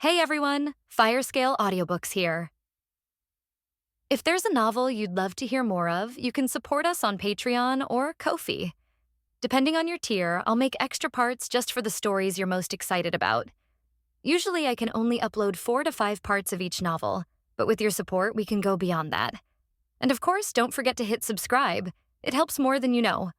Hey everyone, Firescale Audiobooks here. If there's a novel you'd love to hear more of, you can support us on Patreon or Ko-fi. Depending on your tier, I'll make extra parts just for the stories you're most excited about. Usually I can only upload 4 to 5 parts of each novel, but with your support we can go beyond that. And of course, don't forget to hit subscribe. It helps more than you know.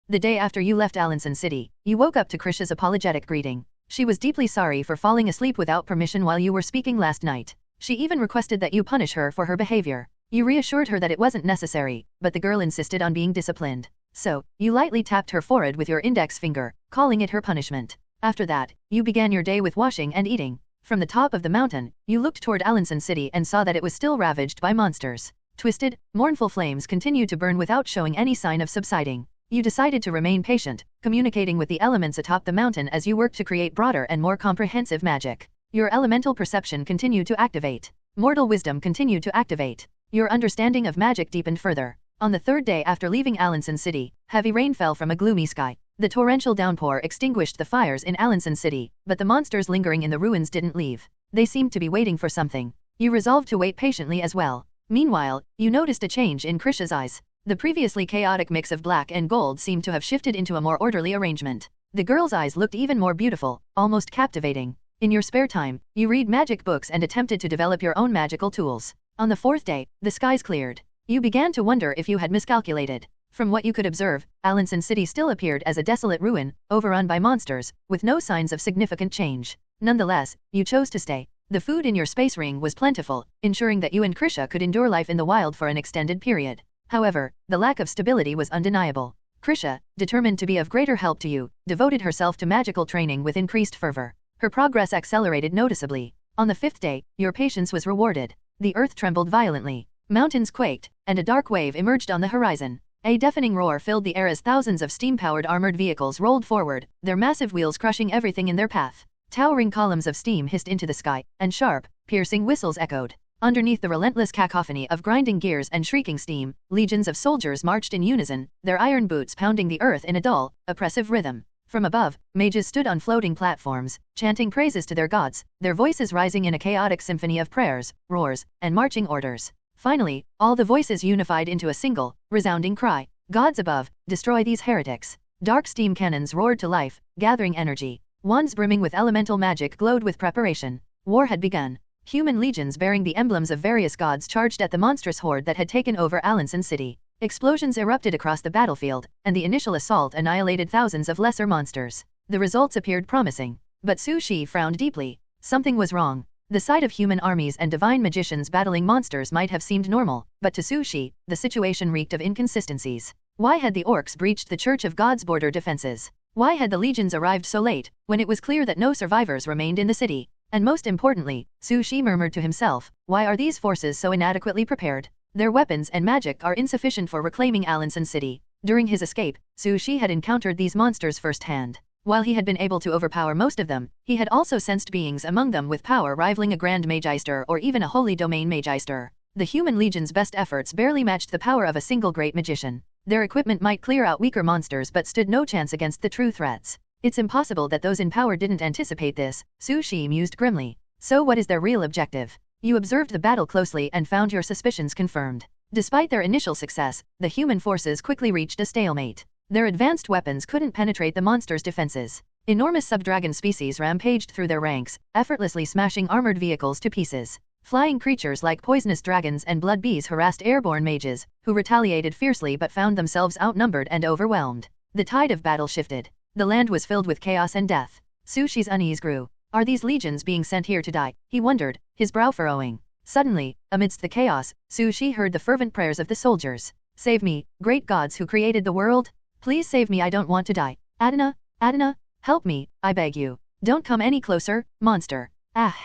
The day after you left Allinson City, you woke up to Krisha's apologetic greeting. She was deeply sorry for falling asleep without permission while you were speaking last night. She even requested that you punish her for her behavior. You reassured her that it wasn't necessary, but the girl insisted on being disciplined. So, you lightly tapped her forehead with your index finger, calling it her punishment. After that, you began your day with washing and eating. From the top of the mountain, you looked toward Allinson City and saw that it was still ravaged by monsters. Twisted, mournful flames continued to burn without showing any sign of subsiding. You decided to remain patient, communicating with the elements atop the mountain as you worked to create broader and more comprehensive magic. Your elemental perception continued to activate. Mortal wisdom continued to activate. Your understanding of magic deepened further. On the third day after leaving Allinson City, heavy rain fell from a gloomy sky. The torrential downpour extinguished the fires in Allinson City, but the monsters lingering in the ruins didn't leave. They seemed to be waiting for something. You resolved to wait patiently as well. Meanwhile, you noticed a change in Krisha's eyes. The previously chaotic mix of black and gold seemed to have shifted into a more orderly arrangement. The girl's eyes looked even more beautiful, almost captivating. In your spare time, you read magic books and attempted to develop your own magical tools. On the fourth day, the skies cleared. You began to wonder if you had miscalculated. From what you could observe, Allinson City still appeared as a desolate ruin, overrun by monsters, with no signs of significant change. Nonetheless, you chose to stay. The food in your space ring was plentiful, ensuring that you and Krisha could endure life in the wild for an extended period. However, the lack of stability was undeniable. Krisha, determined to be of greater help to you, devoted herself to magical training with increased fervor. Her progress accelerated noticeably. On the fifth day, your patience was rewarded. The earth trembled violently. Mountains quaked, and a dark wave emerged on the horizon. A deafening roar filled the air as thousands of steam-powered armored vehicles rolled forward, their massive wheels crushing everything in their path. Towering columns of steam hissed into the sky, and sharp, piercing whistles echoed. Underneath the relentless cacophony of grinding gears and shrieking steam, legions of soldiers marched in unison, their iron boots pounding the earth in a dull, oppressive rhythm. From above, mages stood on floating platforms, chanting praises to their gods, their voices rising in a chaotic symphony of prayers, roars, and marching orders. Finally, all the voices unified into a single, resounding cry. Gods above, destroy these heretics. Dark steam cannons roared to life, gathering energy. Wands brimming with elemental magic glowed with preparation. War had begun. Human legions bearing the emblems of various gods charged at the monstrous horde that had taken over Allinson City. Explosions erupted across the battlefield, and the initial assault annihilated thousands of lesser monsters. The results appeared promising. But Su Shi frowned deeply. Something was wrong. The sight of human armies and divine magicians battling monsters might have seemed normal, but to Su Shi, the situation reeked of inconsistencies. Why had the orcs breached the Church of God's border defenses? Why had the legions arrived so late, when it was clear that no survivors remained in the city? And most importantly, Su Shi murmured to himself, why are these forces so inadequately prepared? Their weapons and magic are insufficient for reclaiming Allinson City. During his escape, Su Shi had encountered these monsters firsthand. While he had been able to overpower most of them, he had also sensed beings among them with power rivaling a Grand Magister or even a Holy Domain Magister. The human legion's best efforts barely matched the power of a single great magician. Their equipment might clear out weaker monsters but stood no chance against the true threats. It's impossible that those in power didn't anticipate this, Su Shi mused grimly. So what is their real objective? You observed the battle closely and found your suspicions confirmed. Despite their initial success, the human forces quickly reached a stalemate. Their advanced weapons couldn't penetrate the monsters' defenses. Enormous subdragon species rampaged through their ranks, effortlessly smashing armored vehicles to pieces. Flying creatures like poisonous dragons and blood bees harassed airborne mages, who retaliated fiercely but found themselves outnumbered and overwhelmed. The tide of battle shifted. The land was filled with chaos and death. Su Shi's unease grew. Are these legions being sent here to die? He wondered, his brow furrowing. Suddenly, amidst the chaos, Su Shi heard the fervent prayers of the soldiers. Save me, great gods who created the world. Please save me, I don't want to die. Adana, Adana, help me, I beg you. Don't come any closer, monster. Ah!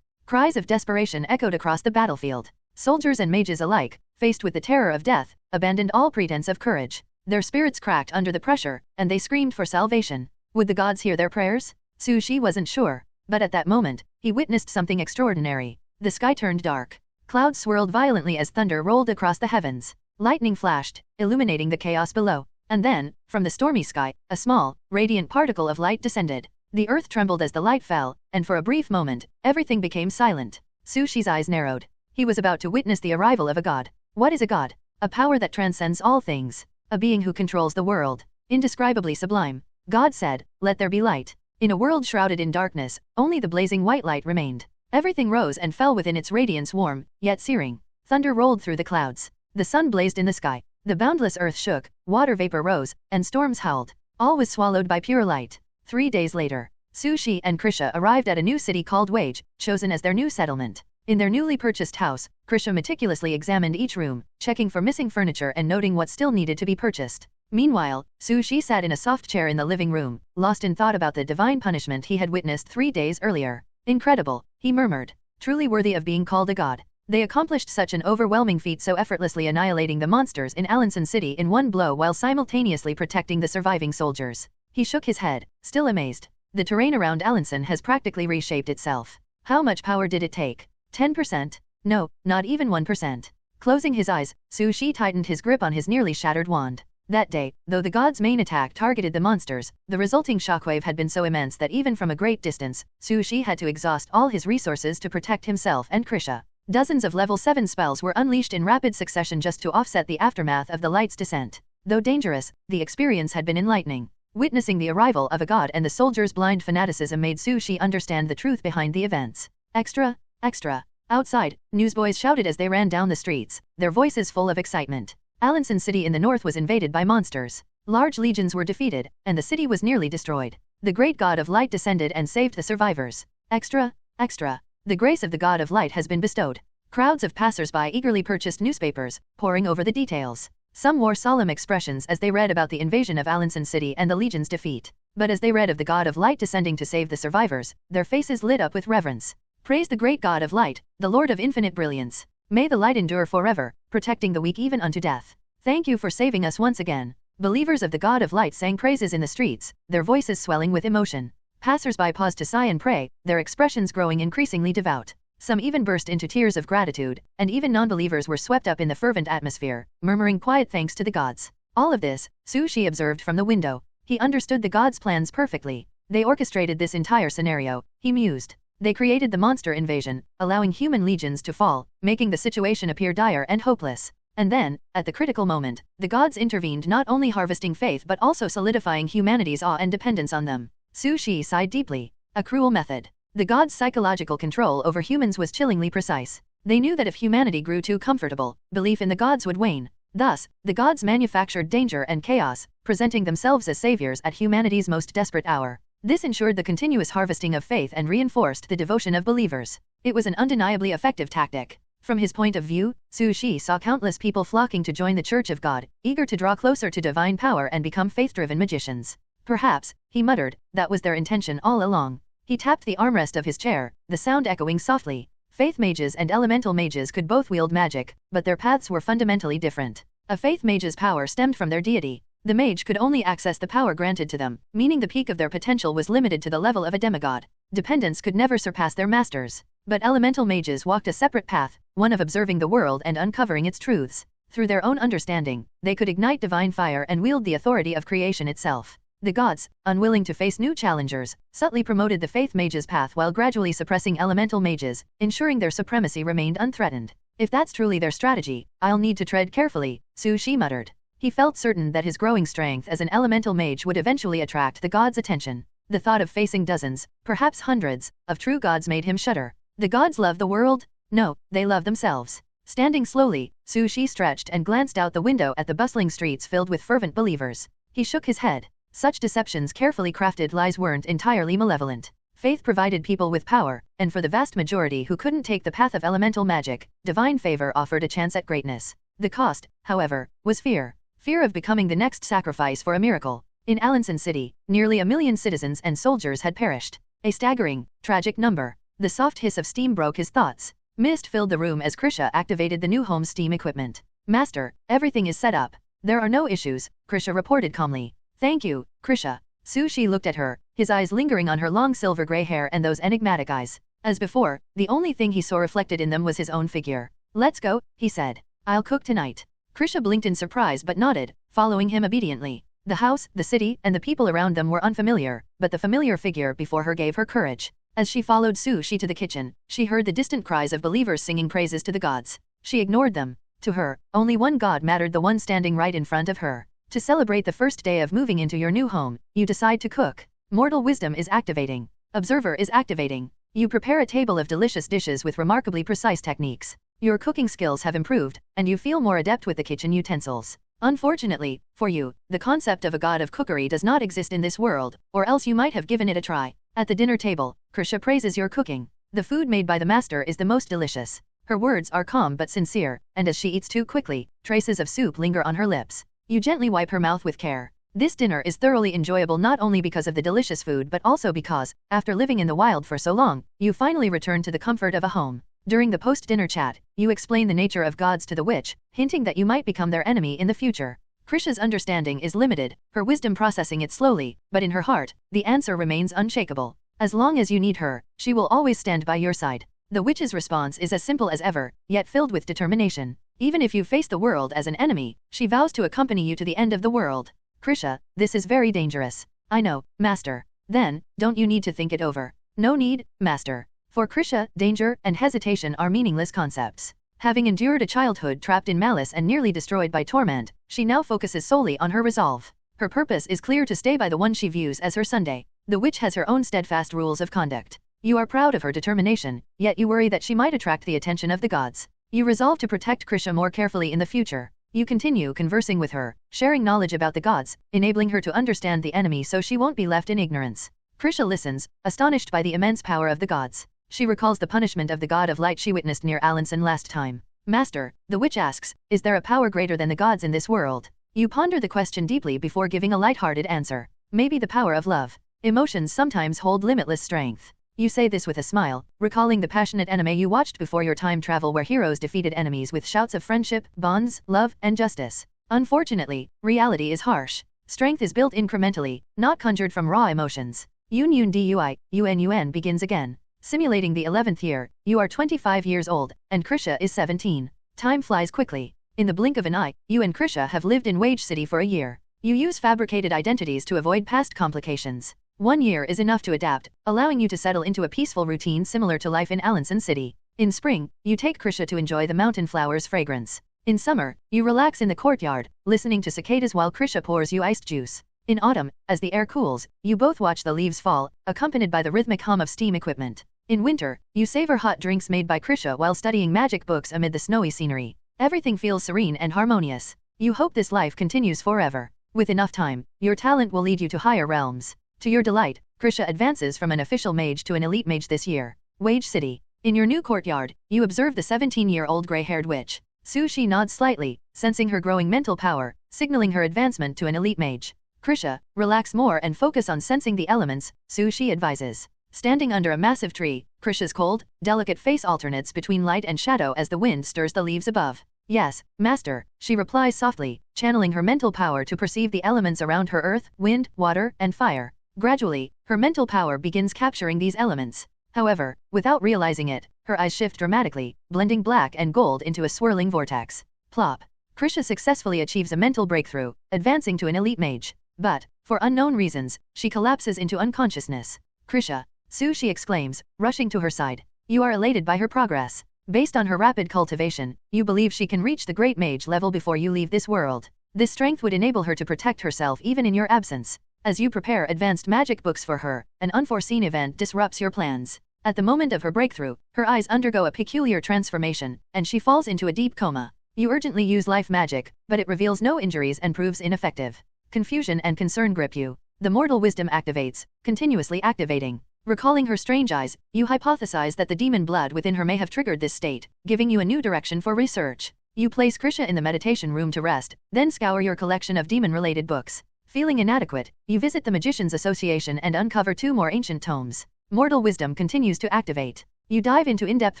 Cries of desperation echoed across the battlefield. Soldiers and mages alike, faced with the terror of death, abandoned all pretense of courage. Their spirits cracked under the pressure, and they screamed for salvation. Would the gods hear their prayers? Su Shi wasn't sure. But at that moment, he witnessed something extraordinary. The sky turned dark. Clouds swirled violently as thunder rolled across the heavens. Lightning flashed, illuminating the chaos below. And then, from the stormy sky, a small, radiant particle of light descended. The earth trembled as the light fell, and for a brief moment, everything became silent. Su Shi's eyes narrowed. He was about to witness the arrival of a god. What is a god? A power that transcends all things. A being who controls the world. Indescribably sublime. God said, "Let there be light." In a world shrouded in darkness, only the blazing white light remained. Everything rose and fell within its radiance, warm, yet searing. Thunder rolled through the clouds. The sun blazed in the sky. The boundless earth shook, water vapor rose, and storms howled. All was swallowed by pure light. 3 days later, Su Shi and Krisha arrived at a new city called Wage, chosen as their new settlement. In their newly purchased house, Krisha meticulously examined each room, checking for missing furniture and noting what still needed to be purchased. Meanwhile, Su Shi sat in a soft chair in the living room, lost in thought about the divine punishment he had witnessed 3 days earlier. Incredible, he murmured. Truly worthy of being called a god. They accomplished such an overwhelming feat, so effortlessly annihilating the monsters in Alanson City in one blow while simultaneously protecting the surviving soldiers. He shook his head, still amazed. The terrain around Alanson has practically reshaped itself. How much power did it take? 10%? No, not even 1%. Closing his eyes, Su Shi tightened his grip on his nearly shattered wand. That day, though the god's main attack targeted the monsters, the resulting shockwave had been so immense that even from a great distance, Su Shi had to exhaust all his resources to protect himself and Krisha. Dozens of level 7 spells were unleashed in rapid succession just to offset the aftermath of the light's descent. Though dangerous, the experience had been enlightening. Witnessing the arrival of a god and the soldiers' blind fanaticism made Su Shi understand the truth behind the events. Extra, extra. Outside, newsboys shouted as they ran down the streets, their voices full of excitement. Alanson City in the north was invaded by monsters. Large legions were defeated, and the city was nearly destroyed. The great god of light descended and saved the survivors. Extra, extra. The grace of the god of light has been bestowed. Crowds of passers-by eagerly purchased newspapers, poring over the details. Some wore solemn expressions as they read about the invasion of Alanson City and the legion's defeat. But as they read of the god of light descending to save the survivors, their faces lit up with reverence. Praise the great god of light, the Lord of infinite brilliance. May the light endure forever, protecting the weak even unto death. Thank you for saving us once again. Believers of the god of light sang praises in the streets, their voices swelling with emotion. Passers-by paused to sigh and pray, their expressions growing increasingly devout. Some even burst into tears of gratitude, and even non-believers were swept up in the fervent atmosphere, murmuring quiet thanks to the gods. All of this, Su Shi observed from the window. He understood the gods' plans perfectly. They orchestrated this entire scenario, he mused. They created the monster invasion, allowing human legions to fall, making the situation appear dire and hopeless. And then, at the critical moment, the gods intervened, not only harvesting faith but also solidifying humanity's awe and dependence on them. Su Shi sighed deeply. A cruel method. The gods' psychological control over humans was chillingly precise. They knew that if humanity grew too comfortable, belief in the gods would wane. Thus, the gods manufactured danger and chaos, presenting themselves as saviors at humanity's most desperate hour. This ensured the continuous harvesting of faith and reinforced the devotion of believers. It was an undeniably effective tactic. From his point of view, Su Shi saw countless people flocking to join the Church of God, eager to draw closer to divine power and become faith-driven magicians. Perhaps, he muttered, that was their intention all along. He tapped the armrest of his chair, the sound echoing softly. Faith mages and elemental mages could both wield magic, but their paths were fundamentally different. A faith mage's power stemmed from their deity. The mage could only access the power granted to them, meaning the peak of their potential was limited to the level of a demigod. Dependents could never surpass their masters. But elemental mages walked a separate path, one of observing the world and uncovering its truths. Through their own understanding, they could ignite divine fire and wield the authority of creation itself. The gods, unwilling to face new challengers, subtly promoted the faith mage's path while gradually suppressing elemental mages, ensuring their supremacy remained unthreatened. If that's truly their strategy, I'll need to tread carefully, Su Shi muttered. He felt certain that his growing strength as an elemental mage would eventually attract the gods' attention. The thought of facing dozens, perhaps hundreds, of true gods made him shudder. The gods love the world? No, they love themselves. Standing slowly, Su Shi stretched and glanced out the window at the bustling streets filled with fervent believers. He shook his head. Such deceptions, carefully crafted lies, weren't entirely malevolent. Faith provided people with power, and for the vast majority who couldn't take the path of elemental magic, divine favor offered a chance at greatness. The cost, however, was fear. Fear of becoming the next sacrifice for a miracle. In Alanson City, nearly 1 million citizens and soldiers had perished. A staggering, tragic number. The soft hiss of steam broke his thoughts. Mist filled the room as Krisha activated the new home steam equipment. Master, everything is set up. There are no issues, Krisha reported calmly. Thank you, Krisha. Su Shi looked at her, his eyes lingering on her long silver gray hair and those enigmatic eyes. As before, the only thing he saw reflected in them was his own figure. Let's go, he said. I'll cook tonight. Krisha blinked in surprise but nodded, following him obediently. The house, the city, and the people around them were unfamiliar, but the familiar figure before her gave her courage. As she followed Sushi to the kitchen, she heard the distant cries of believers singing praises to the gods. She ignored them. To her, only one god mattered, the one standing right in front of her. To celebrate the first day of moving into your new home, you decide to cook. Mortal wisdom is activating. Observer is activating. You prepare a table of delicious dishes with remarkably precise techniques. Your cooking skills have improved, and you feel more adept with the kitchen utensils. Unfortunately, for you, the concept of a god of cookery does not exist in this world, or else you might have given it a try. At the dinner table, Krisha praises your cooking. The food made by the master is the most delicious. Her words are calm but sincere, and as she eats too quickly, traces of soup linger on her lips. You gently wipe her mouth with care. This dinner is thoroughly enjoyable not only because of the delicious food but also because, after living in the wild for so long, you finally return to the comfort of a home. During the post-dinner chat, you explain the nature of gods to the witch, hinting that you might become their enemy in the future. Krisha's understanding is limited, her wisdom processing it slowly, but in her heart, the answer remains unshakable. As long as you need her, she will always stand by your side. The witch's response is as simple as ever, yet filled with determination. Even if you face the world as an enemy, she vows to accompany you to the end of the world. Krisha, this is very dangerous. I know, Master. Then, don't you need to think it over? No need, Master. For Krisha, danger and hesitation are meaningless concepts. Having endured a childhood trapped in malice and nearly destroyed by torment, she now focuses solely on her resolve. Her purpose is clear: to stay by the one she views as her Sunday. The witch has her own steadfast rules of conduct. You are proud of her determination, yet you worry that she might attract the attention of the gods. You resolve to protect Krisha more carefully in the future. You continue conversing with her, sharing knowledge about the gods, enabling her to understand the enemy so she won't be left in ignorance. Krisha listens, astonished by the immense power of the gods. She recalls the punishment of the god of light she witnessed near Alanson last time. Master, the witch asks, is there a power greater than the gods in this world? You ponder the question deeply before giving a light-hearted answer. Maybe the power of love. Emotions sometimes hold limitless strength. You say this with a smile, recalling the passionate anime you watched before your time travel where heroes defeated enemies with shouts of friendship, bonds, love, and justice. Unfortunately, reality is harsh. Strength is built incrementally, not conjured from raw emotions. Yun begins again. Simulating the 11th year, you are 25 years old, and Krisha is 17. Time flies quickly. In the blink of an eye, you and Krisha have lived in Wage City for a year. You use fabricated identities to avoid past complications. 1 year is enough to adapt, allowing you to settle into a peaceful routine similar to life in Alanson City. In spring, you take Krisha to enjoy the mountain flowers' fragrance. In summer, you relax in the courtyard, listening to cicadas while Krisha pours you iced juice. In autumn, as the air cools, you both watch the leaves fall, accompanied by the rhythmic hum of steam equipment. In winter, you savor hot drinks made by Krisha while studying magic books amid the snowy scenery. Everything feels serene and harmonious. You hope this life continues forever. With enough time, your talent will lead you to higher realms. To your delight, Krisha advances from an official mage to an elite mage this year. Wage City. In your new courtyard, you observe the 17-year-old gray-haired witch. Sushi nods slightly, sensing her growing mental power, signaling her advancement to an elite mage. Krisha, relax more and focus on sensing the elements, Sushi advises. Standing under a massive tree, Krisha's cold, delicate face alternates between light and shadow as the wind stirs the leaves above. Yes, Master, she replies softly, channeling her mental power to perceive the elements around her: earth, wind, water, and fire. Gradually, her mental power begins capturing these elements. However, without realizing it, her eyes shift dramatically, blending black and gold into a swirling vortex. Plop. Krisha successfully achieves a mental breakthrough, advancing to an elite mage. But, for unknown reasons, she collapses into unconsciousness. Krisha. Sushi exclaims, rushing to her side. You are elated by her progress. Based on her rapid cultivation, you believe she can reach the great mage level before you leave this world. This strength would enable her to protect herself even in your absence. As you prepare advanced magic books for her, an unforeseen event disrupts your plans. At the moment of her breakthrough, her eyes undergo a peculiar transformation, and she falls into a deep coma. You urgently use life magic, but it reveals no injuries and proves ineffective. Confusion and concern grip you. The mortal wisdom activates, continuously activating. Recalling her strange eyes, you hypothesize that the demon blood within her may have triggered this state, giving you a new direction for research. You place Krisha in the meditation room to rest, then scour your collection of demon-related books. Feeling inadequate, you visit the Magicians Association and uncover 2 more ancient tomes. Mortal wisdom continues to activate. You dive into in-depth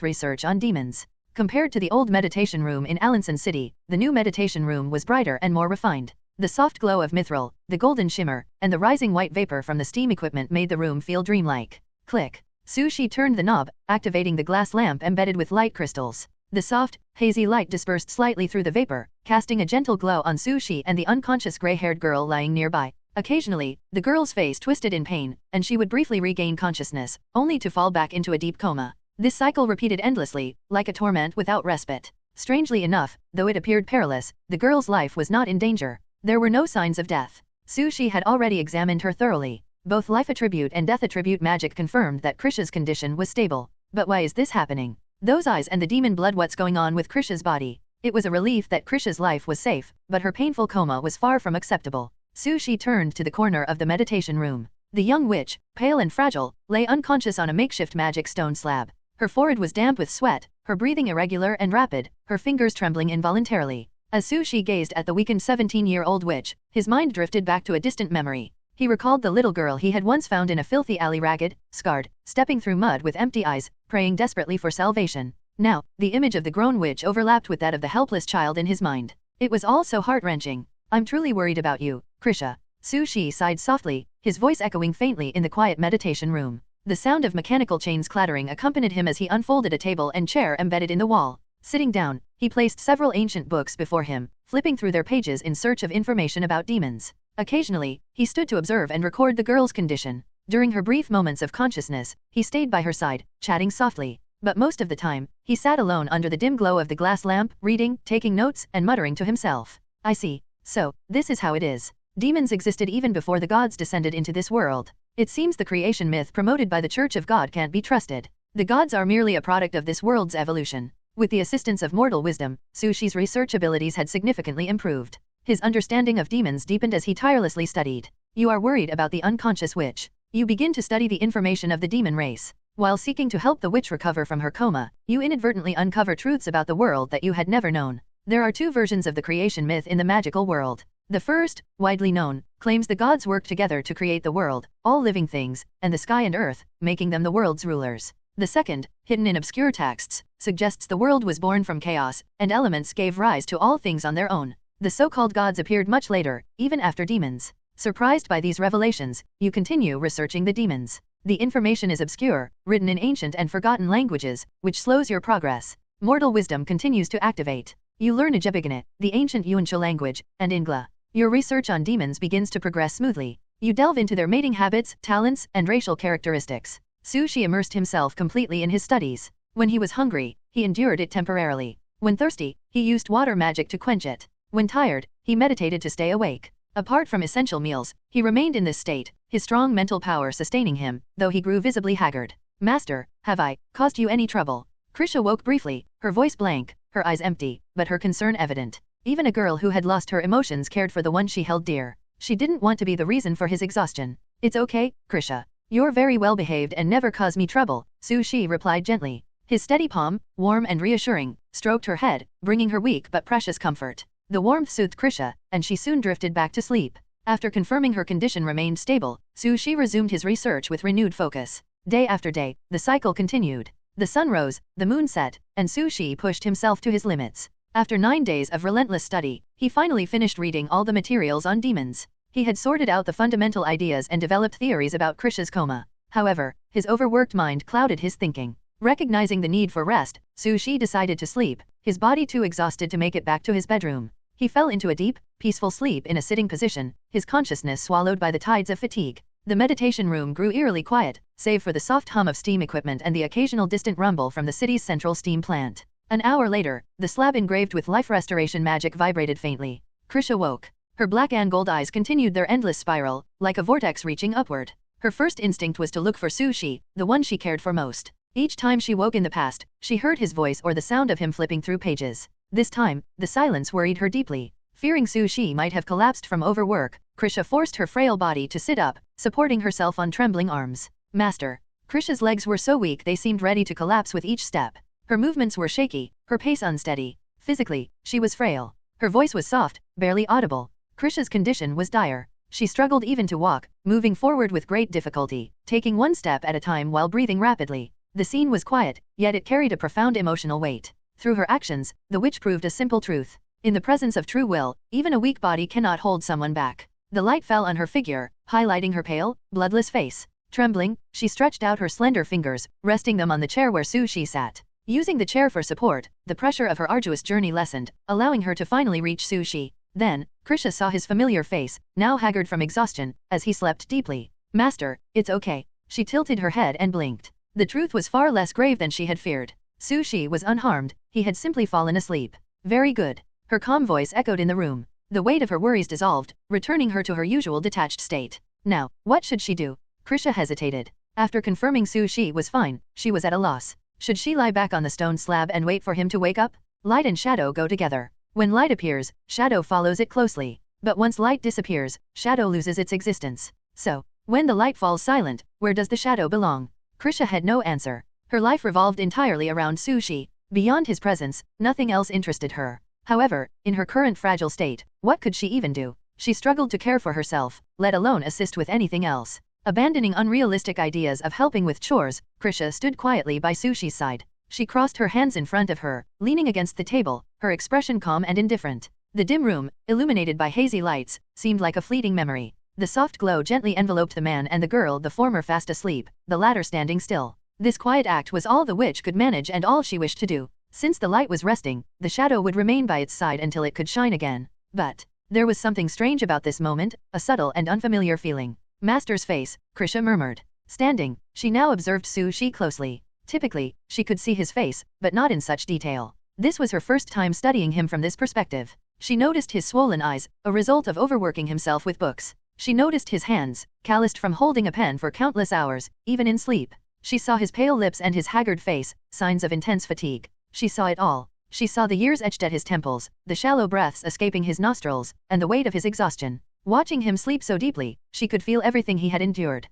research on demons. Compared to the old meditation room in Alanson City, the new meditation room was brighter and more refined. The soft glow of mithril, the golden shimmer, and the rising white vapor from the steam equipment made the room feel dreamlike. Click. Sushi turned the knob, activating the glass lamp embedded with light crystals. The soft, hazy light dispersed slightly through the vapor, casting a gentle glow on Su Shi and the unconscious gray-haired girl lying nearby. Occasionally, the girl's face twisted in pain, and she would briefly regain consciousness, only to fall back into a deep coma. This cycle repeated endlessly, like a torment without respite. Strangely enough, though it appeared perilous, the girl's life was not in danger. There were no signs of death. Su Shi had already examined her thoroughly. Both life attribute and death attribute magic confirmed that Krisha's condition was stable. But why is this happening? Those eyes and the demon blood, what's going on with Krisha's body? It was a relief that Krisha's life was safe, but her painful coma was far from acceptable. Su Shi turned to the corner of the meditation room. The young witch, pale and fragile, lay unconscious on a makeshift magic stone slab. Her forehead was damp with sweat, her breathing irregular and rapid, her fingers trembling involuntarily. As Su Shi gazed at the weakened 17-year-old witch, his mind drifted back to a distant memory. He recalled the little girl he had once found in a filthy alley, ragged, scarred, stepping through mud with empty eyes, praying desperately for salvation. Now, the image of the grown witch overlapped with that of the helpless child in his mind. It was all so heart-wrenching. I'm truly worried about you, Krisha. Su Shi sighed softly, his voice echoing faintly in the quiet meditation room. The sound of mechanical chains clattering accompanied him as he unfolded a table and chair embedded in the wall. Sitting down, he placed several ancient books before him, flipping through their pages in search of information about demons. Occasionally, he stood to observe and record the girl's condition. During her brief moments of consciousness, he stayed by her side, chatting softly. But most of the time, he sat alone under the dim glow of the glass lamp, reading, taking notes, and muttering to himself. I see. So, this is how it is. Demons existed even before the gods descended into this world. It seems the creation myth promoted by the Church of God can't be trusted. The gods are merely a product of this world's evolution. With the assistance of mortal wisdom, Su Shi's research abilities had significantly improved. His understanding of demons deepened as he tirelessly studied. You are worried about the unconscious witch. You begin to study the information of the demon race. While seeking to help the witch recover from her coma, you inadvertently uncover truths about the world that you had never known. There are two versions of the creation myth in the magical world. The first, widely known, claims the gods worked together to create the world, all living things, and the sky and earth, making them the world's rulers. The second, hidden in obscure texts, suggests the world was born from chaos, and elements gave rise to all things on their own. The so-called gods appeared much later, even after demons. Surprised by these revelations, you continue researching the demons. The information is obscure, written in ancient and forgotten languages, which slows your progress. Mortal wisdom continues to activate. You learn Ojibigane, the ancient Yuancho language, and Ingla. Your research on demons begins to progress smoothly. You delve into their mating habits, talents, and racial characteristics. Su Shi immersed himself completely in his studies. When he was hungry, he endured it temporarily. When thirsty, he used water magic to quench it. When tired, he meditated to stay awake. Apart from essential meals, he remained in this state, his strong mental power sustaining him, though he grew visibly haggard. Master, have I caused you any trouble? Krisha woke briefly, her voice blank, her eyes empty, but her concern evident. Even a girl who had lost her emotions cared for the one she held dear. She didn't want to be the reason for his exhaustion. It's okay, Krisha. You're very well behaved and never cause me trouble, Su Shi replied gently. His steady palm, warm and reassuring, stroked her head, bringing her weak but precious comfort. The warmth soothed Krisha, and she soon drifted back to sleep. After confirming her condition remained stable, Su Shi resumed his research with renewed focus. Day after day, the cycle continued. The sun rose, the moon set, and Su Shi pushed himself to his limits. After 9 days of relentless study, he finally finished reading all the materials on demons. He had sorted out the fundamental ideas and developed theories about Krisha's coma. However, his overworked mind clouded his thinking. Recognizing the need for rest, Su Shi decided to sleep, his body too exhausted to make it back to his bedroom. He fell into a deep, peaceful sleep in a sitting position, his consciousness swallowed by the tides of fatigue. The meditation room grew eerily quiet, save for the soft hum of steam equipment and the occasional distant rumble from the city's central steam plant. An hour later, the slab engraved with life restoration magic vibrated faintly. Krisha woke. Her black and gold eyes continued their endless spiral, like a vortex reaching upward. Her first instinct was to look for Su Shi, the one she cared for most. Each time she woke in the past, she heard his voice or the sound of him flipping through pages. This time, the silence worried her deeply. Fearing Su Shi might have collapsed from overwork, Krisha forced her frail body to sit up, supporting herself on trembling arms. Master. Krisha's legs were so weak they seemed ready to collapse with each step. Her movements were shaky, her pace unsteady. Physically, she was frail. Her voice was soft, barely audible. Krisha's condition was dire. She struggled even to walk, moving forward with great difficulty, taking one step at a time while breathing rapidly. The scene was quiet, yet it carried a profound emotional weight. Through her actions, the witch proved a simple truth. In the presence of true will, even a weak body cannot hold someone back. The light fell on her figure, highlighting her pale, bloodless face. Trembling, she stretched out her slender fingers, resting them on the chair where Su Shi sat. Using the chair for support, the pressure of her arduous journey lessened, allowing her to finally reach Sushi. Then, Krisha saw his familiar face, now haggard from exhaustion, as he slept deeply. Master, it's okay. She tilted her head and blinked. The truth was far less grave than she had feared. Sushi was unharmed, he had simply fallen asleep. Very good. Her calm voice echoed in the room. The weight of her worries dissolved, returning her to her usual detached state. Now, what should she do? Krisha hesitated. After confirming Sushi was fine, she was at a loss. Should she lie back on the stone slab and wait for him to wake up? Light and shadow go together. When light appears, shadow follows it closely. But once light disappears, shadow loses its existence. So, when the light falls silent, where does the shadow belong? Krisha had no answer. Her life revolved entirely around Sushi. Beyond his presence, nothing else interested her. However, in her current fragile state, what could she even do? She struggled to care for herself, let alone assist with anything else. Abandoning unrealistic ideas of helping with chores, Krisha stood quietly by Sushi's side. She crossed her hands in front of her, leaning against the table, her expression calm and indifferent. The dim room, illuminated by hazy lights, seemed like a fleeting memory. The soft glow gently enveloped the man and the girl, the former fast asleep, the latter standing still. This quiet act was all the witch could manage and all she wished to do. Since the light was resting, the shadow would remain by its side until it could shine again. But there was something strange about this moment, a subtle and unfamiliar feeling. Master's face, Krisha murmured. Standing, she now observed Sushi closely. Typically, she could see his face, but not in such detail. This was her first time studying him from this perspective. She noticed his swollen eyes, a result of overworking himself with books. She noticed his hands, calloused from holding a pen for countless hours, even in sleep. She saw his pale lips and his haggard face, signs of intense fatigue. She saw it all. She saw the years etched at his temples, the shallow breaths escaping his nostrils, and the weight of his exhaustion. Watching him sleep so deeply, she could feel everything he had endured.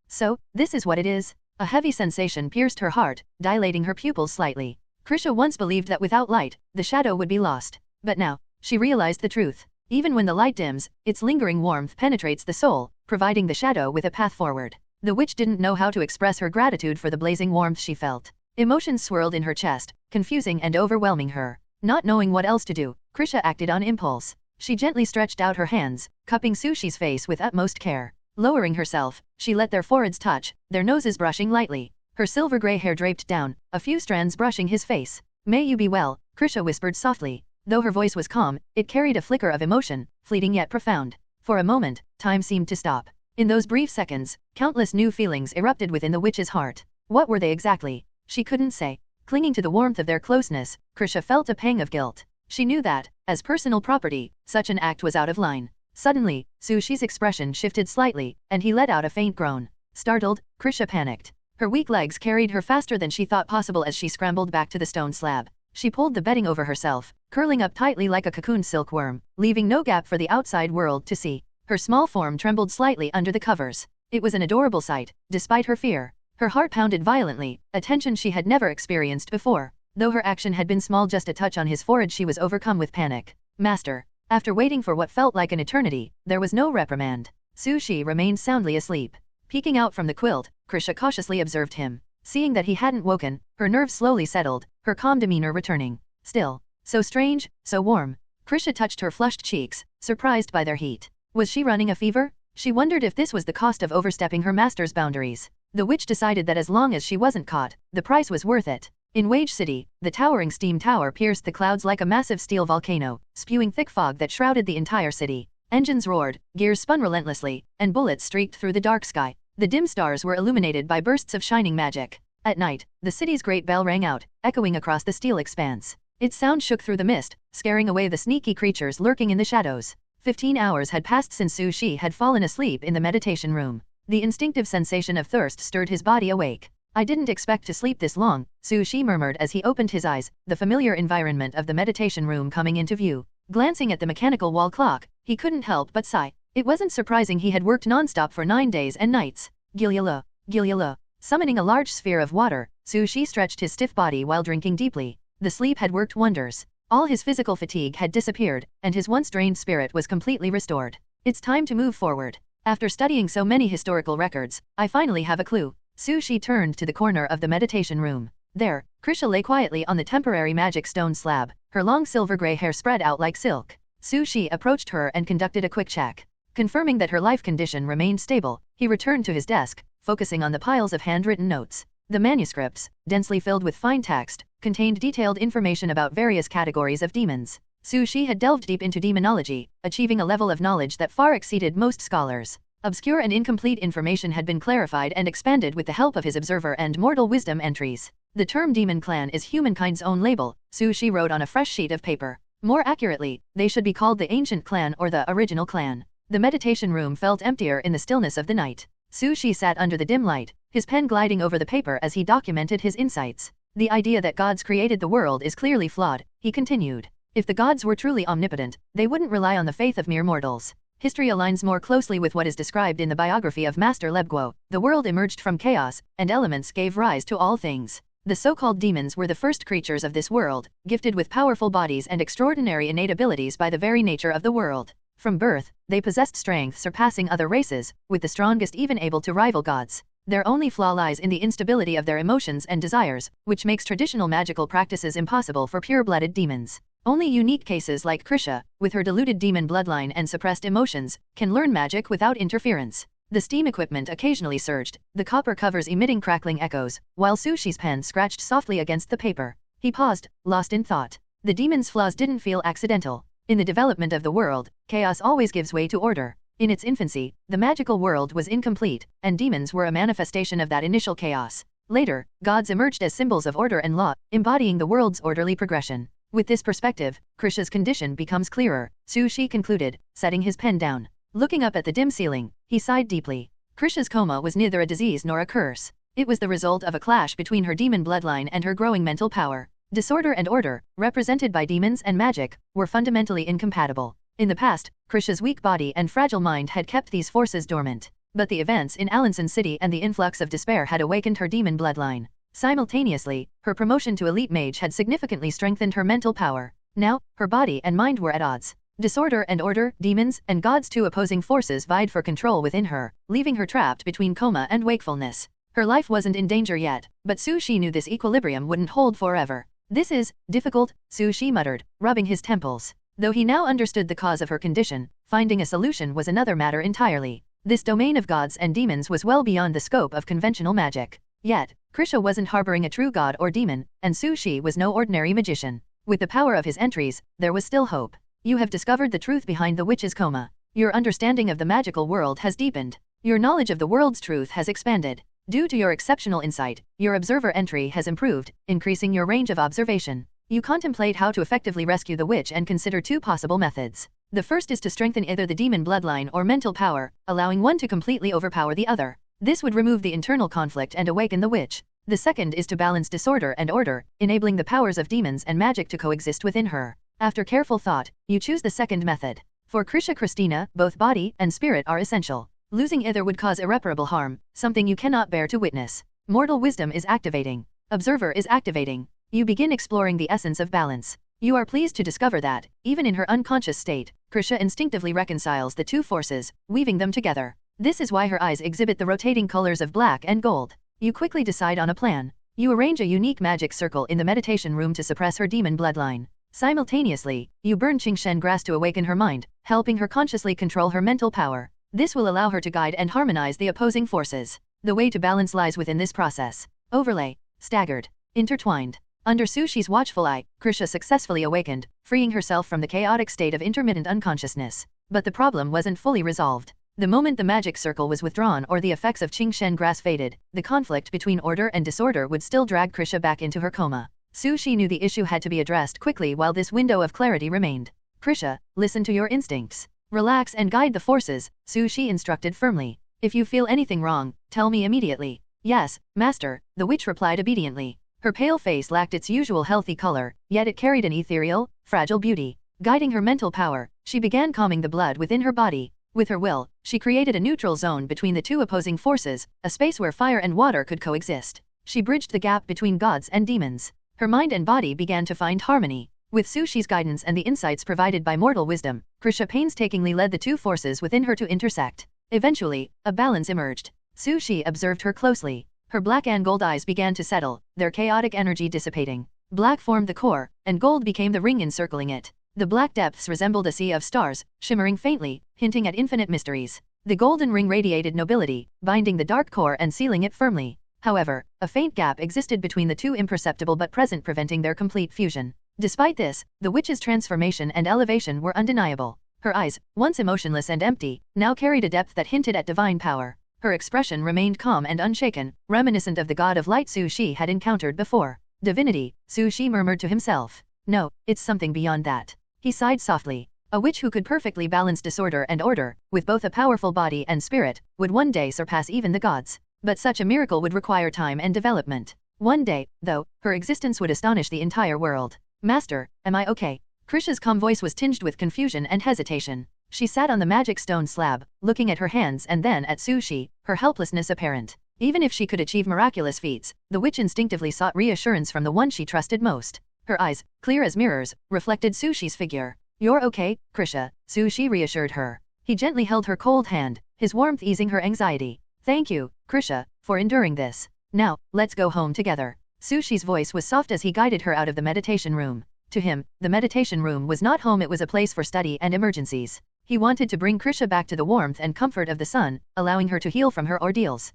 So, this is what it is? A heavy sensation pierced her heart, dilating her pupils slightly. Krisha once believed that without light, the shadow would be lost. But now, she realized the truth. Even when the light dims, its lingering warmth penetrates the soul, providing the shadow with a path forward. The witch didn't know how to express her gratitude for the blazing warmth she felt. Emotions swirled in her chest, confusing and overwhelming her. Not knowing what else to do, Krisha acted on impulse. She gently stretched out her hands, cupping Sushi's face with utmost care. Lowering herself, she let their foreheads touch, their noses brushing lightly. Her silver-gray hair draped down, a few strands brushing his face. May you be well, Krisha whispered softly. Though her voice was calm, it carried a flicker of emotion, fleeting yet profound. For a moment, time seemed to stop. In those brief seconds, countless new feelings erupted within the witch's heart. What were they exactly? She couldn't say. Clinging to the warmth of their closeness, Krisha felt a pang of guilt. She knew that, as personal property, such an act was out of line. Suddenly, Sushi's expression shifted slightly, and he let out a faint groan. Startled, Krisha panicked. Her weak legs carried her faster than she thought possible as she scrambled back to the stone slab. She pulled the bedding over herself, curling up tightly like a cocooned silkworm, leaving no gap for the outside world to see. Her small form trembled slightly under the covers. It was an adorable sight, despite her fear. Her heart pounded violently, a tension she had never experienced before. Though her action had been small, just a touch on his forehead, she was overcome with panic. Master. After waiting for what felt like an eternity, there was no reprimand. Sushi remained soundly asleep. Peeking out from the quilt, Krisha cautiously observed him. Seeing that he hadn't woken, her nerves slowly settled, her calm demeanor returning. Still, so strange, so warm. Krisha touched her flushed cheeks, surprised by their heat. Was she running a fever? She wondered if this was the cost of overstepping her master's boundaries. The witch decided that as long as she wasn't caught, the price was worth it. In Wage City, the towering steam tower pierced the clouds like a massive steel volcano, spewing thick fog that shrouded the entire city. Engines roared, gears spun relentlessly, and bullets streaked through the dark sky. The dim stars were illuminated by bursts of shining magic. At night, the city's great bell rang out, echoing across the steel expanse. Its sound shook through the mist, scaring away the sneaky creatures lurking in the shadows. 15 hours had passed since Sushi had fallen asleep in the meditation room. The instinctive sensation of thirst stirred his body awake. I didn't expect to sleep this long, Sushi murmured as he opened his eyes, the familiar environment of the meditation room coming into view. Glancing at the mechanical wall clock, he couldn't help but sigh. It wasn't surprising he had worked non-stop for 9 days and nights. Gilyala, Gilyala. Summoning a large sphere of water, Sushi stretched his stiff body while drinking deeply. The sleep had worked wonders. All his physical fatigue had disappeared, and his once drained spirit was completely restored. It's time to move forward. After studying so many historical records, I finally have a clue. Sushi turned to the corner of the meditation room. There, Krisha lay quietly on the temporary magic stone slab, her long silver-gray hair spread out like silk. Sushi approached her and conducted a quick check. Confirming that her life condition remained stable, he returned to his desk, focusing on the piles of handwritten notes. The manuscripts, densely filled with fine text, contained detailed information about various categories of demons. Su Shi had delved deep into demonology, achieving a level of knowledge that far exceeded most scholars. Obscure and incomplete information had been clarified and expanded with the help of his observer and mortal wisdom entries. The term demon clan is humankind's own label, Su Shi wrote on a fresh sheet of paper. More accurately, they should be called the ancient clan or the original clan. The meditation room felt emptier in the stillness of the night. Su Shi sat under the dim light, his pen gliding over the paper as he documented his insights. The idea that gods created the world is clearly flawed, he continued. If the gods were truly omnipotent, they wouldn't rely on the faith of mere mortals. History aligns more closely with what is described in the biography of Master Lebguo. The world emerged from chaos, and elements gave rise to all things. The so-called demons were the first creatures of this world, gifted with powerful bodies and extraordinary innate abilities by the very nature of the world. From birth, they possessed strength surpassing other races, with the strongest even able to rival gods. Their only flaw lies in the instability of their emotions and desires, which makes traditional magical practices impossible for pure-blooded demons. Only unique cases like Krisha, with her diluted demon bloodline and suppressed emotions, can learn magic without interference. The steam equipment occasionally surged, the copper covers emitting crackling echoes, while Su Shi's pen scratched softly against the paper. He paused, lost in thought. The demon's flaws didn't feel accidental. In the development of the world, chaos always gives way to order. In its infancy, the magical world was incomplete, and demons were a manifestation of that initial chaos. Later, gods emerged as symbols of order and law, embodying the world's orderly progression. With this perspective, Krisha's condition becomes clearer, Su Shi concluded, setting his pen down. Looking up at the dim ceiling, he sighed deeply. Krisha's coma was neither a disease nor a curse. It was the result of a clash between her demon bloodline and her growing mental power. Disorder and order, represented by demons and magic, were fundamentally incompatible. In the past, Krisha's weak body and fragile mind had kept these forces dormant. But the events in Alanson City and the influx of despair had awakened her demon bloodline. Simultaneously, her promotion to elite mage had significantly strengthened her mental power. Now, her body and mind were at odds. Disorder and order, demons, and gods, two opposing forces vied for control within her, leaving her trapped between coma and wakefulness. Her life wasn't in danger yet, but Su Shi knew this equilibrium wouldn't hold forever. This is difficult, Su Shi muttered, rubbing his temples. Though he now understood the cause of her condition, finding a solution was another matter entirely. This domain of gods and demons was well beyond the scope of conventional magic. Yet, Krisha wasn't harboring a true god or demon, and Su Shi was no ordinary magician. With the power of his entries, there was still hope. You have discovered the truth behind the witch's coma. Your understanding of the magical world has deepened. Your knowledge of the world's truth has expanded. Due to your exceptional insight, your observer entry has improved, increasing your range of observation. You contemplate how to effectively rescue the witch and consider two possible methods. The first is to strengthen either the demon bloodline or mental power, allowing one to completely overpower the other. This would remove the internal conflict and awaken the witch. The second is to balance disorder and order, enabling the powers of demons and magic to coexist within her. After careful thought, you choose the second method. For Krisha Christina, both body and spirit are essential. Losing either would cause irreparable harm, something you cannot bear to witness. Mortal wisdom is activating. Observer is activating. You begin exploring the essence of balance. You are pleased to discover that, even in her unconscious state, Krisha instinctively reconciles the two forces, weaving them together. This is why her eyes exhibit the rotating colors of black and gold. You quickly decide on a plan. You arrange a unique magic circle in the meditation room to suppress her demon bloodline. Simultaneously, you burn Qingshen grass to awaken her mind, helping her consciously control her mental power. This will allow her to guide and harmonize the opposing forces. The way to balance lies within this process. Overlay. Staggered. Intertwined. Under Su Shi's watchful eye, Krisha successfully awakened, freeing herself from the chaotic state of intermittent unconsciousness. But the problem wasn't fully resolved. The moment the magic circle was withdrawn or the effects of Qingshen grass faded, the conflict between order and disorder would still drag Krisha back into her coma. Su Shi knew the issue had to be addressed quickly while this window of clarity remained. Krisha, listen to your instincts. Relax and guide the forces, Su Shi instructed firmly. If you feel anything wrong, tell me immediately. Yes, master, the witch replied obediently. Her pale face lacked its usual healthy color, yet it carried an ethereal, fragile beauty. Guiding her mental power, she began calming the blood within her body. With her will, she created a neutral zone between the two opposing forces, a space where fire and water could coexist. She bridged the gap between gods and demons. Her mind and body began to find harmony. With Su Shi's guidance and the insights provided by mortal wisdom, Krisha painstakingly led the two forces within her to intersect. Eventually, a balance emerged. Su Shi observed her closely. Her black and gold eyes began to settle, their chaotic energy dissipating. Black formed the core, and gold became the ring encircling it. The black depths resembled a sea of stars, shimmering faintly, hinting at infinite mysteries. The golden ring radiated nobility, binding the dark core and sealing it firmly. However, a faint gap existed between the two, imperceptible but present, preventing their complete fusion. Despite this, the witch's transformation and elevation were undeniable. Her eyes, once emotionless and empty, now carried a depth that hinted at divine power. Her expression remained calm and unshaken, reminiscent of the god of light Su Shi had encountered before. Divinity, Su Shi murmured to himself. No, it's something beyond that. He sighed softly. A witch who could perfectly balance disorder and order, with both a powerful body and spirit, would one day surpass even the gods. But such a miracle would require time and development. One day, though, her existence would astonish the entire world. Master, am I okay? Krisha's calm voice was tinged with confusion and hesitation. She sat on the magic stone slab, looking at her hands and then at Su Shi, her helplessness apparent. Even if she could achieve miraculous feats, the witch instinctively sought reassurance from the one she trusted most. Her eyes, clear as mirrors, reflected Su Shi's figure. You're okay, Krisha, Su Shi reassured her. He gently held her cold hand, his warmth easing her anxiety. Thank you, Krisha, for enduring this. Now, let's go home together. Su Shi's voice was soft as he guided her out of the meditation room. To him, the meditation room was not home, it was a place for study and emergencies. He wanted to bring Krisha back to the warmth and comfort of the sun, allowing her to heal from her ordeals.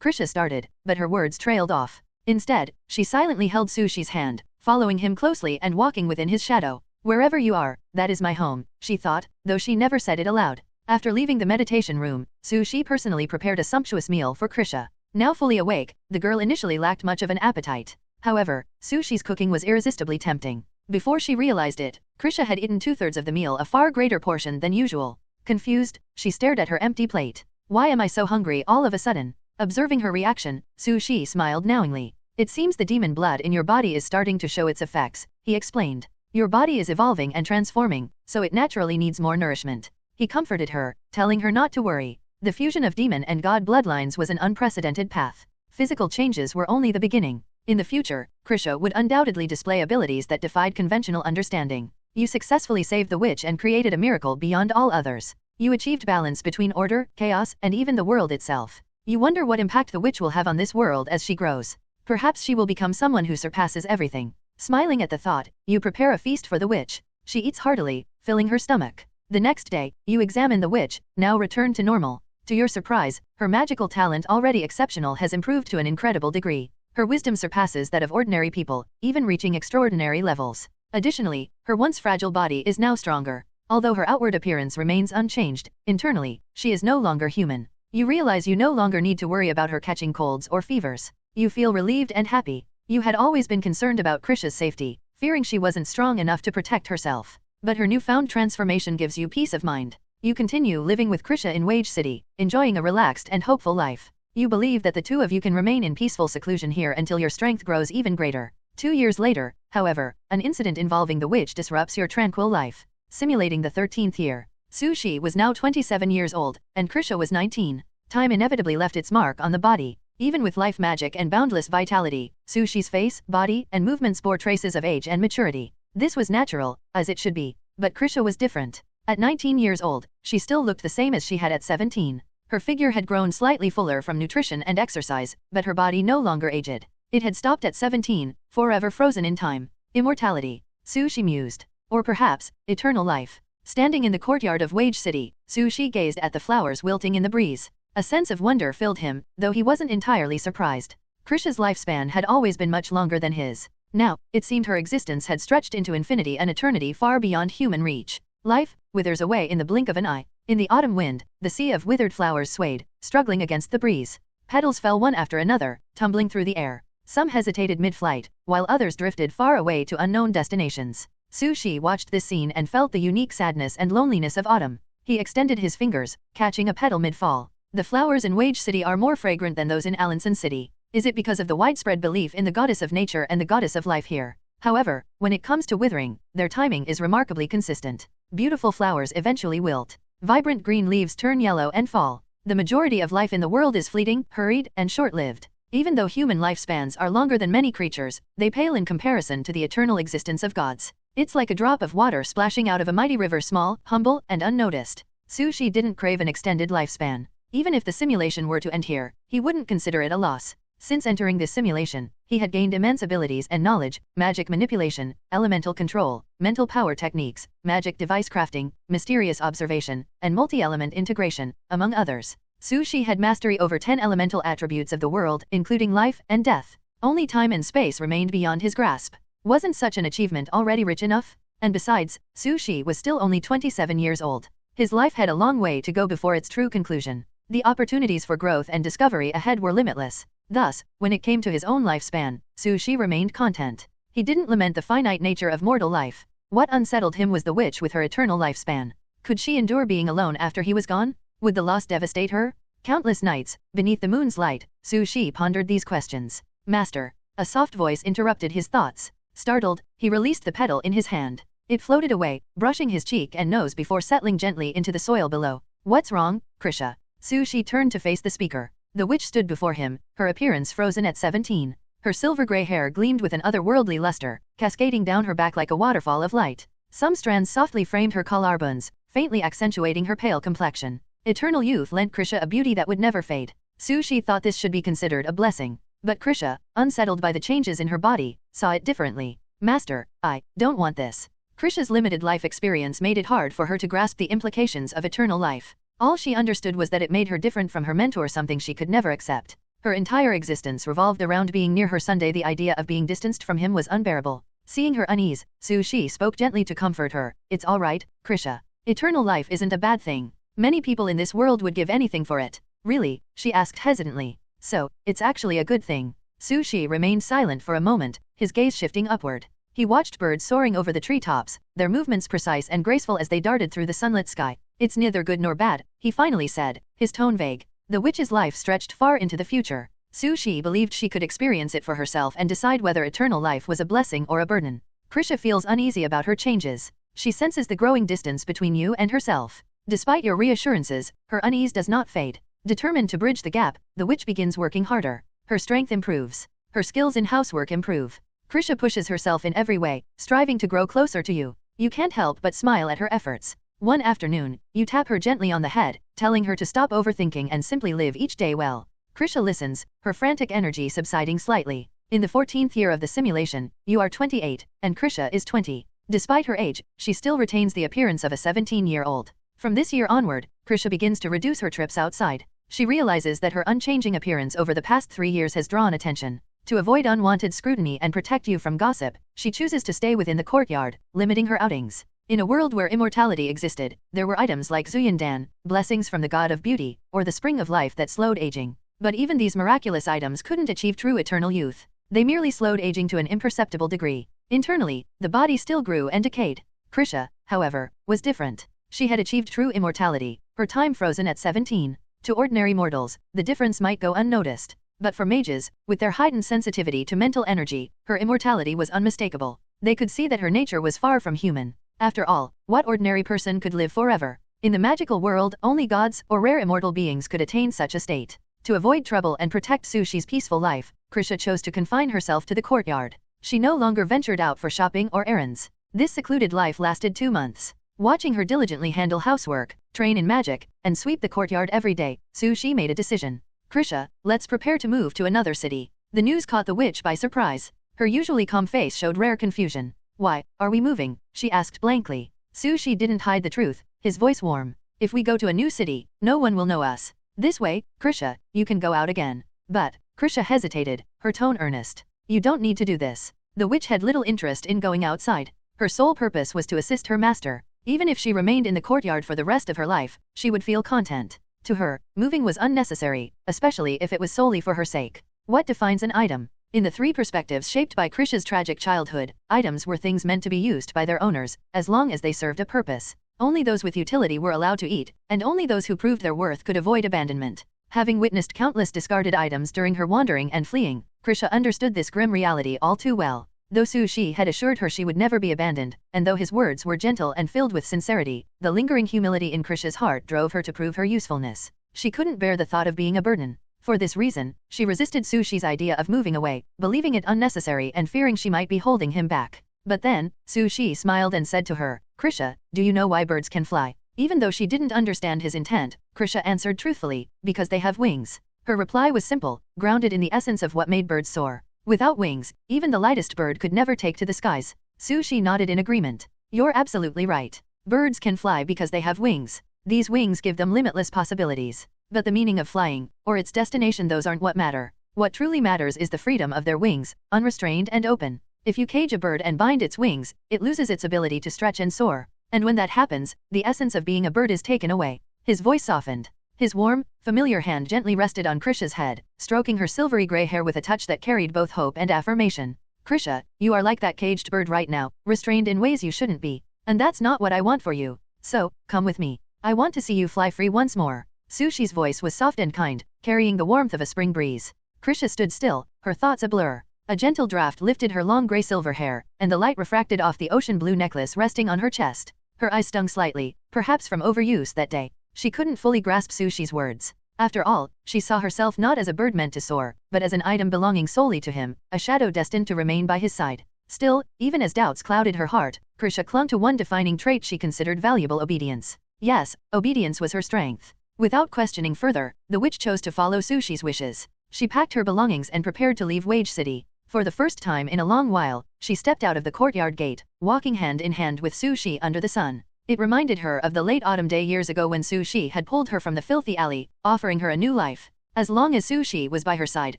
Krisha started, but her words trailed off. Instead, she silently held Su Shi's hand, following him closely and walking within his shadow. Wherever you are, that is my home, she thought, though she never said it aloud. After leaving the meditation room, Su Shi personally prepared a sumptuous meal for Krisha. Now fully awake, the girl initially lacked much of an appetite. However, Su Shi's cooking was irresistibly tempting. Before she realized it, Krisha had eaten 2/3 of the meal, a far greater portion than usual. Confused, she stared at her empty plate. Why am I so hungry all of a sudden? Observing her reaction, Su Shi smiled knowingly. It seems the demon blood in your body is starting to show its effects, he explained. Your body is evolving and transforming, so it naturally needs more nourishment. He comforted her, telling her not to worry. The fusion of demon and god bloodlines was an unprecedented path. Physical changes were only the beginning. In the future, Krisha would undoubtedly display abilities that defied conventional understanding. You successfully saved the witch and created a miracle beyond all others. You achieved balance between order, chaos, and even the world itself. You wonder what impact the witch will have on this world as she grows. Perhaps she will become someone who surpasses everything. Smiling at the thought, you prepare a feast for the witch. She eats heartily, filling her stomach. The next day, you examine the witch, now returned to normal. To your surprise, her magical talent, already exceptional, has improved to an incredible degree. Her wisdom surpasses that of ordinary people, even reaching extraordinary levels. Additionally, her once fragile body is now stronger. Although her outward appearance remains unchanged, internally, she is no longer human. You realize you no longer need to worry about her catching colds or fevers. You feel relieved and happy. You had always been concerned about Krisha's safety, fearing she wasn't strong enough to protect herself. But her newfound transformation gives you peace of mind. You continue living with Krisha in Wage City, enjoying a relaxed and hopeful life. You believe that the two of you can remain in peaceful seclusion here until your strength grows even greater. 2 years later, however, an incident involving the witch disrupts your tranquil life. Simulating the 13th year. Su Shi was now 27 years old, and Krisha was 19. Time inevitably left its mark on the body. Even with life magic and boundless vitality, Su Shi's face, body, and movements bore traces of age and maturity. This was natural, as it should be. But Krisha was different. At 19 years old, she still looked the same as she had at 17. Her figure had grown slightly fuller from nutrition and exercise, but her body no longer aged. It had stopped at 17, forever frozen in time. Immortality. Su Shi mused. Or perhaps, eternal life. Standing in the courtyard of Wage City, Su Shi gazed at the flowers wilting in the breeze. A sense of wonder filled him, though he wasn't entirely surprised. Krisha's lifespan had always been much longer than his. Now, it seemed her existence had stretched into infinity, an eternity far beyond human reach. Life withers away in the blink of an eye. In the autumn wind, the sea of withered flowers swayed, struggling against the breeze. Petals fell one after another, tumbling through the air. Some hesitated mid-flight, while others drifted far away to unknown destinations. Su Shi watched this scene and felt the unique sadness and loneliness of autumn. He extended his fingers, catching a petal mid-fall. The flowers in Wage City are more fragrant than those in Alanson City. Is it because of the widespread belief in the goddess of nature and the goddess of life here? However, when it comes to withering, their timing is remarkably consistent. Beautiful flowers eventually wilt. Vibrant green leaves turn yellow and fall. The majority of life in the world is fleeting, hurried, and short-lived. Even though human lifespans are longer than many creatures, they pale in comparison to the eternal existence of gods. It's like a drop of water splashing out of a mighty river, small, humble, and unnoticed. Su Shi didn't crave an extended lifespan. Even if the simulation were to end here, he wouldn't consider it a loss. Since entering this simulation, he had gained immense abilities and knowledge: magic manipulation, elemental control, mental power techniques, magic device crafting, mysterious observation, and multi-element integration, among others. Sushi had mastery over 10 elemental attributes of the world, including life and death. Only time and space remained beyond his grasp. Wasn't such an achievement already rich enough? And besides, Sushi was still only 27 years old. His life had a long way to go before its true conclusion. The opportunities for growth and discovery ahead were limitless. Thus, when it came to his own lifespan, Sushi remained content. He didn't lament the finite nature of mortal life. What unsettled him was the witch with her eternal lifespan. Could she endure being alone after he was gone? Would the loss devastate her? Countless nights, beneath the moon's light, Sushi pondered these questions. Master. A soft voice interrupted his thoughts. Startled, he released the petal in his hand. It floated away, brushing his cheek and nose before settling gently into the soil below. What's wrong, Krisha? Sushi turned to face the speaker. The witch stood before him, her appearance frozen at 17. Her silver-gray hair gleamed with an otherworldly luster, cascading down her back like a waterfall of light. Some strands softly framed her collarbones, faintly accentuating her pale complexion. Eternal youth lent Krisha a beauty that would never fade. Sushi thought this should be considered a blessing. But Krisha, unsettled by the changes in her body, saw it differently. Master, I don't want this. Krisha's limited life experience made it hard for her to grasp the implications of eternal life. All she understood was that it made her different from her mentor, something she could never accept. Her entire existence revolved around being near her Sunday. The idea of being distanced from him was unbearable. Seeing her unease, Sushi spoke gently to comfort her. It's all right, Krisha. Eternal life isn't a bad thing. Many people in this world would give anything for it. Really? She asked hesitantly. So, it's actually a good thing. Sushi remained silent for a moment, his gaze shifting upward. He watched birds soaring over the treetops, their movements precise and graceful as they darted through the sunlit sky. It's neither good nor bad, he finally said, his tone vague. The witch's life stretched far into the future. Sushi believed she could experience it for herself and decide whether eternal life was a blessing or a burden. Krisha feels uneasy about her changes. She senses the growing distance between you and herself. Despite your reassurances, her unease does not fade. Determined to bridge the gap, the witch begins working harder. Her strength improves. Her skills in housework improve. Krisha pushes herself in every way, striving to grow closer to you. You can't help but smile at her efforts. One afternoon, you tap her gently on the head, telling her to stop overthinking and simply live each day well. Krisha listens, her frantic energy subsiding slightly. In the 14th year of the simulation, you are 28, and Krisha is 20. Despite her age, she still retains the appearance of a 17-year-old. From this year onward, Krisha begins to reduce her trips outside. She realizes that her unchanging appearance over the past 3 years has drawn attention. To avoid unwanted scrutiny and protect you from gossip, she chooses to stay within the courtyard, limiting her outings. In a world where immortality existed, there were items like Zuyandan, blessings from the god of beauty, or the spring of life that slowed aging. But even these miraculous items couldn't achieve true eternal youth. They merely slowed aging to an imperceptible degree. Internally, the body still grew and decayed. Krisha, however, was different. She had achieved true immortality, her time frozen at 17. To ordinary mortals, the difference might go unnoticed. But for mages, with their heightened sensitivity to mental energy, her immortality was unmistakable. They could see that her nature was far from human. After all, what ordinary person could live forever? In the magical world, only gods or rare immortal beings could attain such a state. To avoid trouble and protect Sushi's peaceful life, Krisha chose to confine herself to the courtyard. She no longer ventured out for shopping or errands. This secluded life lasted 2 months. Watching her diligently handle housework, train in magic, and sweep the courtyard every day, Sushi made a decision. Krisha, let's prepare to move to another city. The news caught the witch by surprise. Her usually calm face showed rare confusion. Why, are we moving? She asked blankly. Sushi didn't hide the truth, his voice warm. If we go to a new city, no one will know us. This way, Krisha, you can go out again. But, Krisha hesitated, her tone earnest. You don't need to do this. The witch had little interest in going outside. Her sole purpose was to assist her master. Even if she remained in the courtyard for the rest of her life, she would feel content. To her, moving was unnecessary, especially if it was solely for her sake. What defines an item? In the 3 perspectives shaped by Krisha's tragic childhood, items were things meant to be used by their owners, as long as they served a purpose. Only those with utility were allowed to eat, and only those who proved their worth could avoid abandonment. Having witnessed countless discarded items during her wandering and fleeing, Krisha understood this grim reality all too well. Though Sushi had assured her she would never be abandoned, and though his words were gentle and filled with sincerity, the lingering humility in Krisha's heart drove her to prove her usefulness. She couldn't bear the thought of being a burden. For this reason, she resisted Sushi's idea of moving away, believing it unnecessary and fearing she might be holding him back. But then, Sushi smiled and said to her, Krisha, do you know why birds can fly? Even though she didn't understand his intent, Krisha answered truthfully, because they have wings. Her reply was simple, grounded in the essence of what made birds soar. Without wings, even the lightest bird could never take to the skies. Sushi nodded in agreement. You're absolutely right. Birds can fly because they have wings. These wings give them limitless possibilities. But the meaning of flying, or its destination, those aren't what matter. What truly matters is the freedom of their wings, unrestrained and open. If you cage a bird and bind its wings, it loses its ability to stretch and soar. And when that happens, the essence of being a bird is taken away. His voice softened. His warm, familiar hand gently rested on Krisha's head, stroking her silvery gray hair with a touch that carried both hope and affirmation. Krisha, you are like that caged bird right now, restrained in ways you shouldn't be. And that's not what I want for you. So, come with me. I want to see you fly free once more. Sushi's voice was soft and kind, carrying the warmth of a spring breeze. Krisha stood still, her thoughts a blur. A gentle draft lifted her long gray-silver hair, and the light refracted off the ocean blue necklace resting on her chest. Her eyes stung slightly, perhaps from overuse that day. She couldn't fully grasp Sushi's words. After all, she saw herself not as a bird meant to soar, but as an item belonging solely to him, a shadow destined to remain by his side. Still, even as doubts clouded her heart, Krisha clung to one defining trait she considered valuable: obedience. Yes, obedience was her strength. Without questioning further, the witch chose to follow Sushi's wishes. She packed her belongings and prepared to leave Wage City. For the first time in a long while, she stepped out of the courtyard gate, walking hand in hand with Sushi under the sun. It reminded her of the late autumn day years ago when Sushi had pulled her from the filthy alley, offering her a new life. As long as Sushi was by her side,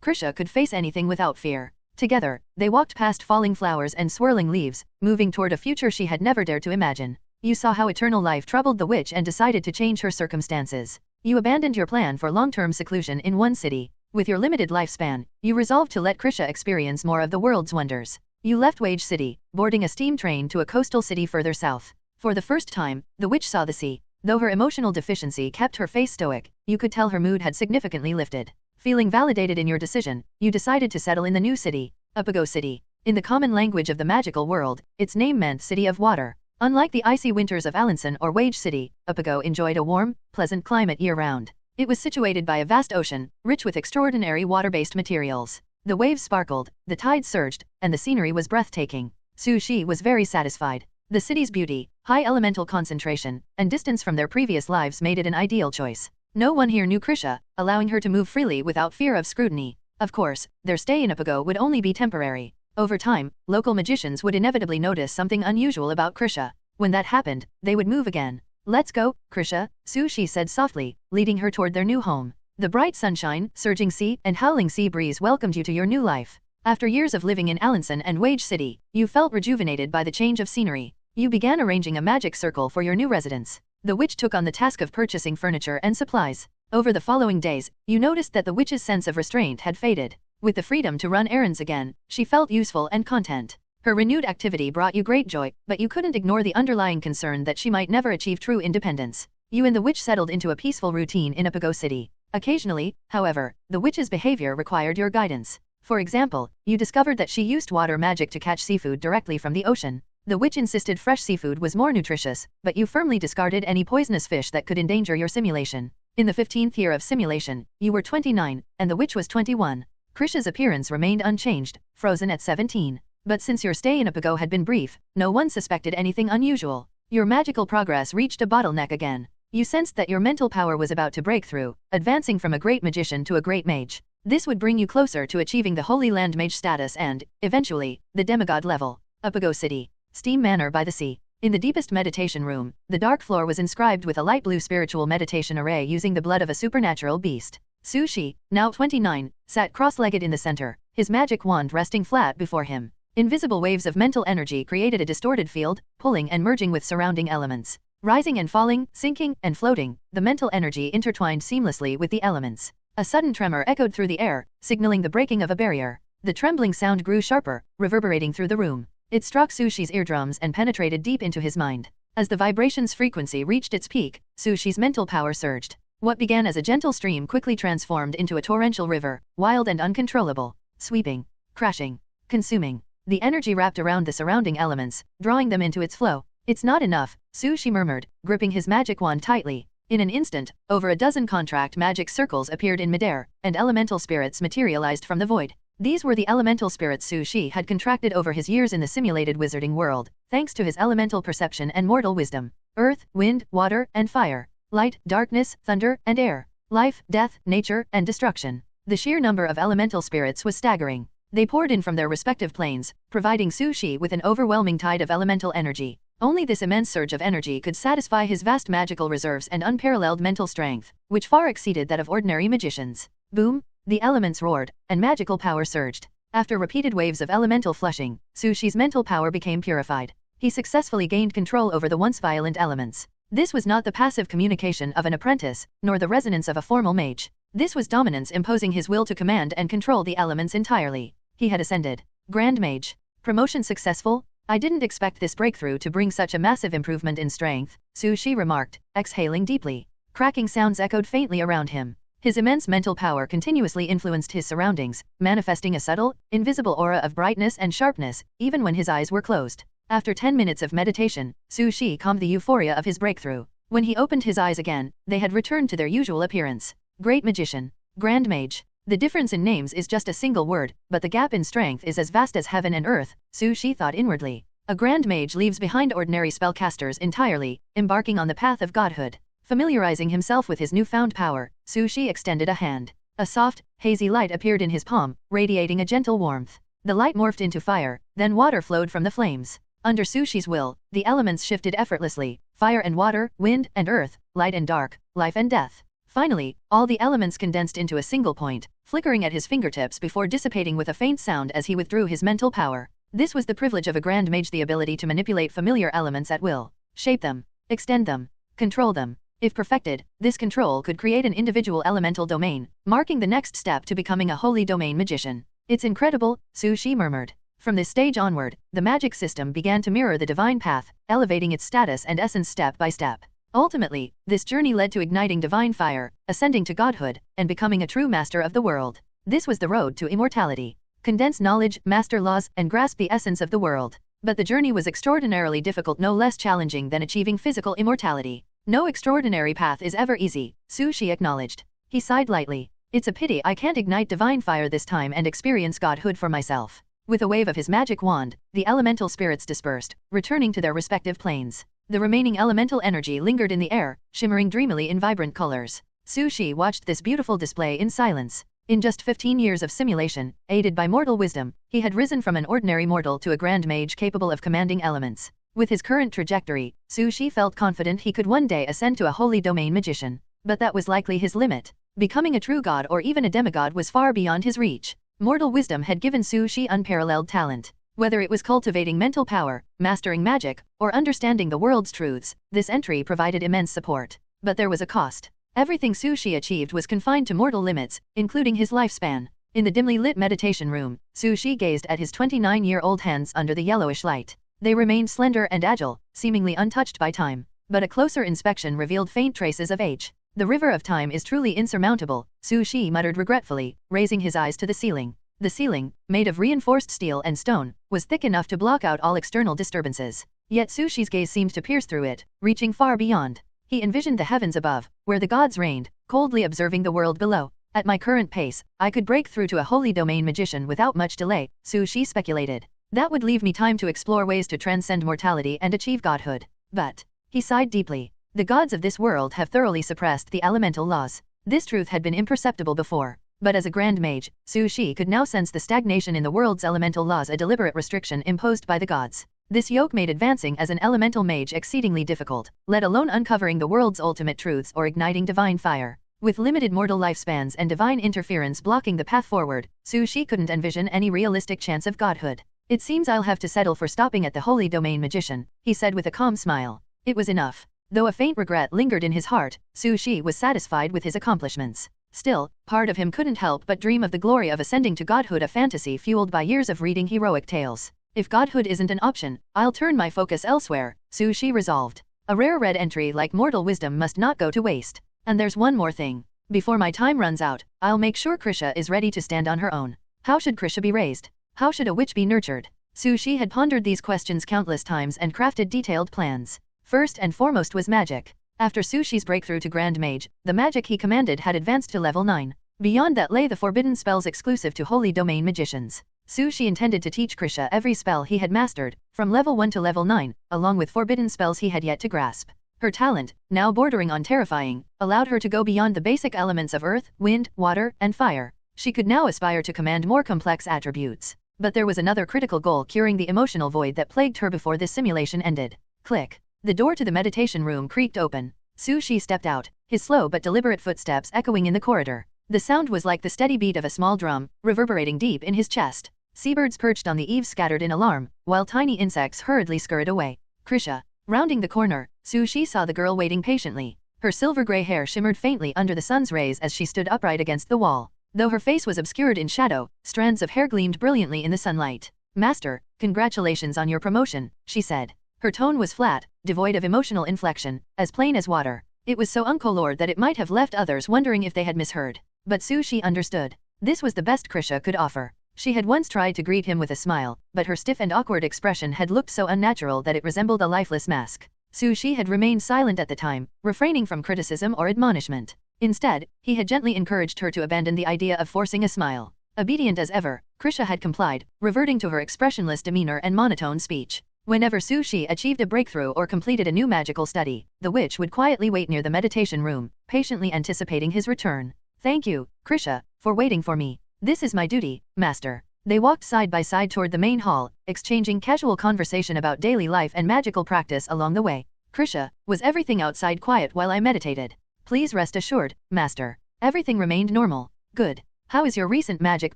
Krisha could face anything without fear. Together, they walked past falling flowers and swirling leaves, moving toward a future she had never dared to imagine. You saw how eternal life troubled the witch and decided to change her circumstances. You abandoned your plan for long-term seclusion in one city. With your limited lifespan, you resolved to let Krisha experience more of the world's wonders. You left Wage City, boarding a steam train to a coastal city further south. For the first time, the witch saw the sea. Though her emotional deficiency kept her face stoic, you could tell her mood had significantly lifted. Feeling validated in your decision, you decided to settle in the new city, Awaken City. In the common language of the magical world, its name meant City of Water. Unlike the icy winters of Alanson or Wage City, Awaken enjoyed a warm, pleasant climate year-round. It was situated by a vast ocean, rich with extraordinary water-based materials. The waves sparkled, the tides surged, and the scenery was breathtaking. Sushi was very satisfied. The city's beauty, high elemental concentration, and distance from their previous lives made it an ideal choice. No one here knew Krisha, allowing her to move freely without fear of scrutiny. Of course, their stay in Awaken would only be temporary. Over time, local magicians would inevitably notice something unusual about Krisha. When that happened, they would move again. Let's go, Krisha, Sushi said softly, leading her toward their new home. The bright sunshine, surging sea, and howling sea breeze welcomed you to your new life. After years of living in Alanson and Wage City, you felt rejuvenated by the change of scenery. You began arranging a magic circle for your new residence. The witch took on the task of purchasing furniture and supplies. Over the following days, you noticed that the witch's sense of restraint had faded. With the freedom to run errands again, she felt useful and content. Her renewed activity brought you great joy, but you couldn't ignore the underlying concern that she might never achieve true independence. You and the witch settled into a peaceful routine in Awaken City. Occasionally, however, the witch's behavior required your guidance. For example, you discovered that she used water magic to catch seafood directly from the ocean. The witch insisted fresh seafood was more nutritious, but you firmly discarded any poisonous fish that could endanger your simulation. In the 15th year of simulation, you were 29, and the witch was 21. Krisha's appearance remained unchanged, frozen at 17. But since your stay in Awaken had been brief, no one suspected anything unusual. Your magical progress reached a bottleneck again. You sensed that your mental power was about to break through, advancing from a great magician to a great mage. This would bring you closer to achieving the Holy Land Mage status and, eventually, the demigod level. Awaken City. Steam Manor by the Sea. In the deepest meditation room, the dark floor was inscribed with a light blue spiritual meditation array using the blood of a supernatural beast. Sushi, now 29, sat cross-legged in the center, his magic wand resting flat before him. Invisible waves of mental energy created a distorted field, pulling and merging with surrounding elements. Rising and falling, sinking and floating, the mental energy intertwined seamlessly with the elements. A sudden tremor echoed through the air, signaling the breaking of a barrier. The trembling sound grew sharper, reverberating through the room. It struck Sushi's eardrums and penetrated deep into his mind. As the vibration's frequency reached its peak, Sushi's mental power surged. What began as a gentle stream quickly transformed into a torrential river, wild and uncontrollable, sweeping, crashing, consuming. The energy wrapped around the surrounding elements, drawing them into its flow. It's not enough, Sushi murmured, gripping his magic wand tightly. In an instant, over a dozen contract magic circles appeared in midair, and elemental spirits materialized from the void. These were the elemental spirits Sushi had contracted over his years in the simulated wizarding world, thanks to his elemental perception and mortal wisdom. Earth, wind, water, and fire. Light, darkness, thunder, and air. Life, death, nature, and destruction. The sheer number of elemental spirits was staggering. They poured in from their respective planes, providing Sushi with an overwhelming tide of elemental energy. Only this immense surge of energy could satisfy his vast magical reserves and unparalleled mental strength, which far exceeded that of ordinary magicians. Boom! The elements roared, and magical power surged. After repeated waves of elemental flushing, Sushi's mental power became purified. He successfully gained control over the once violent elements. This was not the passive communication of an apprentice, nor the resonance of a formal mage. This was dominance imposing his will to command and control the elements entirely. He had ascended. Grand Mage. Promotion successful? I didn't expect this breakthrough to bring such a massive improvement in strength, Sushi remarked, exhaling deeply. Cracking sounds echoed faintly around him. His immense mental power continuously influenced his surroundings, manifesting a subtle, invisible aura of brightness and sharpness, even when his eyes were closed. After 10 minutes of meditation, Sushi calmed the euphoria of his breakthrough. When he opened his eyes again, they had returned to their usual appearance. Great Magician. Grand Mage. The difference in names is just a single word, but the gap in strength is as vast as heaven and earth, Sushi thought inwardly. A Grand Mage leaves behind ordinary spellcasters entirely, embarking on the path of godhood. Familiarizing himself with his newfound power, Sushi extended a hand. A soft, hazy light appeared in his palm, radiating a gentle warmth. The light morphed into fire, then water flowed from the flames. Under Sushi's will, the elements shifted effortlessly, fire and water, wind and earth, light and dark, life and death. Finally, all the elements condensed into a single point, flickering at his fingertips before dissipating with a faint sound as he withdrew his mental power. This was the privilege of a Grand Mage, the ability to manipulate familiar elements at will, shape them, extend them, control them. If perfected, this control could create an individual elemental domain, marking the next step to becoming a holy domain magician. It's incredible, Sushi murmured. From this stage onward, the magic system began to mirror the divine path, elevating its status and essence step by step. Ultimately, this journey led to igniting divine fire, ascending to godhood, and becoming a true master of the world. This was the road to immortality. Condense knowledge, master laws, and grasp the essence of the world. But the journey was extraordinarily difficult, no less challenging than achieving physical immortality. No extraordinary path is ever easy, Sushi acknowledged. He sighed lightly. It's a pity I can't ignite divine fire this time and experience godhood for myself. With a wave of his magic wand, the elemental spirits dispersed, returning to their respective planes. The remaining elemental energy lingered in the air, shimmering dreamily in vibrant colors. Sushi watched this beautiful display in silence. In just 15 years of simulation, aided by mortal wisdom, he had risen from an ordinary mortal to a grand mage capable of commanding elements. With his current trajectory, Sushi felt confident he could one day ascend to a holy domain magician. But that was likely his limit. Becoming a true god or even a demigod was far beyond his reach. Mortal wisdom had given Sushi unparalleled talent. Whether it was cultivating mental power, mastering magic, or understanding the world's truths, this entry provided immense support. But there was a cost. Everything Sushi achieved was confined to mortal limits, including his lifespan. In the dimly lit meditation room, Sushi gazed at his 29-year-old hands under the yellowish light. They remained slender and agile, seemingly untouched by time. But a closer inspection revealed faint traces of age. The river of time is truly insurmountable, Sushi muttered regretfully, raising his eyes to the ceiling. The ceiling, made of reinforced steel and stone, was thick enough to block out all external disturbances. Yet Sushi's gaze seemed to pierce through it, reaching far beyond. He envisioned the heavens above, where the gods reigned, coldly observing the world below. At my current pace, I could break through to a holy domain magician without much delay, Sushi speculated. That would leave me time to explore ways to transcend mortality and achieve godhood. But, he sighed deeply, the gods of this world have thoroughly suppressed the elemental laws. This truth had been imperceptible before. But as a grand mage, Sushi could now sense the stagnation in the world's elemental laws, a deliberate restriction imposed by the gods. This yoke made advancing as an elemental mage exceedingly difficult, let alone uncovering the world's ultimate truths or igniting divine fire. With limited mortal lifespans and divine interference blocking the path forward, Sushi couldn't envision any realistic chance of godhood. It seems I'll have to settle for stopping at the holy domain magician, he said with a calm smile. It was enough. Though a faint regret lingered in his heart, Sushi was satisfied with his accomplishments. Still, part of him couldn't help but dream of the glory of ascending to godhood, a fantasy fueled by years of reading heroic tales. If godhood isn't an option, I'll turn my focus elsewhere, Sushi resolved. A rare red entry like mortal wisdom must not go to waste. And there's one more thing. Before my time runs out, I'll make sure Krisha is ready to stand on her own. How should Krisha be raised? How should a witch be nurtured? Sushi had pondered these questions countless times and crafted detailed plans. First and foremost was magic. After Sushi's breakthrough to Grand Mage, the magic he commanded had advanced to level 9. Beyond that lay the forbidden spells exclusive to holy domain magicians. Sushi intended to teach Krisha every spell he had mastered, from level 1 to level 9, along with forbidden spells he had yet to grasp. Her talent, now bordering on terrifying, allowed her to go beyond the basic elements of earth, wind, water, and fire. She could now aspire to command more complex attributes. But there was another critical goal: curing the emotional void that plagued her before this simulation ended. Click. The door to the meditation room creaked open. Su Shi stepped out, his slow but deliberate footsteps echoing in the corridor. The sound was like the steady beat of a small drum, reverberating deep in his chest. Seabirds perched on the eaves scattered in alarm, while tiny insects hurriedly scurried away. Krisha. Rounding the corner, Su Shi saw the girl waiting patiently. Her silver-gray hair shimmered faintly under the sun's rays as she stood upright against the wall. Though her face was obscured in shadow, strands of hair gleamed brilliantly in the sunlight. "Master, congratulations on your promotion," she said. Her tone was flat, devoid of emotional inflection, as plain as water. It was so uncolored that it might have left others wondering if they had misheard. But Su Shi understood. This was the best Krisha could offer. She had once tried to greet him with a smile, but her stiff and awkward expression had looked so unnatural that it resembled a lifeless mask. Su Shi had remained silent at the time, refraining from criticism or admonishment. Instead, he had gently encouraged her to abandon the idea of forcing a smile. Obedient as ever, Krisha had complied, reverting to her expressionless demeanor and monotone speech. Whenever Su Shi achieved a breakthrough or completed a new magical study, the witch would quietly wait near the meditation room, patiently anticipating his return. "Thank you, Krisha, for waiting for me. This is my duty, master." They walked side by side toward the main hall, exchanging casual conversation about daily life and magical practice along the way. "Krisha, was everything outside quiet while I meditated?" "Please rest assured, master. Everything remained normal." "Good. How is your recent magic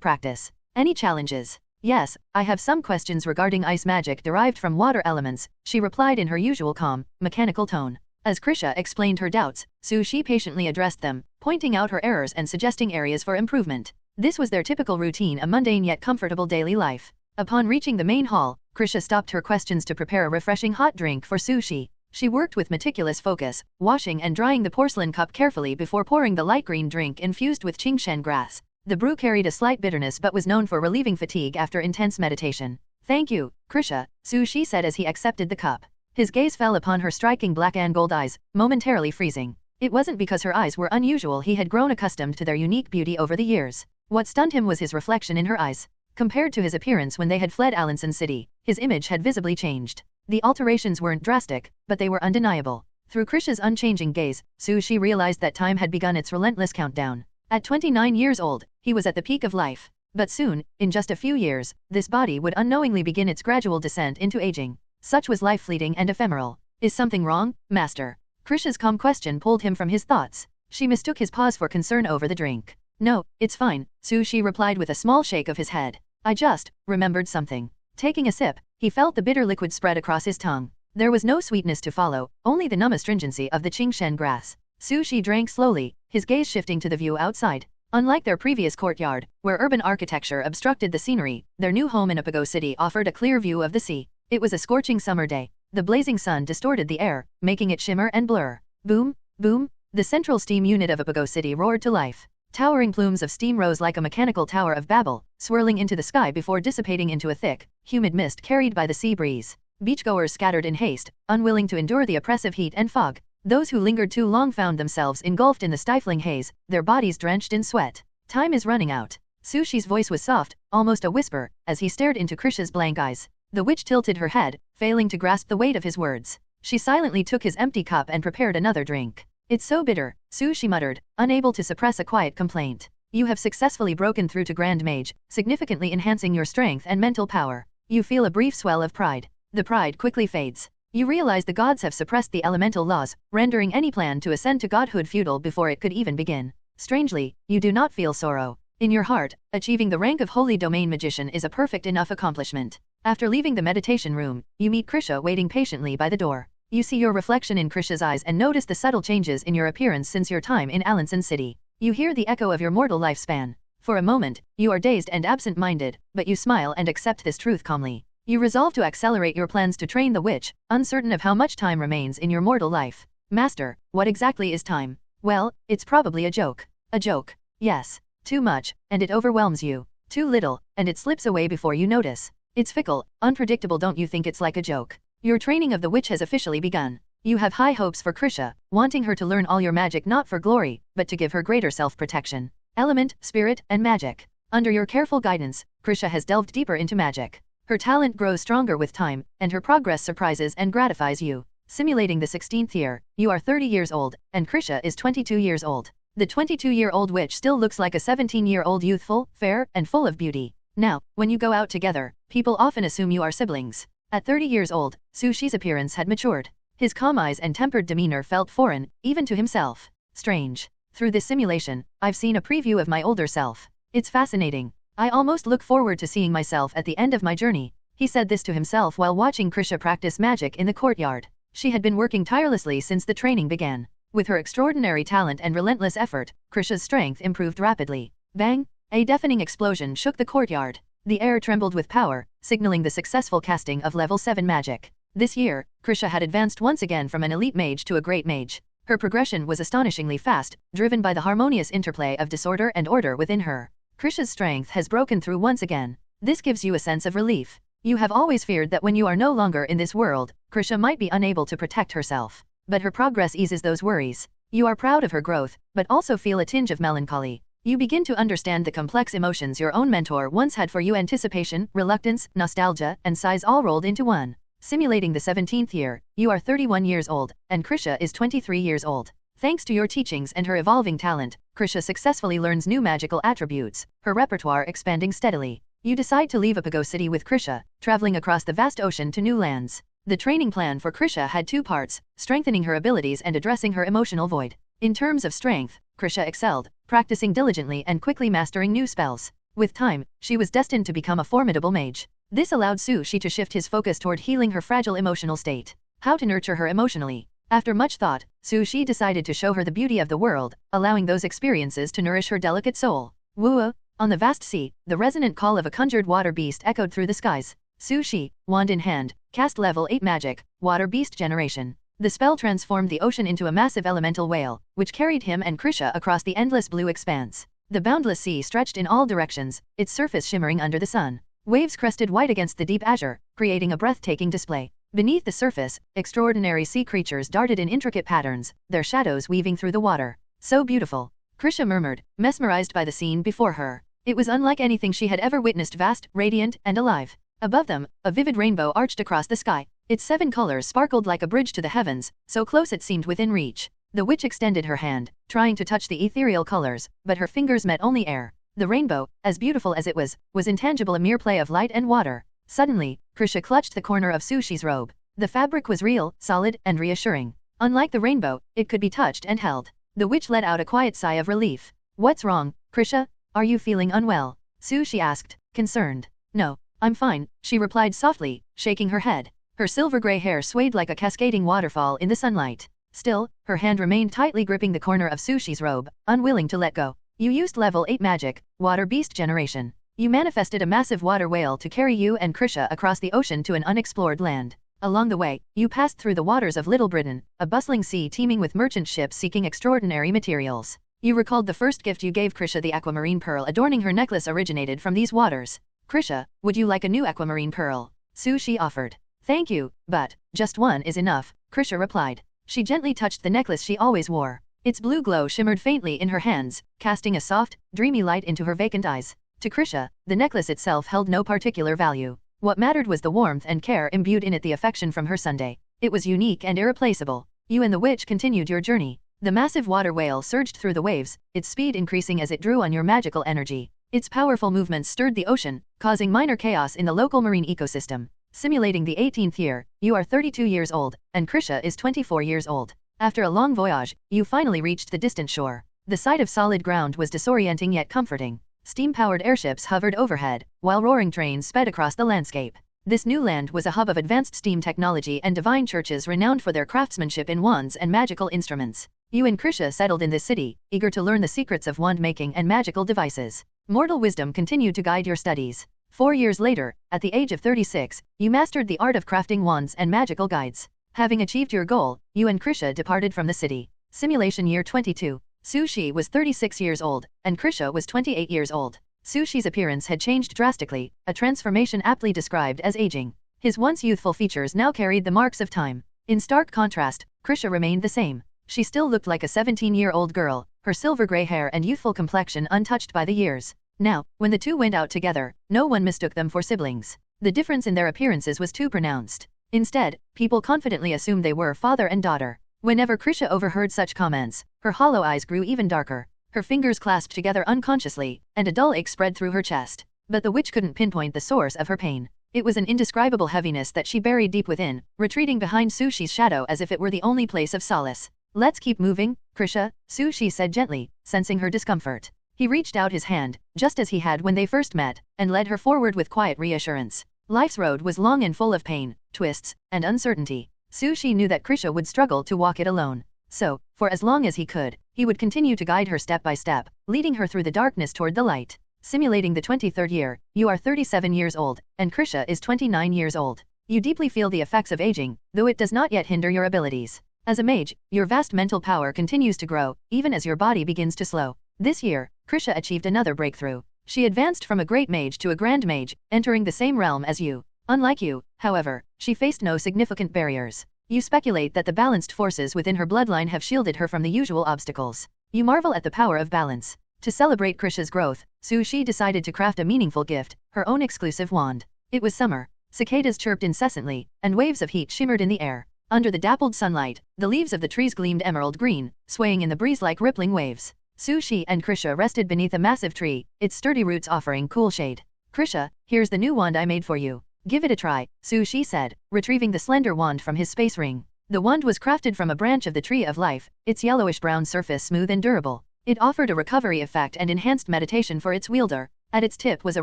practice? Any challenges?" "Yes, I have some questions regarding ice magic derived from water elements," she replied in her usual calm, mechanical tone. As Krisha explained her doubts, Su Shi patiently addressed them, pointing out her errors and suggesting areas for improvement. This was their typical routine, a mundane yet comfortable daily life. Upon reaching the main hall, Krisha stopped her questions to prepare a refreshing hot drink for Su Shi. She worked with meticulous focus, washing and drying the porcelain cup carefully before pouring the light green drink infused with Qingshen grass. The brew carried a slight bitterness but was known for relieving fatigue after intense meditation. "Thank you, Krisha," Su Shi said as he accepted the cup. His gaze fell upon her striking black and gold eyes, momentarily freezing. It wasn't because her eyes were unusual, he had grown accustomed to their unique beauty over the years. What stunned him was his reflection in her eyes. Compared to his appearance when they had fled Alanson City, his image had visibly changed. The alterations weren't drastic, but they were undeniable. Through Krisha's unchanging gaze, Su Shi realized that time had begun its relentless countdown. At 29 years old, he was at the peak of life. But soon, in just a few years, this body would unknowingly begin its gradual descent into aging. Such was life, fleeting and ephemeral. "Is something wrong, master?" Krisha's calm question pulled him from his thoughts. She mistook his pause for concern over the drink. "No, it's fine," Su Shi replied with a small shake of his head. "I just remembered something." Taking a sip, he felt the bitter liquid spread across his tongue. There was no sweetness to follow, only the numb astringency of the Qingshen grass. Su Shi drank slowly, his gaze shifting to the view outside. Unlike their previous courtyard, where urban architecture obstructed the scenery, their new home in Apago City offered a clear view of the sea. It was a scorching summer day. The blazing sun distorted the air, making it shimmer and blur. Boom, boom, the central steam unit of Apago City roared to life. Towering plumes of steam rose like a mechanical Tower of Babel, swirling into the sky before dissipating into a thick, humid mist carried by the sea breeze. Beachgoers scattered in haste, unwilling to endure the oppressive heat and fog. Those who lingered too long found themselves engulfed in the stifling haze, their bodies drenched in sweat. "Time is running out." Su Shi's voice was soft, almost a whisper, as he stared into Krisha's blank eyes. The witch tilted her head, failing to grasp the weight of his words. She silently took his empty cup and prepared another drink. "It's so bitter," Su Shi muttered, unable to suppress a quiet complaint. "You have successfully broken through to Grand Mage, significantly enhancing your strength and mental power. You feel a brief swell of pride. The pride quickly fades. You realize the gods have suppressed the elemental laws, rendering any plan to ascend to godhood futile before it could even begin. Strangely, you do not feel sorrow. In your heart, achieving the rank of Holy Domain Magician is a perfect enough accomplishment." After leaving the meditation room, you meet Krisha waiting patiently by the door. You see your reflection in Krisha's eyes and notice the subtle changes in your appearance since your time in Alanson City. You hear the echo of your mortal lifespan. For a moment, you are dazed and absent-minded, but you smile and accept this truth calmly. You resolve to accelerate your plans to train the witch, uncertain of how much time remains in your mortal life. "Master, what exactly is time?" "Well, it's probably a joke." "A joke?" "Yes. Too much, and it overwhelms you. Too little, and it slips away before you notice. It's fickle, unpredictable. Don't you think it's like a joke? Your training of the witch has officially begun. You have high hopes for Krisha, wanting her to learn all your magic not for glory, but to give her greater self-protection. Element, spirit, and magic. Under your careful guidance, Krisha has delved deeper into magic. Her talent grows stronger with time, and her progress surprises and gratifies you. Simulating the 16th year, you are 30 years old, and Krisha is 22 years old. The 22-year-old witch still looks like a 17-year-old, youthful, fair, and full of beauty. Now, when you go out together, people often assume you are siblings. At 30 years old, Su Shi's appearance had matured. His calm eyes and tempered demeanor felt foreign, even to himself. Strange. Through this simulation, I've seen a preview of my older self. It's fascinating. I almost look forward to seeing myself at the end of my journey. He said this to himself while watching Krisha practice magic in the courtyard. She had been working tirelessly since the training began. With her extraordinary talent and relentless effort, Krisha's strength improved rapidly. Bang! A deafening explosion shook the courtyard. The air trembled with power, signaling the successful casting of level 7 magic. This year, Krisha had advanced once again from an elite mage to a great mage. Her progression was astonishingly fast, driven by the harmonious interplay of disorder and order within her. Krisha's strength has broken through once again. This gives you a sense of relief. You have always feared that when you are no longer in this world, Krisha might be unable to protect herself. But her progress eases those worries. You are proud of her growth, but also feel a tinge of melancholy. You begin to understand the complex emotions your own mentor once had for you: anticipation, reluctance, nostalgia, and sighs all rolled into one. Simulating the 17th year, you are 31 years old, and Krisha is 23 years old. Thanks to your teachings and her evolving talent, Krisha successfully learns new magical attributes, her repertoire expanding steadily. You decide to leave Apago City with Krisha, traveling across the vast ocean to new lands. The training plan for Krisha had two parts: strengthening her abilities and addressing her emotional void. In terms of strength, Krisha excelled, practicing diligently and quickly mastering new spells. With time, she was destined to become a formidable mage. This allowed Su Shi to shift his focus toward healing her fragile emotional state. How to nurture her emotionally? After much thought, Su Shi decided to show her the beauty of the world, allowing those experiences to nourish her delicate soul. Woo! On the vast sea, the resonant call of a conjured water beast echoed through the skies. Su Shi, wand in hand, cast level 8 magic, water beast generation. The spell transformed the ocean into a massive elemental whale, which carried him and Krisha across the endless blue expanse. The boundless sea stretched in all directions, its surface shimmering under the sun. Waves crested white against the deep azure, creating a breathtaking display. Beneath the surface, extraordinary sea creatures darted in intricate patterns, their shadows weaving through the water. So beautiful, Krisha murmured, mesmerized by the scene before her. It was unlike anything she had ever witnessed: vast, radiant, and alive. Above them, a vivid rainbow arched across the sky. Its 7 colors sparkled like a bridge to the heavens, so close it seemed within reach. The witch extended her hand, trying to touch the ethereal colors, but her fingers met only air. The rainbow, as beautiful as it was intangible, a mere play of light and water. Suddenly, Krisha clutched the corner of Su Shi's robe. The fabric was real, solid, and reassuring. Unlike the rainbow, it could be touched and held. The witch let out a quiet sigh of relief. What's wrong, Krisha? Are you feeling unwell? Su Shi asked, concerned. No, I'm fine, she replied softly, shaking her head. Her silver-gray hair swayed like a cascading waterfall in the sunlight. Still, her hand remained tightly gripping the corner of Su Shi's robe, unwilling to let go. You used level 8 magic, water beast generation. You manifested a massive water whale to carry you and Krisha across the ocean to an unexplored land. Along the way, you passed through the waters of Little Britain, a bustling sea teeming with merchant ships seeking extraordinary materials. You recalled the first gift you gave Krisha: the aquamarine pearl adorning her necklace originated from these waters. Krisha, would you like a new aquamarine pearl? Su Shi offered. Thank you, but just one is enough, Krisha replied. She gently touched the necklace she always wore. Its blue glow shimmered faintly in her hands, casting a soft, dreamy light into her vacant eyes. To Krisha, the necklace itself held no particular value. What mattered was the warmth and care imbued in it, the affection from her Sunday. It was unique and irreplaceable. You and the witch continued your journey. The massive water whale surged through the waves, its speed increasing as it drew on your magical energy. Its powerful movements stirred the ocean, causing minor chaos in the local marine ecosystem. Simulating the 18th year, you are 32 years old, and Krisha is 24 years old. After a long voyage, you finally reached the distant shore. The sight of solid ground was disorienting yet comforting. Steam-powered airships hovered overhead, while roaring trains sped across the landscape. This new land was a hub of advanced steam technology and divine churches renowned for their craftsmanship in wands and magical instruments. You and Krisha settled in this city, eager to learn the secrets of wand-making and magical devices. Mortal wisdom continued to guide your studies. 4 years later, at the age of 36, you mastered the art of crafting wands and magical guides. Having achieved your goal, you and Krisha departed from the city. Simulation year 22. Su Shi was 36 years old, and Krisha was 28 years old. Su Shi's appearance had changed drastically, a transformation aptly described as aging. His once youthful features now carried the marks of time. In stark contrast, Krisha remained the same. She still looked like a 17-year-old girl, her silver-gray hair and youthful complexion untouched by the years. Now, when the two went out together, no one mistook them for siblings. The difference in their appearances was too pronounced. Instead, people confidently assumed they were father and daughter. Whenever Krisha overheard such comments, her hollow eyes grew even darker. Her fingers clasped together unconsciously, and a dull ache spread through her chest. But the witch couldn't pinpoint the source of her pain. It was an indescribable heaviness that she buried deep within, retreating behind Sushi's shadow as if it were the only place of solace. Let's keep moving, Krisha, Sushi said gently, sensing her discomfort. He reached out his hand, just as he had when they first met, and led her forward with quiet reassurance. Life's road was long and full of pain, twists, and uncertainty. Sushi knew that Krisha would struggle to walk it alone. So, for as long as he could, he would continue to guide her step by step, leading her through the darkness toward the light. Simulating the 23rd year, you are 37 years old, and Krisha is 29 years old. You deeply feel the effects of aging, though it does not yet hinder your abilities. As a mage, your vast mental power continues to grow, even as your body begins to slow. This year, Krisha achieved another breakthrough. She advanced from a great mage to a grand mage, entering the same realm as you. Unlike you, however, she faced no significant barriers. You speculate that the balanced forces within her bloodline have shielded her from the usual obstacles. You marvel at the power of balance. To celebrate Krisha's growth, Sushi decided to craft a meaningful gift, her own exclusive wand. It was summer. Cicadas chirped incessantly, and waves of heat shimmered in the air. Under the dappled sunlight, the leaves of the trees gleamed emerald green, swaying in the breeze like rippling waves. Sushi and Krisha rested beneath a massive tree, its sturdy roots offering cool shade. Krisha, here's the new wand I made for you. Give it a try, Sushi said, retrieving the slender wand from his space ring. The wand was crafted from a branch of the tree of life, its yellowish-brown surface smooth and durable. It offered a recovery effect and enhanced meditation for its wielder. At its tip was a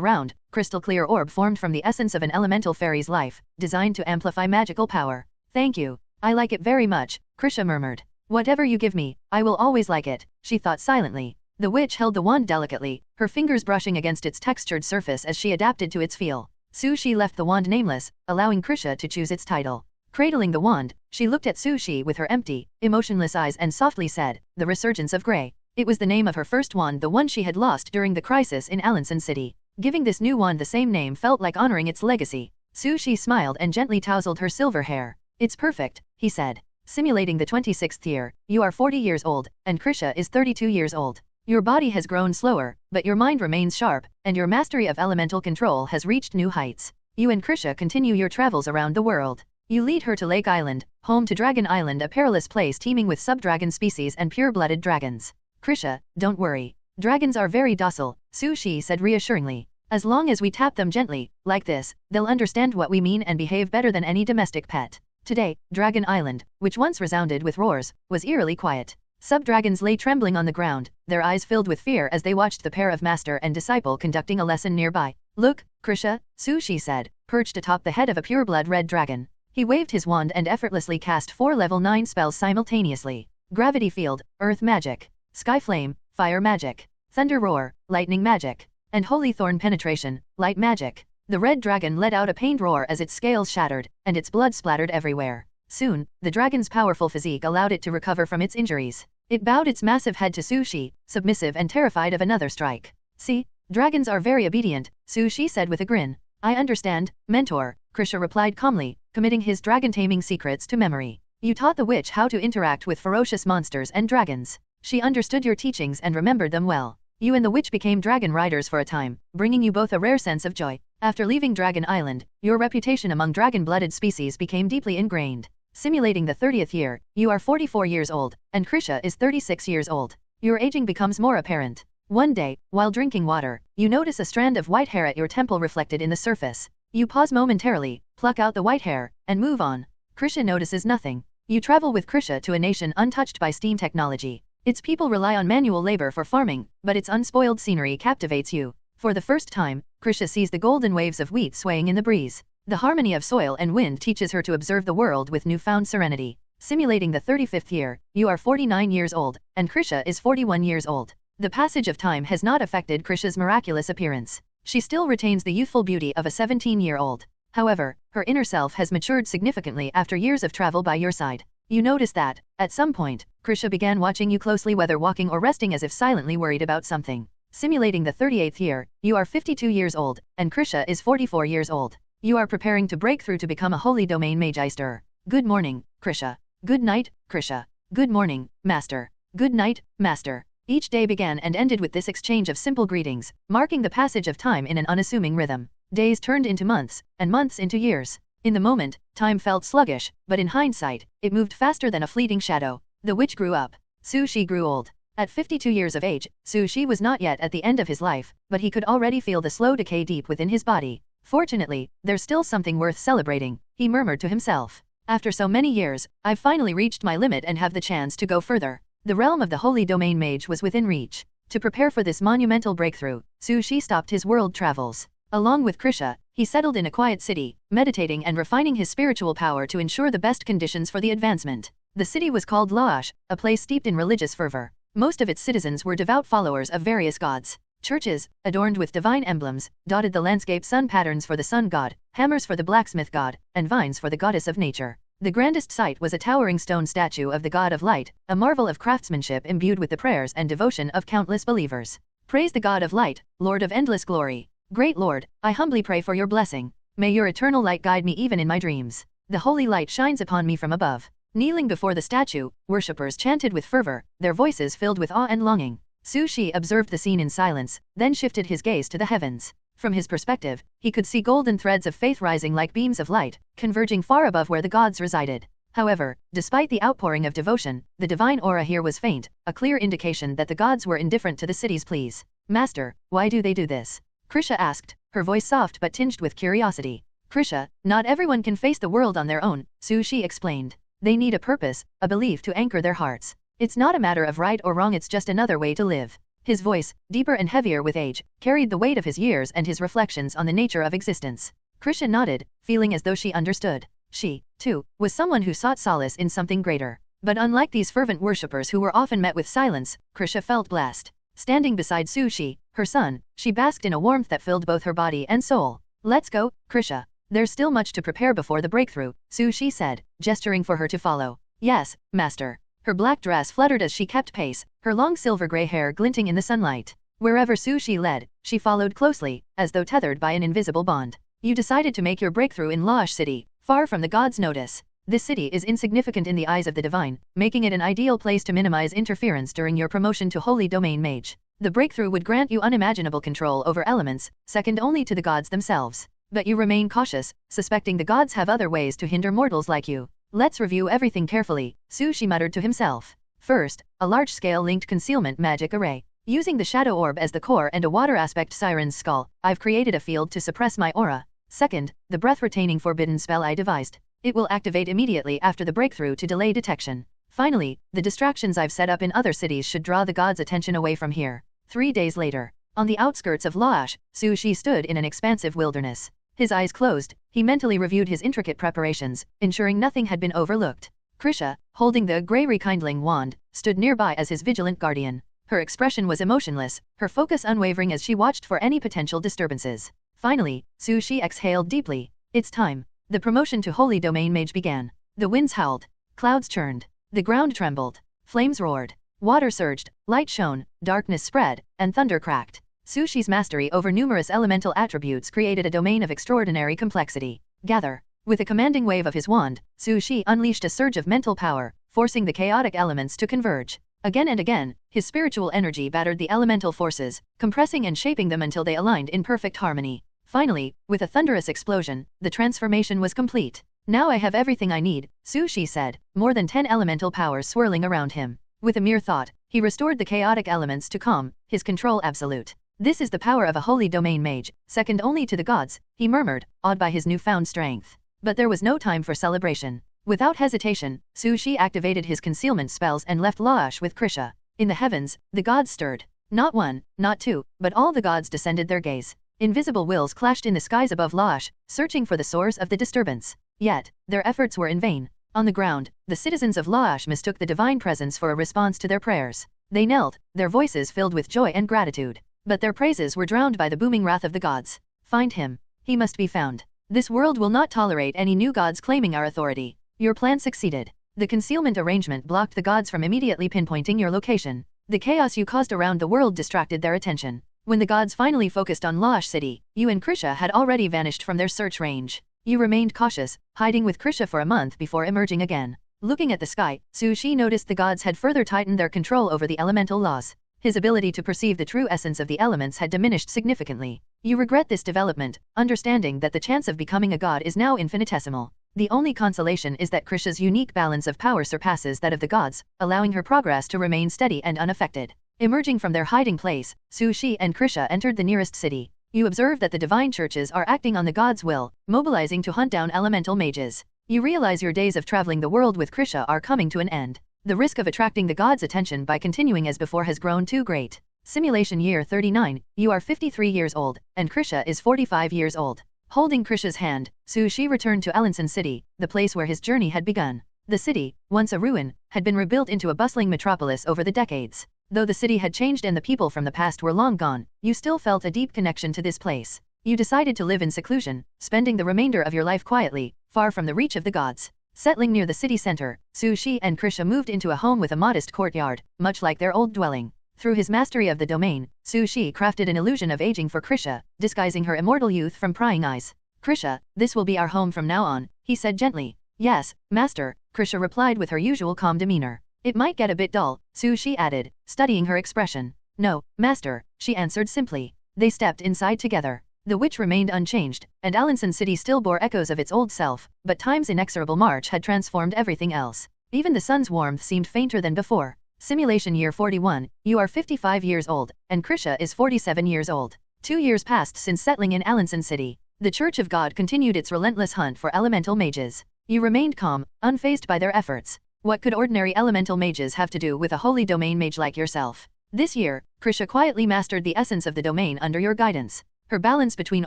round, crystal-clear orb formed from the essence of an elemental fairy's life, designed to amplify magical power. Thank you. I like it very much, Krisha murmured. Whatever you give me, I will always like it, she thought silently. The witch held the wand delicately, her fingers brushing against its textured surface as she adapted to its feel. Sushi left the wand nameless, allowing Krisha to choose its title. Cradling the wand, she looked at Sushi with her empty, emotionless eyes and softly said, "The Resurgence of Grey." It was the name of her first wand, the one she had lost during the crisis in Alanson City. Giving this new wand the same name felt like honoring its legacy. Sushi smiled and gently tousled her silver hair. "It's perfect," he said. Simulating the 26th year, you are 40 years old, and Krisha is 32 years old. Your body has grown slower, but your mind remains sharp, and your mastery of elemental control has reached new heights. You and Krisha continue your travels around the world. You lead her to Lake Island, home to Dragon Island, a perilous place teeming with sub-dragon species and pure-blooded dragons. Krisha, don't worry. Dragons are very docile, Sushi said reassuringly. As long as we tap them gently, like this, they'll understand what we mean and behave better than any domestic pet. Today, Dragon Island, which once resounded with roars, was eerily quiet. Sub-dragons lay trembling on the ground, their eyes filled with fear as they watched the pair of master and disciple conducting a lesson nearby. Look, Krisha, Sushi said, perched atop the head of a pure-blood red dragon. He waved his wand and effortlessly cast 4 level 9 spells simultaneously. Gravity Field, Earth Magic, Sky Flame, Fire Magic, Thunder Roar, Lightning Magic, and Holy Thorn Penetration, Light Magic. The red dragon let out a pained roar as its scales shattered, and its blood splattered everywhere. Soon, the dragon's powerful physique allowed it to recover from its injuries. It bowed its massive head to Sushi, submissive and terrified of another strike. See, dragons are very obedient, Sushi said with a grin. I understand, mentor, Krisha replied calmly, committing his dragon-taming secrets to memory. You taught the witch how to interact with ferocious monsters and dragons. She understood your teachings and remembered them well. You and the witch became dragon riders for a time, bringing you both a rare sense of joy. After leaving Dragon Island, your reputation among dragon-blooded species became deeply ingrained. Simulating the 30th year, you are 44 years old, and Krisha is 36 years old. Your aging becomes more apparent. One day, while drinking water, you notice a strand of white hair at your temple reflected in the surface. You pause momentarily, pluck out the white hair, and move on. Krisha notices nothing. You travel with Krisha to a nation untouched by steam technology. Its people rely on manual labor for farming, but its unspoiled scenery captivates you. For the first time, Krisha sees the golden waves of wheat swaying in the breeze. The harmony of soil and wind teaches her to observe the world with newfound serenity. Simulating the 35th year, you are 49 years old, and Krisha is 41 years old. The passage of time has not affected Krisha's miraculous appearance. She still retains the youthful beauty of a 17-year-old. However, her inner self has matured significantly after years of travel by your side. You notice that, at some point, Krisha began watching you closely, whether walking or resting, as if silently worried about something. Simulating the 38th year, you are 52 years old, and Krisha is 44 years old. You are preparing to break through to become a holy domain magister. Good morning, Krisha. Good night, Krisha. Good morning, Master. Good night, Master. Each day began and ended with this exchange of simple greetings, marking the passage of time in an unassuming rhythm. Days turned into months, and months into years. In the moment, time felt sluggish, but in hindsight, it moved faster than a fleeting shadow. The witch grew up. Sushi grew old. At 52 years of age, Sushi was not yet at the end of his life, but he could already feel the slow decay deep within his body. Fortunately, there's still something worth celebrating, he murmured to himself. After so many years, I've finally reached my limit and have the chance to go further. The realm of the Holy Domain Mage was within reach. To prepare for this monumental breakthrough, Su Shi stopped his world travels. Along with Krisha, he settled in a quiet city, meditating and refining his spiritual power to ensure the best conditions for the advancement. The city was called Laash, a place steeped in religious fervor. Most of its citizens were devout followers of various gods. Churches, adorned with divine emblems, dotted the landscape, sun patterns for the sun god, hammers for the blacksmith god, and vines for the goddess of nature. The grandest sight was a towering stone statue of the god of light, a marvel of craftsmanship imbued with the prayers and devotion of countless believers. Praise the god of light, Lord of endless glory. Great Lord, I humbly pray for your blessing. May your eternal light guide me even in my dreams. The holy light shines upon me from above. Kneeling before the statue, worshippers chanted with fervor, their voices filled with awe and longing. Su Shi observed the scene in silence, then shifted his gaze to the heavens. From his perspective, he could see golden threads of faith rising like beams of light, converging far above where the gods resided. However, despite the outpouring of devotion, the divine aura here was faint, a clear indication that the gods were indifferent to the city's pleas. Master, why do they do this? Krisha asked, her voice soft but tinged with curiosity. Krisha, not everyone can face the world on their own, Su Shi explained. They need a purpose, a belief to anchor their hearts. It's not a matter of right or wrong, it's just another way to live. His voice, deeper and heavier with age, carried the weight of his years and his reflections on the nature of existence. Krisha nodded, feeling as though she understood. She, too, was someone who sought solace in something greater. But unlike these fervent worshippers who were often met with silence, Krisha felt blessed. Standing beside Su Shi, her son, she basked in a warmth that filled both her body and soul. Let's go, Krisha. There's still much to prepare before the breakthrough, Su Shi said, gesturing for her to follow. Yes, master. Her black dress fluttered as she kept pace, her long silver-gray hair glinting in the sunlight. Wherever Su Shi led, she followed closely, as though tethered by an invisible bond. You decided to make your breakthrough in Laash City, far from the gods' notice. This city is insignificant in the eyes of the divine, making it an ideal place to minimize interference during your promotion to Holy Domain Mage. The breakthrough would grant you unimaginable control over elements, second only to the gods themselves. But you remain cautious, suspecting the gods have other ways to hinder mortals like you. Let's review everything carefully, Su Shi muttered to himself. First, a large-scale linked concealment magic array. Using the shadow orb as the core and a water aspect siren's skull, I've created a field to suppress my aura. Second, the breath-retaining forbidden spell I devised. It will activate immediately after the breakthrough to delay detection. Finally, the distractions I've set up in other cities should draw the gods' attention away from here. 3 days later. On the outskirts of Laash, Su Shi stood in an expansive wilderness. His eyes closed, he mentally reviewed his intricate preparations, ensuring nothing had been overlooked. Krisha, holding the grey rekindling wand, stood nearby as his vigilant guardian. Her expression was emotionless, her focus unwavering as she watched for any potential disturbances. Finally, Su Shi exhaled deeply. It's time. The promotion to Holy Domain Mage began. The winds howled. Clouds churned. The ground trembled. Flames roared. Water surged, light shone, darkness spread, and thunder cracked. Su Shi's mastery over numerous elemental attributes created a domain of extraordinary complexity. Gather. With a commanding wave of his wand, Su Shi unleashed a surge of mental power, forcing the chaotic elements to converge. Again and again, his spiritual energy battered the elemental forces, compressing and shaping them until they aligned in perfect harmony. Finally, with a thunderous explosion, the transformation was complete. Now I have everything I need, Su Shi said, more than 10 elemental powers swirling around him. With a mere thought, he restored the chaotic elements to calm, his control absolute. This is the power of a Holy Domain Mage, second only to the gods, he murmured, awed by his newfound strength. But there was no time for celebration. Without hesitation, Su Shi activated his concealment spells and left Laash with Krisha. In the heavens, the gods stirred. Not one, not two, but all the gods descended their gaze. Invisible wills clashed in the skies above Laash, searching for the source of the disturbance. Yet, their efforts were in vain. On the ground, the citizens of Laash mistook the divine presence for a response to their prayers. They knelt, their voices filled with joy and gratitude. But their praises were drowned by the booming wrath of the gods. Find him. He must be found. This world will not tolerate any new gods claiming our authority. Your plan succeeded. The concealment arrangement blocked the gods from immediately pinpointing your location. The chaos you caused around the world distracted their attention. When the gods finally focused on Laash City, you and Krisha had already vanished from their search range. You remained cautious, hiding with Krisha for a month before emerging again. Looking at the sky, Su Shi noticed the gods had further tightened their control over the elemental laws. His ability to perceive the true essence of the elements had diminished significantly. You regret this development, understanding that the chance of becoming a god is now infinitesimal. The only consolation is that Krisha's unique balance of power surpasses that of the gods, allowing her progress to remain steady and unaffected. Emerging from their hiding place, Su Shi and Krisha entered the nearest city. You observe that the divine churches are acting on the god's will, mobilizing to hunt down elemental mages. You realize your days of traveling the world with Krisha are coming to an end. The risk of attracting the god's attention by continuing as before has grown too great. Simulation year 39, you are 53 years old, and Krisha is 45 years old. Holding Krisha's hand, Su Shi returned to Alanson City, the place where his journey had begun. The city, once a ruin, had been rebuilt into a bustling metropolis over the decades. Though the city had changed and the people from the past were long gone, you still felt a deep connection to this place. You decided to live in seclusion, spending the remainder of your life quietly, far from the reach of the gods. Settling near the city center, Su Shi and Krisha moved into a home with a modest courtyard, much like their old dwelling. Through his mastery of the domain, Su Shi crafted an illusion of aging for Krisha, disguising her immortal youth from prying eyes. Krisha, this will be our home from now on, he said gently. Yes, master, Krisha replied with her usual calm demeanor. It might get a bit dull, Su Shi added, studying her expression. No, master, she answered simply. They stepped inside together. The witch remained unchanged, and Alanson City still bore echoes of its old self, but time's inexorable march had transformed everything else. Even the sun's warmth seemed fainter than before. Simulation year 41, you are 55 years old, and Krisha is 47 years old. 2 years passed since settling in Alanson City. The Church of God continued its relentless hunt for elemental mages. You remained calm, unfazed by their efforts. What could ordinary elemental mages have to do with a holy domain mage like yourself? This year, Krisha quietly mastered the essence of the domain under your guidance. Her balance between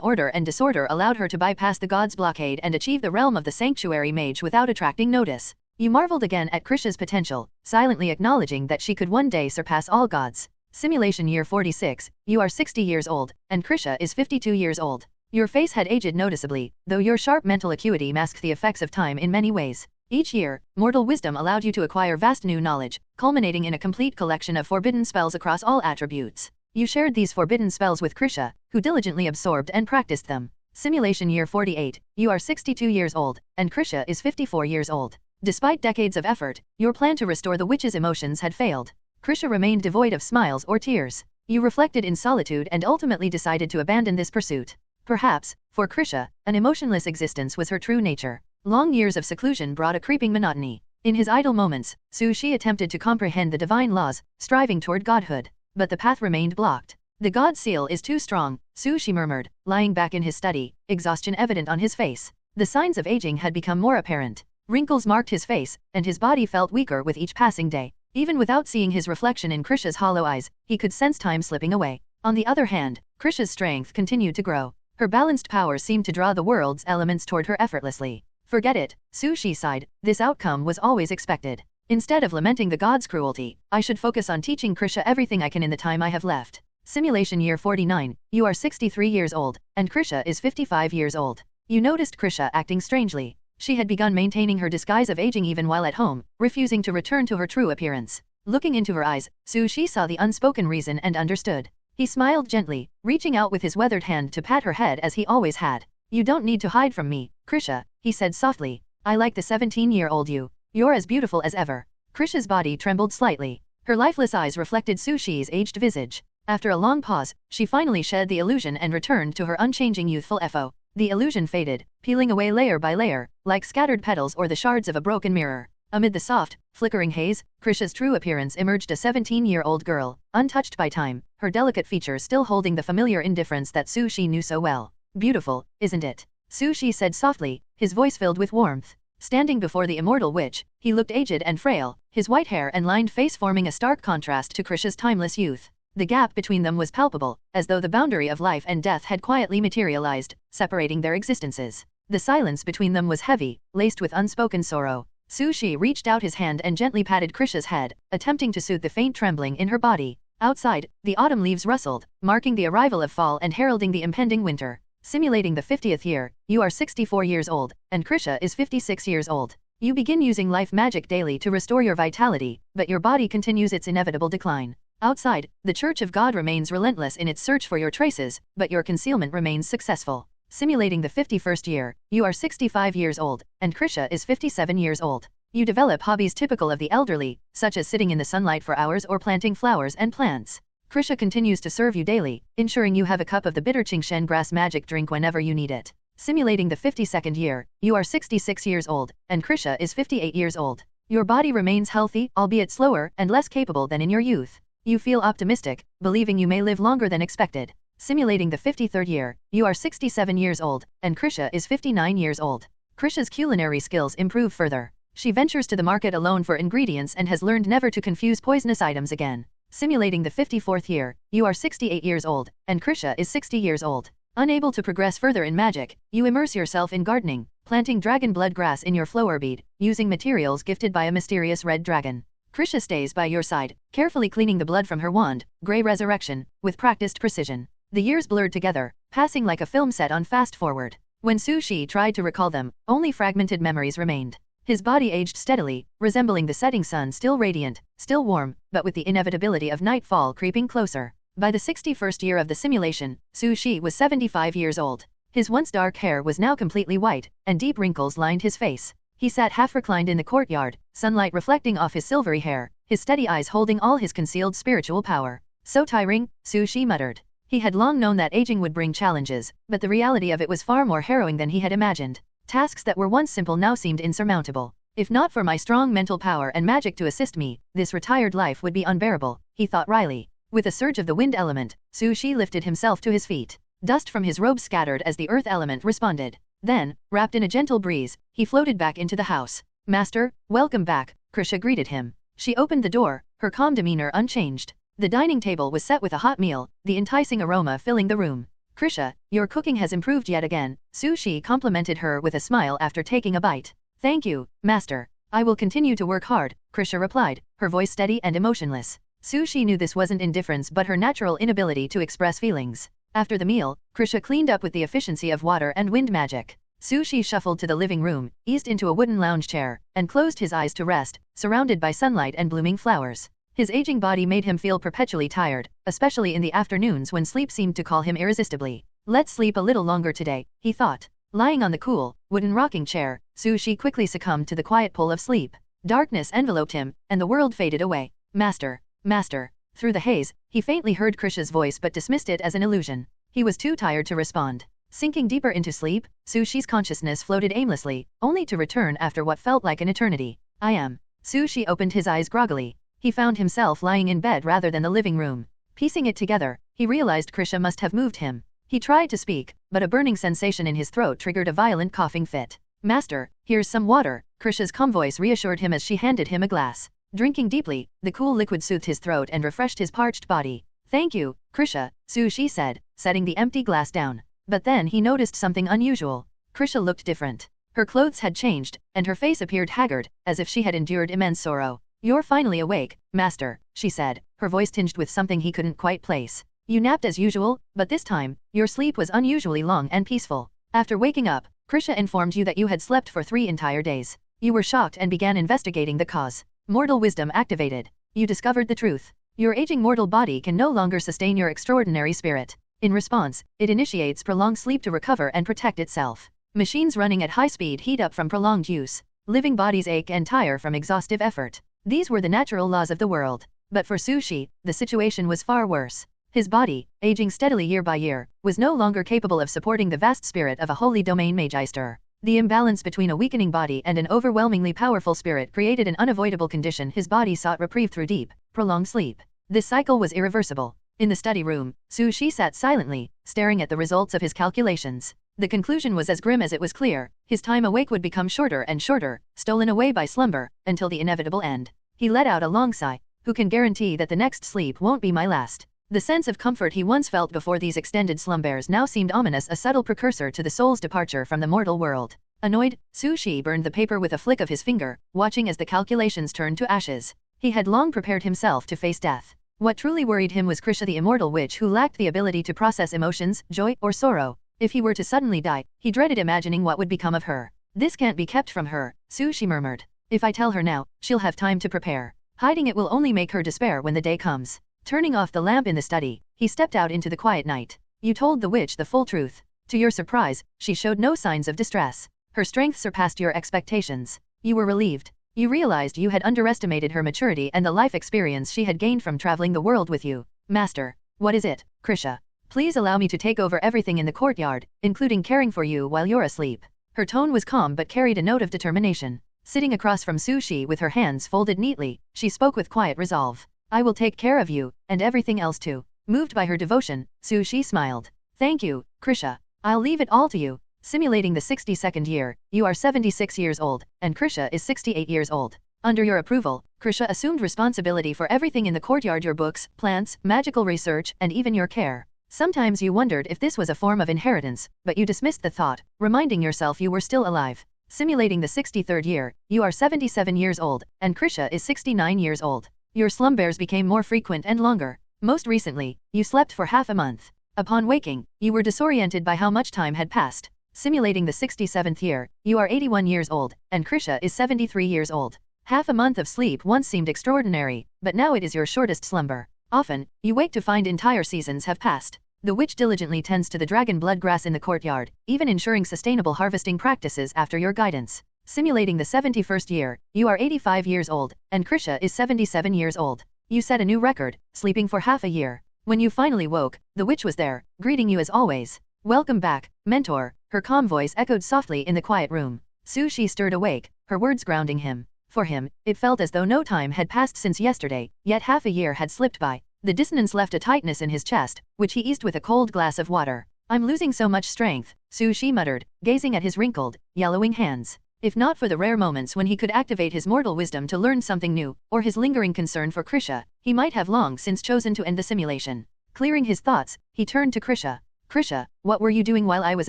order and disorder allowed her to bypass the god's blockade and achieve the realm of the sanctuary mage without attracting notice. You marveled again at Krisha's potential, silently acknowledging that she could one day surpass all gods. Simulation year 46, you are 60 years old, and Krisha is 52 years old. Your face had aged noticeably, though your sharp mental acuity masked the effects of time in many ways. Each year, mortal wisdom allowed you to acquire vast new knowledge, culminating in a complete collection of forbidden spells across all attributes. You shared these forbidden spells with Krisha, who diligently absorbed and practiced them. Simulation year 48, you are 62 years old, and Krisha is 54 years old. Despite decades of effort, your plan to restore the witch's emotions had failed. Krisha remained devoid of smiles or tears. You reflected in solitude and ultimately decided to abandon this pursuit. Perhaps, for Krisha, an emotionless existence was her true nature. Long years of seclusion brought a creeping monotony. In his idle moments, Su Shi attempted to comprehend the divine laws, striving toward godhood. But the path remained blocked. The god seal is too strong, Su Shi murmured, lying back in his study, exhaustion evident on his face. The signs of aging had become more apparent. Wrinkles marked his face, and his body felt weaker with each passing day. Even without seeing his reflection in Krisha's hollow eyes, he could sense time slipping away. On the other hand, Krisha's strength continued to grow. Her balanced power seemed to draw the world's elements toward her effortlessly. Forget it, Su Shi sighed, this outcome was always expected. Instead of lamenting the god's cruelty, I should focus on teaching Krisha everything I can in the time I have left. Simulation year 49, you are 63 years old, and Krisha is 55 years old. You noticed Krisha acting strangely. She had begun maintaining her disguise of aging even while at home, refusing to return to her true appearance. Looking into her eyes, Su Shi saw the unspoken reason and understood. He smiled gently, reaching out with his weathered hand to pat her head as he always had. You don't need to hide from me, Krisha, he said softly. I like the 17-year-old you. You're as beautiful as ever. Krisha's body trembled slightly. Her lifeless eyes reflected Su Shi's aged visage. After a long pause, she finally shed the illusion and returned to her unchanging youthful FO. The illusion faded, peeling away layer by layer, like scattered petals or the shards of a broken mirror. Amid the soft, flickering haze, Krisha's true appearance emerged a 17-year-old girl, untouched by time, her delicate features still holding the familiar indifference that Su Shi knew so well. Beautiful, isn't it? Su Shi said softly, his voice filled with warmth. Standing before the immortal witch, he looked aged and frail, his white hair and lined face forming a stark contrast to Krisha's timeless youth. The gap between them was palpable, as though the boundary of life and death had quietly materialized, separating their existences. The silence between them was heavy, laced with unspoken sorrow. Su Shi reached out his hand and gently patted Krisha's head, attempting to soothe the faint trembling in her body. Outside, the autumn leaves rustled, marking the arrival of fall and heralding the impending winter. Simulating the 50th year, you are 64 years old, and Krisha is 56 years old. You begin using life magic daily to restore your vitality, but your body continues its inevitable decline. Outside, the Church of God remains relentless in its search for your traces, but your concealment remains successful. Simulating the 51st year, you are 65 years old, and Krisha is 57 years old. You develop hobbies typical of the elderly, such as sitting in the sunlight for hours or planting flowers and plants. Krisha continues to serve you daily, ensuring you have a cup of the bitter Qingshen grass magic drink whenever you need it. Simulating the 52nd year, you are 66 years old, and Krisha is 58 years old. Your body remains healthy, albeit slower and less capable than in your youth. You feel optimistic, believing you may live longer than expected. Simulating the 53rd year, you are 67 years old, and Krisha is 59 years old. Krisha's culinary skills improve further. She ventures to the market alone for ingredients and has learned never to confuse poisonous items again. Simulating the 54th year, you are 68 years old, and Krisha is 60 years old. Unable to progress further in magic, you immerse yourself in gardening, planting dragon blood grass in your flower bead, using materials gifted by a mysterious red dragon. Krisha stays by your side, carefully cleaning the blood from her wand, Grey Resurrection, with practiced precision. The years blurred together, passing like a film set on fast forward. When Su Shi tried to recall them, only fragmented memories remained. His body aged steadily, resembling the setting sun, still radiant, still warm, but with the inevitability of nightfall creeping closer. By the 61st year of the simulation, Su Shi was 75 years old. His once dark hair was now completely white, and deep wrinkles lined his face. He sat half-reclined in the courtyard, sunlight reflecting off his silvery hair, his steady eyes holding all his concealed spiritual power. So tiring, Su Shi muttered. He had long known that aging would bring challenges, but the reality of it was far more harrowing than he had imagined. Tasks that were once simple now seemed insurmountable. If not for my strong mental power and magic to assist me, this retired life would be unbearable, he thought wryly. With a surge of the wind element, Su Shi lifted himself to his feet. Dust from his robes scattered as the earth element responded. Then, wrapped in a gentle breeze, he floated back into the house. Master, welcome back, Krisha greeted him. She opened the door, her calm demeanor unchanged. The dining table was set with a hot meal, the enticing aroma filling the room. Krisha, your cooking has improved yet again, Su Shi complimented her with a smile after taking a bite. Thank you, Master. I will continue to work hard, Krisha replied, her voice steady and emotionless. Su Shi knew this wasn't indifference but her natural inability to express feelings. After the meal, Krisha cleaned up with the efficiency of water and wind magic. Su Shi shuffled to the living room, eased into a wooden lounge chair, and closed his eyes to rest, surrounded by sunlight and blooming flowers. His aging body made him feel perpetually tired, especially in the afternoons when sleep seemed to call him irresistibly. Let's sleep a little longer today, he thought. Lying on the cool, wooden rocking chair, Su Shi quickly succumbed to the quiet pull of sleep. Darkness enveloped him, and the world faded away. Master. Master. Through the haze, he faintly heard Krisha's voice but dismissed it as an illusion. He was too tired to respond. Sinking deeper into sleep, Su Shi's consciousness floated aimlessly, only to return after what felt like an eternity. I am. Su Shi opened his eyes groggily. He found himself lying in bed rather than the living room. Piecing it together, he realized Krisha must have moved him. He tried to speak, but a burning sensation in his throat triggered a violent coughing fit. Master, here's some water, Krisha's calm voice reassured him as she handed him a glass. Drinking deeply, the cool liquid soothed his throat and refreshed his parched body. Thank you, Krisha, Su Shi said, setting the empty glass down. But then he noticed something unusual. Krisha looked different. Her clothes had changed, and her face appeared haggard, as if she had endured immense sorrow. You're finally awake, Master, she said, her voice tinged with something he couldn't quite place. You napped as usual, but this time, your sleep was unusually long and peaceful. After waking up, Krisha informed you that you had slept for 3 entire days. You were shocked and began investigating the cause. Mortal wisdom activated. You discovered the truth. Your aging mortal body can no longer sustain your extraordinary spirit. In response, it initiates prolonged sleep to recover and protect itself. Machines running at high speed heat up from prolonged use. Living bodies ache and tire from exhaustive effort. These were the natural laws of the world. But for Su Shi, the situation was far worse. His body, aging steadily year by year, was no longer capable of supporting the vast spirit of a holy domain magister. The imbalance between a weakening body and an overwhelmingly powerful spirit created an unavoidable condition. His body sought reprieve through deep, prolonged sleep. This cycle was irreversible. In the study room, Su Shi sat silently, staring at the results of his calculations. The conclusion was as grim as it was clear. His time awake would become shorter and shorter, stolen away by slumber, until the inevitable end. He let out a long sigh. Who can guarantee that the next sleep won't be my last? The sense of comfort he once felt before these extended slumbers now seemed ominous, a subtle precursor to the soul's departure from the mortal world. Annoyed, Su Shi burned the paper with a flick of his finger, watching as the calculations turned to ashes. He had long prepared himself to face death. What truly worried him was Krisha, the immortal witch who lacked the ability to process emotions, joy, or sorrow. If he were to suddenly die, he dreaded imagining what would become of her. This can't be kept from her, Su Shi murmured. If I tell her now, she'll have time to prepare. Hiding it will only make her despair when the day comes. Turning off the lamp in the study, he stepped out into the quiet night. You told the witch the full truth. To your surprise, she showed no signs of distress. Her strength surpassed your expectations. You were relieved. You realized you had underestimated her maturity and the life experience she had gained from traveling the world with you. Master, what is it, Krisha? Please allow me to take over everything in the courtyard, including caring for you while you're asleep. Her tone was calm but carried a note of determination. Sitting across from Su Shi with her hands folded neatly, she spoke with quiet resolve. I will take care of you, and everything else too. Moved by her devotion, Su-Shi smiled. Thank you, Krisha. I'll leave it all to you. Simulating the 62nd year, you are 76 years old, and Krisha is 68 years old. Under your approval, Krisha assumed responsibility for everything in the courtyard, your books, plants, magical research, and even your care. Sometimes you wondered if this was a form of inheritance, but you dismissed the thought, reminding yourself you were still alive. Simulating the 63rd year, you are 77 years old, and Krisha is 69 years old. Your slumbers became more frequent and longer. Most recently, you slept for half a month. Upon waking, you were disoriented by how much time had passed. Simulating the 67th year, you are 81 years old, and Krisha is 73 years old. Half a month of sleep once seemed extraordinary, but now it is your shortest slumber. Often, you wake to find entire seasons have passed. The witch diligently tends to the dragon blood grass in the courtyard, even ensuring sustainable harvesting practices after your guidance. Simulating the 71st year, you are 85 years old, and Krisha is 77 years old. You set a new record, sleeping for half a year. When you finally woke, the witch was there, greeting you as always. Welcome back, mentor, her calm voice echoed softly in the quiet room. Su-Shi stirred awake, her words grounding him. For him, it felt as though no time had passed since yesterday, yet half a year had slipped by. The dissonance left a tightness in his chest, which he eased with a cold glass of water. I'm losing so much strength, Su-Shi muttered, gazing at his wrinkled, yellowing hands. If not for the rare moments when he could activate his mortal wisdom to learn something new, or his lingering concern for Krisha, he might have long since chosen to end the simulation. Clearing his thoughts, he turned to Krisha. Krisha, what were you doing while I was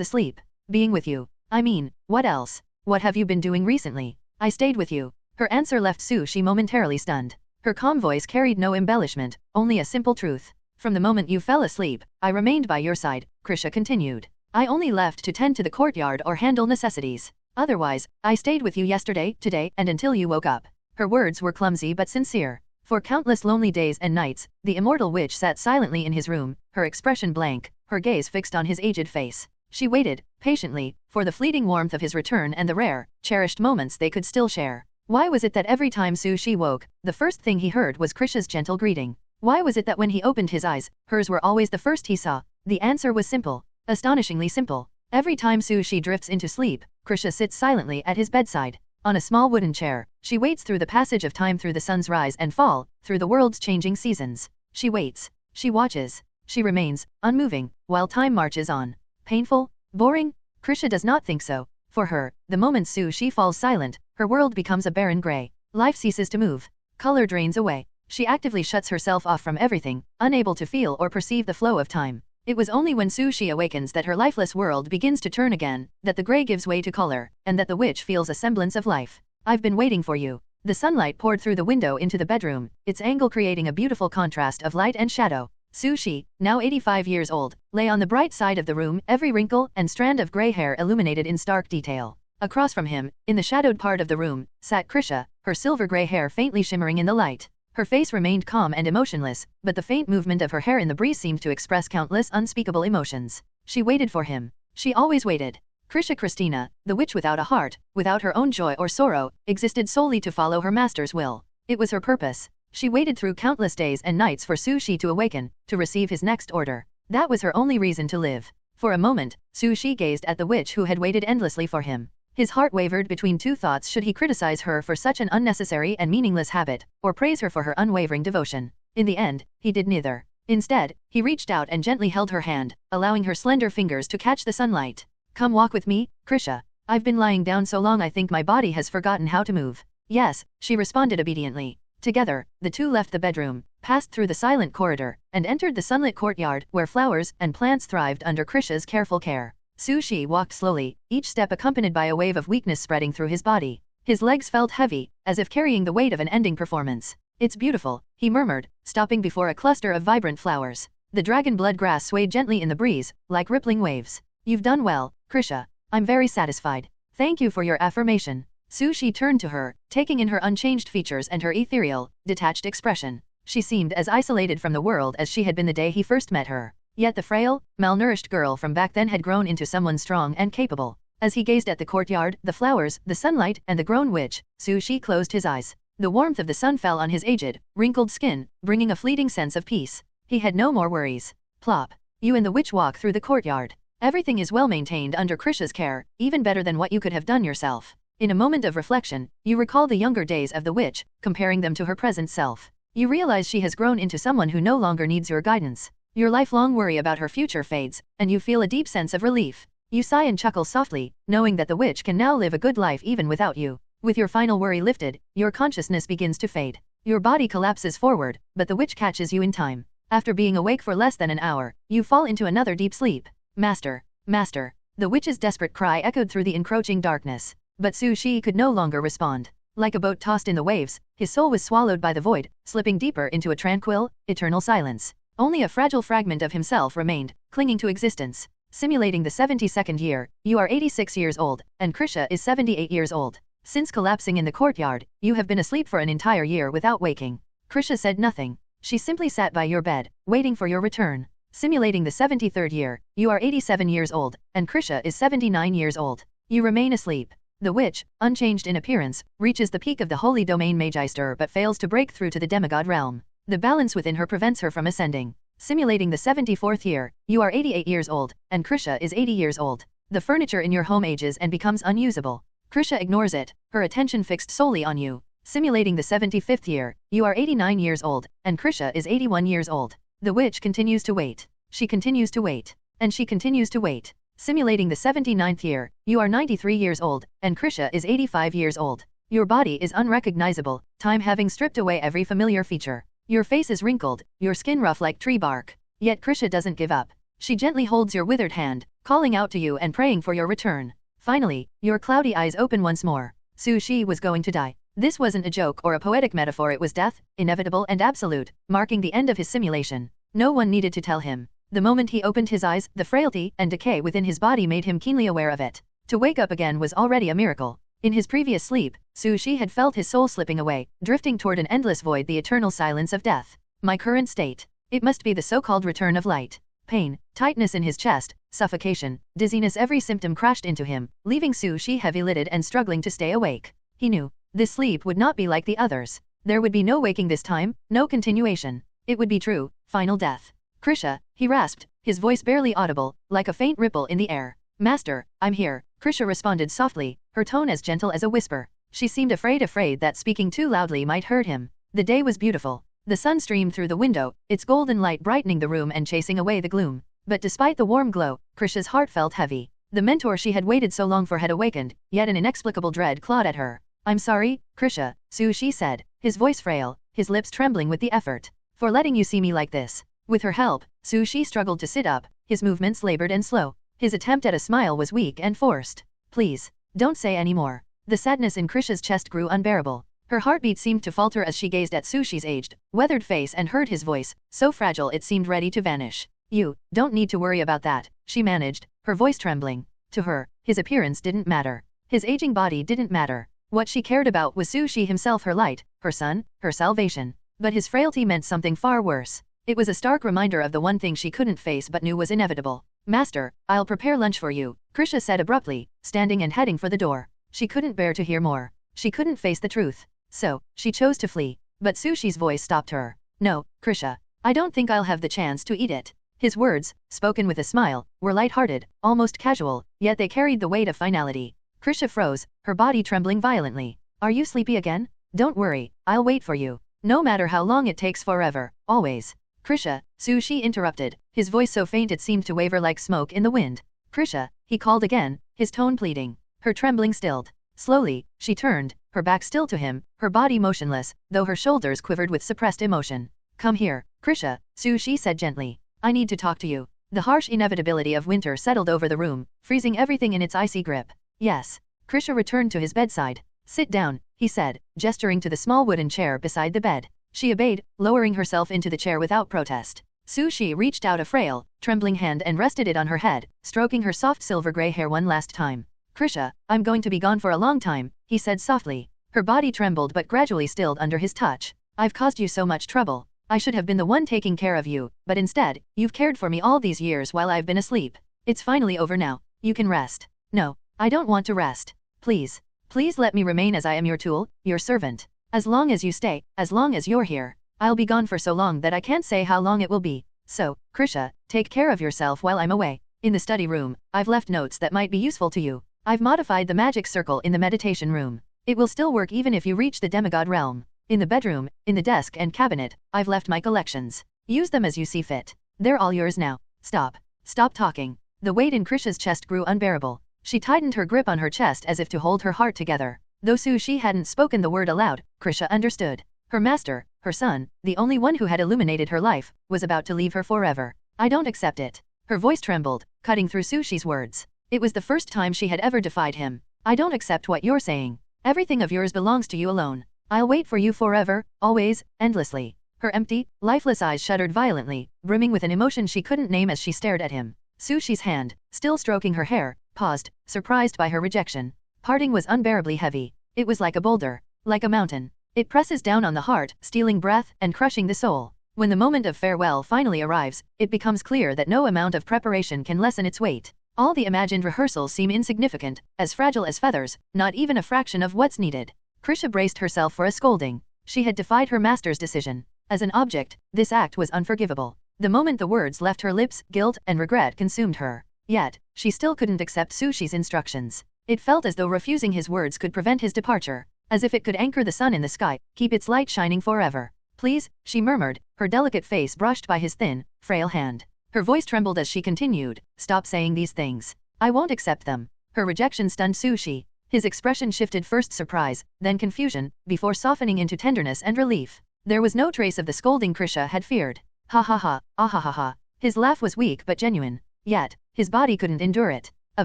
asleep? Being with you. I mean, what else? What have you been doing recently? I stayed with you. Her answer left Su-Shi momentarily stunned. Her calm voice carried no embellishment, only a simple truth. From the moment you fell asleep, I remained by your side, Krisha continued. I only left to tend to the courtyard or handle necessities. Otherwise, I stayed with you yesterday, today, and until you woke up. Her words were clumsy but sincere. For countless lonely days and nights, the immortal witch sat silently in his room, her expression blank, her gaze fixed on his aged face. She waited, patiently, for the fleeting warmth of his return and the rare, cherished moments they could still share. Why was it that every time Su-Shi woke, the first thing he heard was Krisha's gentle greeting? Why was it that when he opened his eyes, hers were always the first he saw? The answer was simple, astonishingly simple. Every time Su-Shi drifts into sleep, Krisha sits silently at his bedside. On a small wooden chair, she waits through the passage of time, through the sun's rise and fall, through the world's changing seasons. She waits. She watches. She remains, unmoving, while time marches on. Painful? Boring? Krisha does not think so. For her, the moment Su-Shi falls silent, her world becomes a barren gray. Life ceases to move. Color drains away. She actively shuts herself off from everything, unable to feel or perceive the flow of time. It was only when Su-Shi awakens that her lifeless world begins to turn again, that the gray gives way to color, and that the witch feels a semblance of life. I've been waiting for you. The sunlight poured through the window into the bedroom, its angle creating a beautiful contrast of light and shadow. Su-Shi, now 85 years old, lay on the bright side of the room, every wrinkle and strand of gray hair illuminated in stark detail. Across from him, in the shadowed part of the room, sat Krisha, her silver gray hair faintly shimmering in the light. Her face remained calm and emotionless, but the faint movement of her hair in the breeze seemed to express countless unspeakable emotions. She waited for him. She always waited. Krisha Christina, the witch without a heart, without her own joy or sorrow, existed solely to follow her master's will. It was her purpose. She waited through countless days and nights for Su-Shi to awaken, to receive his next order. That was her only reason to live. For a moment, Su-Shi gazed at the witch who had waited endlessly for him. His heart wavered between two thoughts: should he criticize her for such an unnecessary and meaningless habit, or praise her for her unwavering devotion? In the end, he did neither. Instead, he reached out and gently held her hand, allowing her slender fingers to catch the sunlight. Come walk with me, Krisha. I've been lying down so long I think my body has forgotten how to move. Yes, she responded obediently. Together, the two left the bedroom, passed through the silent corridor, and entered the sunlit courtyard, where flowers and plants thrived under Krisha's careful care. Su-Shi walked slowly, each step accompanied by a wave of weakness spreading through his body. His legs felt heavy, as if carrying the weight of an ending performance. It's beautiful, he murmured, stopping before a cluster of vibrant flowers. The dragon blood grass swayed gently in the breeze, like rippling waves. You've done well, Krisha. I'm very satisfied. Thank you for your affirmation. Su-Shi turned to her, taking in her unchanged features and her ethereal, detached expression. She seemed as isolated from the world as she had been the day he first met her. Yet the frail, malnourished girl from back then had grown into someone strong and capable. As he gazed at the courtyard, the flowers, the sunlight, and the grown witch, Su-Shi closed his eyes. The warmth of the sun fell on his aged, wrinkled skin, bringing a fleeting sense of peace. He had no more worries. Plop. You and the witch walk through the courtyard. Everything is well maintained under Krisha's care, even better than what you could have done yourself. In a moment of reflection, you recall the younger days of the witch, comparing them to her present self. You realize she has grown into someone who no longer needs your guidance. Your lifelong worry about her future fades, and you feel a deep sense of relief. You sigh and chuckle softly, knowing that the witch can now live a good life even without you. With your final worry lifted, your consciousness begins to fade. Your body collapses forward, but the witch catches you in time. After being awake for less than an hour, you fall into another deep sleep. Master, Master. The witch's desperate cry echoed through the encroaching darkness. But Su Shi could no longer respond. Like a boat tossed in the waves, his soul was swallowed by the void, slipping deeper into a tranquil, eternal silence. Only a fragile fragment of himself remained, clinging to existence. Simulating the 72nd year, you are 86 years old, and Krisha is 78 years old. Since collapsing in the courtyard, you have been asleep for an entire year without waking. Krisha said nothing. She simply sat by your bed, waiting for your return. Simulating the 73rd year, you are 87 years old, and Krisha is 79 years old. You remain asleep. The witch, unchanged in appearance, reaches the peak of the holy domain Magister but fails to break through to the demigod realm. The balance within her prevents her from ascending. Simulating the 74th year, you are 88 years old, and Krisha is 80 years old. The furniture in your home ages and becomes unusable. Krisha ignores it, her attention fixed solely on you. Simulating the 75th year, you are 89 years old, and Krisha is 81 years old. The witch continues to wait. She continues to wait. And she continues to wait. Simulating the 79th year, you are 93 years old, and Krisha is 85 years old. Your body is unrecognizable, time having stripped away every familiar feature. Your face is wrinkled, your skin rough like tree bark. Yet Krisha doesn't give up. She gently holds your withered hand, calling out to you and praying for your return. Finally, your cloudy eyes open once more. Su Shi was going to die. This wasn't a joke or a poetic metaphor, it was death, inevitable and absolute, marking the end of his simulation. No one needed to tell him. The moment he opened his eyes, the frailty and decay within his body made him keenly aware of it. To wake up again was already a miracle. In his previous sleep, Su Shi had felt his soul slipping away, drifting toward an endless void, the eternal silence of death. My current state. It must be the so-called return of light. Pain, tightness in his chest, suffocation, dizziness, every symptom crashed into him, leaving Su Shi heavy-lidded and struggling to stay awake. He knew. This sleep would not be like the others. There would be no waking this time, no continuation. It would be true, final death. Krisha, he rasped, his voice barely audible, like a faint ripple in the air. Master, I'm here, Krisha responded softly, her tone as gentle as a whisper. She seemed afraid that speaking too loudly might hurt him. The day was beautiful. The sun streamed through the window, its golden light brightening the room and chasing away the gloom. But despite the warm glow, Krisha's heart felt heavy. The mentor she had waited so long for had awakened, yet an inexplicable dread clawed at her. I'm sorry, Krisha, Su Shi said, his voice frail, his lips trembling with the effort. For letting you see me like this. With her help, Su Shi struggled to sit up, his movements labored and slow. His attempt at a smile was weak and forced. Please, don't say any more. The sadness in Krisha's chest grew unbearable. Her heartbeat seemed to falter as she gazed at Su Shi's aged, weathered face and heard his voice, so fragile it seemed ready to vanish. You don't need to worry about that, she managed, her voice trembling. To her, his appearance didn't matter. His aging body didn't matter. What she cared about was Su Shi himself, her light, her sun, her salvation. But his frailty meant something far worse. It was a stark reminder of the one thing she couldn't face but knew was inevitable. Master, I'll prepare lunch for you, Krisha said abruptly, standing and heading for the door. She couldn't bear to hear more. She couldn't face the truth. So, she chose to flee. But Su Shi's voice stopped her. No, Krisha. I don't think I'll have the chance to eat it. His words, spoken with a smile, were light-hearted, almost casual, yet they carried the weight of finality. Krisha froze, her body trembling violently. Are you sleepy again? Don't worry, I'll wait for you. No matter how long it takes, forever, always. Krisha, Su Shi interrupted, his voice so faint it seemed to waver like smoke in the wind. Krisha, he called again, his tone pleading. Her trembling stilled. Slowly, she turned, her back still to him, her body motionless, though her shoulders quivered with suppressed emotion. Come here, Krisha, Su Shi said gently. I need to talk to you. The harsh inevitability of winter settled over the room, freezing everything in its icy grip. Yes. Krisha returned to his bedside. Sit down, he said, gesturing to the small wooden chair beside the bed. She obeyed, lowering herself into the chair without protest. Su Shi reached out a frail, trembling hand and rested it on her head, stroking her soft silver-gray hair one last time. Krisha, I'm going to be gone for a long time, he said softly. Her body trembled but gradually stilled under his touch. I've caused you so much trouble. I should have been the one taking care of you, but instead, you've cared for me all these years while I've been asleep. It's finally over now. You can rest. No, I don't want to rest. Please. Please let me remain as I am your tool, your servant. As long as you stay, as long as you're here. I'll be gone for so long that I can't say how long it will be. So, Krisha, take care of yourself while I'm away. In the study room, I've left notes that might be useful to you. I've modified the magic circle in the meditation room. It will still work even if you reach the demigod realm. In the bedroom, in the desk and cabinet, I've left my collections. Use them as you see fit. They're all yours now. Stop. Stop talking. The weight in Krisha's chest grew unbearable. She tightened her grip on her chest as if to hold her heart together. Though Sushi hadn't spoken the word aloud, Krisha understood. Her master, her son, the only one who had illuminated her life, was about to leave her forever. I don't accept it. Her voice trembled, cutting through Sushi's words. It was the first time she had ever defied him. I don't accept what you're saying. Everything of yours belongs to you alone. I'll wait for you forever, always, endlessly. Her empty, lifeless eyes shuddered violently, brimming with an emotion she couldn't name as she stared at him. Sushi's hand, still stroking her hair, paused, surprised by her rejection. Parting was unbearably heavy. It was like a boulder, like a mountain. It presses down on the heart, stealing breath and crushing the soul. When the moment of farewell finally arrives, it becomes clear that no amount of preparation can lessen its weight. All the imagined rehearsals seem insignificant, as fragile as feathers, not even a fraction of what's needed. Krisha braced herself for a scolding. She had defied her master's decision. As an object, this act was unforgivable. The moment the words left her lips, guilt and regret consumed her. Yet, she still couldn't accept Sushi's instructions. It felt as though refusing his words could prevent his departure, as if it could anchor the sun in the sky, keep its light shining forever. Please, she murmured, her delicate face brushed by his thin, frail hand. Her voice trembled as she continued, stop saying these things. I won't accept them. Her rejection stunned Sushi. His expression shifted, first surprise, then confusion, before softening into tenderness and relief. There was no trace of the scolding Krisha had feared. Ha ha ha, ah ha ha ha. His laugh was weak but genuine. Yet, his body couldn't endure it. A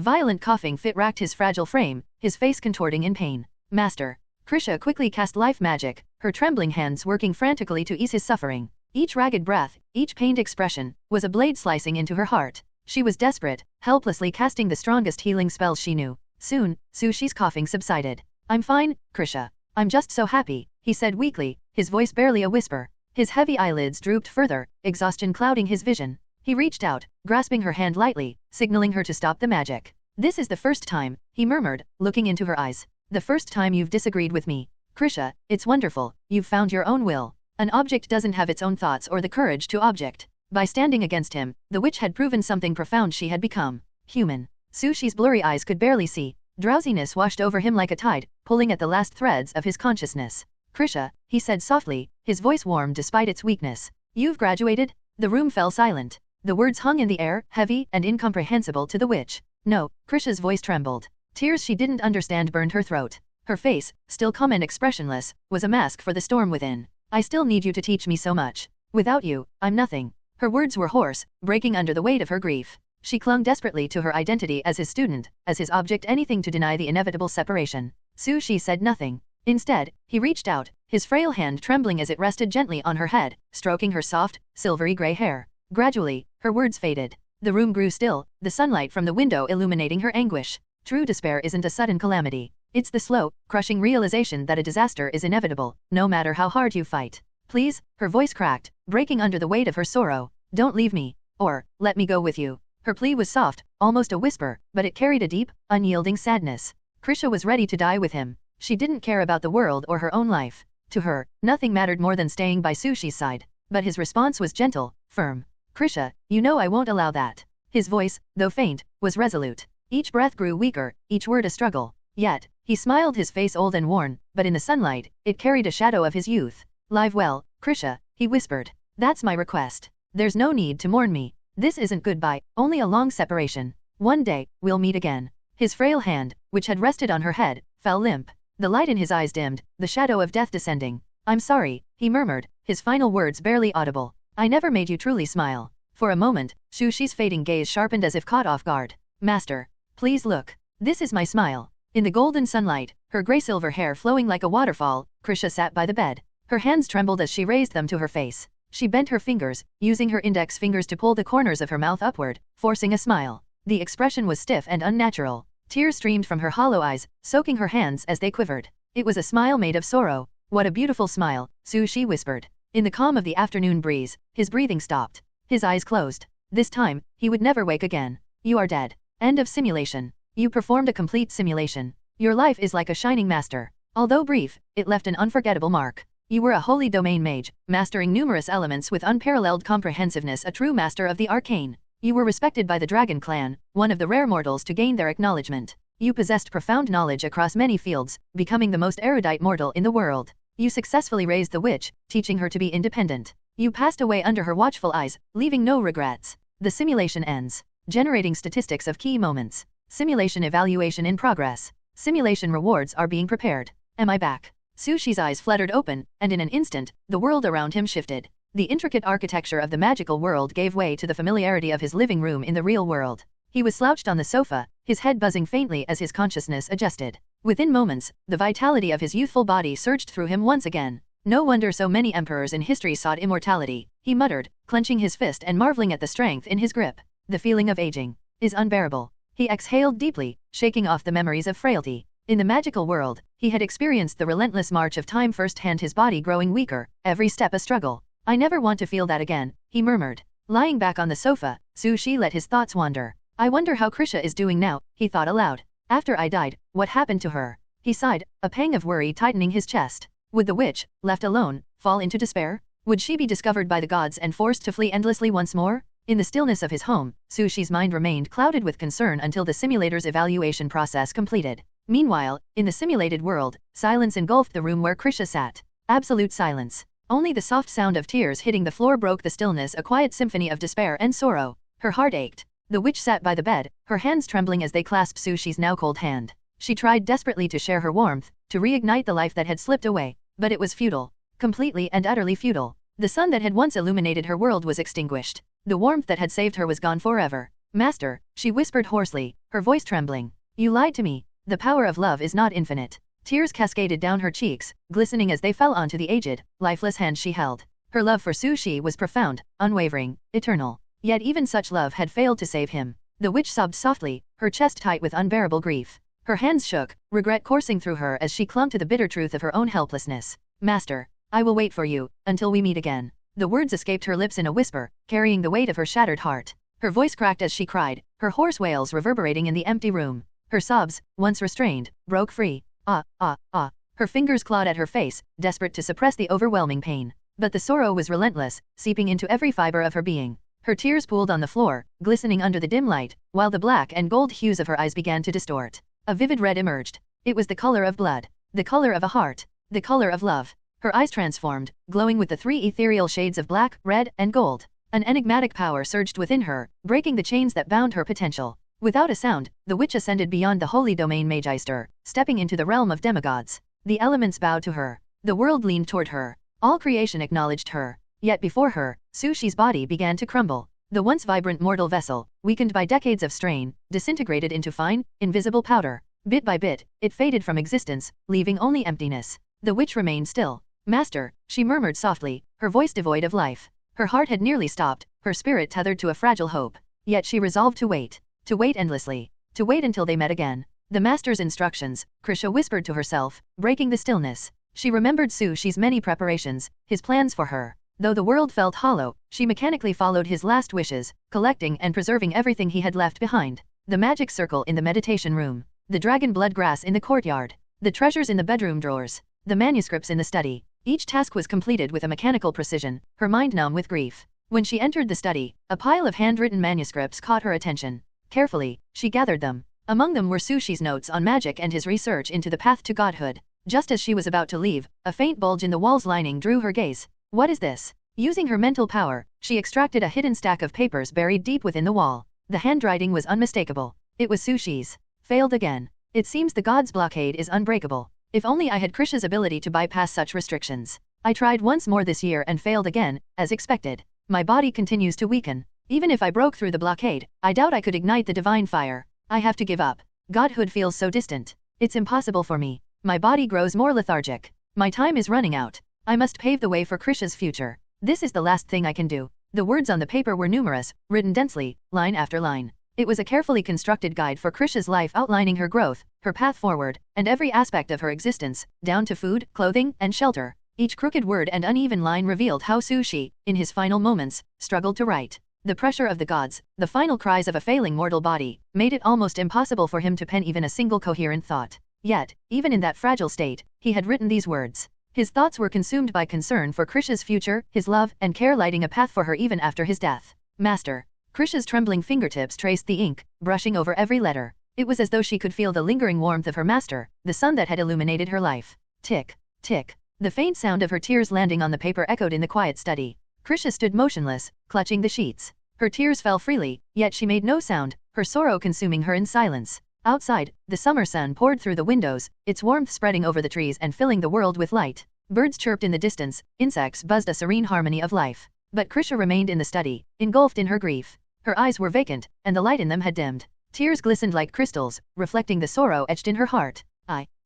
violent coughing fit racked his fragile frame, his face contorting in pain. Master. Krisha quickly cast life magic, her trembling hands working frantically to ease his suffering. Each ragged breath, each pained expression, was a blade slicing into her heart. She was desperate, helplessly casting the strongest healing spells she knew. Soon, Sushi's coughing subsided. I'm fine, Krisha. I'm just so happy, he said weakly, his voice barely a whisper. His heavy eyelids drooped further, exhaustion clouding his vision. He reached out, grasping her hand lightly, signaling her to stop the magic. This is the first time, he murmured, looking into her eyes. The first time you've disagreed with me. Krisha, it's wonderful, you've found your own will. An object doesn't have its own thoughts or the courage to object. By standing against him, the witch had proven something profound: she had become human. Sushi's blurry eyes could barely see. Drowsiness washed over him like a tide, pulling at the last threads of his consciousness. Krisha, he said softly, his voice warm despite its weakness. You've graduated? The room fell silent. The words hung in the air, heavy and incomprehensible to the witch. No, Krisha's voice trembled. Tears she didn't understand burned her throat. Her face, still calm and expressionless, was a mask for the storm within. I still need you to teach me so much. Without you, I'm nothing. Her words were hoarse, breaking under the weight of her grief. She clung desperately to her identity as his student, as his object, anything to deny the inevitable separation. Sushi said nothing. Instead, he reached out, his frail hand trembling as it rested gently on her head, stroking her soft, silvery gray hair. Gradually, her words faded. The room grew still, the sunlight from the window illuminating her anguish. True despair isn't a sudden calamity. It's the slow, crushing realization that a disaster is inevitable, no matter how hard you fight. Please, her voice cracked, breaking under the weight of her sorrow. Don't leave me. Or, let me go with you. Her plea was soft, almost a whisper, but it carried a deep, unyielding sadness. Krisha was ready to die with him. She didn't care about the world or her own life. To her, nothing mattered more than staying by Sushi's side. But his response was gentle, firm. Krisha, you know I won't allow that. His voice, though faint, was resolute. Each breath grew weaker, each word a struggle. Yet, he smiled, his face old and worn, but in the sunlight, it carried a shadow of his youth. Live well, Krisha, he whispered. That's my request. There's no need to mourn me. This isn't goodbye, only a long separation. One day, we'll meet again. His frail hand, which had rested on her head, fell limp. The light in his eyes dimmed, the shadow of death descending. I'm sorry, he murmured, his final words barely audible. I never made you truly smile. For a moment, Sushi's fading gaze sharpened as if caught off guard. Master, please look. This is my smile. In the golden sunlight, her gray-silver hair flowing like a waterfall, Krisha sat by the bed. Her hands trembled as she raised them to her face. She bent her fingers, using her index fingers to pull the corners of her mouth upward, forcing a smile. The expression was stiff and unnatural. Tears streamed from her hollow eyes, soaking her hands as they quivered. It was a smile made of sorrow. What a beautiful smile, Sushi whispered. In the calm of the afternoon breeze, his breathing stopped. His eyes closed. This time, he would never wake again. You are dead. End of simulation. You performed a complete simulation. Your life is like a shining master. Although brief, it left an unforgettable mark. You were a holy domain mage, mastering numerous elements with unparalleled comprehensiveness, a true master of the arcane. You were respected by the Dragon Clan, one of the rare mortals to gain their acknowledgement. You possessed profound knowledge across many fields, becoming the most erudite mortal in the world. You successfully raised the witch, teaching her to be independent. You passed away under her watchful eyes, leaving no regrets. The simulation ends. Generating statistics of key moments. Simulation evaluation in progress. Simulation rewards are being prepared. Am I back? Sushi's eyes fluttered open, and in an instant, the world around him shifted. The intricate architecture of the magical world gave way to the familiarity of his living room in the real world. He was slouched on the sofa, his head buzzing faintly as his consciousness adjusted. Within moments, the vitality of his youthful body surged through him once again. No wonder so many emperors in history sought immortality, he muttered, clenching his fist and marveling at the strength in his grip. The feeling of aging is unbearable. He exhaled deeply, shaking off the memories of frailty. In the magical world, he had experienced the relentless march of time firsthand, his body growing weaker, every step a struggle. I never want to feel that again, he murmured. Lying back on the sofa, Sushi let his thoughts wander. I wonder how Krisha is doing now, he thought aloud. After I died, what happened to her? He sighed, a pang of worry tightening his chest. Would the witch, left alone, fall into despair? Would she be discovered by the gods and forced to flee endlessly once more? In the stillness of his home, Sushi's mind remained clouded with concern until the simulator's evaluation process completed. Meanwhile, in the simulated world, silence engulfed the room where Krisha sat. Absolute silence. Only the soft sound of tears hitting the floor broke the stillness, a quiet symphony of despair and sorrow. Her heart ached. The witch sat by the bed, her hands trembling as they clasped Sushi's now cold hand. She tried desperately to share her warmth, to reignite the life that had slipped away, but it was futile. Completely and utterly futile. The sun that had once illuminated her world was extinguished. The warmth that had saved her was gone forever. Master, she whispered hoarsely, her voice trembling. You lied to me. The power of love is not infinite. Tears cascaded down her cheeks, glistening as they fell onto the aged, lifeless hand she held. Her love for Sushi was profound, unwavering, eternal. Yet even such love had failed to save him. The witch sobbed softly, her chest tight with unbearable grief. Her hands shook, regret coursing through her as she clung to the bitter truth of her own helplessness. Master, I will wait for you, until we meet again. The words escaped her lips in a whisper, carrying the weight of her shattered heart. Her voice cracked as she cried, her hoarse wails reverberating in the empty room. Her sobs, once restrained, broke free. Ah, ah, ah. Her fingers clawed at her face, desperate to suppress the overwhelming pain. But the sorrow was relentless, seeping into every fiber of her being. Her tears pooled on the floor, glistening under the dim light, while the black and gold hues of her eyes began to distort. A vivid red emerged. It was the color of blood. The color of a heart. The color of love. Her eyes transformed, glowing with the three ethereal shades of black, red, and gold. An enigmatic power surged within her, breaking the chains that bound her potential. Without a sound, the witch ascended beyond the holy domain Magister, stepping into the realm of demigods. The elements bowed to her. The world leaned toward her. All creation acknowledged her. Yet before her, Sushi's body began to crumble. The once vibrant mortal vessel, weakened by decades of strain, disintegrated into fine, invisible powder. Bit by bit, it faded from existence, leaving only emptiness. The witch remained still. Master, she murmured softly, her voice devoid of life. Her heart had nearly stopped, her spirit tethered to a fragile hope. Yet she resolved to wait. To wait endlessly. To wait until they met again. The master's instructions, Krisha whispered to herself, breaking the stillness. She remembered Sushi's many preparations, his plans for her. Though the world felt hollow, she mechanically followed his last wishes, collecting and preserving everything he had left behind. The magic circle in the meditation room. The dragon blood grass in the courtyard. The treasures in the bedroom drawers. The manuscripts in the study. Each task was completed with a mechanical precision, her mind numb with grief. When she entered the study, a pile of handwritten manuscripts caught her attention. Carefully, she gathered them. Among them were Sushi's notes on magic and his research into the path to godhood. Just as she was about to leave, a faint bulge in the wall's lining drew her gaze. What is this? Using her mental power, she extracted a hidden stack of papers buried deep within the wall. The handwriting was unmistakable. It was Sushi's. Failed again. It seems the god's blockade is unbreakable. If only I had Krisha's ability to bypass such restrictions. I tried once more this year and failed again, as expected. My body continues to weaken. Even if I broke through the blockade, I doubt I could ignite the divine fire. I have to give up. Godhood feels so distant. It's impossible for me. My body grows more lethargic. My time is running out. I must pave the way for Krisha's future. This is the last thing I can do. The words on the paper were numerous, written densely, line after line. It was a carefully constructed guide for Krisha's life, outlining her growth, her path forward, and every aspect of her existence, down to food, clothing, and shelter. Each crooked word and uneven line revealed how Sushi, in his final moments, struggled to write. The pressure of the gods, the final cries of a failing mortal body, made it almost impossible for him to pen even a single coherent thought. Yet, even in that fragile state, he had written these words. His thoughts were consumed by concern for Krisha's future, his love and care lighting a path for her even after his death. Master. Krisha's trembling fingertips traced the ink, brushing over every letter. It was as though she could feel the lingering warmth of her master, the sun that had illuminated her life. Tick, tick. The faint sound of her tears landing on the paper echoed in the quiet study. Krisha stood motionless, clutching the sheets. Her tears fell freely, yet she made no sound, her sorrow consuming her in silence. Outside, the summer sun poured through the windows, its warmth spreading over the trees and filling the world with light. Birds chirped in the distance, insects buzzed a serene harmony of life. But Krisha remained in the study, engulfed in her grief. Her eyes were vacant, and the light in them had dimmed. Tears glistened like crystals, reflecting the sorrow etched in her heart.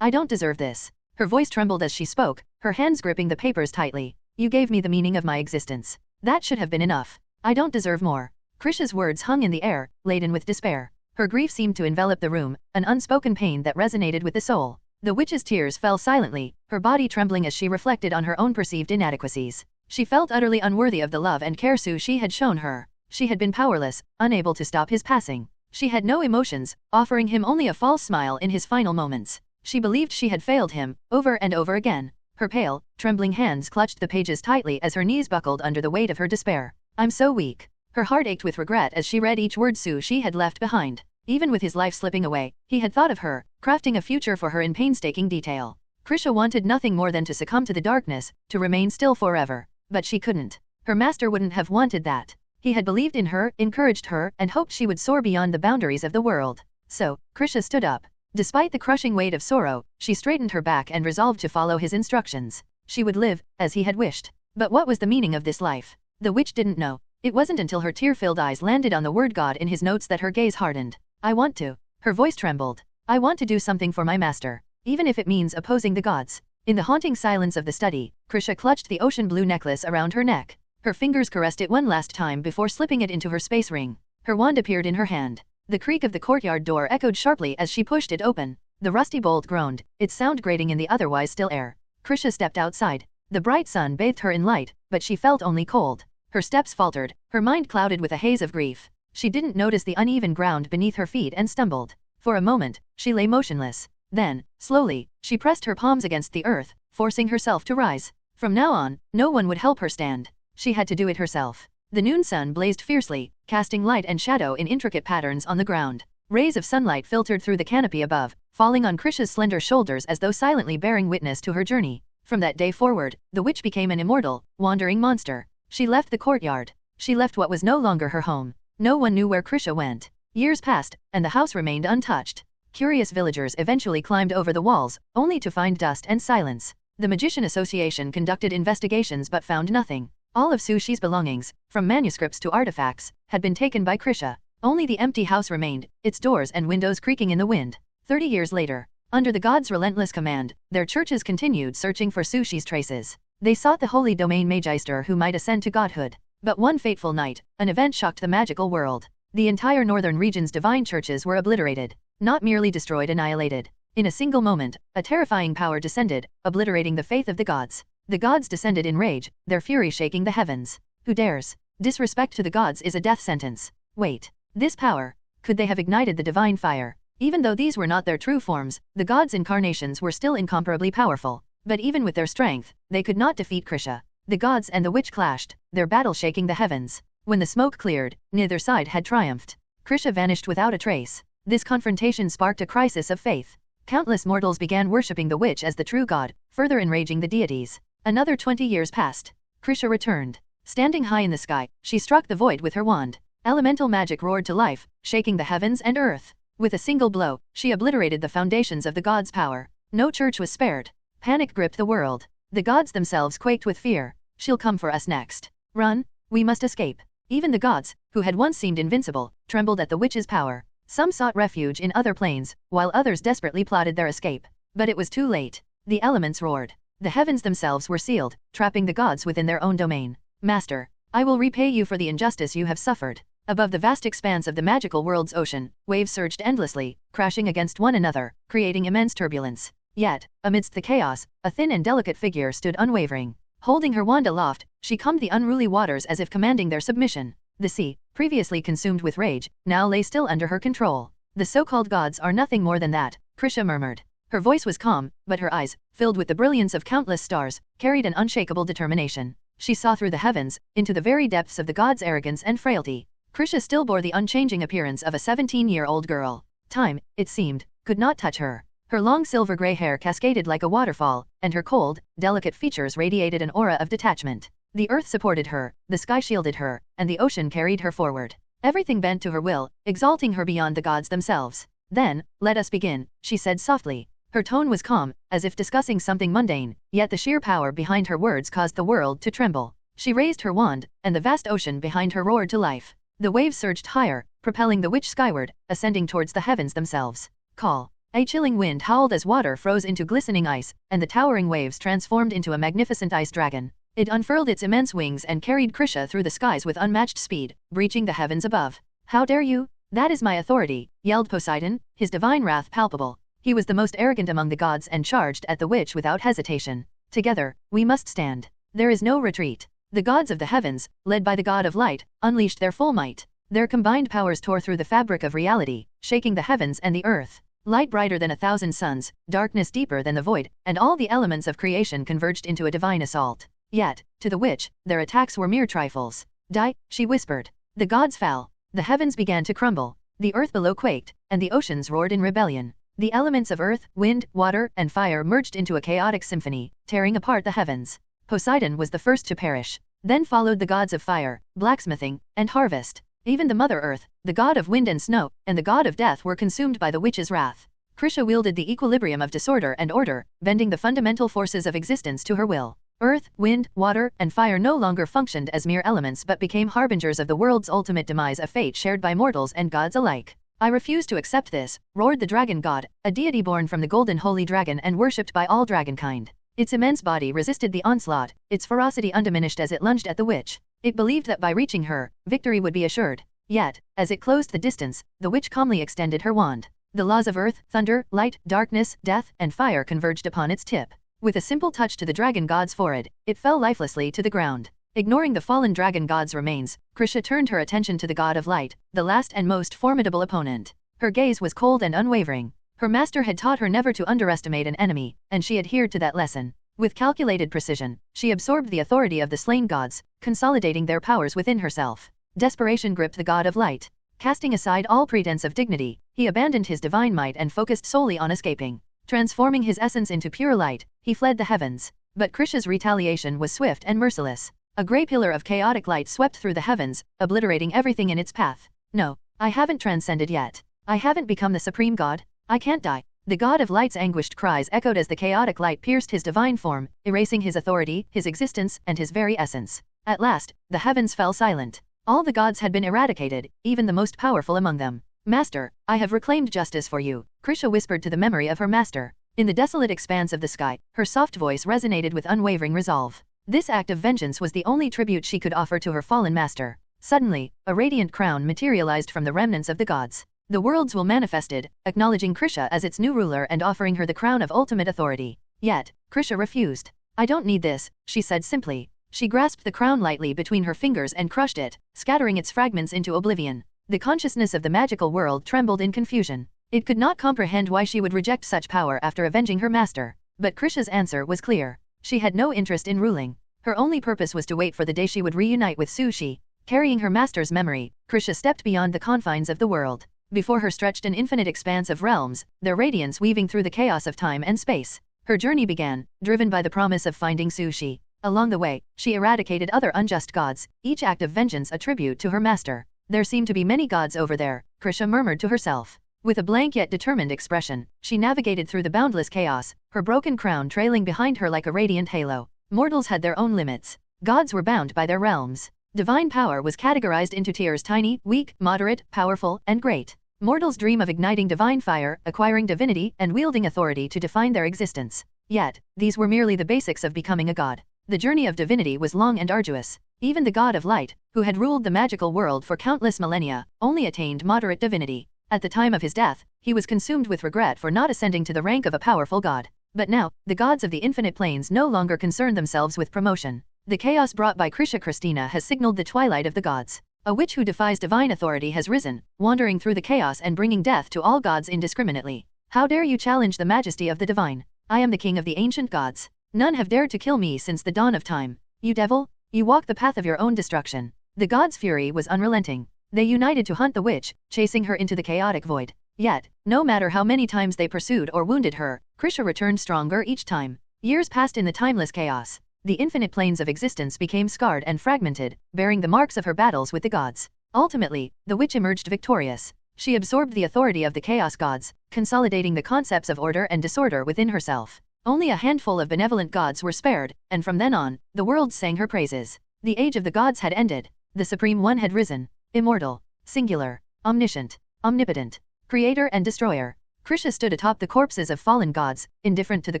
I don't deserve this. Her voice trembled as she spoke, her hands gripping the papers tightly. You gave me the meaning of my existence. That should have been enough. I don't deserve more. Krisha's words hung in the air, laden with despair. Her grief seemed to envelop the room, an unspoken pain that resonated with the soul. The witch's tears fell silently, her body trembling as she reflected on her own perceived inadequacies. She felt utterly unworthy of the love and care She had shown her. She had been powerless, unable to stop his passing. She had no emotions, offering him only a false smile in his final moments. She believed she had failed him, over and over again. Her pale, trembling hands clutched the pages tightly as her knees buckled under the weight of her despair. I'm so weak. Her heart ached with regret as she read each word she had left behind. Even with his life slipping away, he had thought of her, crafting a future for her in painstaking detail. Krisha wanted nothing more than to succumb to the darkness, to remain still forever. But she couldn't. Her master wouldn't have wanted that. He had believed in her, encouraged her, and hoped she would soar beyond the boundaries of the world. So, Krisha stood up. Despite the crushing weight of sorrow, she straightened her back and resolved to follow his instructions. She would live, as he had wished. But what was the meaning of this life? The witch didn't know. It wasn't until her tear-filled eyes landed on the word God in his notes that her gaze hardened. I want to. Her voice trembled. I want to do something for my master, even if it means opposing the gods. In the haunting silence of the study, Krisha clutched the ocean blue necklace around her neck. Her fingers caressed it one last time before slipping it into her space ring. Her wand appeared in her hand. The creak of the courtyard door echoed sharply as she pushed it open. The rusty bolt groaned, its sound grating in the otherwise still air. Krisha stepped outside. The bright sun bathed her in light, but she felt only cold. Her steps faltered, her mind clouded with a haze of grief. She didn't notice the uneven ground beneath her feet and stumbled. For a moment, she lay motionless. Then, slowly, she pressed her palms against the earth, forcing herself to rise. From now on, no one would help her stand. She had to do it herself. The noon sun blazed fiercely, casting light and shadow in intricate patterns on the ground. Rays of sunlight filtered through the canopy above, falling on Krisha's slender shoulders as though silently bearing witness to her journey. From that day forward, the witch became an immortal, wandering monster. She left the courtyard. She left what was no longer her home. No one knew where Krisha went. Years passed, and the house remained untouched. Curious villagers eventually climbed over the walls, only to find dust and silence. The Magician Association conducted investigations but found nothing. All of Sushi's belongings, from manuscripts to artifacts, had been taken by Krisha. Only the empty house remained, its doors and windows creaking in the wind. 30 years later, under the gods' relentless command, their churches continued searching for Sushi's traces. They sought the holy domain Magister who might ascend to godhood. But one fateful night, an event shocked the magical world. The entire northern region's divine churches were obliterated. Not merely destroyed, annihilated. In a single moment, a terrifying power descended, obliterating the faith of the gods. The gods descended in rage, their fury shaking the heavens. Who dares? Disrespect to the gods is a death sentence. Wait. This power. Could they have ignited the divine fire? Even though these were not their true forms, the gods' incarnations were still incomparably powerful. But even with their strength, they could not defeat Krisha. The gods and the witch clashed, their battle shaking the heavens. When the smoke cleared, neither side had triumphed. Krisha vanished without a trace. This confrontation sparked a crisis of faith. Countless mortals began worshipping the witch as the true god, further enraging the deities. Another 20 years passed. Krisha returned. Standing high in the sky, she struck the void with her wand. Elemental magic roared to life, shaking the heavens and earth. With a single blow, she obliterated the foundations of the gods' power. No church was spared. Panic gripped the world. The gods themselves quaked with fear. She'll come for us next. Run, we must escape. Even the gods, who had once seemed invincible, trembled at the witch's power. Some sought refuge in other planes, while others desperately plotted their escape. But it was too late. The elements roared. The heavens themselves were sealed, trapping the gods within their own domain. Master, I will repay you for the injustice you have suffered. Above the vast expanse of the magical world's ocean, waves surged endlessly, crashing against one another, creating immense turbulence. Yet, amidst the chaos, a thin and delicate figure stood unwavering. Holding her wand aloft, she calmed the unruly waters as if commanding their submission. The sea, previously consumed with rage, now lay still under her control. The so-called gods are nothing more than that, Krisha murmured. Her voice was calm, but her eyes, filled with the brilliance of countless stars, carried an unshakable determination. She saw through the heavens, into the very depths of the gods' arrogance and frailty. Krisha still bore the unchanging appearance of a 17-year-old girl. Time, it seemed, could not touch her. Her long silver-gray hair cascaded like a waterfall, and her cold, delicate features radiated an aura of detachment. The earth supported her, the sky shielded her, and the ocean carried her forward. Everything bent to her will, exalting her beyond the gods themselves. Then, let us begin, she said softly. Her tone was calm, as if discussing something mundane, yet the sheer power behind her words caused the world to tremble. She raised her wand, and the vast ocean behind her roared to life. The waves surged higher, propelling the witch skyward, ascending towards the heavens themselves. Call. A chilling wind howled as water froze into glistening ice, and the towering waves transformed into a magnificent ice dragon. It unfurled its immense wings and carried Krisha through the skies with unmatched speed, breaching the heavens above. How dare you? That is my authority, yelled Poseidon, his divine wrath palpable. He was the most arrogant among the gods and charged at the witch without hesitation. Together, we must stand. There is no retreat. The gods of the heavens, led by the god of light, unleashed their full might. Their combined powers tore through the fabric of reality, shaking the heavens and the earth. Light brighter than 1,000 suns, darkness deeper than the void, and all the elements of creation converged into a divine assault. Yet, to the witch, their attacks were mere trifles. Die, she whispered. The gods fell. The heavens began to crumble. The earth below quaked, and the oceans roared in rebellion. The elements of earth, wind, water, and fire merged into a chaotic symphony, tearing apart the heavens. Poseidon was the first to perish. Then followed the gods of fire, blacksmithing, and harvest. Even the Mother Earth, the god of wind and snow, and the god of death were consumed by the witch's wrath. Krisha wielded the equilibrium of disorder and order, bending the fundamental forces of existence to her will. Earth, wind, water, and fire no longer functioned as mere elements but became harbingers of the world's ultimate demise, a fate shared by mortals and gods alike. I refuse to accept this, roared the dragon god, a deity born from the golden holy dragon and worshipped by all dragonkind. Its immense body resisted the onslaught, its ferocity undiminished as it lunged at the witch. It believed that by reaching her, victory would be assured. Yet, as it closed the distance, the witch calmly extended her wand. The laws of earth, thunder, light, darkness, death, and fire converged upon its tip. With a simple touch to the dragon god's forehead, it fell lifelessly to the ground. Ignoring the fallen dragon god's remains, Krisha turned her attention to the god of light, the last and most formidable opponent. Her gaze was cold and unwavering. Her master had taught her never to underestimate an enemy, and she adhered to that lesson. With calculated precision, she absorbed the authority of the slain gods, consolidating their powers within herself. Desperation gripped the god of light. Casting aside all pretense of dignity, he abandoned his divine might and focused solely on escaping. Transforming his essence into pure light, he fled the heavens. But Krisha's retaliation was swift and merciless. A grey pillar of chaotic light swept through the heavens, obliterating everything in its path. No, I haven't transcended yet. I haven't become the supreme god. I can't die. The god of light's anguished cries echoed as the chaotic light pierced his divine form, erasing his authority, his existence, and his very essence. At last, the heavens fell silent. All the gods had been eradicated, even the most powerful among them. Master, I have reclaimed justice for you, Krisha whispered to the memory of her master. In the desolate expanse of the sky, her soft voice resonated with unwavering resolve. This act of vengeance was the only tribute she could offer to her fallen master. Suddenly, a radiant crown materialized from the remnants of the gods. The worlds will manifested, acknowledging Krisha as its new ruler and offering her the crown of ultimate authority. Yet, Krisha refused. I don't need this, she said simply. She grasped the crown lightly between her fingers and crushed it, scattering its fragments into oblivion. The consciousness of the magical world trembled in confusion. It could not comprehend why she would reject such power after avenging her master. But Krisha's answer was clear. She had no interest in ruling. Her only purpose was to wait for the day she would reunite with Sushi. Carrying her master's memory, Krisha stepped beyond the confines of the world. Before her stretched an infinite expanse of realms, their radiance weaving through the chaos of time and space. Her journey began, driven by the promise of finding Sushi. Along the way, she eradicated other unjust gods, each act of vengeance a tribute to her master. There seem to be many gods over there, Krisha murmured to herself. With a blank yet determined expression, she navigated through the boundless chaos, her broken crown trailing behind her like a radiant halo. Mortals had their own limits. Gods were bound by their realms. Divine power was categorized into tiers: tiny, weak, moderate, powerful, and great. Mortals dream of igniting divine fire, acquiring divinity, and wielding authority to define their existence. Yet, these were merely the basics of becoming a god. The journey of divinity was long and arduous. Even the god of light, who had ruled the magical world for countless millennia, only attained moderate divinity. At the time of his death, he was consumed with regret for not ascending to the rank of a powerful god. But now, the gods of the infinite planes no longer concern themselves with promotion. The chaos brought by Krisha Christina has signaled the twilight of the gods. A witch who defies divine authority has risen, wandering through the chaos and bringing death to all gods indiscriminately. How dare you challenge the majesty of the divine? I am the king of the ancient gods. None have dared to kill me since the dawn of time. You devil! You walk the path of your own destruction. The gods' fury was unrelenting. They united to hunt the witch, chasing her into the chaotic void. Yet, no matter how many times they pursued or wounded her, Krisha returned stronger each time. Years passed in the timeless chaos. The infinite planes of existence became scarred and fragmented, bearing the marks of her battles with the gods. Ultimately, the witch emerged victorious. She absorbed the authority of the chaos gods, consolidating the concepts of order and disorder within herself. Only a handful of benevolent gods were spared, and from then on, the world sang her praises. The age of the gods had ended. The Supreme One had risen. Immortal, singular, omniscient, omnipotent, creator and destroyer. Krisha stood atop the corpses of fallen gods, indifferent to the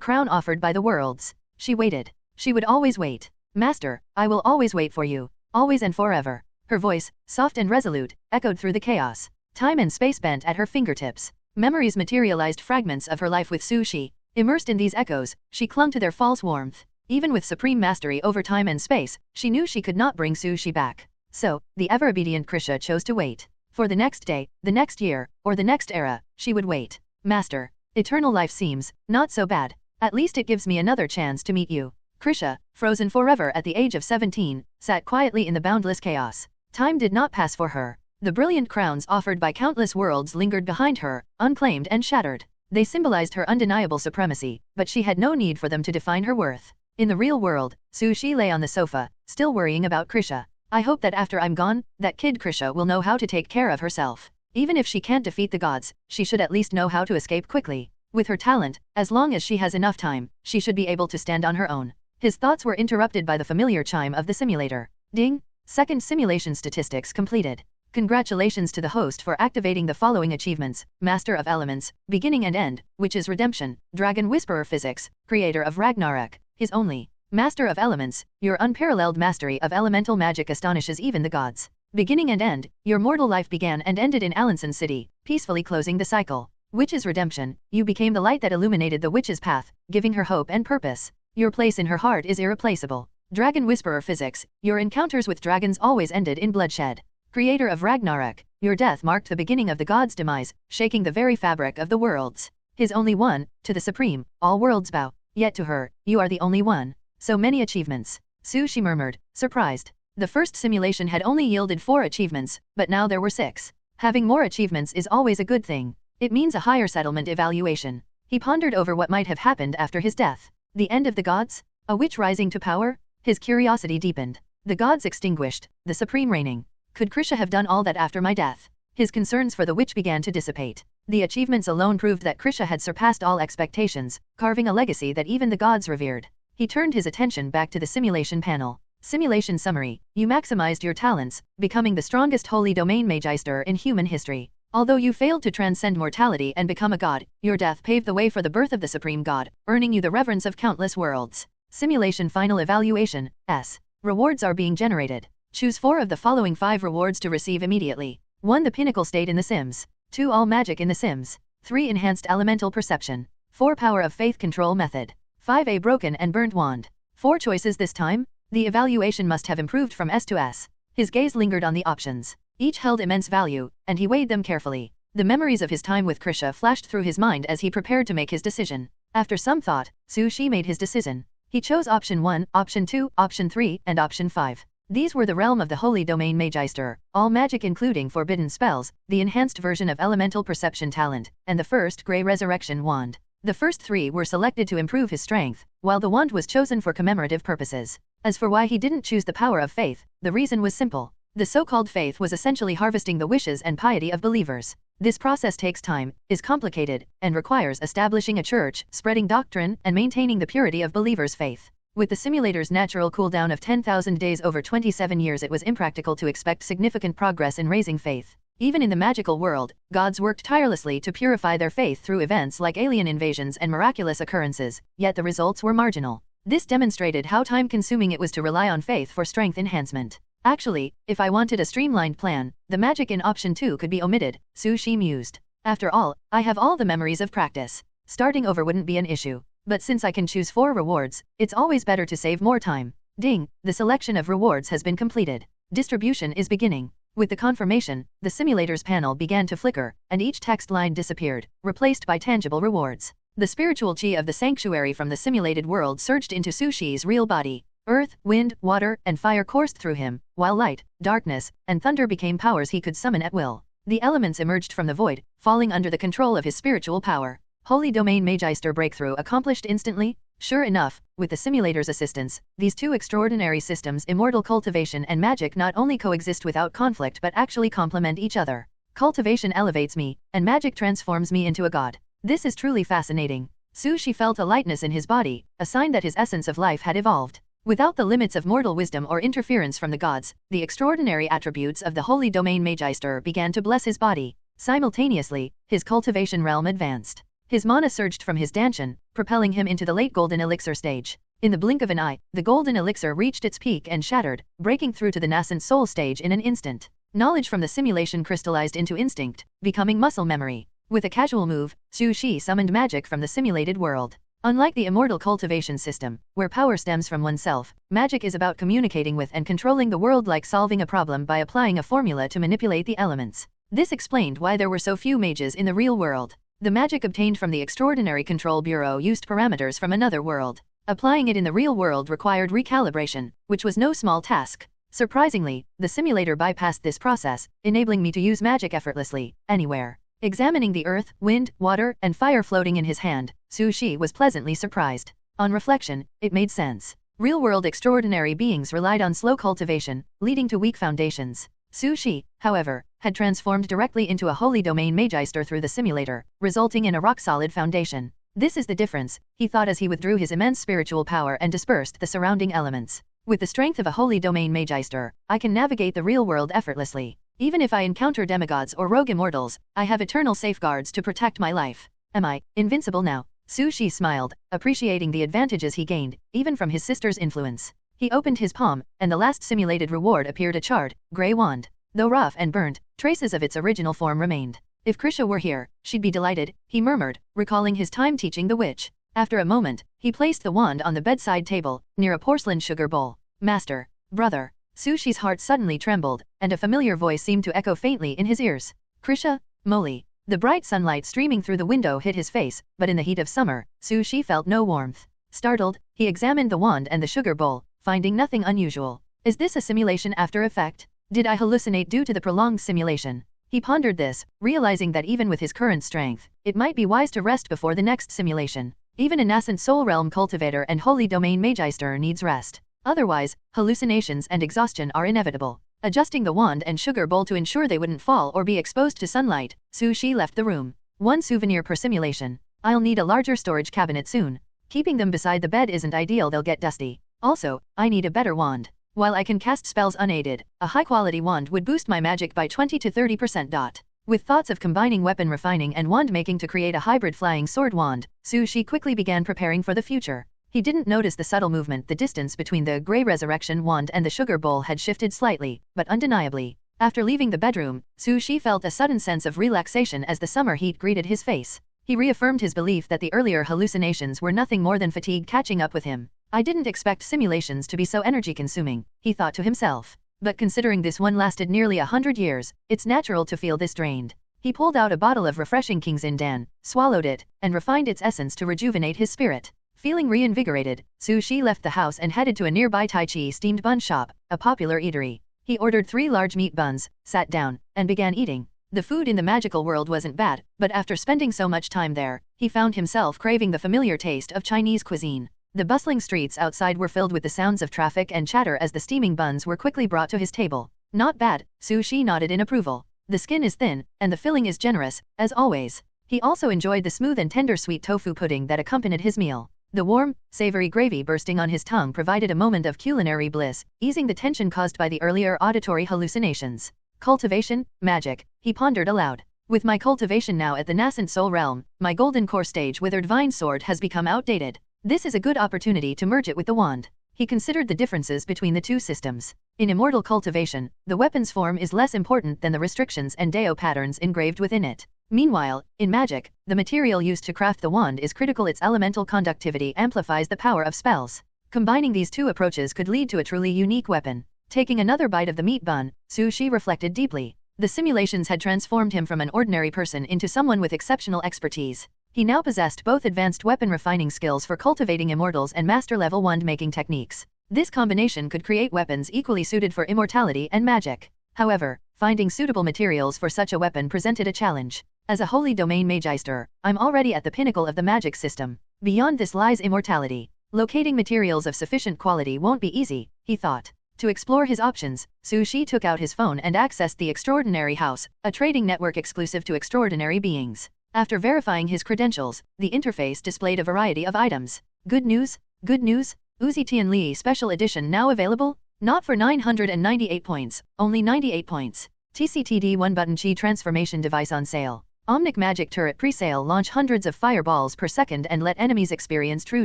crown offered by the worlds. She waited. She would always wait. Master, I will always wait for you, always and forever. Her voice, soft and resolute, echoed through the chaos. Time and space bent at her fingertips. Memories materialized fragments of her life with Su Shi. Immersed in these echoes, she clung to their false warmth. Even with supreme mastery over time and space, she knew she could not bring Su Shi back. So, the ever-obedient Krisha chose to wait. For the next day, the next year, or the next era, she would wait. Master, eternal life seems not so bad. At least it gives me another chance to meet you. Krisha, frozen forever at the age of 17, sat quietly in the boundless chaos. Time did not pass for her. The brilliant crowns offered by countless worlds lingered behind her, unclaimed and shattered. They symbolized her undeniable supremacy, but she had no need for them to define her worth. In the real world, Su Shi lay on the sofa, still worrying about Krisha. I hope that after I'm gone, that kid Krisha will know how to take care of herself. Even if she can't defeat the gods, she should at least know how to escape quickly. With her talent, as long as she has enough time, she should be able to stand on her own. His thoughts were interrupted by the familiar chime of the simulator. Ding! Second simulation statistics completed. Congratulations to the host for activating the following achievements: Master of Elements, Beginning and End, Witch's Redemption, Dragon Whisperer Physics, Creator of Ragnarok, His Only. Master of Elements, your unparalleled mastery of elemental magic astonishes even the gods. Beginning and End, your mortal life began and ended in Alanson City, peacefully closing the cycle. Witch's Redemption, you became the light that illuminated the witch's path, giving her hope and purpose. Your place in her heart is irreplaceable. Dragon Whisperer Physics, your encounters with dragons always ended in bloodshed. Creator of Ragnarok, your death marked the beginning of the gods' demise, shaking the very fabric of the worlds. His Only One, to the Supreme, all worlds bow, yet to her, you are the only one. So many achievements. Su Shi murmured, surprised. The first simulation had only yielded 4 achievements, but now there were 6. Having more achievements is always a good thing. It means a higher settlement evaluation. He pondered over what might have happened after his death. The end of the gods? A witch rising to power? His curiosity deepened. The gods extinguished, the supreme reigning. Could Krisha have done all that after my death? His concerns for the witch began to dissipate. The achievements alone proved that Krisha had surpassed all expectations, carving a legacy that even the gods revered. He turned his attention back to the simulation panel. Simulation summary: you maximized your talents, becoming the strongest holy domain magister in human history. Although you failed to transcend mortality and become a god, your death paved the way for the birth of the supreme god, earning you the reverence of countless worlds. Simulation final evaluation, S. Rewards are being generated. Choose 4 of the following 5 rewards to receive immediately. 1. The Pinnacle State in The Sims. 2. All Magic in The Sims. 3. Enhanced Elemental Perception. 4. Power of Faith Control Method. 5. A Broken and Burnt Wand. 4 choices this time? The evaluation must have improved from S to S. His gaze lingered on the options. Each held immense value, and he weighed them carefully. The memories of his time with Krisha flashed through his mind as he prepared to make his decision. After some thought, Su Shi made his decision. He chose option 1, option 2, option 3, and option 5. These were the realm of the Holy Domain Magister, all magic including forbidden spells, the enhanced version of elemental perception talent, and the first Grey Resurrection Wand. The first 3 were selected to improve his strength, while the wand was chosen for commemorative purposes. As for why he didn't choose the power of faith, the reason was simple. The so-called faith was essentially harvesting the wishes and piety of believers. This process takes time, is complicated, and requires establishing a church, spreading doctrine, and maintaining the purity of believers' faith. With the simulator's natural cooldown of 10,000 days over 27 years, it was impractical to expect significant progress in raising faith. Even in the magical world, gods worked tirelessly to purify their faith through events like alien invasions and miraculous occurrences, yet the results were marginal. This demonstrated how time-consuming it was to rely on faith for strength enhancement. Actually, if I wanted a streamlined plan, the magic in option 2 could be omitted, Su Shi mused. After all, I have all the memories of practice. Starting over wouldn't be an issue. But since I can choose 4 rewards, it's always better to save more time. Ding, the selection of rewards has been completed. Distribution is beginning. With the confirmation, the simulator's panel began to flicker, and each text line disappeared, replaced by tangible rewards. The spiritual chi of the sanctuary from the simulated world surged into Su Shi's real body. Earth, wind, water, and fire coursed through him, while light, darkness, and thunder became powers he could summon at will. The elements emerged from the void, falling under the control of his spiritual power. Holy Domain Magister breakthrough accomplished instantly. Sure enough, with the simulator's assistance, these two extraordinary systems, immortal cultivation and magic, not only coexist without conflict but actually complement each other. Cultivation elevates me, and magic transforms me into a god. This is truly fascinating. Su Shi felt a lightness in his body, a sign that his essence of life had evolved. Without the limits of mortal wisdom or interference from the gods, the extraordinary attributes of the holy domain Magister began to bless his body. Simultaneously, his cultivation realm advanced. His mana surged from his danshan, propelling him into the late golden elixir stage. In the blink of an eye, the golden elixir reached its peak and shattered, breaking through to the nascent soul stage in an instant. Knowledge from the simulation crystallized into instinct, becoming muscle memory. With a casual move, Su Shi summoned magic from the simulated world. Unlike the immortal cultivation system, where power stems from oneself, magic is about communicating with and controlling the world, like solving a problem by applying a formula to manipulate the elements. This explained why there were so few mages in the real world. The magic obtained from the Extraordinary Control Bureau used parameters from another world. Applying it in the real world required recalibration, which was no small task. Surprisingly, the simulator bypassed this process, enabling me to use magic effortlessly, anywhere. Examining the earth, wind, water, and fire floating in his hand, Su Shi was pleasantly surprised. On reflection, it made sense. Real-world extraordinary beings relied on slow cultivation, leading to weak foundations. Su Shi, however, had transformed directly into a holy domain Magister through the simulator, resulting in a rock-solid foundation. This is the difference, he thought as he withdrew his immense spiritual power and dispersed the surrounding elements. With the strength of a holy domain Magister, I can navigate the real world effortlessly. Even if I encounter demigods or rogue immortals, I have eternal safeguards to protect my life. Am I invincible now? Su Shi smiled, appreciating the advantages he gained, even from his sister's influence. He opened his palm, and the last simulated reward appeared, a charred, grey wand. Though rough and burnt, traces of its original form remained. If Krisha were here, she'd be delighted, he murmured, recalling his time teaching the witch. After a moment, he placed the wand on the bedside table, near a porcelain sugar bowl. Master, brother. Su Shi's heart suddenly trembled, and a familiar voice seemed to echo faintly in his ears. Krisha, Molly. The bright sunlight streaming through the window hit his face, but in the heat of summer, Su Shi felt no warmth. Startled, he examined the wand and the sugar bowl, finding nothing unusual. Is this a simulation after effect? Did I hallucinate due to the prolonged simulation? He pondered this, realizing that even with his current strength, it might be wise to rest before the next simulation. Even a nascent soul realm cultivator and holy domain Magister needs rest. Otherwise, hallucinations and exhaustion are inevitable. Adjusting the wand and sugar bowl to ensure they wouldn't fall or be exposed to sunlight, Su Shi left the room. One souvenir per simulation. I'll need a larger storage cabinet soon. Keeping them beside the bed isn't ideal, they'll get dusty. Also, I need a better wand. While I can cast spells unaided, a high-quality wand would boost my magic by 20 to 30%. With thoughts of combining weapon refining and wand making to create a hybrid flying sword wand, Su Shi quickly began preparing for the future. He didn't notice the subtle movement. The distance between the grey resurrection wand and the sugar bowl had shifted slightly, but undeniably. After leaving the bedroom, Su Shi felt a sudden sense of relaxation as the summer heat greeted his face. He reaffirmed his belief that the earlier hallucinations were nothing more than fatigue catching up with him. I didn't expect simulations to be so energy-consuming, he thought to himself. But considering this one lasted nearly 100 years, it's natural to feel this drained. He pulled out a bottle of refreshing King's Indan, swallowed it, and refined its essence to rejuvenate his spirit. Feeling reinvigorated, Su Shi left the house and headed to a nearby Tai Chi steamed bun shop, a popular eatery. He ordered 3 large meat buns, sat down, and began eating. The food in the magical world wasn't bad, but after spending so much time there, he found himself craving the familiar taste of Chinese cuisine. The bustling streets outside were filled with the sounds of traffic and chatter as the steaming buns were quickly brought to his table. Not bad, Su Shi nodded in approval. The skin is thin, and the filling is generous, as always. He also enjoyed the smooth and tender sweet tofu pudding that accompanied his meal. The warm, savory gravy bursting on his tongue provided a moment of culinary bliss, easing the tension caused by the earlier auditory hallucinations. Cultivation, magic, he pondered aloud. With my cultivation now at the nascent soul realm, my golden core stage withered vine sword has become outdated. This is a good opportunity to merge it with the wand. He considered the differences between the two systems. In immortal cultivation, the weapon's form is less important than the restrictions and deo patterns engraved within it. Meanwhile, in magic, the material used to craft the wand is critical. Its elemental conductivity amplifies the power of spells. Combining these two approaches could lead to a truly unique weapon. Taking another bite of the meat bun, Su Shi reflected deeply. The simulations had transformed him from an ordinary person into someone with exceptional expertise. He now possessed both advanced weapon refining skills for cultivating immortals and master-level wand-making techniques. This combination could create weapons equally suited for immortality and magic. However, finding suitable materials for such a weapon presented a challenge. As a holy domain Magister, I'm already at the pinnacle of the magic system. Beyond this lies immortality. Locating materials of sufficient quality won't be easy, he thought. To explore his options, Su Shi took out his phone and accessed the Extraordinary House, a trading network exclusive to extraordinary beings. After verifying his credentials, the interface displayed a variety of items. Good news? Good news? Uzi Tianli Special Edition now available? Not for 998 points, only 98 points. TCTD 1 Button Chi Transformation Device on sale. Omnic Magic Turret pre-sale. Launch hundreds of fireballs per second and let enemies experience true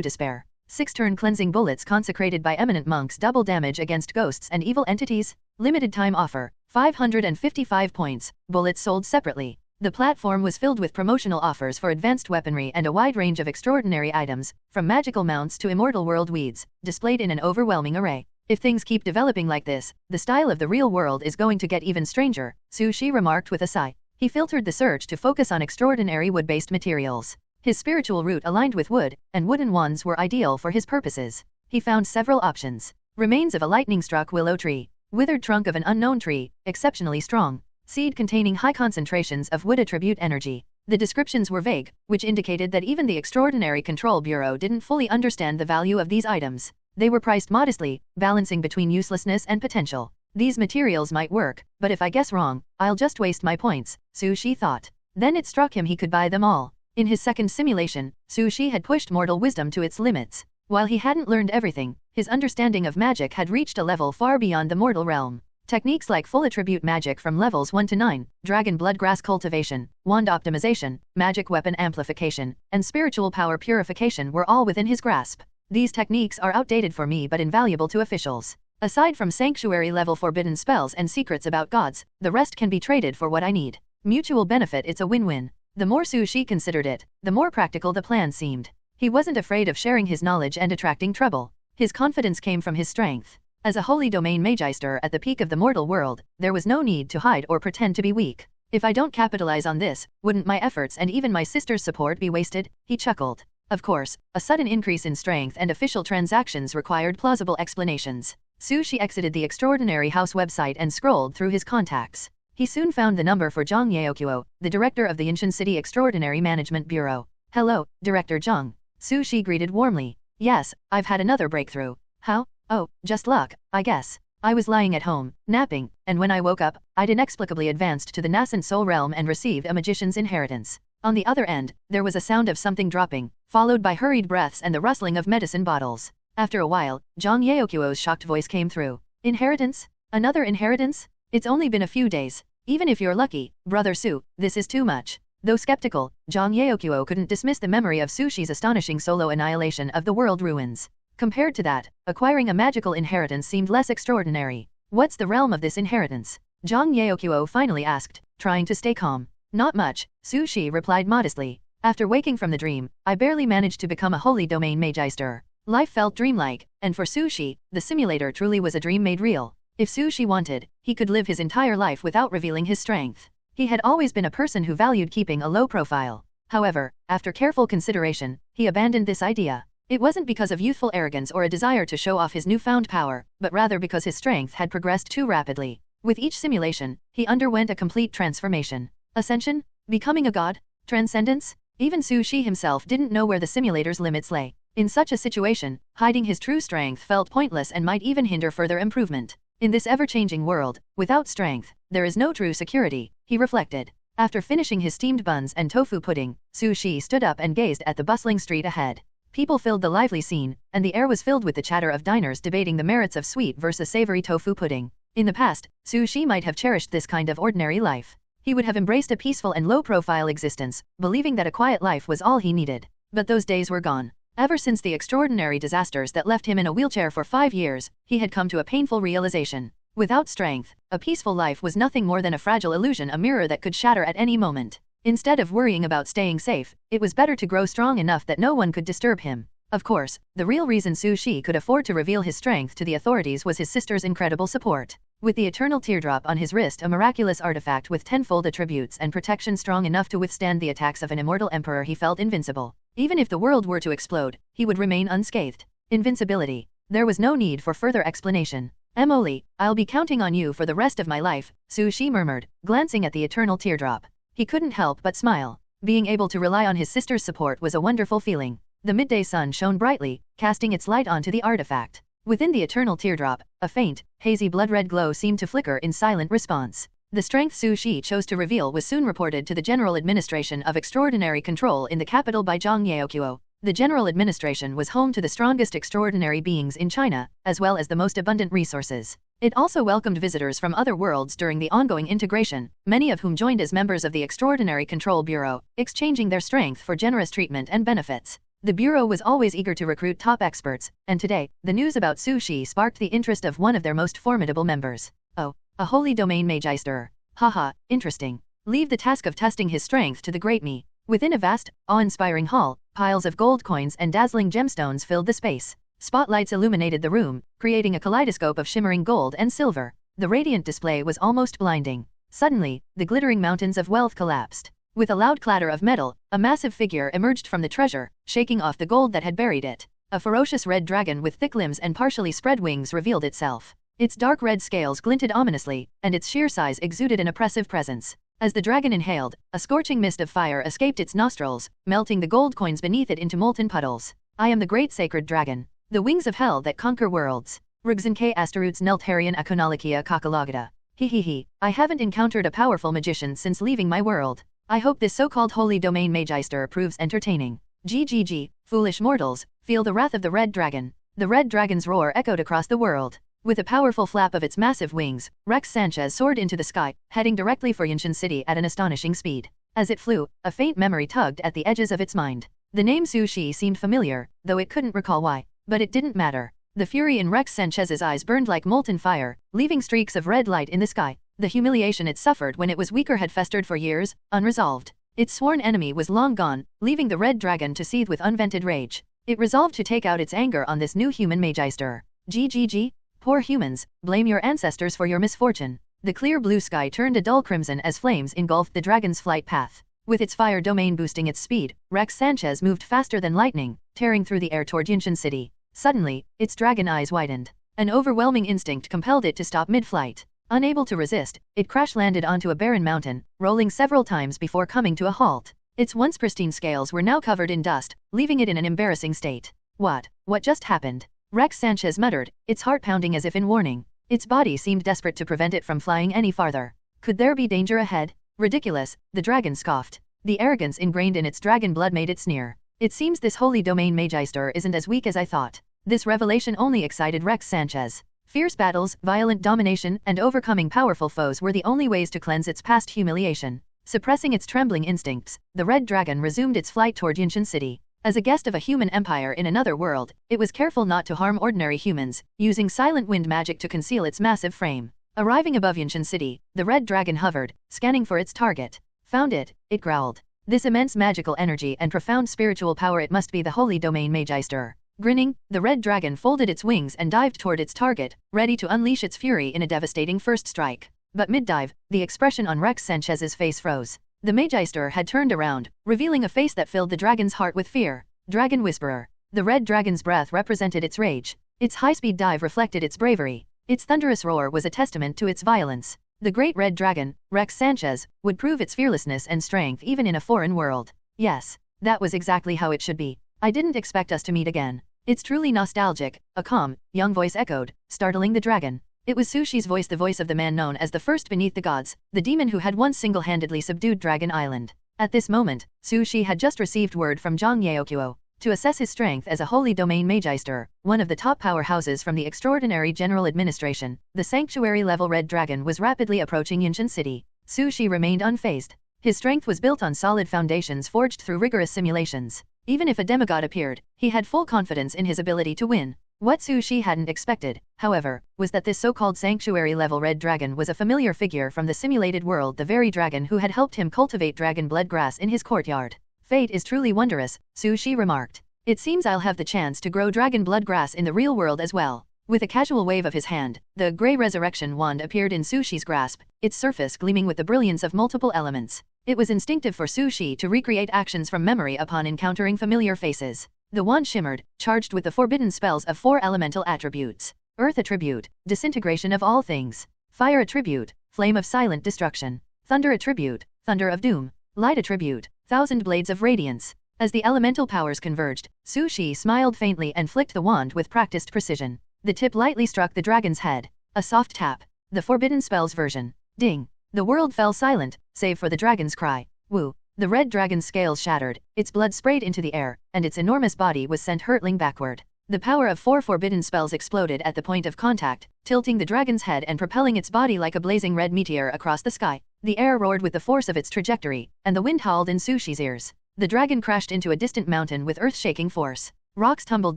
despair. 6-turn cleansing bullets consecrated by eminent monks. Double damage against ghosts and evil entities. Limited time offer. 555 points. Bullets sold separately. The platform was filled with promotional offers for advanced weaponry and a wide range of extraordinary items, from magical mounts to immortal world weeds, displayed in an overwhelming array. If things keep developing like this, the style of the real world is going to get even stranger, Su Shi remarked with a sigh. He filtered the search to focus on extraordinary wood-based materials. His spiritual route aligned with wood, and wooden wands were ideal for his purposes. He found several options. Remains of a lightning-struck willow tree. Withered trunk of an unknown tree, exceptionally strong. Seed containing high concentrations of wood attribute energy. The descriptions were vague, which indicated that even the Extraordinary Control Bureau didn't fully understand the value of these items. They were priced modestly, balancing between uselessness and potential. These materials might work, but if I guess wrong, I'll just waste my points, Su Shi thought. Then it struck him he could buy them all. In his second simulation, Su Shi had pushed mortal wisdom to its limits. While he hadn't learned everything, his understanding of magic had reached a level far beyond the mortal realm. Techniques like full attribute magic from levels 1 to 9, dragon blood grass cultivation, wand optimization, magic weapon amplification, and spiritual power purification were all within his grasp. These techniques are outdated for me but invaluable to officials. Aside from sanctuary level forbidden spells and secrets about gods, the rest can be traded for what I need. Mutual benefit. It's a win-win. The more Su Shi considered it, the more practical the plan seemed. He wasn't afraid of sharing his knowledge and attracting trouble. His confidence came from his strength. As a holy domain magister at the peak of the mortal world, there was no need to hide or pretend to be weak. If I don't capitalize on this, wouldn't my efforts and even my sister's support be wasted? He chuckled. Of course, a sudden increase in strength and official transactions required plausible explanations. Su Shi exited the Extraordinary House website and scrolled through his contacts. He soon found the number for Zhang Yaokuo, the director of the Inshan City Extraordinary Management Bureau. Hello, Director Zhang. Su Shi greeted warmly. Yes, I've had another breakthrough. How? Oh, just luck, I guess. I was lying at home, napping, and when I woke up, I'd inexplicably advanced to the nascent soul realm and received a magician's inheritance. On the other end, there was a sound of something dropping, followed by hurried breaths and the rustling of medicine bottles. After a while, Zhang Yaokuo's shocked voice came through. Inheritance? Another inheritance? It's only been a few days. Even if you're lucky, Brother Su, this is too much. Though skeptical, Zhang Yaokuo couldn't dismiss the memory of Su Shi's astonishing solo annihilation of the world ruins. Compared to that, acquiring a magical inheritance seemed less extraordinary. What's the realm of this inheritance? Zhang Yaokuo finally asked, trying to stay calm. Not much, Su Shi replied modestly. After waking from the dream, I barely managed to become a holy domain magister. Life felt dreamlike, and for Su Shi, the simulator truly was a dream made real. If Su Shi wanted, he could live his entire life without revealing his strength. He had always been a person who valued keeping a low profile. However, after careful consideration, he abandoned this idea. It wasn't because of youthful arrogance or a desire to show off his newfound power, but rather because his strength had progressed too rapidly. With each simulation, he underwent a complete transformation. Ascension? Becoming a god? Transcendence? Even Su Shi himself didn't know where the simulator's limits lay. In such a situation, hiding his true strength felt pointless and might even hinder further improvement. In this ever-changing world, without strength, there is no true security, he reflected. After finishing his steamed buns and tofu pudding, Su Shi stood up and gazed at the bustling street ahead. People filled the lively scene, and the air was filled with the chatter of diners debating the merits of sweet versus savory tofu pudding. In the past, Su Shi might have cherished this kind of ordinary life. He would have embraced a peaceful and low-profile existence, believing that a quiet life was all he needed. But those days were gone. Ever since the extraordinary disasters that left him in a wheelchair for 5 years, he had come to a painful realization. Without strength, a peaceful life was nothing more than a fragile illusion, a mirror that could shatter at any moment. Instead of worrying about staying safe, it was better to grow strong enough that no one could disturb him. Of course, the real reason Su Shi could afford to reveal his strength to the authorities was his sister's incredible support. With the eternal teardrop on his wrist, a miraculous artifact with tenfold attributes and protection strong enough to withstand the attacks of an immortal emperor, he felt invincible. Even if the world were to explode, he would remain unscathed. Invincibility. There was no need for further explanation. Emily, I'll be counting on you for the rest of my life, Su Shi murmured, glancing at the eternal teardrop. He couldn't help but smile. Being able to rely on his sister's support was a wonderful feeling. The midday sun shone brightly, casting its light onto the artifact. Within the eternal teardrop, a faint, hazy blood-red glow seemed to flicker in silent response. The strength Su Shi chose to reveal was soon reported to the General Administration of Extraordinary Control in the capital by Zhang Yaokuo. The General Administration was home to the strongest extraordinary beings in China, as well as the most abundant resources. It also welcomed visitors from other worlds during the ongoing integration, many of whom joined as members of the Extraordinary Control Bureau, exchanging their strength for generous treatment and benefits. The Bureau was always eager to recruit top experts, and today, the news about Su Shi sparked the interest of one of their most formidable members. Oh, a holy domain Magister. Haha, interesting. Leave the task of testing his strength to the great me. Within a vast, awe-inspiring hall, piles of gold coins and dazzling gemstones filled the space. Spotlights illuminated the room, creating a kaleidoscope of shimmering gold and silver. The radiant display was almost blinding. Suddenly, the glittering mountains of wealth collapsed. With a loud clatter of metal, a massive figure emerged from the treasure, shaking off the gold that had buried it. A ferocious red dragon with thick limbs and partially spread wings revealed itself. Its dark red scales glinted ominously, and its sheer size exuded an oppressive presence. As the dragon inhaled, a scorching mist of fire escaped its nostrils, melting the gold coins beneath it into molten puddles. I am the great sacred dragon. The wings of hell that conquer worlds. Rugzank Asteruts Neltarian Akonalakia Kakalagada. He. I haven't encountered a powerful magician since leaving my world. I hope this so-called holy domain Magister proves entertaining. GGG, foolish mortals, feel the wrath of the red dragon. The red dragon's roar echoed across the world. With a powerful flap of its massive wings, Rex Sanchez soared into the sky, heading directly for Yinshan City at an astonishing speed. As it flew, a faint memory tugged at the edges of its mind. The name Su Shi seemed familiar, though it couldn't recall why. But it didn't matter. The fury in Rex Sanchez's eyes burned like molten fire, leaving streaks of red light in the sky. The humiliation it suffered when it was weaker had festered for years, unresolved. Its sworn enemy was long gone, leaving the red dragon to seethe with unvented rage. It resolved to take out its anger on this new human Magister. GGG? Poor humans, blame your ancestors for your misfortune. The clear blue sky turned a dull crimson as flames engulfed the dragon's flight path. With its fire domain boosting its speed, Rex Sanchez moved faster than lightning, tearing through the air toward Yinshan City. Suddenly, its dragon eyes widened. An overwhelming instinct compelled it to stop mid-flight. Unable to resist, it crash-landed onto a barren mountain, rolling several times before coming to a halt. Its once pristine scales were now covered in dust, leaving it in an embarrassing state. What just happened? Rex Sanchez muttered, its heart pounding as if in warning. Its body seemed desperate to prevent it from flying any farther. Could there be danger ahead? Ridiculous, the dragon scoffed. The arrogance ingrained in its dragon blood made it sneer. It seems this holy domain Magister isn't as weak as I thought. This revelation only excited Rex Sanchez. Fierce battles, violent domination, and overcoming powerful foes were the only ways to cleanse its past humiliation. Suppressing its trembling instincts, the red dragon resumed its flight toward Yinshan City. As a guest of a human empire in another world, it was careful not to harm ordinary humans, using silent wind magic to conceal its massive frame. Arriving above Yinshan City, the red dragon hovered, scanning for its target. Found it, it growled. This immense magical energy and profound spiritual power, it must be the holy domain Magister. Grinning, the red dragon folded its wings and dived toward its target, ready to unleash its fury in a devastating first strike. But mid-dive, the expression on Rex Sanchez's face froze. The Magister had turned around, revealing a face that filled the dragon's heart with fear. Dragon Whisperer. The red dragon's breath represented its rage. Its high-speed dive reflected its bravery. Its thunderous roar was a testament to its violence. The great red dragon, Rex Sanchez, would prove its fearlessness and strength even in a foreign world. Yes, that was exactly how it should be. I didn't expect us to meet again. It's truly nostalgic, a calm, young voice echoed, startling the dragon. It was Su Shi's voice, the voice of the man known as the first beneath the gods, the demon who had once single-handedly subdued Dragon Island. At this moment, Su Shi had just received word from Zhang Yaokuo. To assess his strength as a holy domain Magister, one of the top powerhouses from the Extraordinary General Administration, the sanctuary-level red dragon was rapidly approaching Yinshan City. Su Shi remained unfazed. His strength was built on solid foundations forged through rigorous simulations. Even if a demigod appeared, he had full confidence in his ability to win. What Su Shi hadn't expected, however, was that this so-called sanctuary-level red dragon was a familiar figure from the simulated world, the very dragon who had helped him cultivate dragon blood grass in his courtyard. Fate is truly wondrous, Su Shi remarked. It seems I'll have the chance to grow dragon blood grass in the real world as well. With a casual wave of his hand, the grey resurrection wand appeared in Su Shi's grasp, its surface gleaming with the brilliance of multiple elements. It was instinctive for Su Shi to recreate actions from memory upon encountering familiar faces. The wand shimmered, charged with the forbidden spells of 4 elemental attributes. Earth attribute, disintegration of all things. Fire attribute, flame of silent destruction. Thunder attribute, thunder of doom. Light attribute, 1,000 blades of radiance. As the elemental powers converged, Su Shi smiled faintly and flicked the wand with practiced precision. The tip lightly struck the dragon's head. A soft tap. The forbidden spells version. Ding. The world fell silent, save for the dragon's cry. Woo. The red dragon's scales shattered, its blood sprayed into the air, and its enormous body was sent hurtling backward. The power of 4 forbidden spells exploded at the point of contact, tilting the dragon's head and propelling its body like a blazing red meteor across the sky. The air roared with the force of its trajectory, and the wind howled in Su Shi's ears. The dragon crashed into a distant mountain with earth-shaking force. Rocks tumbled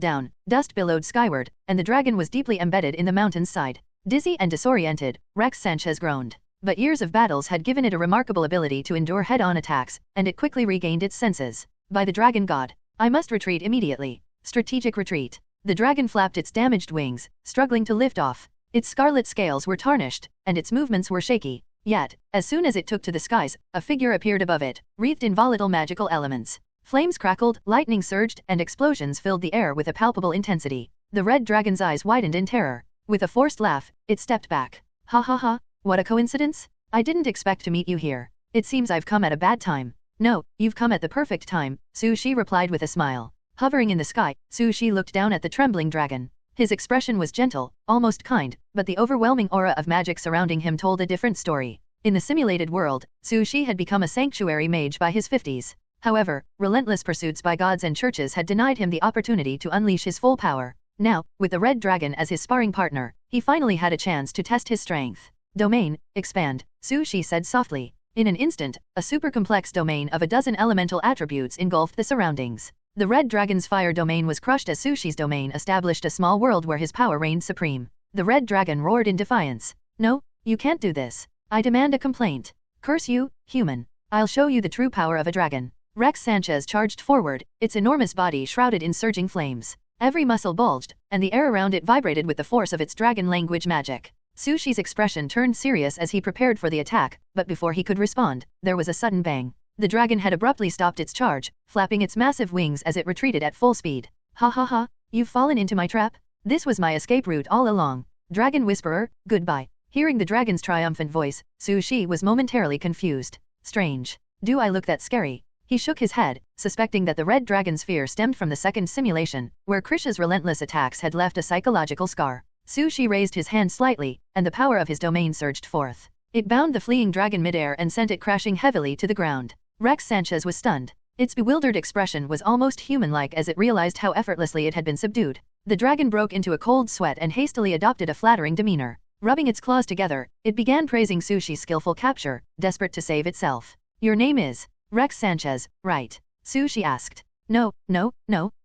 down, dust billowed skyward, and the dragon was deeply embedded in the mountain's side. Dizzy and disoriented, Rex Sanchez groaned. But years of battles had given it a remarkable ability to endure head-on attacks, and it quickly regained its senses. By the dragon god, I must retreat immediately. Strategic retreat. The dragon flapped its damaged wings, struggling to lift off. Its scarlet scales were tarnished, and its movements were shaky. Yet, as soon as it took to the skies, a figure appeared above it, wreathed in volatile magical elements. Flames crackled, lightning surged, and explosions filled the air with a palpable intensity. The red dragon's eyes widened in terror. With a forced laugh, it stepped back. Ha ha ha. What a coincidence? I didn't expect to meet you here. It seems I've come at a bad time. No, you've come at the perfect time, Su Shi replied with a smile. Hovering in the sky, Su Shi looked down at the trembling dragon. His expression was gentle, almost kind, but the overwhelming aura of magic surrounding him told a different story. In the simulated world, Su Shi had become a sanctuary mage by his 50s. However, relentless pursuits by gods and churches had denied him the opportunity to unleash his full power. Now, with the red dragon as his sparring partner, he finally had a chance to test his strength. Domain, expand, Su Shi said softly. In an instant, a super-complex domain of a dozen elemental attributes engulfed the surroundings. The red dragon's fire domain was crushed as Su Shi's domain established a small world where his power reigned supreme. The red dragon roared in defiance. No, you can't do this. I demand a complaint. Curse you, human. I'll show you the true power of a dragon. Rex Sanchez charged forward, its enormous body shrouded in surging flames. Every muscle bulged, and the air around it vibrated with the force of its dragon language magic. Su Shi's expression turned serious as he prepared for the attack, but before he could respond, there was a sudden bang. The dragon had abruptly stopped its charge, flapping its massive wings as it retreated at full speed. Ha ha ha, you've fallen into my trap? This was my escape route all along. Dragon Whisperer, goodbye. Hearing the dragon's triumphant voice, Su Shi was momentarily confused. Strange. Do I look that scary? He shook his head, suspecting that the red dragon's fear stemmed from the second simulation, where Krisha's relentless attacks had left a psychological scar. Su Shi raised his hand slightly, and the power of his domain surged forth. It bound the fleeing dragon midair and sent it crashing heavily to the ground. Rex Sanchez was stunned. Its bewildered expression was almost human-like as it realized how effortlessly it had been subdued. The dragon broke into a cold sweat and hastily adopted a flattering demeanor. Rubbing its claws together, it began praising Su Shi's skillful capture, desperate to save itself. Your name is Rex Sanchez, right? Su Shi asked. No,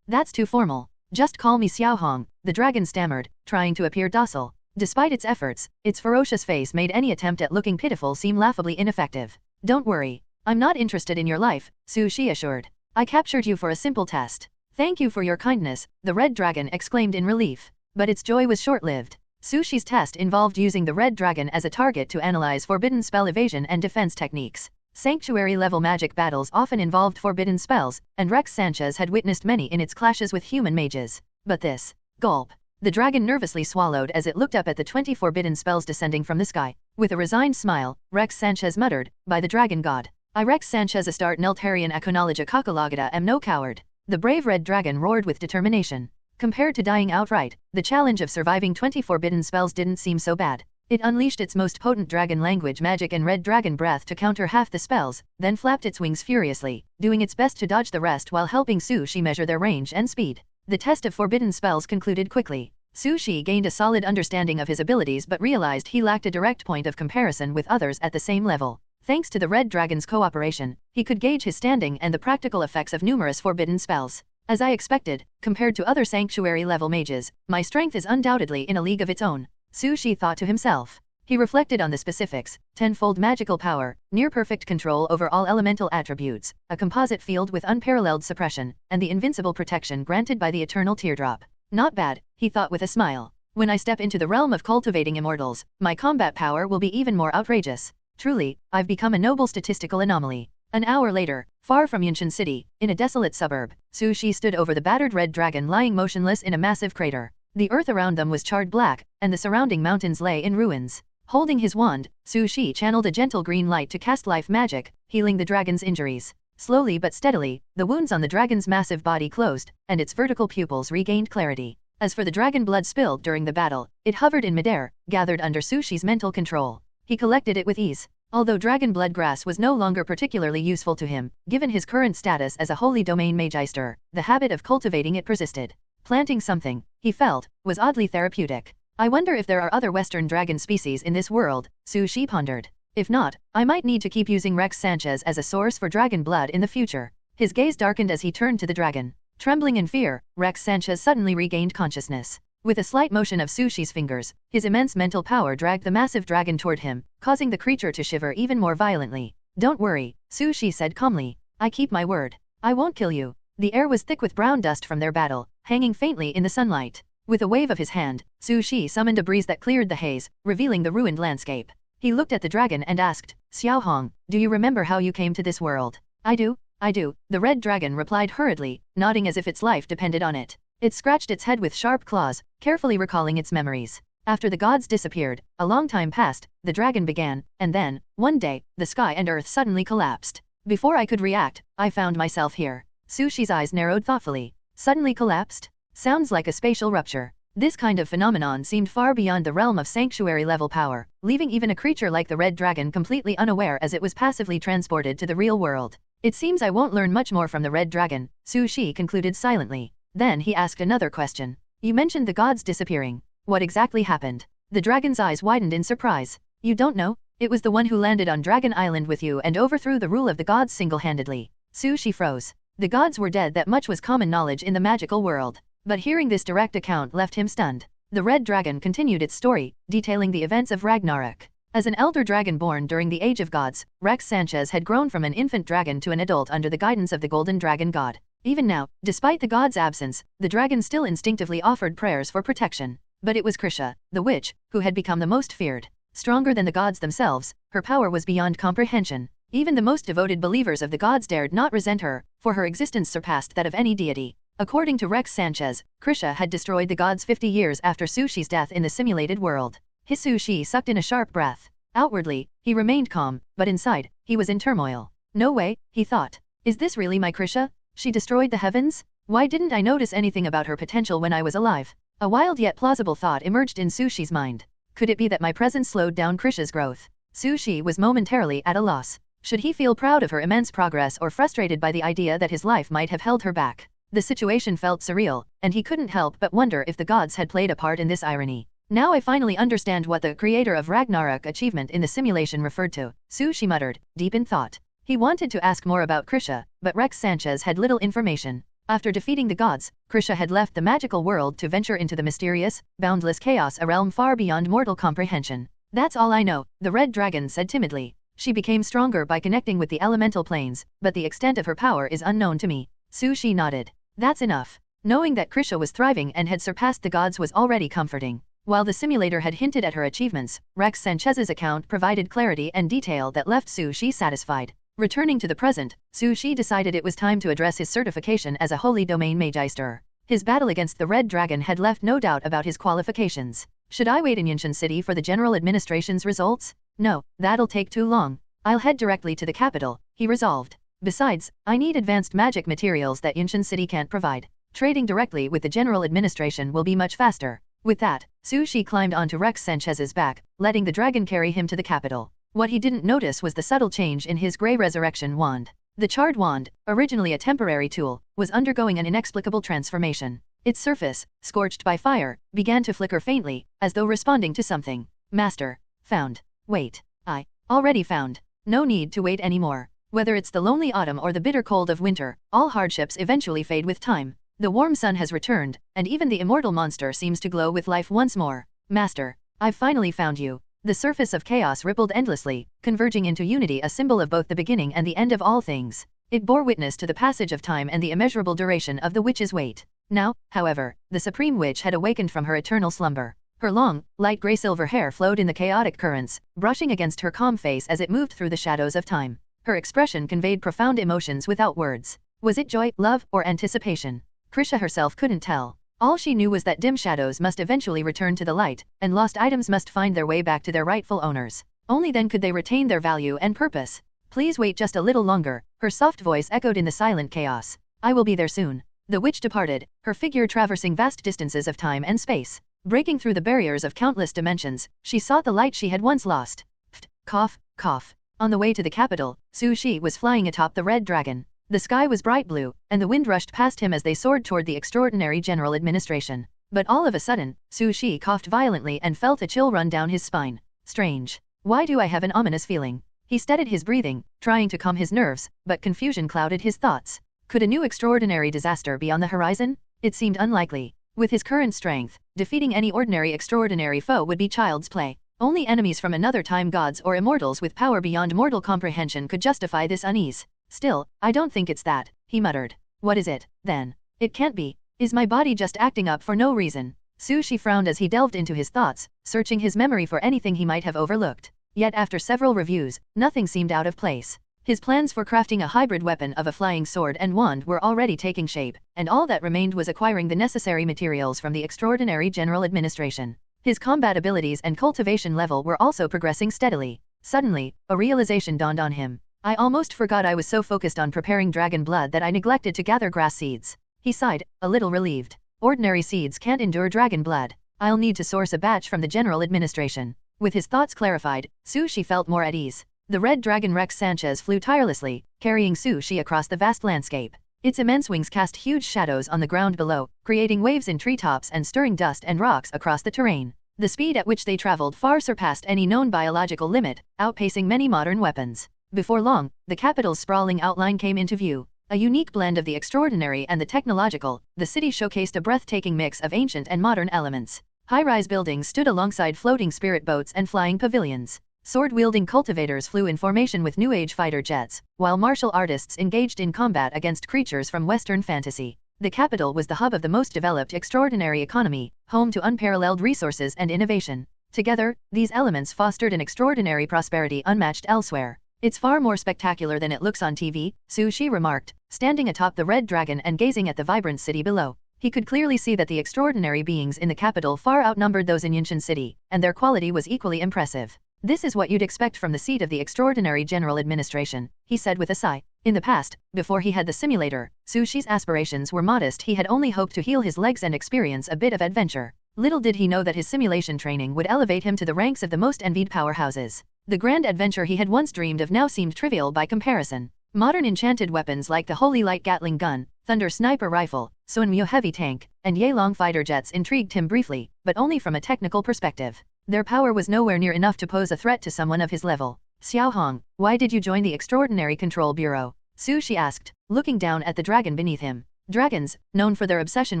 that's too formal. Just call me Xiao Hong, the dragon stammered, trying to appear docile. Despite its efforts, its ferocious face made any attempt at looking pitiful seem laughably ineffective. Don't worry. I'm not interested in your life, Su Shi assured. I captured you for a simple test. Thank you for your kindness, the red dragon exclaimed in relief. But its joy was short-lived. Su Shi's test involved using the red dragon as a target to analyze forbidden spell evasion and defense techniques. Sanctuary-level magic battles often involved forbidden spells, and Rex Sanchez had witnessed many in its clashes with human mages. But this, gulp. The dragon nervously swallowed as it looked up at the 20 forbidden spells descending from the sky. With a resigned smile, Rex Sanchez muttered, by the dragon god. I Rex Sanchez Astart Neltarian Akonalaja Kakalagada am no coward. The brave red dragon roared with determination. Compared to dying outright, the challenge of surviving 20 forbidden spells didn't seem so bad. It unleashed its most potent dragon language magic and red dragon breath to counter half the spells, then flapped its wings furiously, doing its best to dodge the rest while helping Su Shi measure their range and speed. The test of forbidden spells concluded quickly. Su Shi gained a solid understanding of his abilities but realized he lacked a direct point of comparison with others at the same level. Thanks to the red dragon's cooperation, he could gauge his standing and the practical effects of numerous forbidden spells. As I expected, compared to other sanctuary-level mages, my strength is undoubtedly in a league of its own, Su Shi thought to himself. He reflected on the specifics: tenfold magical power, near-perfect control over all elemental attributes, a composite field with unparalleled suppression, and the invincible protection granted by the eternal teardrop. Not bad, he thought with a smile. When I step into the realm of cultivating immortals, my combat power will be even more outrageous. Truly, I've become a noble statistical anomaly. An hour later, far from Yunshan City, in a desolate suburb, Su Shi stood over the battered red dragon lying motionless in a massive crater. The earth around them was charred black, and the surrounding mountains lay in ruins. Holding his wand, Su Shi channeled a gentle green light to cast life magic, healing the dragon's injuries. Slowly but steadily, the wounds on the dragon's massive body closed, and its vertical pupils regained clarity. As for the dragon blood spilled during the battle, it hovered in midair, gathered under Sushi's mental control. He collected it with ease. Although dragon blood grass was no longer particularly useful to him, given his current status as a holy domain magister, the habit of cultivating it persisted. Planting something, he felt, was oddly therapeutic. I wonder if there are other Western dragon species in this world, Sushi pondered. If not, I might need to keep using Rex Sanchez as a source for dragon blood in the future. His gaze darkened as he turned to the dragon. Trembling in fear, Rex Sanchez suddenly regained consciousness. With a slight motion of Sushi's fingers, his immense mental power dragged the massive dragon toward him, causing the creature to shiver even more violently. Don't worry, Sushi said calmly. I keep my word. I won't kill you. The air was thick with brown dust from their battle, hanging faintly in the sunlight. With a wave of his hand, Sushi summoned a breeze that cleared the haze, revealing the ruined landscape. He looked at the dragon and asked, Xiaohong, do you remember how you came to this world? I do, the red dragon replied hurriedly, nodding as if its life depended on it. It scratched its head with sharp claws, carefully recalling its memories. After the gods disappeared, a long time passed, the dragon began, and then, one day, the sky and earth suddenly collapsed. Before I could react, I found myself here. Sushi's eyes narrowed thoughtfully. Suddenly collapsed? Sounds like a spatial rupture. This kind of phenomenon seemed far beyond the realm of sanctuary-level power, leaving even a creature like the red dragon completely unaware as it was passively transported to the real world. It seems I won't learn much more from the red dragon, Sushi concluded silently. Then he asked another question. You mentioned the gods disappearing. What exactly happened? The dragon's eyes widened in surprise. You don't know? It was the one who landed on Dragon Island with you and overthrew the rule of the gods single-handedly. Sushi froze. The gods were dead, that much was common knowledge in the magical world. But hearing this direct account left him stunned. The red dragon continued its story, detailing the events of Ragnarok. As an elder dragon born during the Age of Gods, Rex Sanchez had grown from an infant dragon to an adult under the guidance of the Golden Dragon God. Even now, despite the god's absence, the dragon still instinctively offered prayers for protection. But it was Krisha, the witch, who had become the most feared. Stronger than the gods themselves, her power was beyond comprehension. Even the most devoted believers of the gods dared not resent her, for her existence surpassed that of any deity. According to Rex Sanchez, Krisha had destroyed the gods 50 years after Sushi's death in the simulated world. His Sushi sucked in a sharp breath. Outwardly, he remained calm, but inside, he was in turmoil. No way, he thought. Is this really my Krisha? She destroyed the heavens? Why didn't I notice anything about her potential when I was alive? A wild yet plausible thought emerged in Sushi's mind. Could it be that my presence slowed down Krisha's growth? Sushi was momentarily at a loss. Should he feel proud of her immense progress or frustrated by the idea that his life might have held her back? The situation felt surreal, and he couldn't help but wonder if the gods had played a part in this irony. Now I finally understand what the creator of Ragnarok achievement in the simulation referred to, Sushi muttered, deep in thought. He wanted to ask more about Krisha, but Rex Sanchez had little information. After defeating the gods, Krisha had left the magical world to venture into the mysterious, boundless chaos, a realm far beyond mortal comprehension. That's all I know, the red dragon said timidly. She became stronger by connecting with the elemental planes, but the extent of her power is unknown to me. Sushi nodded. That's enough. Knowing that Krisha was thriving and had surpassed the gods was already comforting. While the simulator had hinted at her achievements, Rex Sanchez's account provided clarity and detail that left Sushi satisfied. Returning to the present, Sushi decided it was time to address his certification as a holy domain magister. His battle against the red dragon had left no doubt about his qualifications. Should I wait in Yunshan City for the general administration's results? No, that'll take too long. I'll head directly to the capital, he resolved. Besides, I need advanced magic materials that Yunshan City can't provide. Trading directly with the general administration will be much faster. With that, Sushi climbed onto Rex Sanchez's back, letting the dragon carry him to the capital. What he didn't notice was the subtle change in his grey resurrection wand. The charred wand, originally a temporary tool, was undergoing an inexplicable transformation. Its surface, scorched by fire, began to flicker faintly, as though responding to something. Master. Found. Wait. I. Already found. No need to wait anymore. Whether it's the lonely autumn or the bitter cold of winter, all hardships eventually fade with time. The warm sun has returned, and even the immortal monster seems to glow with life once more. Master. I've finally found you. The surface of chaos rippled endlessly, converging into unity, a symbol of both the beginning and the end of all things. It bore witness to the passage of time and the immeasurable duration of the witch's wait. Now, however, the supreme witch had awakened from her eternal slumber. Her long, light gray-silver hair flowed in the chaotic currents, brushing against her calm face as it moved through the shadows of time. Her expression conveyed profound emotions without words. Was it joy, love, or anticipation? Krisha herself couldn't tell. All she knew was that dim shadows must eventually return to the light, and lost items must find their way back to their rightful owners. Only then could they retain their value and purpose. Please wait just a little longer, her soft voice echoed in the silent chaos. I will be there soon. The witch departed, her figure traversing vast distances of time and space. Breaking through the barriers of countless dimensions, she sought the light she had once lost. Pft, cough, cough. On the way to the capital, Su Shi was flying atop the red dragon. The sky was bright blue, and the wind rushed past him as they soared toward the extraordinary general administration. But all of a sudden, Su Shi coughed violently and felt a chill run down his spine. Strange. Why do I have an ominous feeling? He steadied his breathing, trying to calm his nerves, but confusion clouded his thoughts. Could a new extraordinary disaster be on the horizon? It seemed unlikely. With his current strength, defeating any ordinary extraordinary foe would be child's play. Only enemies from another time, gods or immortals with power beyond mortal comprehension, could justify this unease. Still, I don't think it's that, he muttered. What is it, then? It can't be. Is my body just acting up for no reason? Su Shi frowned as he delved into his thoughts, searching his memory for anything he might have overlooked. Yet after several reviews, nothing seemed out of place. His plans for crafting a hybrid weapon of a flying sword and wand were already taking shape, and all that remained was acquiring the necessary materials from the extraordinary general administration. His combat abilities and cultivation level were also progressing steadily. Suddenly, a realization dawned on him. I almost forgot I was so focused on preparing dragon blood that I neglected to gather grass seeds. He sighed, a little relieved. Ordinary seeds can't endure dragon blood. I'll need to source a batch from the general administration. With his thoughts clarified, Su Shi felt more at ease. The red dragon Rex Sanchez flew tirelessly, carrying Su Shi across the vast landscape. Its immense wings cast huge shadows on the ground below, creating waves in treetops and stirring dust and rocks across the terrain. The speed at which they traveled far surpassed any known biological limit, outpacing many modern weapons. Before long, the capital's sprawling outline came into view. A unique blend of the extraordinary and the technological, the city showcased a breathtaking mix of ancient and modern elements. High-rise buildings stood alongside floating spirit boats and flying pavilions. Sword-wielding cultivators flew in formation with new-age fighter jets, while martial artists engaged in combat against creatures from Western fantasy. The capital was the hub of the most developed extraordinary economy, home to unparalleled resources and innovation. Together, these elements fostered an extraordinary prosperity unmatched elsewhere. It's far more spectacular than it looks on TV, Su Shi remarked, standing atop the red dragon and gazing at the vibrant city below. He could clearly see that the extraordinary beings in the capital far outnumbered those in Yinshan City, and their quality was equally impressive. This is what you'd expect from the seat of the extraordinary general administration, he said with a sigh. In the past, before he had the simulator, Su Shi's aspirations were modest. He had only hoped to heal his legs and experience a bit of adventure. Little did he know that his simulation training would elevate him to the ranks of the most envied powerhouses. The grand adventure he had once dreamed of now seemed trivial by comparison. Modern enchanted weapons like the Holy Light Gatling gun, Thunder Sniper Rifle, Sunmu Heavy Tank, and Yelong fighter jets intrigued him briefly, but only from a technical perspective. Their power was nowhere near enough to pose a threat to someone of his level. Xiao Hong, why did you join the Extraordinary Control Bureau? Su Shi asked, looking down at the dragon beneath him. Dragons, known for their obsession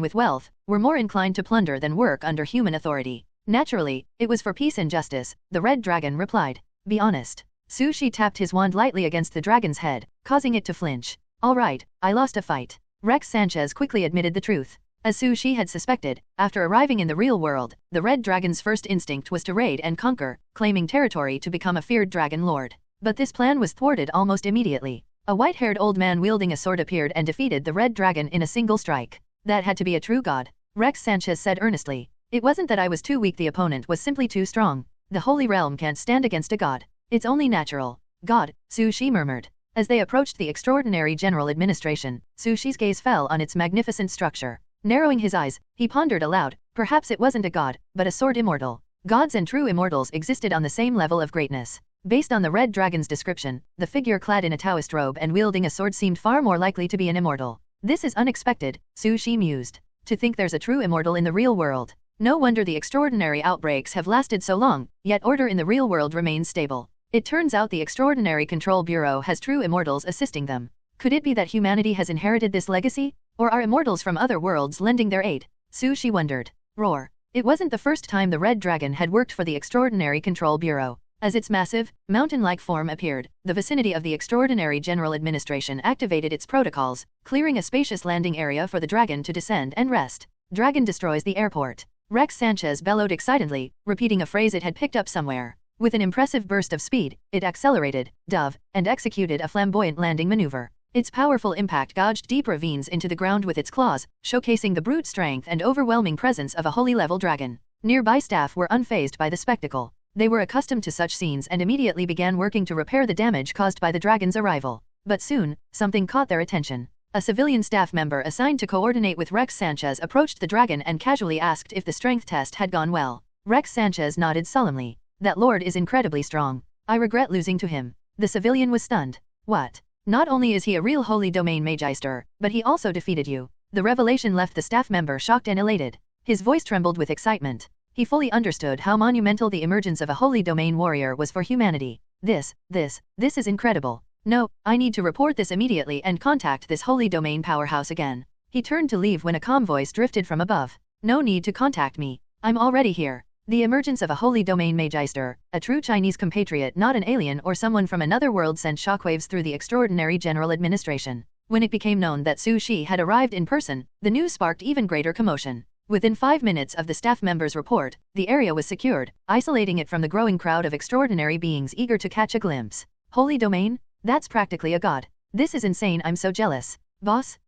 with wealth, were more inclined to plunder than work under human authority. Naturally, it was for peace and justice, the red dragon replied. Be honest. Su Shi tapped his wand lightly against the dragon's head, causing it to flinch. All right, I lost a fight. Rex Sanchez quickly admitted the truth. As Su Shi had suspected, after arriving in the real world, the red dragon's first instinct was to raid and conquer, claiming territory to become a feared dragon lord. But this plan was thwarted almost immediately. A white-haired old man wielding a sword appeared and defeated the red dragon in a single strike. That had to be a true god, Rex Sanchez said earnestly. It wasn't that I was too weak, the opponent was simply too strong. The Holy Realm can't stand against a god. It's only natural. God, Su Shi murmured. As they approached the extraordinary general administration, Su Shi's gaze fell on its magnificent structure. Narrowing his eyes, he pondered aloud, perhaps it wasn't a god, but a sword immortal. Gods and true immortals existed on the same level of greatness. Based on the red dragon's description, the figure clad in a Taoist robe and wielding a sword seemed far more likely to be an immortal. This is unexpected, Su Shi mused. To think there's a true immortal in the real world. No wonder the extraordinary outbreaks have lasted so long, yet order in the real world remains stable. It turns out the Extraordinary Control Bureau has true immortals assisting them. Could it be that humanity has inherited this legacy? Or are immortals from other worlds lending their aid? Su Shi wondered. Roar. It wasn't the first time the red dragon had worked for the Extraordinary Control Bureau. As its massive, mountain-like form appeared, the vicinity of the Extraordinary General Administration activated its protocols, clearing a spacious landing area for the dragon to descend and rest. Dragon destroys the airport. Rex Sanchez bellowed excitedly, repeating a phrase it had picked up somewhere. With an impressive burst of speed, it accelerated, dove, and executed a flamboyant landing maneuver. Its powerful impact gouged deep ravines into the ground with its claws, showcasing the brute strength and overwhelming presence of a holy-level dragon. Nearby staff were unfazed by the spectacle. They were accustomed to such scenes and immediately began working to repair the damage caused by the dragon's arrival. But soon, something caught their attention. A civilian staff member assigned to coordinate with Rex Sanchez approached the dragon and casually asked if the strength test had gone well. Rex Sanchez nodded solemnly. That lord is incredibly strong. I regret losing to him. The civilian was stunned. What? Not only is he a real holy domain magister, but he also defeated you. The revelation left the staff member shocked and elated. His voice trembled with excitement. He fully understood how monumental the emergence of a holy domain warrior was for humanity. This is incredible. No, I need to report this immediately and contact this holy domain powerhouse again. He turned to leave when a calm voice drifted from above. No need to contact me. I'm already here. The emergence of a holy domain magister, a true Chinese compatriot, not an alien or someone from another world, sent shockwaves through the extraordinary general administration. When it became known that Su Shi had arrived in person, the news sparked even greater commotion. Within 5 minutes of the staff member's report, the area was secured, isolating it from the growing crowd of extraordinary beings eager to catch a glimpse. Holy domain? That's practically a god. This is insane, I'm so jealous. Boss?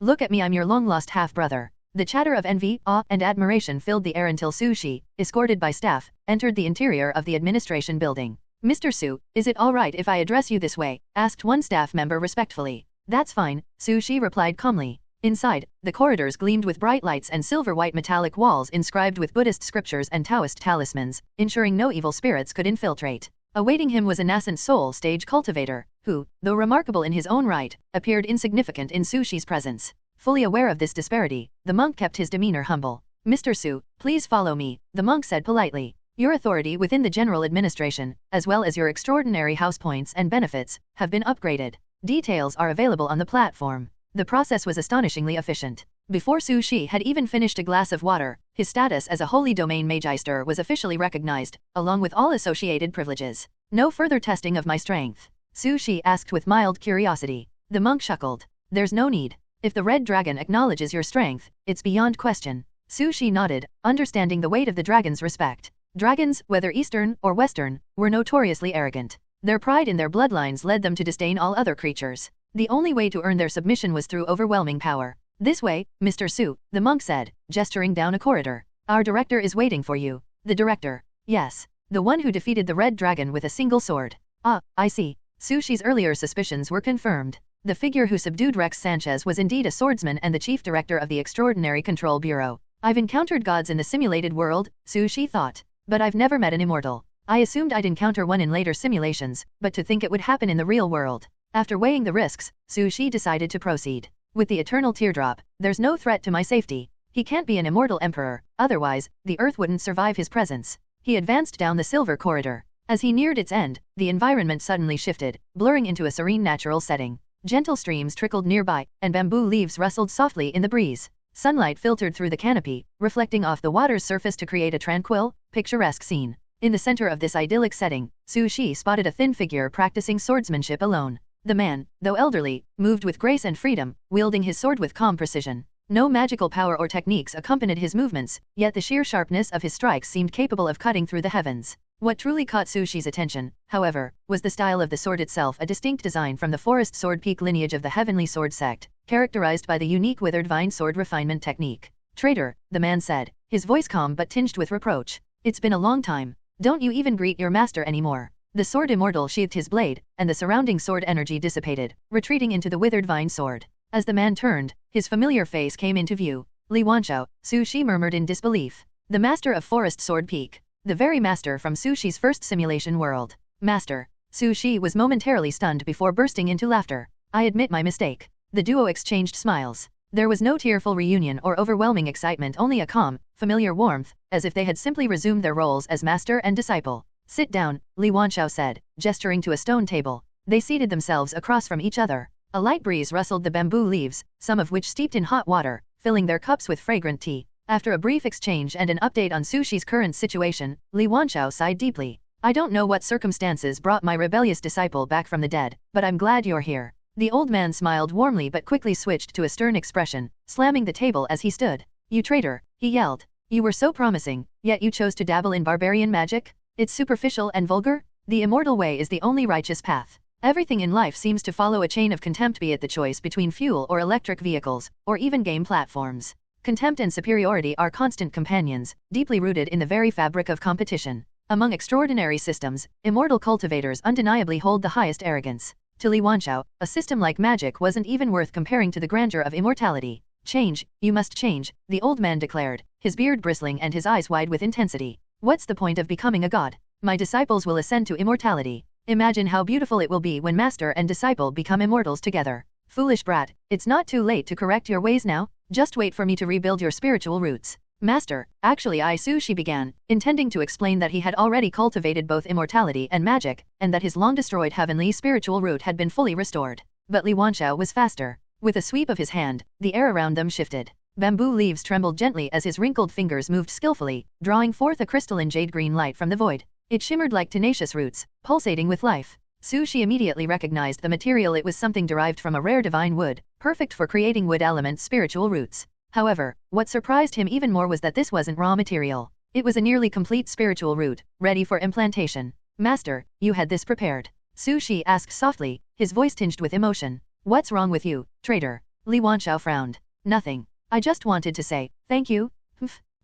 Look at me, I'm your long-lost half-brother. The chatter of envy, awe, and admiration filled the air until Su Shi, escorted by staff, entered the interior of the administration building. Mr. Su, is it alright if I address you this way? Asked one staff member respectfully. That's fine, Su Shi replied calmly. Inside, the corridors gleamed with bright lights and silver-white metallic walls inscribed with Buddhist scriptures and Taoist talismans, ensuring no evil spirits could infiltrate. Awaiting him was a nascent soul stage cultivator, who, though remarkable in his own right, appeared insignificant in Su Shi's presence. Fully aware of this disparity, the monk kept his demeanor humble. Mr. Su, please follow me, the monk said politely. Your authority within the general administration, as well as your extraordinary house points and benefits, have been upgraded. Details are available on the platform. The process was astonishingly efficient. Before Su Shi had even finished a glass of water, his status as a holy domain magister was officially recognized, along with all associated privileges. No further testing of my strength? Su Shi asked with mild curiosity. The monk chuckled. There's no need. If the red dragon acknowledges your strength, it's beyond question. Su Shi nodded, understanding the weight of the dragon's respect. Dragons, whether Eastern or Western, were notoriously arrogant. Their pride in their bloodlines led them to disdain all other creatures. The only way to earn their submission was through overwhelming power. This way, Mr. Su, the monk said, gesturing down a corridor. Our director is waiting for you. The director? Yes. The one who defeated the red dragon with a single sword. Ah, I see. Su Shi's earlier suspicions were confirmed. The figure who subdued Rex Sanchez was indeed a swordsman and the chief director of the Extraordinary Control Bureau. I've encountered gods in the simulated world, Su Shi thought. But I've never met an immortal. I assumed I'd encounter one in later simulations, but to think it would happen in the real world. After weighing the risks, Su Shi decided to proceed. With the eternal teardrop, there's no threat to my safety. He can't be an immortal emperor, otherwise, the earth wouldn't survive his presence. He advanced down the silver corridor. As he neared its end, the environment suddenly shifted, blurring into a serene natural setting. Gentle streams trickled nearby, and bamboo leaves rustled softly in the breeze. Sunlight filtered through the canopy, reflecting off the water's surface to create a tranquil, picturesque scene. In the center of this idyllic setting, Su Shi spotted a thin figure practicing swordsmanship alone. The man, though elderly, moved with grace and freedom, wielding his sword with calm precision. No magical power or techniques accompanied his movements, yet the sheer sharpness of his strikes seemed capable of cutting through the heavens. What truly caught Su Shi's attention, however, was the style of the sword itself, a distinct design from the forest sword peak lineage of the Heavenly Sword sect, characterized by the unique withered vine sword refinement technique. Traitor, the man said, his voice calm but tinged with reproach. It's been a long time. Don't you even greet your master anymore? The sword immortal sheathed his blade, and the surrounding sword energy dissipated, retreating into the withered vine sword. As the man turned, his familiar face came into view. Li Wanshao, Su Shi murmured in disbelief. The master of Forest Sword Peak. The very master from Su Shi's first simulation world. Master. Su Shi was momentarily stunned before bursting into laughter. I admit my mistake. The duo exchanged smiles. There was no tearful reunion or overwhelming excitement, only a calm, familiar warmth, as if they had simply resumed their roles as master and disciple. Sit down, Li Wanshao said, gesturing to a stone table. They seated themselves across from each other. A light breeze rustled the bamboo leaves, some of which steeped in hot water, filling their cups with fragrant tea. After a brief exchange and an update on Su Shi's current situation, Li Wanshao sighed deeply. I don't know what circumstances brought my rebellious disciple back from the dead, but I'm glad you're here. The old man smiled warmly but quickly switched to a stern expression, slamming the table as he stood. You traitor, he yelled. You were so promising, yet you chose to dabble in barbarian magic? It's superficial and vulgar? The immortal way is the only righteous path. Everything in life seems to follow a chain of contempt, be it the choice between fuel or electric vehicles, or even game platforms. Contempt and superiority are constant companions, deeply rooted in the very fabric of competition. Among extraordinary systems, immortal cultivators undeniably hold the highest arrogance. To Li Wanshao, a system like magic wasn't even worth comparing to the grandeur of immortality. Change, you must change, the old man declared, his beard bristling and his eyes wide with intensity. What's the point of becoming a god? My disciples will ascend to immortality. Imagine how beautiful it will be when master and disciple become immortals together. Foolish brat, it's not too late to correct your ways now, just wait for me to rebuild your spiritual roots. Master, actually she began, intending to explain that he had already cultivated both immortality and magic, and that his long-destroyed heavenly spiritual root had been fully restored. But Li Wanshao was faster. With a sweep of his hand, the air around them shifted. Bamboo leaves trembled gently as his wrinkled fingers moved skillfully, drawing forth a crystalline jade-green light from the void. It shimmered like tenacious roots, pulsating with life. Su Shi immediately recognized the material. It was something derived from a rare divine wood, perfect for creating wood element spiritual roots. However, what surprised him even more was that this wasn't raw material. It was a nearly complete spiritual root, ready for implantation. Master, you had this prepared? Su Shi asked softly, his voice tinged with emotion. What's wrong with you, traitor? Li Wanshao frowned. Nothing. I just wanted to say, thank you.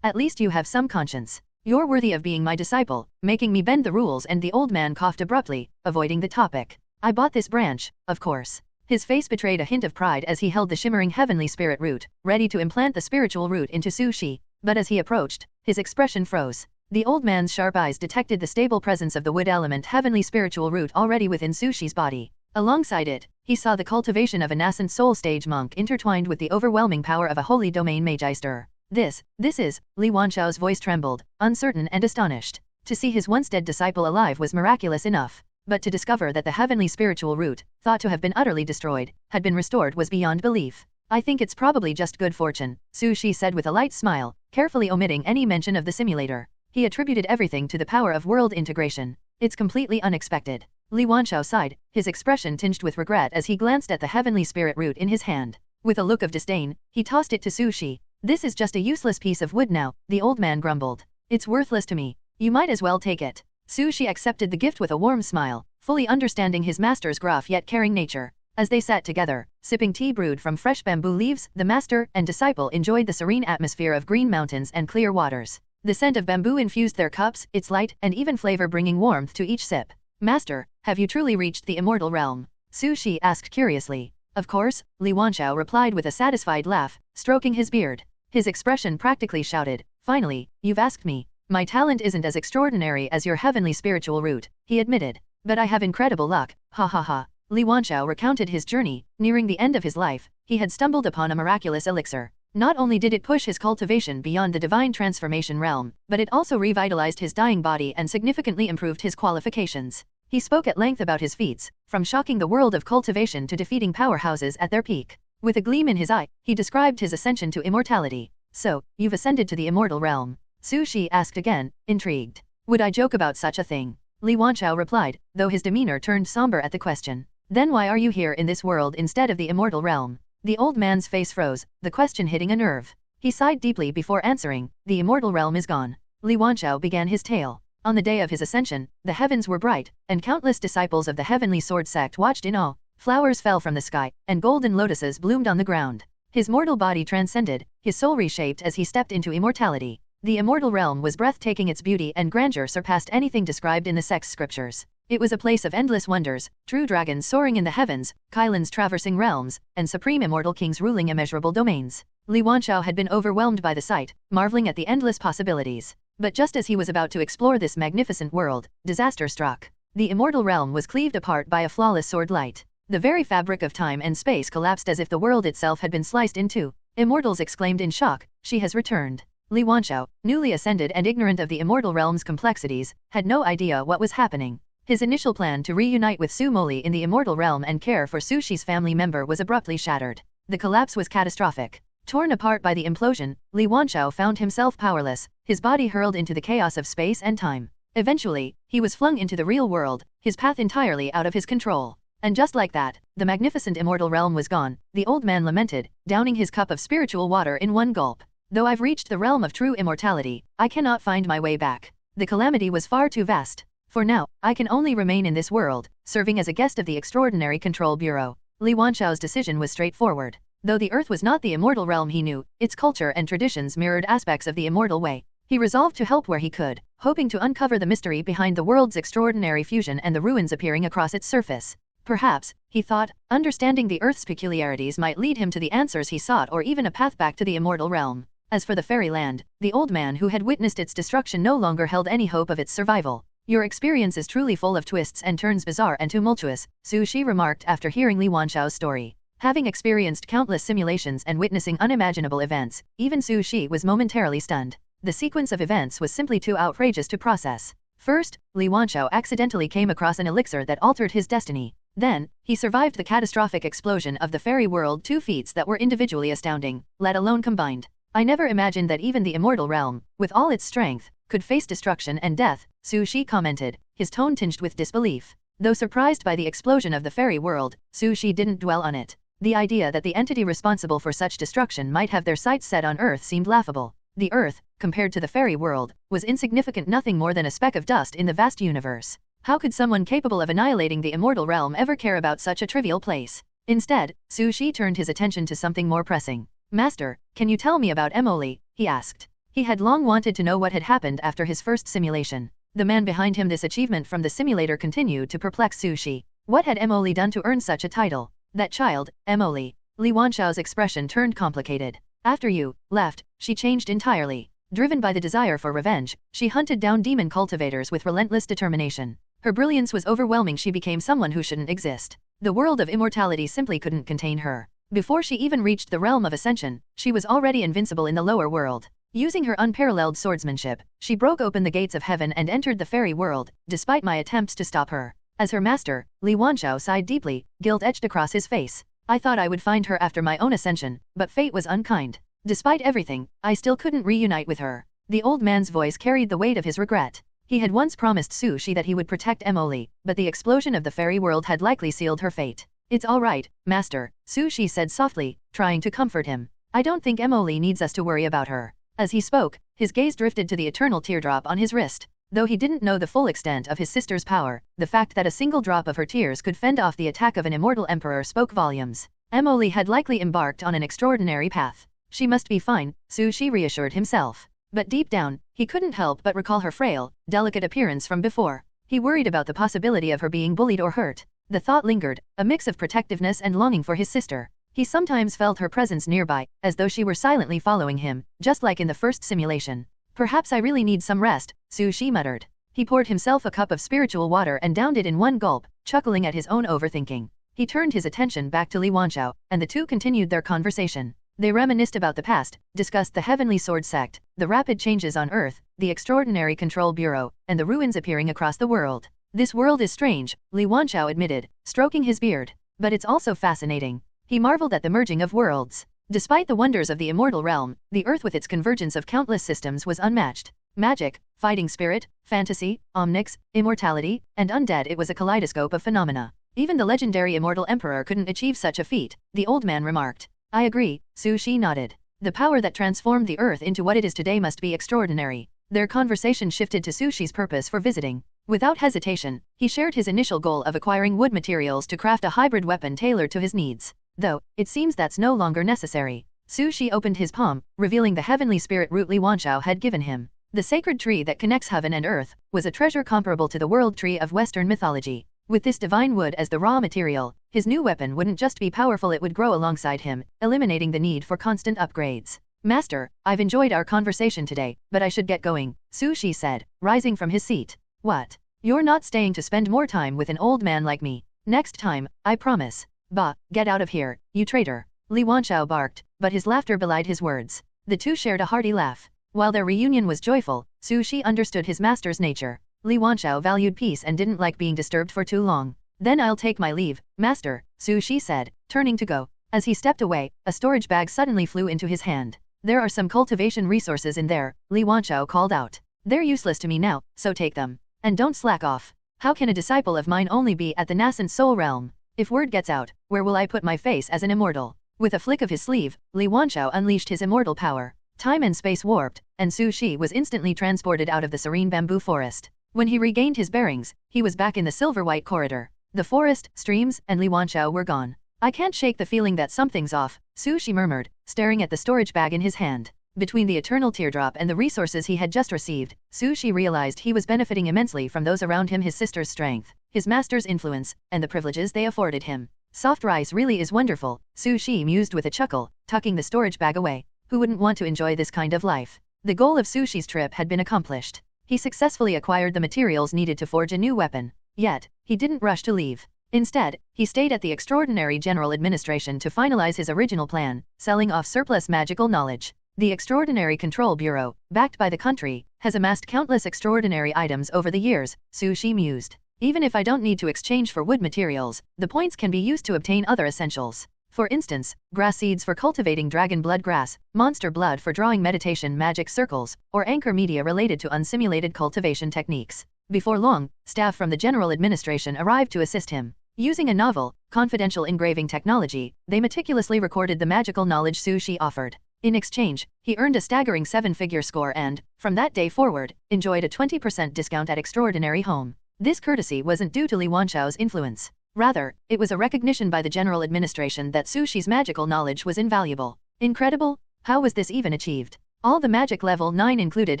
At least you have some conscience. You're worthy of being my disciple, making me bend the rules. And the old man coughed abruptly, avoiding the topic. I bought this branch, of course. His face betrayed a hint of pride as he held the shimmering heavenly spirit root, ready to implant the spiritual root into Su Shi. But as he approached, his expression froze. The old man's sharp eyes detected the stable presence of the wood element heavenly spiritual root already within Su Shi's body. Alongside it, he saw the cultivation of a nascent soul stage monk intertwined with the overwhelming power of a holy domain magister. This is, Li Wanshao's voice trembled, uncertain and astonished. To see his once dead disciple alive was miraculous enough. But to discover that the heavenly spiritual root, thought to have been utterly destroyed, had been restored was beyond belief. I think it's probably just good fortune, Su Shi said with a light smile, carefully omitting any mention of the simulator. He attributed everything to the power of world integration. It's completely unexpected. Li Wanshao sighed, his expression tinged with regret as he glanced at the heavenly spirit root in his hand. With a look of disdain, he tossed it to Su Shi. This is just a useless piece of wood now, the old man grumbled. It's worthless to me. You might as well take it. Su Shi accepted the gift with a warm smile, fully understanding his master's gruff yet caring nature. As they sat together, sipping tea brewed from fresh bamboo leaves, the master and disciple enjoyed the serene atmosphere of green mountains and clear waters. The scent of bamboo infused their cups, its light and even flavor bringing warmth to each sip. Master, have you truly reached the immortal realm? Su Shi asked curiously. Of course, Li Wanshao replied with a satisfied laugh, stroking his beard. His expression practically shouted, finally, you've asked me. My talent isn't as extraordinary as your heavenly spiritual root, he admitted. But I have incredible luck, ha ha ha. Li Wanshao recounted his journey. Nearing the end of his life, he had stumbled upon a miraculous elixir. Not only did it push his cultivation beyond the divine transformation realm, but it also revitalized his dying body and significantly improved his qualifications. He spoke at length about his feats, from shocking the world of cultivation to defeating powerhouses at their peak. With a gleam in his eye, he described his ascension to immortality. So, you've ascended to the immortal realm? Su Shi asked again, intrigued. Would I joke about such a thing? Li Wanshao replied, though his demeanor turned somber at the question. Then why are you here in this world instead of the immortal realm? The old man's face froze, the question hitting a nerve. He sighed deeply before answering, the immortal realm is gone. Li Wanshao began his tale. On the day of his ascension, the heavens were bright, and countless disciples of the heavenly sword sect watched in awe. Flowers fell from the sky, and golden lotuses bloomed on the ground. His mortal body transcended, his soul reshaped as he stepped into immortality. The immortal realm was breathtaking. Its beauty and grandeur surpassed anything described in the sect's scriptures. It was a place of endless wonders, true dragons soaring in the heavens, Kylans traversing realms, and supreme immortal kings ruling immeasurable domains. Li Wanshao had been overwhelmed by the sight, marveling at the endless possibilities. But just as he was about to explore this magnificent world, disaster struck. The immortal realm was cleaved apart by a flawless sword light. The very fabric of time and space collapsed as if the world itself had been sliced in two. Immortals exclaimed in shock, she has returned. Li Wanshao, newly ascended and ignorant of the immortal realm's complexities, had no idea what was happening. His initial plan to reunite with Su Moli in the immortal realm and care for Su Shi's family member was abruptly shattered. The collapse was catastrophic. Torn apart by the implosion, Li Wanshao found himself powerless, his body hurled into the chaos of space and time. Eventually, he was flung into the real world, his path entirely out of his control. And just like that, the magnificent immortal realm was gone, the old man lamented, downing his cup of spiritual water in one gulp. Though I've reached the realm of true immortality, I cannot find my way back. The calamity was far too vast. For now, I can only remain in this world, serving as a guest of the Extraordinary Control Bureau. Li Wanshao's decision was straightforward. Though the earth was not the immortal realm he knew, its culture and traditions mirrored aspects of the immortal way. He resolved to help where he could, hoping to uncover the mystery behind the world's extraordinary fusion and the ruins appearing across its surface. Perhaps, he thought, understanding the Earth's peculiarities might lead him to the answers he sought or even a path back to the immortal realm. As for the fairyland, the old man who had witnessed its destruction no longer held any hope of its survival. Your experience is truly full of twists and turns, bizarre and tumultuous, Su Shi remarked after hearing Li Wanchao's story. Having experienced countless simulations and witnessing unimaginable events, even Su Shi was momentarily stunned. The sequence of events was simply too outrageous to process. First, Li Wanchao accidentally came across an elixir that altered his destiny. Then, he survived the catastrophic explosion of the fairy world, two feats that were individually astounding, let alone combined. I never imagined that even the immortal realm, with all its strength, could face destruction and death, Su Shi commented, his tone tinged with disbelief. Though surprised by the explosion of the fairy world, Su Shi didn't dwell on it. The idea that the entity responsible for such destruction might have their sights set on Earth seemed laughable. The Earth, compared to the fairy world, was insignificant, nothing more than a speck of dust in the vast universe. How could someone capable of annihilating the immortal realm ever care about such a trivial place? Instead, Su Shi turned his attention to something more pressing. Master, can you tell me about Emily? He asked. He had long wanted to know what had happened after his first simulation. The man behind him, this achievement from the simulator, continued to perplex Su Shi. What had Emily done to earn such a title? That child, Emily. Li Wanchao's expression turned complicated. After you left, she changed entirely. Driven by the desire for revenge, she hunted down demon cultivators with relentless determination. Her brilliance was overwhelming. She became someone who shouldn't exist. The world of immortality simply couldn't contain her. Before she even reached the realm of ascension, she was already invincible in the lower world. Using her unparalleled swordsmanship, she broke open the gates of heaven and entered the fairy world, despite my attempts to stop her. As her master, Li Wanchao sighed deeply, guilt etched across his face. I thought I would find her after my own ascension, but fate was unkind. Despite everything, I still couldn't reunite with her. The old man's voice carried the weight of his regret. He had once promised Su Shi that he would protect Emily, but the explosion of the fairy world had likely sealed her fate. It's all right, master, Su Shi said softly, trying to comfort him. I don't think Emily needs us to worry about her. As he spoke, his gaze drifted to the eternal teardrop on his wrist. Though he didn't know the full extent of his sister's power, the fact that a single drop of her tears could fend off the attack of an immortal emperor spoke volumes. Emily had likely embarked on an extraordinary path. She must be fine, Su Shi reassured himself. But deep down, he couldn't help but recall her frail, delicate appearance from before. He worried about the possibility of her being bullied or hurt. The thought lingered, a mix of protectiveness and longing for his sister. He sometimes felt her presence nearby, as though she were silently following him, just like in the first simulation. Perhaps I really need some rest, Su Shi muttered. He poured himself a cup of spiritual water and downed it in one gulp, chuckling at his own overthinking. He turned his attention back to Li Wanchao, and the two continued their conversation. They reminisced about the past, discussed the Heavenly Sword Sect, the rapid changes on Earth, the Extraordinary Control Bureau, and the ruins appearing across the world. This world is strange, Li Wanchao admitted, stroking his beard. But it's also fascinating. He marveled at the merging of worlds. Despite the wonders of the immortal realm, the Earth with its convergence of countless systems was unmatched. Magic, fighting spirit, fantasy, omnics, immortality, and undead, it was a kaleidoscope of phenomena. Even the legendary immortal emperor couldn't achieve such a feat, the old man remarked. I agree, Su Shi nodded. The power that transformed the Earth into what it is today must be extraordinary. Their conversation shifted to Su Shi's purpose for visiting. Without hesitation, he shared his initial goal of acquiring wood materials to craft a hybrid weapon tailored to his needs. Though, it seems that's no longer necessary. Su Shi opened his palm, revealing the heavenly spirit root Li Wanchao had given him. The sacred tree that connects heaven and earth was a treasure comparable to the world tree of Western mythology. With this divine wood as the raw material, his new weapon wouldn't just be powerful, it would grow alongside him, eliminating the need for constant upgrades. Master, I've enjoyed our conversation today, but I should get going, Su Shi said, rising from his seat. What? You're not staying to spend more time with an old man like me? Next time, I promise. Bah, get out of here, you traitor. Li Wanchao barked, but his laughter belied his words. The two shared a hearty laugh. While their reunion was joyful, Su Shi understood his master's nature. Li Wanchao valued peace and didn't like being disturbed for too long. Then I'll take my leave, master, Su Shi said, turning to go. As he stepped away, a storage bag suddenly flew into his hand. There are some cultivation resources in there, Li Wanchao called out. They're useless to me now, so take them. And don't slack off. How can a disciple of mine only be at the nascent soul realm? If word gets out, where will I put my face as an immortal? With a flick of his sleeve, Li Wanchao unleashed his immortal power. Time and space warped, and Su Shi was instantly transported out of the serene bamboo forest. When he regained his bearings, he was back in the silver-white corridor. The forest, streams, and Li Wanchao were gone. I can't shake the feeling that something's off, Su Shi murmured, staring at the storage bag in his hand. Between the eternal teardrop and the resources he had just received, Su Shi realized he was benefiting immensely from those around him, his sister's strength, his master's influence, and the privileges they afforded him. Soft rice really is wonderful, Su Shi mused with a chuckle, tucking the storage bag away. Who wouldn't want to enjoy this kind of life? The goal of Su Shi's trip had been accomplished. He successfully acquired the materials needed to forge a new weapon. Yet, he didn't rush to leave. Instead, he stayed at the Extraordinary General Administration to finalize his original plan, selling off surplus magical knowledge. The Extraordinary Control Bureau, backed by the country, has amassed countless extraordinary items over the years, Su Shi mused. Even if I don't need to exchange for wood materials, the points can be used to obtain other essentials. For instance, grass seeds for cultivating dragon blood grass, monster blood for drawing meditation magic circles, or anchor media related to unsimulated cultivation techniques. Before long, staff from the General Administration arrived to assist him. Using a novel, confidential engraving technology, they meticulously recorded the magical knowledge Su Shi offered. In exchange, he earned a staggering 7-figure score and, from that day forward, enjoyed a 20% discount at Extraordinary Home. This courtesy wasn't due to Li Wanchao's influence. Rather, it was a recognition by the General Administration that Su Shi's magical knowledge was invaluable. Incredible? How was this even achieved? All the magic level 9 included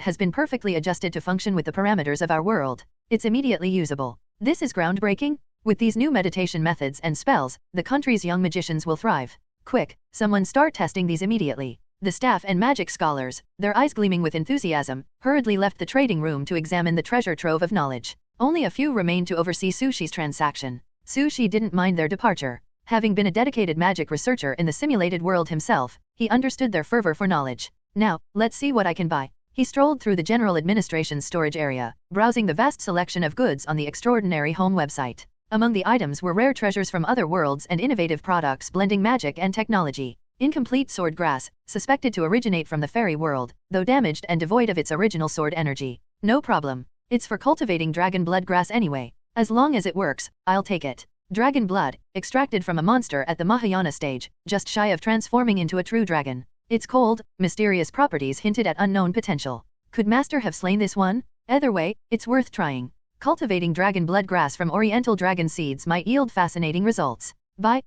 has been perfectly adjusted to function with the parameters of our world. It's immediately usable. This is groundbreaking? With these new meditation methods and spells, the country's young magicians will thrive. Quick, someone start testing these immediately. The staff and magic scholars, their eyes gleaming with enthusiasm, hurriedly left the trading room to examine the treasure trove of knowledge. Only a few remained to oversee Su Shi's transaction. Su Shi didn't mind their departure. Having been a dedicated magic researcher in the simulated world himself, he understood their fervor for knowledge. Now, let's see what I can buy. He strolled through the General Administration's storage area, browsing the vast selection of goods on the Extraordinary Home website. Among the items were rare treasures from other worlds and innovative products blending magic and technology. Incomplete sword grass, suspected to originate from the fairy world, though damaged and devoid of its original sword energy. No problem. It's for cultivating dragon blood grass anyway. As long as it works, I'll take it. Dragon blood, extracted from a monster at the Mahayana stage, just shy of transforming into a true dragon. Its cold, mysterious properties hinted at unknown potential. Could Master have slain this one? Either way, it's worth trying. Cultivating dragon blood grass from oriental dragon seeds might yield fascinating results. Buy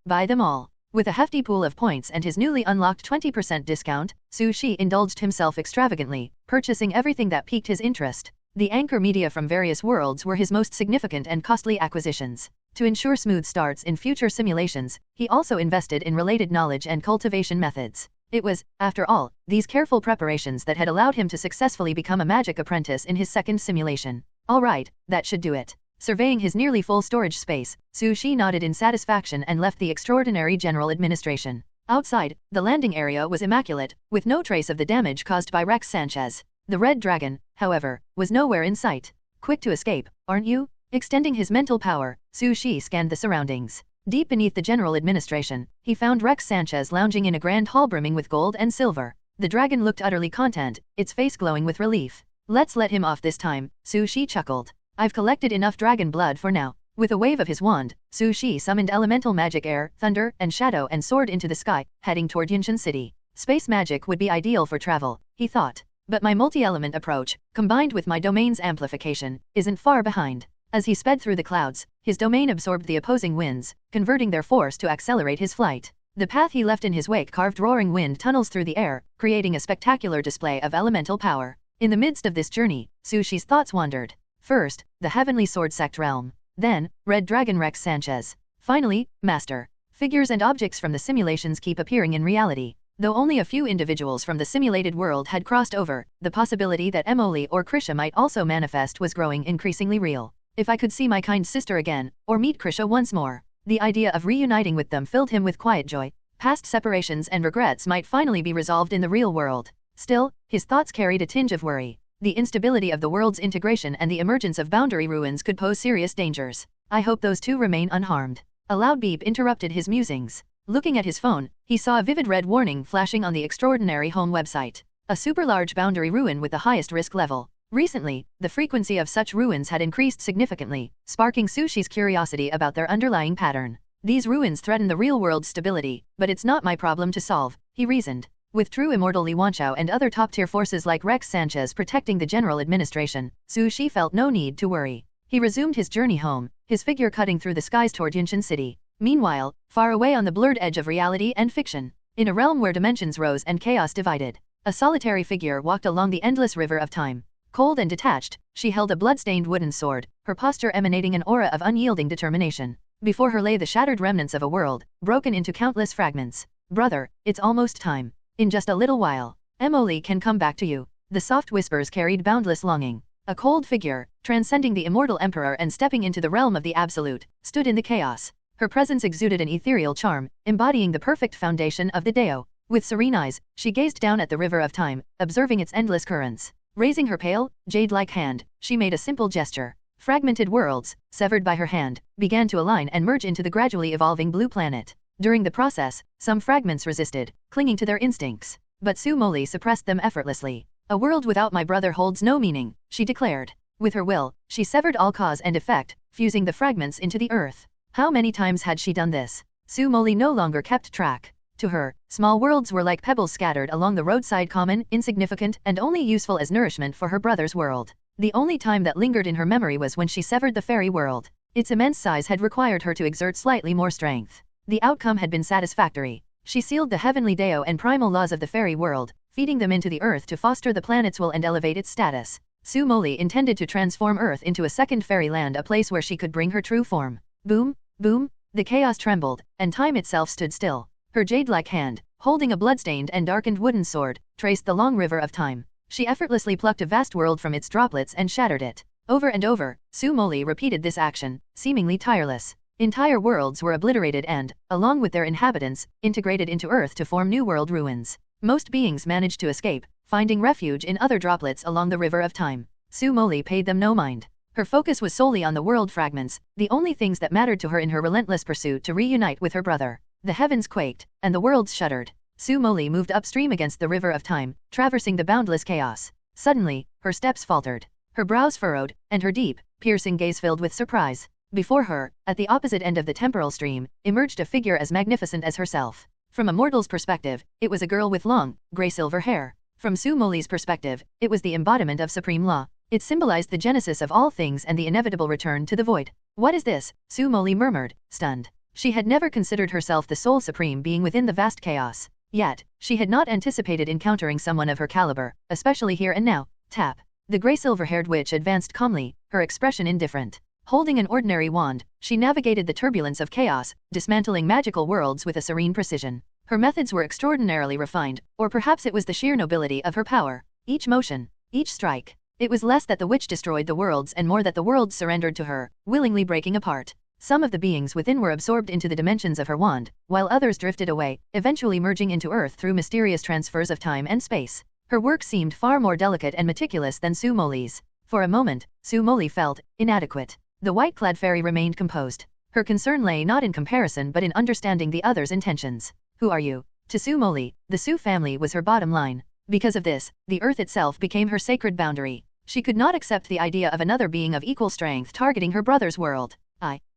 them all. With a hefty pool of points and his newly unlocked 20% discount, Su Shi indulged himself extravagantly, purchasing everything that piqued his interest. The anchor media from various worlds were his most significant and costly acquisitions. To ensure smooth starts in future simulations, he also invested in related knowledge and cultivation methods. It was, after all, these careful preparations that had allowed him to successfully become a magic apprentice in his second simulation. All right, that should do it. Surveying his nearly full storage space, Su Shi nodded in satisfaction and left the Extraordinary General Administration. Outside, the landing area was immaculate, with no trace of the damage caused by Rex Sanchez. The red dragon, however, was nowhere in sight. Quick to escape, aren't you? Extending his mental power, Su Shi scanned the surroundings. Deep beneath the General Administration, he found Rex Sanchez lounging in a grand hall brimming with gold and silver. The dragon looked utterly content, its face glowing with relief. Let's let him off this time, Su Shi chuckled. I've collected enough dragon blood for now. With a wave of his wand, Su Shi summoned elemental magic air, thunder, and shadow and soared into the sky, heading toward Yinshan City. Space magic would be ideal for travel, he thought. But my multi-element approach, combined with my domain's amplification, isn't far behind. As he sped through the clouds, his domain absorbed the opposing winds, converting their force to accelerate his flight. The path he left in his wake carved roaring wind tunnels through the air, creating a spectacular display of elemental power. In the midst of this journey, Su Shi's thoughts wandered. First, the Heavenly Sword Sect realm. Then, Red Dragon Rex Sanchez. Finally, Master. Figures and objects from the simulations keep appearing in reality. Though only a few individuals from the simulated world had crossed over, the possibility that Emily or Krisha might also manifest was growing increasingly real. If I could see my kind sister again, or meet Krisha once more. The idea of reuniting with them filled him with quiet joy. Past separations and regrets might finally be resolved in the real world. Still, his thoughts carried a tinge of worry. The instability of the world's integration and the emergence of boundary ruins could pose serious dangers. I hope those two remain unharmed. A loud beep interrupted his musings. Looking at his phone, he saw a vivid red warning flashing on the Extraordinary Home website. A super large boundary ruin with the highest risk level. Recently, the frequency of such ruins had increased significantly, sparking Su Shi's curiosity about their underlying pattern. These ruins threaten the real world's stability, but it's not my problem to solve, he reasoned. With true immortal Li Wanchao and other top-tier forces like Rex Sanchez protecting the General Administration, Su Shi felt no need to worry. He resumed his journey home, his figure cutting through the skies toward Yinshan City. Meanwhile, far away on the blurred edge of reality and fiction, in a realm where dimensions rose and chaos divided, A solitary figure walked along the endless river of time. Cold and detached, she held a blood-stained wooden sword, her posture emanating an aura of unyielding determination. Before her lay the shattered remnants of a world, broken into countless fragments. Brother, it's almost time. In just a little while, Emily can come back to you. The soft whispers carried boundless longing. A cold figure, transcending the immortal emperor and stepping into the realm of the absolute, stood in the chaos. Her presence exuded an ethereal charm, embodying the perfect foundation of the Dao. With serene eyes, she gazed down at the river of time, observing its endless currents. Raising her pale, jade-like hand, she made a simple gesture. Fragmented worlds, severed by her hand, began to align and merge into the gradually evolving blue planet. During the process, some fragments resisted, clinging to their instincts. But Su Moli suppressed them effortlessly. A world without my brother holds no meaning, she declared. With her will, she severed all cause and effect, fusing the fragments into the earth. How many times had she done this? Su Moli no longer kept track. To her, small worlds were like pebbles scattered along the roadside, common, insignificant, and only useful as nourishment for her brother's world. The only time that lingered in her memory was when she severed the fairy world. Its immense size had required her to exert slightly more strength. The outcome had been satisfactory. She sealed the heavenly Dao and primal laws of the fairy world, feeding them into the earth to foster the planet's will and elevate its status. Su Moli intended to transform Earth into a second fairyland, a place where she could bring her true form. Boom, boom, the chaos trembled, and time itself stood still. Her jade-like hand, holding a bloodstained and darkened wooden sword, traced the long river of time. She effortlessly plucked a vast world from its droplets and shattered it. Over and over, Su Moli repeated this action, seemingly tireless. Entire worlds were obliterated and, along with their inhabitants, integrated into Earth to form new world ruins. Most beings managed to escape, finding refuge in other droplets along the river of time. Su Moli paid them no mind. Her focus was solely on the world fragments, the only things that mattered to her in her relentless pursuit to reunite with her brother. The heavens quaked, and the worlds shuddered. Su Moli moved upstream against the river of time, traversing the boundless chaos. Suddenly, her steps faltered. Her brows furrowed, and her deep, piercing gaze filled with surprise. Before her, at the opposite end of the temporal stream, emerged a figure as magnificent as herself. From a mortal's perspective, it was a girl with long, gray-silver hair. From Su Moli's perspective, it was the embodiment of supreme law. It symbolized the genesis of all things and the inevitable return to the void. What is this? Su Moli murmured, stunned. She had never considered herself the sole supreme being within the vast chaos. Yet, she had not anticipated encountering someone of her caliber, especially here and now. Tap. The gray-silver-haired witch advanced calmly, her expression indifferent. Holding an ordinary wand, she navigated the turbulence of chaos, dismantling magical worlds with a serene precision. Her methods were extraordinarily refined, or perhaps it was the sheer nobility of her power. Each motion, each strike. It was less that the witch destroyed the worlds and more that the worlds surrendered to her, willingly breaking apart. Some of the beings within were absorbed into the dimensions of her wand, while others drifted away, eventually merging into Earth through mysterious transfers of time and space. Her work seemed far more delicate and meticulous than Su Moli's. For a moment, Su Moli felt inadequate. The white-clad fairy remained composed. Her concern lay not in comparison but in understanding the other's intentions. Who are you? To Su Moli, the Su family was her bottom line. Because of this, the Earth itself became her sacred boundary. She could not accept the idea of another being of equal strength targeting her brother's world.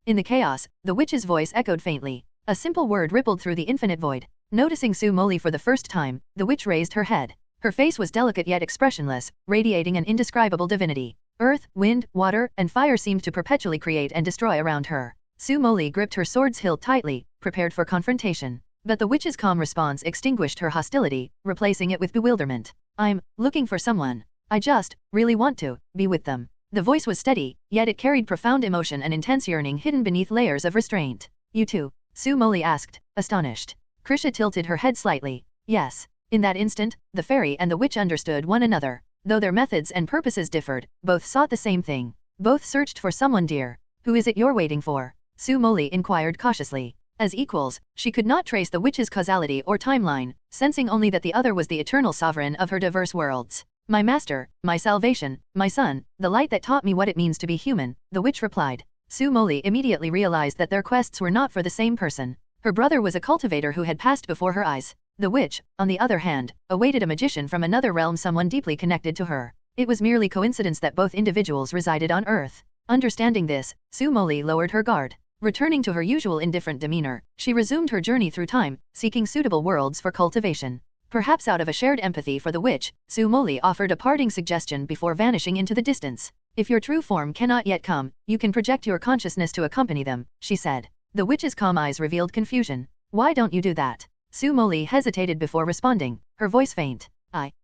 In the chaos, the witch's voice echoed faintly. A simple word rippled through the infinite void. Noticing Su Moli for the first time, the witch raised her head. Her face was delicate yet expressionless, radiating an indescribable divinity. Earth, wind, water, and fire seemed to perpetually create and destroy around her. Su Moli gripped her sword's hilt tightly, prepared for confrontation. But the witch's calm response extinguished her hostility, replacing it with bewilderment. I'm looking for someone. I just really want to be with them. The voice was steady, yet it carried profound emotion and intense yearning hidden beneath layers of restraint. You too? Su Moli asked, astonished. Krisha tilted her head slightly. Yes. In that instant, the fairy and the witch understood one another. Though their methods and purposes differed, both sought the same thing. Both searched for someone dear. Who is it you're waiting for? Su Moli inquired cautiously. As equals, she could not trace the witch's causality or timeline, sensing only that the other was the eternal sovereign of her diverse worlds. My master, my salvation, my son, the light that taught me what it means to be human, the witch replied. Su Moli immediately realized that their quests were not for the same person. Her brother was a cultivator who had passed before her eyes. The witch, on the other hand, awaited a magician from another realm, someone deeply connected to her. It was merely coincidence that both individuals resided on Earth. Understanding this, Su Moli lowered her guard. Returning to her usual indifferent demeanor, she resumed her journey through time, seeking suitable worlds for cultivation. Perhaps out of a shared empathy for the witch, Su Moli offered a parting suggestion before vanishing into the distance. If your true form cannot yet come, you can project your consciousness to accompany them, she said. The witch's calm eyes revealed confusion. Why don't you do that? Su Moli hesitated before responding, her voice faint.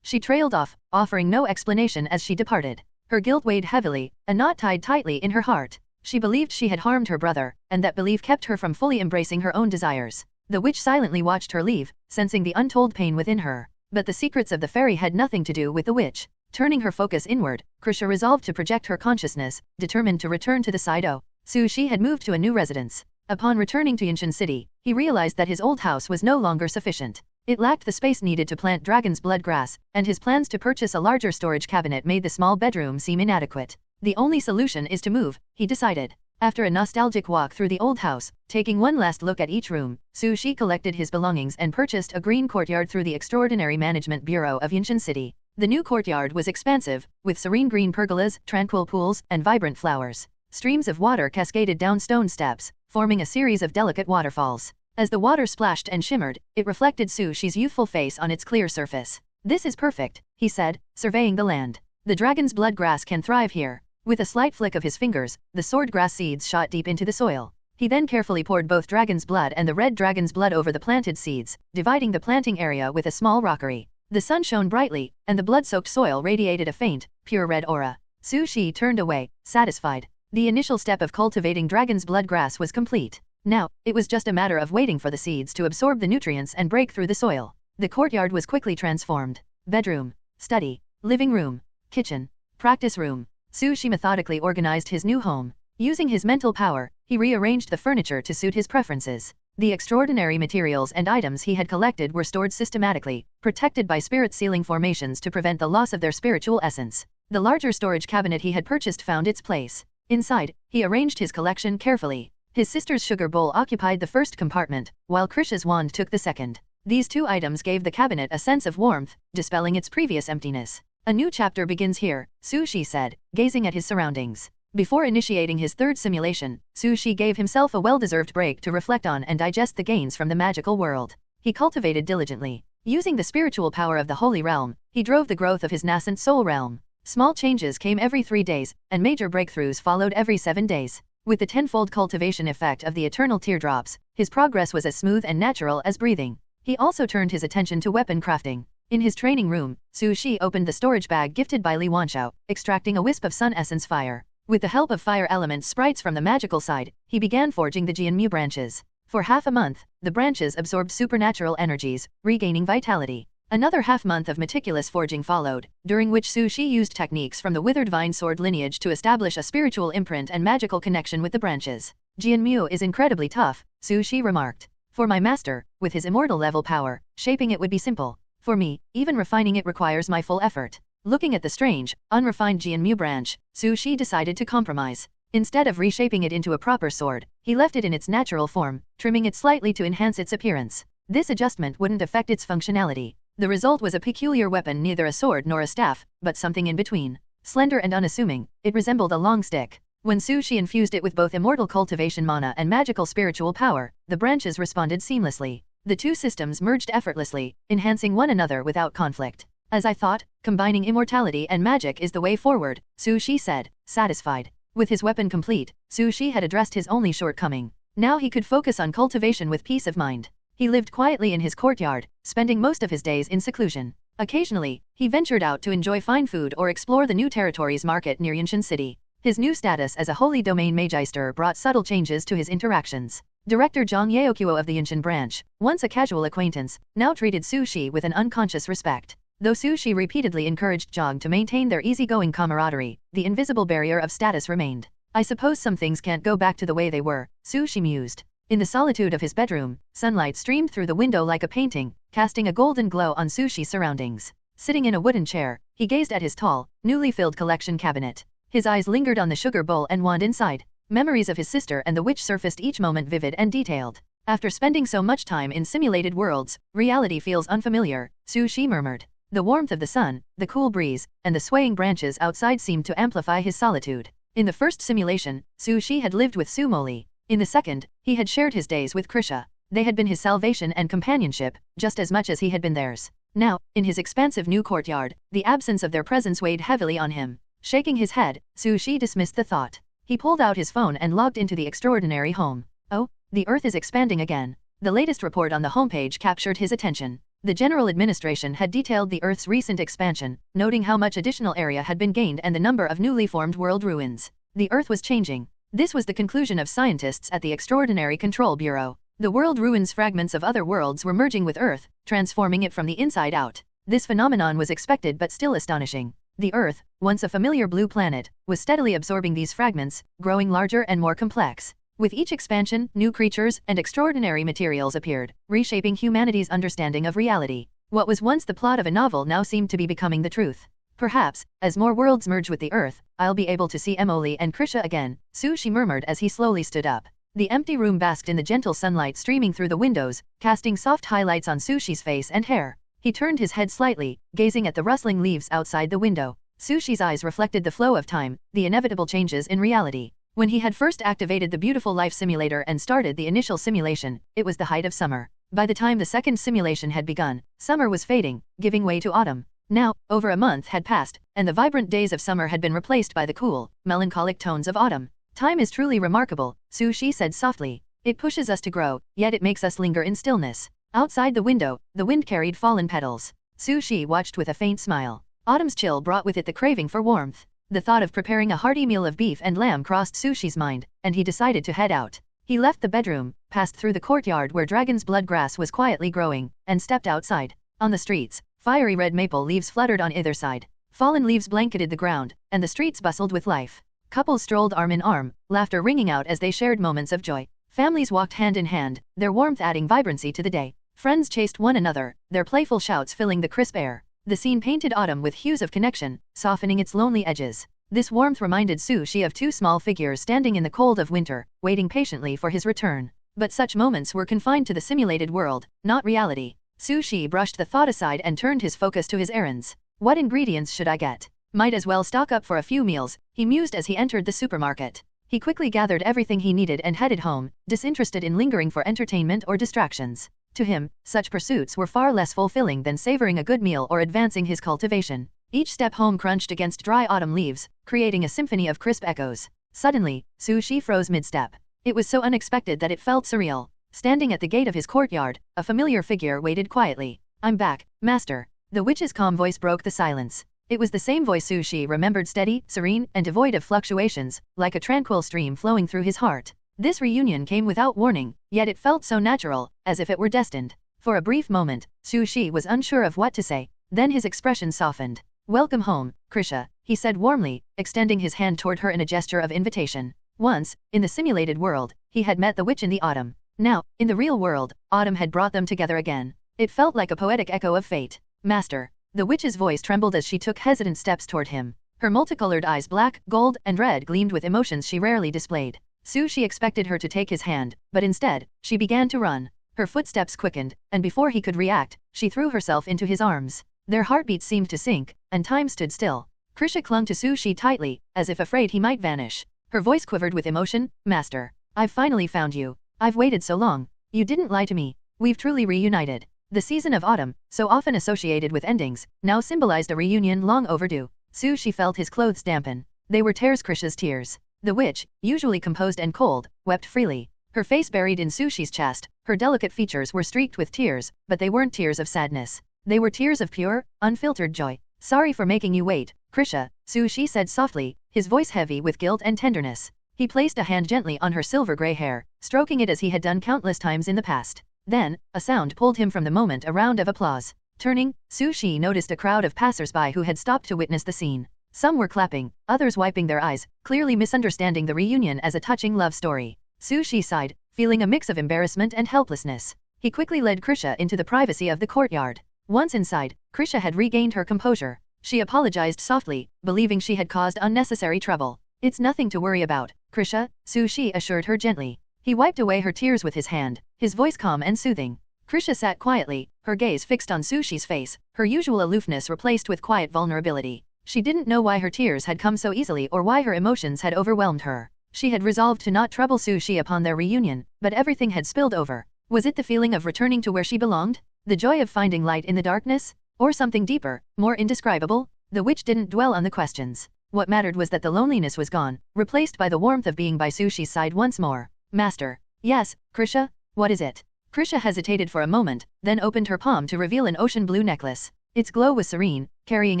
She trailed off, offering no explanation as she departed. Her guilt weighed heavily, a knot tied tightly in her heart. She believed she had harmed her brother, and that belief kept her from fully embracing her own desires. The witch silently watched her leave, sensing the untold pain within her. But the secrets of the fairy had nothing to do with the witch. Turning her focus inward, Krisha resolved to project her consciousness, determined to return to the Saido. Su Shi had moved to a new residence. Upon returning to Yinshan City, he realized that his old house was no longer sufficient. It lacked the space needed to plant dragon's blood grass, and his plans to purchase a larger storage cabinet made the small bedroom seem inadequate. The only solution is to move, he decided. After a nostalgic walk through the old house, taking one last look at each room, Su Shi collected his belongings and purchased a green courtyard through the Extraordinary Management Bureau of Yinshan City. The new courtyard was expansive, with serene green pergolas, tranquil pools, and vibrant flowers. Streams of water cascaded down stone steps, forming a series of delicate waterfalls. As the water splashed and shimmered, it reflected Su Shi's youthful face on its clear surface. "This is perfect," he said, surveying the land. "The dragon's blood grass can thrive here." With a slight flick of his fingers, the sword grass seeds shot deep into the soil. He then carefully poured both dragon's blood and the red dragon's blood over the planted seeds, dividing the planting area with a small rockery. The sun shone brightly, and the blood-soaked soil radiated a faint, pure red aura. Su Shi turned away, satisfied. The initial step of cultivating dragon's blood grass was complete. Now, it was just a matter of waiting for the seeds to absorb the nutrients and break through the soil. The courtyard was quickly transformed. Bedroom, study, living room, kitchen, practice room. Su Shi methodically organized his new home. Using his mental power, he rearranged the furniture to suit his preferences. The extraordinary materials and items he had collected were stored systematically, protected by spirit sealing formations to prevent the loss of their spiritual essence. The larger storage cabinet he had purchased found its place. Inside, he arranged his collection carefully. His sister's sugar bowl occupied the first compartment, while Krisha's wand took the second. These two items gave the cabinet a sense of warmth, dispelling its previous emptiness. "A new chapter begins here," Su Shi said, gazing at his surroundings. Before initiating his third simulation, Su Shi gave himself a well-deserved break to reflect on and digest the gains from the magical world. He cultivated diligently. Using the spiritual power of the Holy Realm, he drove the growth of his nascent soul realm. Small changes came every 3 days, and major breakthroughs followed every 7 days. With the tenfold cultivation effect of the eternal teardrops, his progress was as smooth and natural as breathing. He also turned his attention to weapon crafting. In his training room, Su Shi opened the storage bag gifted by Li Wanshao, extracting a wisp of sun essence fire. With the help of fire element sprites from the magical side, he began forging the Jianmu branches. For half a month, the branches absorbed supernatural energies, regaining vitality. Another half-month of meticulous forging followed, during which Su Shi used techniques from the withered vine sword lineage to establish a spiritual imprint and magical connection with the branches. "Jianmu is incredibly tough," Su Shi remarked. "For my master, with his immortal level power, shaping it would be simple. For me, even refining it requires my full effort." Looking at the strange, unrefined Jianmu branch, Su Shi decided to compromise. Instead of reshaping it into a proper sword, he left it in its natural form, trimming it slightly to enhance its appearance. This adjustment wouldn't affect its functionality. The result was a peculiar weapon, neither a sword nor a staff, but something in between. Slender and unassuming, it resembled a long stick. When Su Shi infused it with both immortal cultivation mana and magical spiritual power, the branches responded seamlessly. The two systems merged effortlessly, enhancing one another without conflict. "As I thought, combining immortality and magic is the way forward," Su Shi said, satisfied. With his weapon complete, Su Shi had addressed his only shortcoming. Now he could focus on cultivation with peace of mind. He lived quietly in his courtyard, spending most of his days in seclusion. Occasionally, he ventured out to enjoy fine food or explore the new territories market near Yinshan City. His new status as a holy domain magister brought subtle changes to his interactions. Director Zhang Yaokuo of the Yinshan branch, once a casual acquaintance, now treated Su Shi with an unconscious respect. Though Su Shi repeatedly encouraged Zhang to maintain their easygoing camaraderie, the invisible barrier of status remained. "I suppose some things can't go back to the way they were," Su Shi mused. In the solitude of his bedroom, sunlight streamed through the window like a painting, casting a golden glow on Su Shi's surroundings. Sitting in a wooden chair, he gazed at his tall, newly filled collection cabinet. His eyes lingered on the sugar bowl and wand inside. Memories of his sister and the witch surfaced, each moment vivid and detailed. "After spending so much time in simulated worlds, reality feels unfamiliar," Su Shi murmured. The warmth of the sun, the cool breeze, and the swaying branches outside seemed to amplify his solitude. In the first simulation, Su Shi had lived with Su Moli. In the second, he had shared his days with Krisha. They had been his salvation and companionship, just as much as he had been theirs. Now, in his expansive new courtyard, the absence of their presence weighed heavily on him. Shaking his head, Su Shi dismissed the thought. He pulled out his phone and logged into the extraordinary home. Oh, the Earth is expanding again. The latest report on the homepage captured his attention. The General Administration had detailed the Earth's recent expansion, noting how much additional area had been gained and the number of newly formed world ruins. The Earth was changing. This was the conclusion of scientists at the Extraordinary Control Bureau. The world ruins fragments of other worlds were merging with Earth, transforming it from the inside out. This phenomenon was expected but still astonishing. The Earth, once a familiar blue planet, was steadily absorbing these fragments, growing larger and more complex. With each expansion, new creatures and extraordinary materials appeared, reshaping humanity's understanding of reality. What was once the plot of a novel now seemed to be becoming the truth. Perhaps, as more worlds merge with the Earth, I'll be able to see Emily and Krisha again, Sushi murmured as he slowly stood up. The empty room basked in the gentle sunlight streaming through the windows, casting soft highlights on Sushi's face and hair. He turned his head slightly, gazing at the rustling leaves outside the window. Sushi's eyes reflected the flow of time, the inevitable changes in reality. When he had first activated the Beautiful Life simulator and started the initial simulation, it was the height of summer. By the time the second simulation had begun, summer was fading, giving way to autumn. Now, over a month had passed, and the vibrant days of summer had been replaced by the cool, melancholic tones of autumn. Time is truly remarkable, Sushi said softly. It pushes us to grow, yet it makes us linger in stillness. Outside the window, the wind carried fallen petals. Sushi watched with a faint smile. Autumn's chill brought with it the craving for warmth. The thought of preparing a hearty meal of beef and lamb crossed Sushi's mind, and he decided to head out. He left the bedroom, passed through the courtyard where dragon's blood grass was quietly growing, and stepped outside. On the streets, fiery red maple leaves fluttered on either side. Fallen leaves blanketed the ground, and the streets bustled with life. Couples strolled arm in arm, laughter ringing out as they shared moments of joy. Families walked hand in hand, their warmth adding vibrancy to the day. Friends chased one another, their playful shouts filling the crisp air. The scene painted autumn with hues of connection, softening its lonely edges. This warmth reminded Sushi of two small figures standing in the cold of winter, waiting patiently for his return. But such moments were confined to the simulated world, not reality. Sushi brushed the thought aside and turned his focus to his errands. What ingredients should I get? Might as well stock up for a few meals, he mused as he entered the supermarket. He quickly gathered everything he needed and headed home, disinterested in lingering for entertainment or distractions. To him, such pursuits were far less fulfilling than savoring a good meal or advancing his cultivation. Each step home crunched against dry autumn leaves, creating a symphony of crisp echoes. Suddenly, Sushi froze mid-step. It was so unexpected that it felt surreal. Standing at the gate of his courtyard, a familiar figure waited quietly. "I'm back, master." The witch's calm voice broke the silence. It was the same voice Sushi remembered, steady, serene, and devoid of fluctuations, like a tranquil stream flowing through his heart. This reunion came without warning, yet it felt so natural, as if it were destined. For a brief moment, Sushi was unsure of what to say, then his expression softened. "Welcome home, Krisha," he said warmly, extending his hand toward her in a gesture of invitation. Once, in the simulated world, he had met the witch in the autumn. Now, in the real world, autumn had brought them together again. It felt like a poetic echo of fate. "Master." The witch's voice trembled as she took hesitant steps toward him. Her multicolored eyes, black, gold, and red, gleamed with emotions she rarely displayed. Sushi expected her to take his hand, but instead, she began to run. Her footsteps quickened, and before he could react, she threw herself into his arms. Their heartbeats seemed to sync, and time stood still. Krisha clung to Sushi tightly, as if afraid he might vanish. Her voice quivered with emotion. "Master, I've finally found you. I've waited so long. You didn't lie to me. We've truly reunited." The season of autumn, so often associated with endings, now symbolized a reunion long overdue. Sushi felt his clothes dampen. They were Krisha's tears. The witch, usually composed and cold, wept freely. Her face buried in Sushi's chest, her delicate features were streaked with tears, but they weren't tears of sadness. They were tears of pure, unfiltered joy. "Sorry for making you wait, Krisha," Sushi said softly, his voice heavy with guilt and tenderness. He placed a hand gently on her silver-gray hair, stroking it as he had done countless times in the past. Then, a sound pulled him from the moment, a round of applause. Turning, Sushi noticed a crowd of passers-by who had stopped to witness the scene. Some were clapping, others wiping their eyes, clearly misunderstanding the reunion as a touching love story. Sushi sighed, feeling a mix of embarrassment and helplessness. He quickly led Krisha into the privacy of the courtyard. Once inside, Krisha had regained her composure. She apologized softly, believing she had caused unnecessary trouble. "It's nothing to worry about, Krisha," Sushi assured her gently. He wiped away her tears with his hand, his voice calm and soothing. Krisha sat quietly, her gaze fixed on Sushi's face, her usual aloofness replaced with quiet vulnerability. She didn't know why her tears had come so easily or why her emotions had overwhelmed her. She had resolved to not trouble Sushi upon their reunion, but everything had spilled over. Was it the feeling of returning to where she belonged? The joy of finding light in the darkness? Or something deeper, more indescribable? The witch didn't dwell on the questions. What mattered was that the loneliness was gone, replaced by the warmth of being by Sushi's side once more. "Master." "Yes, Krisha? What is it?" Krisha hesitated for a moment, then opened her palm to reveal an ocean blue necklace. Its glow was serene, carrying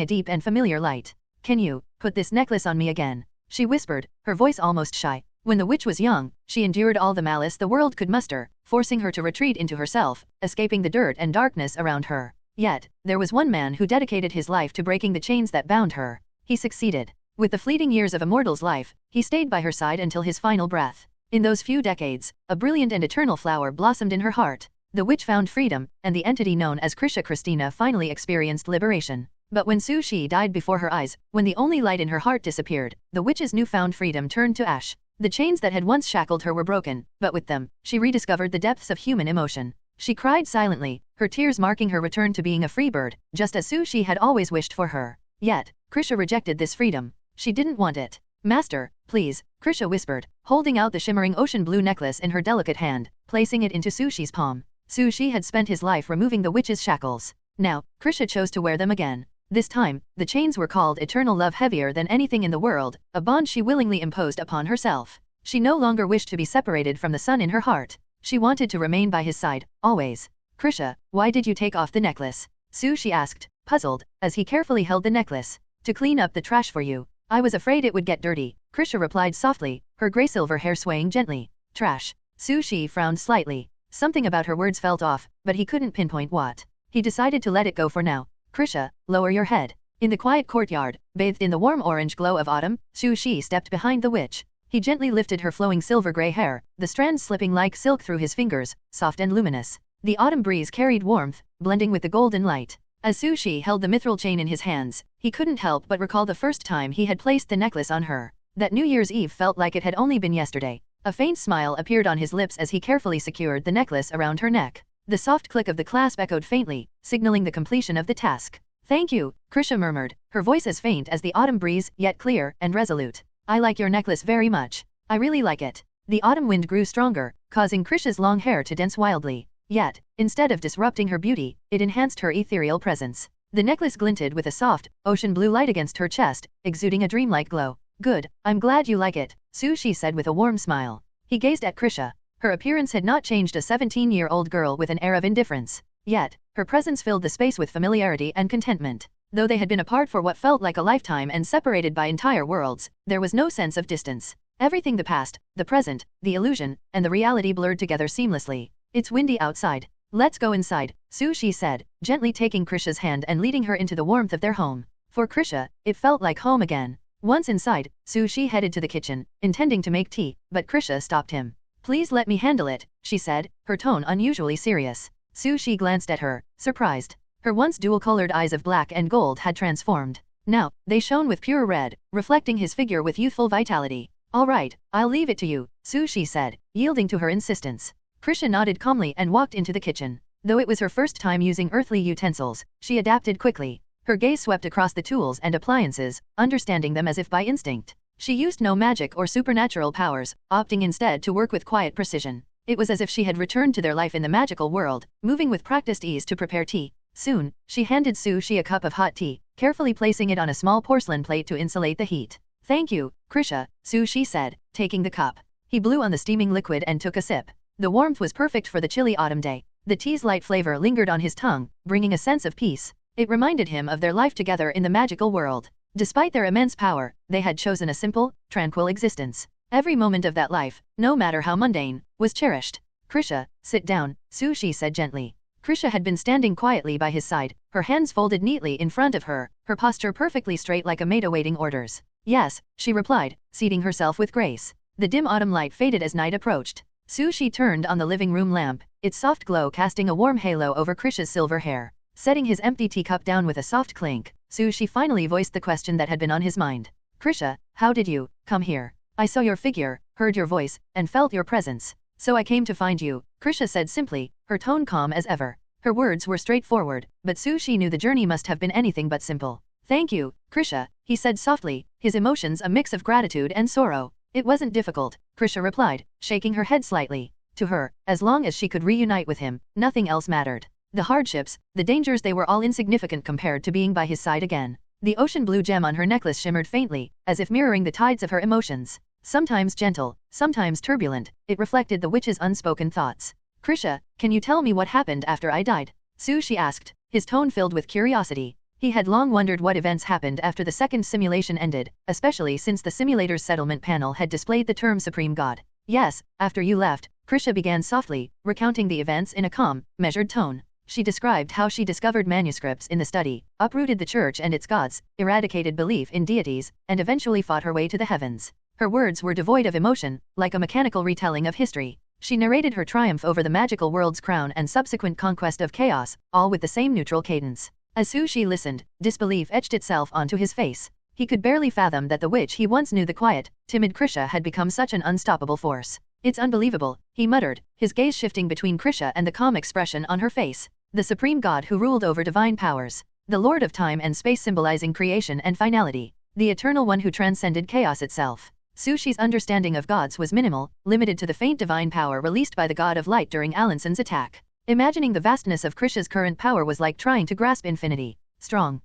a deep and familiar light. "Can you put this necklace on me again?" she whispered, her voice almost shy. When the witch was young, she endured all the malice the world could muster, forcing her to retreat into herself, escaping the dirt and darkness around her. Yet, there was one man who dedicated his life to breaking the chains that bound her. He succeeded. With the fleeting years of a mortal's life, he stayed by her side until his final breath. In those few decades, a brilliant and eternal flower blossomed in her heart. The witch found freedom, and the entity known as Krisha Christina finally experienced liberation. But when Su Shi died before her eyes, when the only light in her heart disappeared, the witch's newfound freedom turned to ash. The chains that had once shackled her were broken, but with them, she rediscovered the depths of human emotion. She cried silently, her tears marking her return to being a free bird, just as Su Shi had always wished for her. Yet, Krisha rejected this freedom. She didn't want it. "Master, please," Krisha whispered, holding out the shimmering ocean blue necklace in her delicate hand, placing it into Su Shi's palm. Su Shi had spent his life removing the witch's shackles. Now, Krisha chose to wear them again. This time, the chains were called eternal love, heavier than anything in the world, a bond she willingly imposed upon herself. She no longer wished to be separated from the sun in her heart. She wanted to remain by his side, always. "Krisha, why did you take off the necklace?" Su Shi asked, puzzled, as he carefully held the necklace. "To clean up the trash for you. I was afraid it would get dirty," Krisha replied softly, her grey silver hair swaying gently. "Trash." Su Shi frowned slightly. Something about her words felt off, but he couldn't pinpoint what. He decided to let it go for now. "Krisha, lower your head." In the quiet courtyard, bathed in the warm orange glow of autumn, Su Shi stepped behind the witch. He gently lifted her flowing silver-grey hair, the strands slipping like silk through his fingers, soft and luminous. The autumn breeze carried warmth, blending with the golden light. As Su Shi held the mithril chain in his hands, he couldn't help but recall the first time he had placed the necklace on her. That New Year's Eve felt like it had only been yesterday. A faint smile appeared on his lips as he carefully secured the necklace around her neck. The soft click of the clasp echoed faintly, signaling the completion of the task. "Thank you," Krisha murmured, her voice as faint as the autumn breeze, yet clear and resolute. "I like your necklace very much. I really like it." The autumn wind grew stronger, causing Krisha's long hair to dance wildly. Yet, instead of disrupting her beauty, it enhanced her ethereal presence. The necklace glinted with a soft, ocean blue light against her chest, exuding a dreamlike glow. "Good, I'm glad you like it," Su Shi said with a warm smile. He gazed at Krisha. Her appearance had not changed, a 17-year-old girl with an air of indifference. Yet, her presence filled the space with familiarity and contentment. Though they had been apart for what felt like a lifetime and separated by entire worlds, there was no sense of distance. Everything, the past, the present, the illusion, and the reality blurred together seamlessly. "It's windy outside. Let's go inside," Su Shi said, gently taking Krisha's hand and leading her into the warmth of their home. For Krisha, it felt like home again. Once inside, Su Shi headed to the kitchen, intending to make tea, but Krisha stopped him. "Please let me handle it," she said, her tone unusually serious. Su Shi glanced at her, surprised. Her once dual-colored eyes of black and gold had transformed. Now, they shone with pure red, reflecting his figure with youthful vitality. "All right, I'll leave it to you," Su Shi said, yielding to her insistence. Krisha nodded calmly and walked into the kitchen. Though it was her first time using earthly utensils, she adapted quickly. Her gaze swept across the tools and appliances, understanding them as if by instinct. She used no magic or supernatural powers, opting instead to work with quiet precision. It was as if she had returned to their life in the magical world, moving with practiced ease to prepare tea. Soon, she handed Su Shi a cup of hot tea, carefully placing it on a small porcelain plate to insulate the heat. "Thank you, Krisha," Su Shi said, taking the cup. He blew on the steaming liquid and took a sip. The warmth was perfect for the chilly autumn day. The tea's light flavor lingered on his tongue, bringing a sense of peace. It reminded him of their life together in the magical world. Despite their immense power, they had chosen a simple, tranquil existence. Every moment of that life, no matter how mundane, was cherished. "Krisha, sit down," Su Shi said gently. Krisha had been standing quietly by his side, her hands folded neatly in front of her, her posture perfectly straight like a maid awaiting orders. "Yes," she replied, seating herself with grace. The dim autumn light faded as night approached. Su Shi turned on the living room lamp, its soft glow casting a warm halo over Krisha's silver hair. Setting his empty teacup down with a soft clink, Su Shi finally voiced the question that had been on his mind. "Krisha, how did you come here? I saw your figure, heard your voice, and felt your presence. So I came to find you," Krisha said simply, her tone calm as ever. Her words were straightforward, but Su Shi knew the journey must have been anything but simple. "Thank you, Krisha," he said softly, his emotions a mix of gratitude and sorrow. "It wasn't difficult," Krisha replied, shaking her head slightly. To her, as long as she could reunite with him, nothing else mattered. The hardships, the dangers, they were all insignificant compared to being by his side again. The ocean blue gem on her necklace shimmered faintly, as if mirroring the tides of her emotions. Sometimes gentle, sometimes turbulent, it reflected the witch's unspoken thoughts. Krisha, can you tell me what happened after I died? Sushi asked, his tone filled with curiosity. He had long wondered what events happened after the second simulation ended, especially since the simulator's settlement panel had displayed the term Supreme God. Yes, after you left, Krisha began softly, recounting the events in a calm, measured tone. She described how she discovered manuscripts in the study, uprooted the church and its gods, eradicated belief in deities, and eventually fought her way to the heavens. Her words were devoid of emotion, like a mechanical retelling of history. She narrated her triumph over the magical world's crown and subsequent conquest of chaos, all with the same neutral cadence. As Sushi listened, disbelief etched itself onto his face. He could barely fathom that the witch he once knew, the quiet, timid Krisha, had become such an unstoppable force. It's unbelievable, he muttered, his gaze shifting between Krisha and the calm expression on her face. The supreme god who ruled over divine powers. The lord of time and space, symbolizing creation and finality. The eternal one who transcended chaos itself. Sushi's understanding of gods was minimal, limited to the faint divine power released by the god of light during Alinson's attack. Imagining the vastness of Krisha's current power was like trying to grasp infinity. Strong,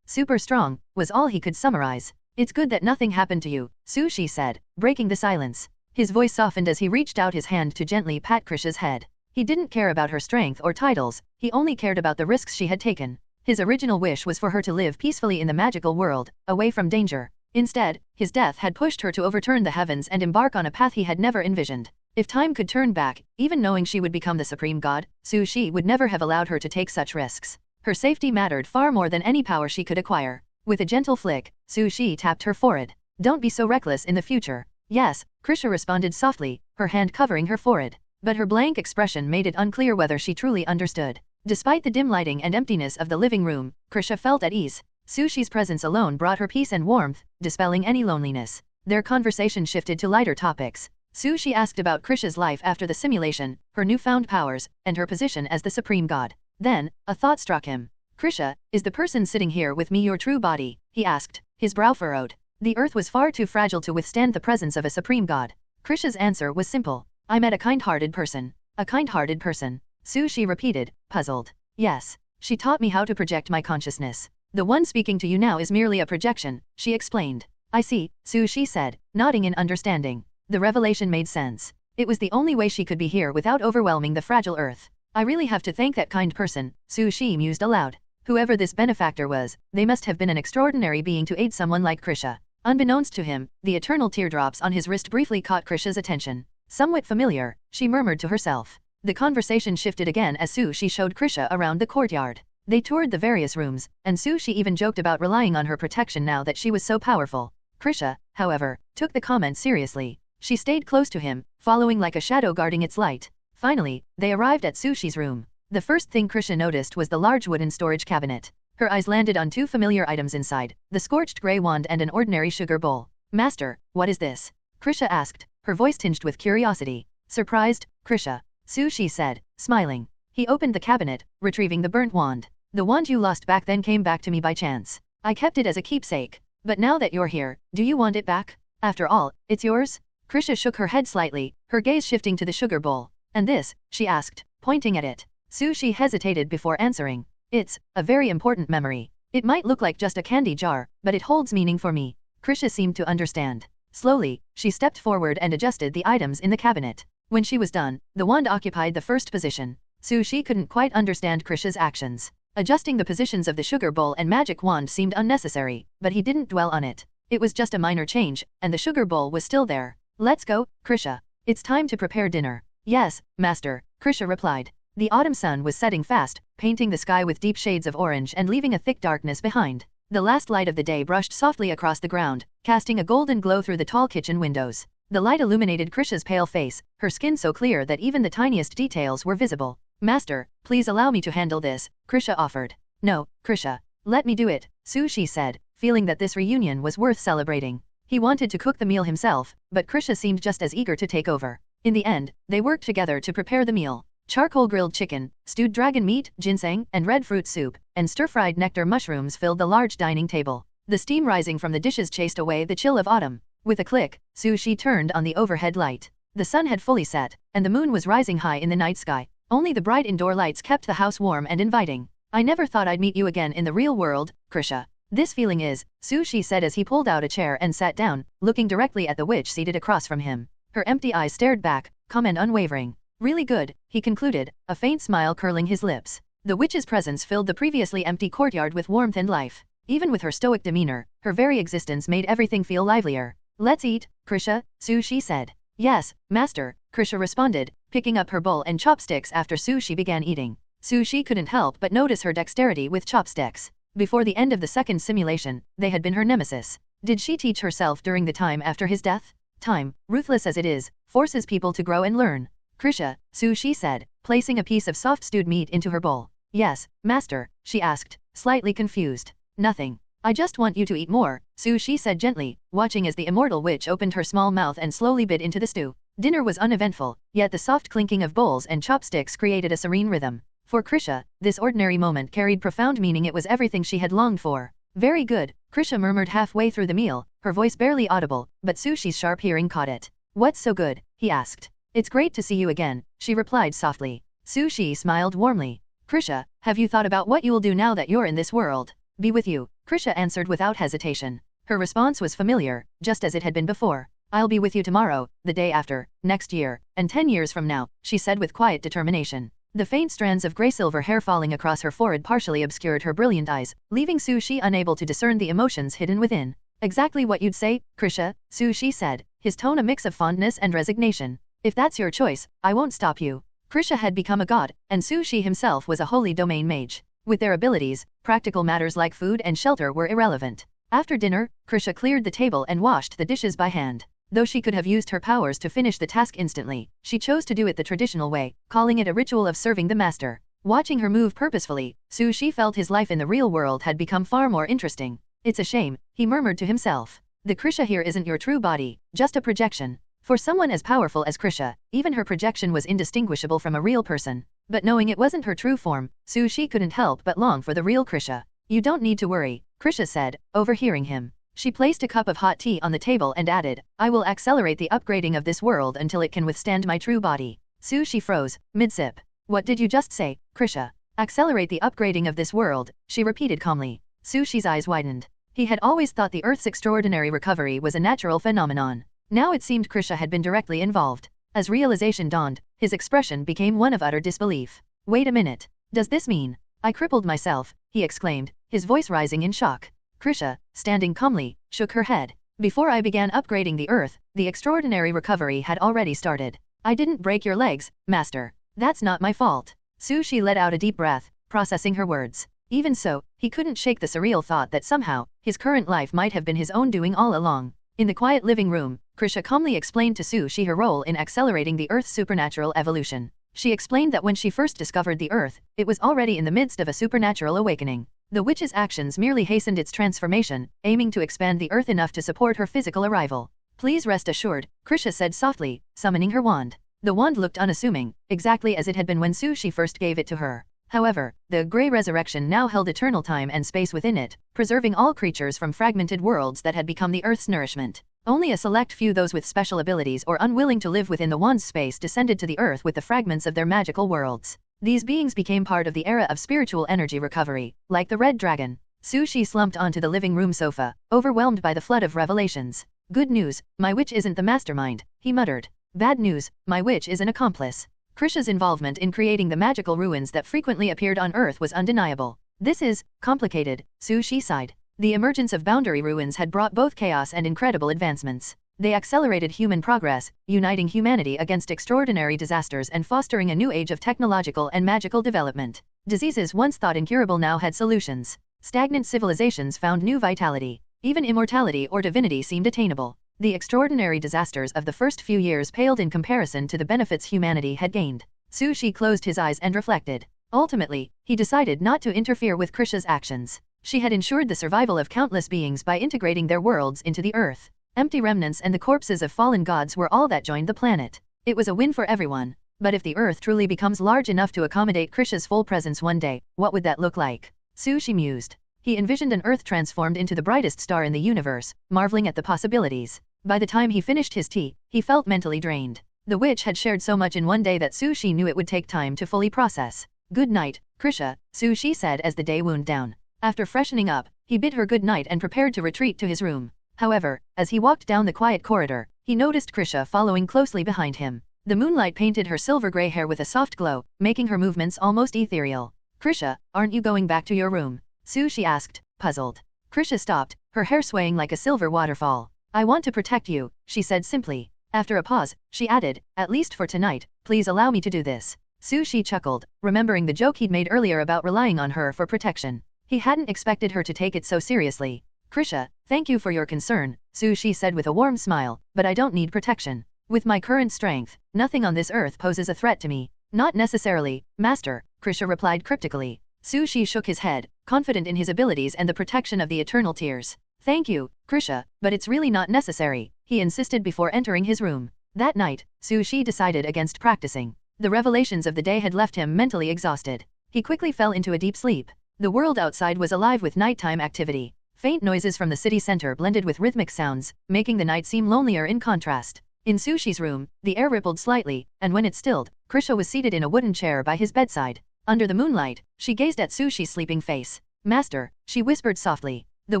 super strong, was all he could summarize. It's good that nothing happened to you, Sushi said, breaking the silence. His voice softened as he reached out his hand to gently pat Krisha's head. He didn't care about her strength or titles, he only cared about the risks she had taken. His original wish was for her to live peacefully in the magical world, away from danger. Instead, his death had pushed her to overturn the heavens and embark on a path he had never envisioned. If time could turn back, even knowing she would become the supreme god, Sushi would never have allowed her to take such risks. Her safety mattered far more than any power she could acquire. With a gentle flick, Sushi tapped her forehead. Don't be so reckless in the future. Yes, Krisha responded softly, her hand covering her forehead. But her blank expression made it unclear whether she truly understood. Despite the dim lighting and emptiness of the living room, Krisha felt at ease. Sushi's presence alone brought her peace and warmth, dispelling any loneliness. Their conversation shifted to lighter topics. Sushi asked about Krisha's life after the simulation, her newfound powers, and her position as the supreme god. Then, a thought struck him. Krisha, is the person sitting here with me your true body? He asked, his brow furrowed. The earth was far too fragile to withstand the presence of a supreme god. Krisha's answer was simple. I met a kind-hearted person. A kind-hearted person. Sushi repeated, puzzled. Yes. She taught me how to project my consciousness. The one speaking to you now is merely a projection, she explained. I see, Sushi said, nodding in understanding. The revelation made sense. It was the only way she could be here without overwhelming the fragile earth. I really have to thank that kind person, Sushi mused aloud. Whoever this benefactor was, they must have been an extraordinary being to aid someone like Krisha. Unbeknownst to him, the eternal teardrops on his wrist briefly caught Krisha's attention. Somewhat familiar, she murmured to herself. The conversation shifted again as Sushi showed Krisha around the courtyard. They toured the various rooms, and Sushi even joked about relying on her protection now that she was so powerful. Krisha, however, took the comment seriously. She stayed close to him, following like a shadow guarding its light. Finally, they arrived at Sushi's room. The first thing Krisha noticed was the large wooden storage cabinet. Her eyes landed on two familiar items inside, the scorched grey wand and an ordinary sugar bowl. Master, what is this? Krisha asked, her voice tinged with curiosity. Surprised, Krisha. Sushi said, smiling. He opened the cabinet, retrieving the burnt wand. The wand you lost back then came back to me by chance. I kept it as a keepsake. But now that you're here, do you want it back? After all, it's yours? Krisha shook her head slightly, her gaze shifting to the sugar bowl. And this? She asked, pointing at it. Sushi hesitated before answering. It's a very important memory. It might look like just a candy jar, but it holds meaning for me. Krisha seemed to understand. Slowly, she stepped forward and adjusted the items in the cabinet. When she was done, the wand occupied the first position. Sushi couldn't quite understand Krisha's actions. Adjusting the positions of the sugar bowl and magic wand seemed unnecessary, but he didn't dwell on it. It was just a minor change, and the sugar bowl was still there. Let's go, Krisha. It's time to prepare dinner. Yes, master, Krisha replied. The autumn sun was setting fast, painting the sky with deep shades of orange and leaving a thick darkness behind. The last light of the day brushed softly across the ground, casting a golden glow through the tall kitchen windows. The light illuminated Krisha's pale face, her skin so clear that even the tiniest details were visible. Master, please allow me to handle this, Krisha offered. No, Krisha. Let me do it, Sushi said, feeling that this reunion was worth celebrating. He wanted to cook the meal himself, but Krisha seemed just as eager to take over. In the end, they worked together to prepare the meal. Charcoal grilled chicken, stewed dragon meat, ginseng, and red fruit soup, and stir-fried nectar mushrooms filled the large dining table. The steam rising from the dishes chased away the chill of autumn. With a click, Sushi turned on the overhead light. The sun had fully set, and the moon was rising high in the night sky. Only the bright indoor lights kept the house warm and inviting. I never thought I'd meet you again in the real world, Krisha. This feeling is, Sushi said as he pulled out a chair and sat down, looking directly at the witch seated across from him. Her empty eyes stared back, calm and unwavering. Really good, he concluded, a faint smile curling his lips. The witch's presence filled the previously empty courtyard with warmth and life. Even with her stoic demeanor, her very existence made everything feel livelier. Let's eat, Krisha, Sushi said. Yes, master, Krisha responded, picking up her bowl and chopsticks after Sushi began eating. Sushi couldn't help but notice her dexterity with chopsticks. Before the end of the second simulation, they had been her nemesis. Did she teach herself during the time after his death? Time, ruthless as it is, forces people to grow and learn. Krisha, Sushi said, placing a piece of soft stewed meat into her bowl. Yes, master, she asked, slightly confused. Nothing. I just want you to eat more, Sushi said gently, watching as the immortal witch opened her small mouth and slowly bit into the stew. Dinner was uneventful, yet the soft clinking of bowls and chopsticks created a serene rhythm. For Krisha, this ordinary moment carried profound meaning. It was everything she had longed for. Very good, Krisha murmured halfway through the meal, her voice barely audible, but Sushi's sharp hearing caught it. What's so good? He asked. It's great to see you again, she replied softly. Sushi smiled warmly. Krisha, have you thought about what you'll do now that you're in this world? Be with you, Krisha answered without hesitation. Her response was familiar, just as it had been before. I'll be with you tomorrow, the day after, next year, and 10 years from now, she said with quiet determination. The faint strands of grey-silver hair falling across her forehead partially obscured her brilliant eyes, leaving Sushi unable to discern the emotions hidden within. Exactly what you'd say, Krisha, Sushi said, his tone a mix of fondness and resignation. If that's your choice, I won't stop you. Krisha had become a god, and Sushi himself was a holy domain mage. With their abilities, practical matters like food and shelter were irrelevant. After dinner, Krisha cleared the table and washed the dishes by hand. Though she could have used her powers to finish the task instantly, she chose to do it the traditional way, calling it a ritual of serving the master. Watching her move purposefully, Sushi felt his life in the real world had become far more interesting. It's a shame, he murmured to himself. The Krisha here isn't your true body, just a projection. For someone as powerful as Krisha, even her projection was indistinguishable from a real person. But knowing it wasn't her true form, Sushi couldn't help but long for the real Krisha. You don't need to worry, Krisha said, overhearing him. She placed a cup of hot tea on the table and added, I will accelerate the upgrading of this world until it can withstand my true body. Sushi froze, mid-sip. What did you just say, Krisha? Accelerate the upgrading of this world, she repeated calmly. Sushi's eyes widened. He had always thought the Earth's extraordinary recovery was a natural phenomenon. Now it seemed Krisha had been directly involved. As realization dawned, his expression became one of utter disbelief. Wait a minute. Does this mean I crippled myself? He exclaimed, his voice rising in shock. Krisha, standing calmly, shook her head. Before I began upgrading the Earth, the extraordinary recovery had already started. I didn't break your legs, master. That's not my fault. Sushi let out a deep breath, processing her words. Even so, he couldn't shake the surreal thought that somehow, his current life might have been his own doing all along. In the quiet living room, Krisha calmly explained to Sushi her role in accelerating the Earth's supernatural evolution. She explained that when she first discovered the Earth, it was already in the midst of a supernatural awakening. The witch's actions merely hastened its transformation, aiming to expand the Earth enough to support her physical arrival. Please rest assured, Krisha said softly, summoning her wand. The wand looked unassuming, exactly as it had been when Sushi first gave it to her. However, the grey resurrection now held eternal time and space within it, preserving all creatures from fragmented worlds that had become the Earth's nourishment. Only a select few, those with special abilities or unwilling to live within the wand's space, descended to the Earth with the fragments of their magical worlds. These beings became part of the era of spiritual energy recovery, like the Red Dragon. Sushi slumped onto the living room sofa, overwhelmed by the flood of revelations. Good news, my witch isn't the mastermind, he muttered. Bad news, my witch is an accomplice. Krisha's involvement in creating the magical ruins that frequently appeared on Earth was undeniable. This is complicated, Sushi sighed. The emergence of boundary ruins had brought both chaos and incredible advancements. They accelerated human progress, uniting humanity against extraordinary disasters and fostering a new age of technological and magical development. Diseases once thought incurable now had solutions. Stagnant civilizations found new vitality. Even immortality or divinity seemed attainable. The extraordinary disasters of the first few years paled in comparison to the benefits humanity had gained. Sushi closed his eyes and reflected. Ultimately, he decided not to interfere with Krisha's actions. She had ensured the survival of countless beings by integrating their worlds into the Earth. Empty remnants and the corpses of fallen gods were all that joined the planet. It was a win for everyone. But if the Earth truly becomes large enough to accommodate Krisha's full presence one day, what would that look like? Sushi mused. He envisioned an Earth transformed into the brightest star in the universe, marveling at the possibilities. By the time he finished his tea, he felt mentally drained. The witch had shared so much in one day that Sushi knew it would take time to fully process. Good night, Krisha, Sushi said as the day wound down. After freshening up, he bid her good night and prepared to retreat to his room. However, as he walked down the quiet corridor, he noticed Krisha following closely behind him. The moonlight painted her silver-gray hair with a soft glow, making her movements almost ethereal. Krisha, aren't you going back to your room? She asked, puzzled. Krisha stopped, her hair swaying like a silver waterfall. I want to protect you, she said simply. After a pause, she added, at least for tonight, please allow me to do this. She chuckled, remembering the joke he'd made earlier about relying on her for protection. He hadn't expected her to take it so seriously. Krisha, thank you for your concern, she said with a warm smile, but I don't need protection. With my current strength, nothing on this earth poses a threat to me. Not necessarily, Master, Krisha replied cryptically. Shi shook his head, confident in his abilities and the protection of the eternal tears. Thank you, Krisha, but it's really not necessary, he insisted before entering his room. That night, Shi decided against practicing. The revelations of the day had left him mentally exhausted. He quickly fell into a deep sleep. The world outside was alive with nighttime activity. Faint noises from the city center blended with rhythmic sounds, making the night seem lonelier in contrast. In Sushi's room, the air rippled slightly, and when it stilled, Krisha was seated in a wooden chair by his bedside. Under the moonlight, she gazed at Sushi's sleeping face. Master, she whispered softly. The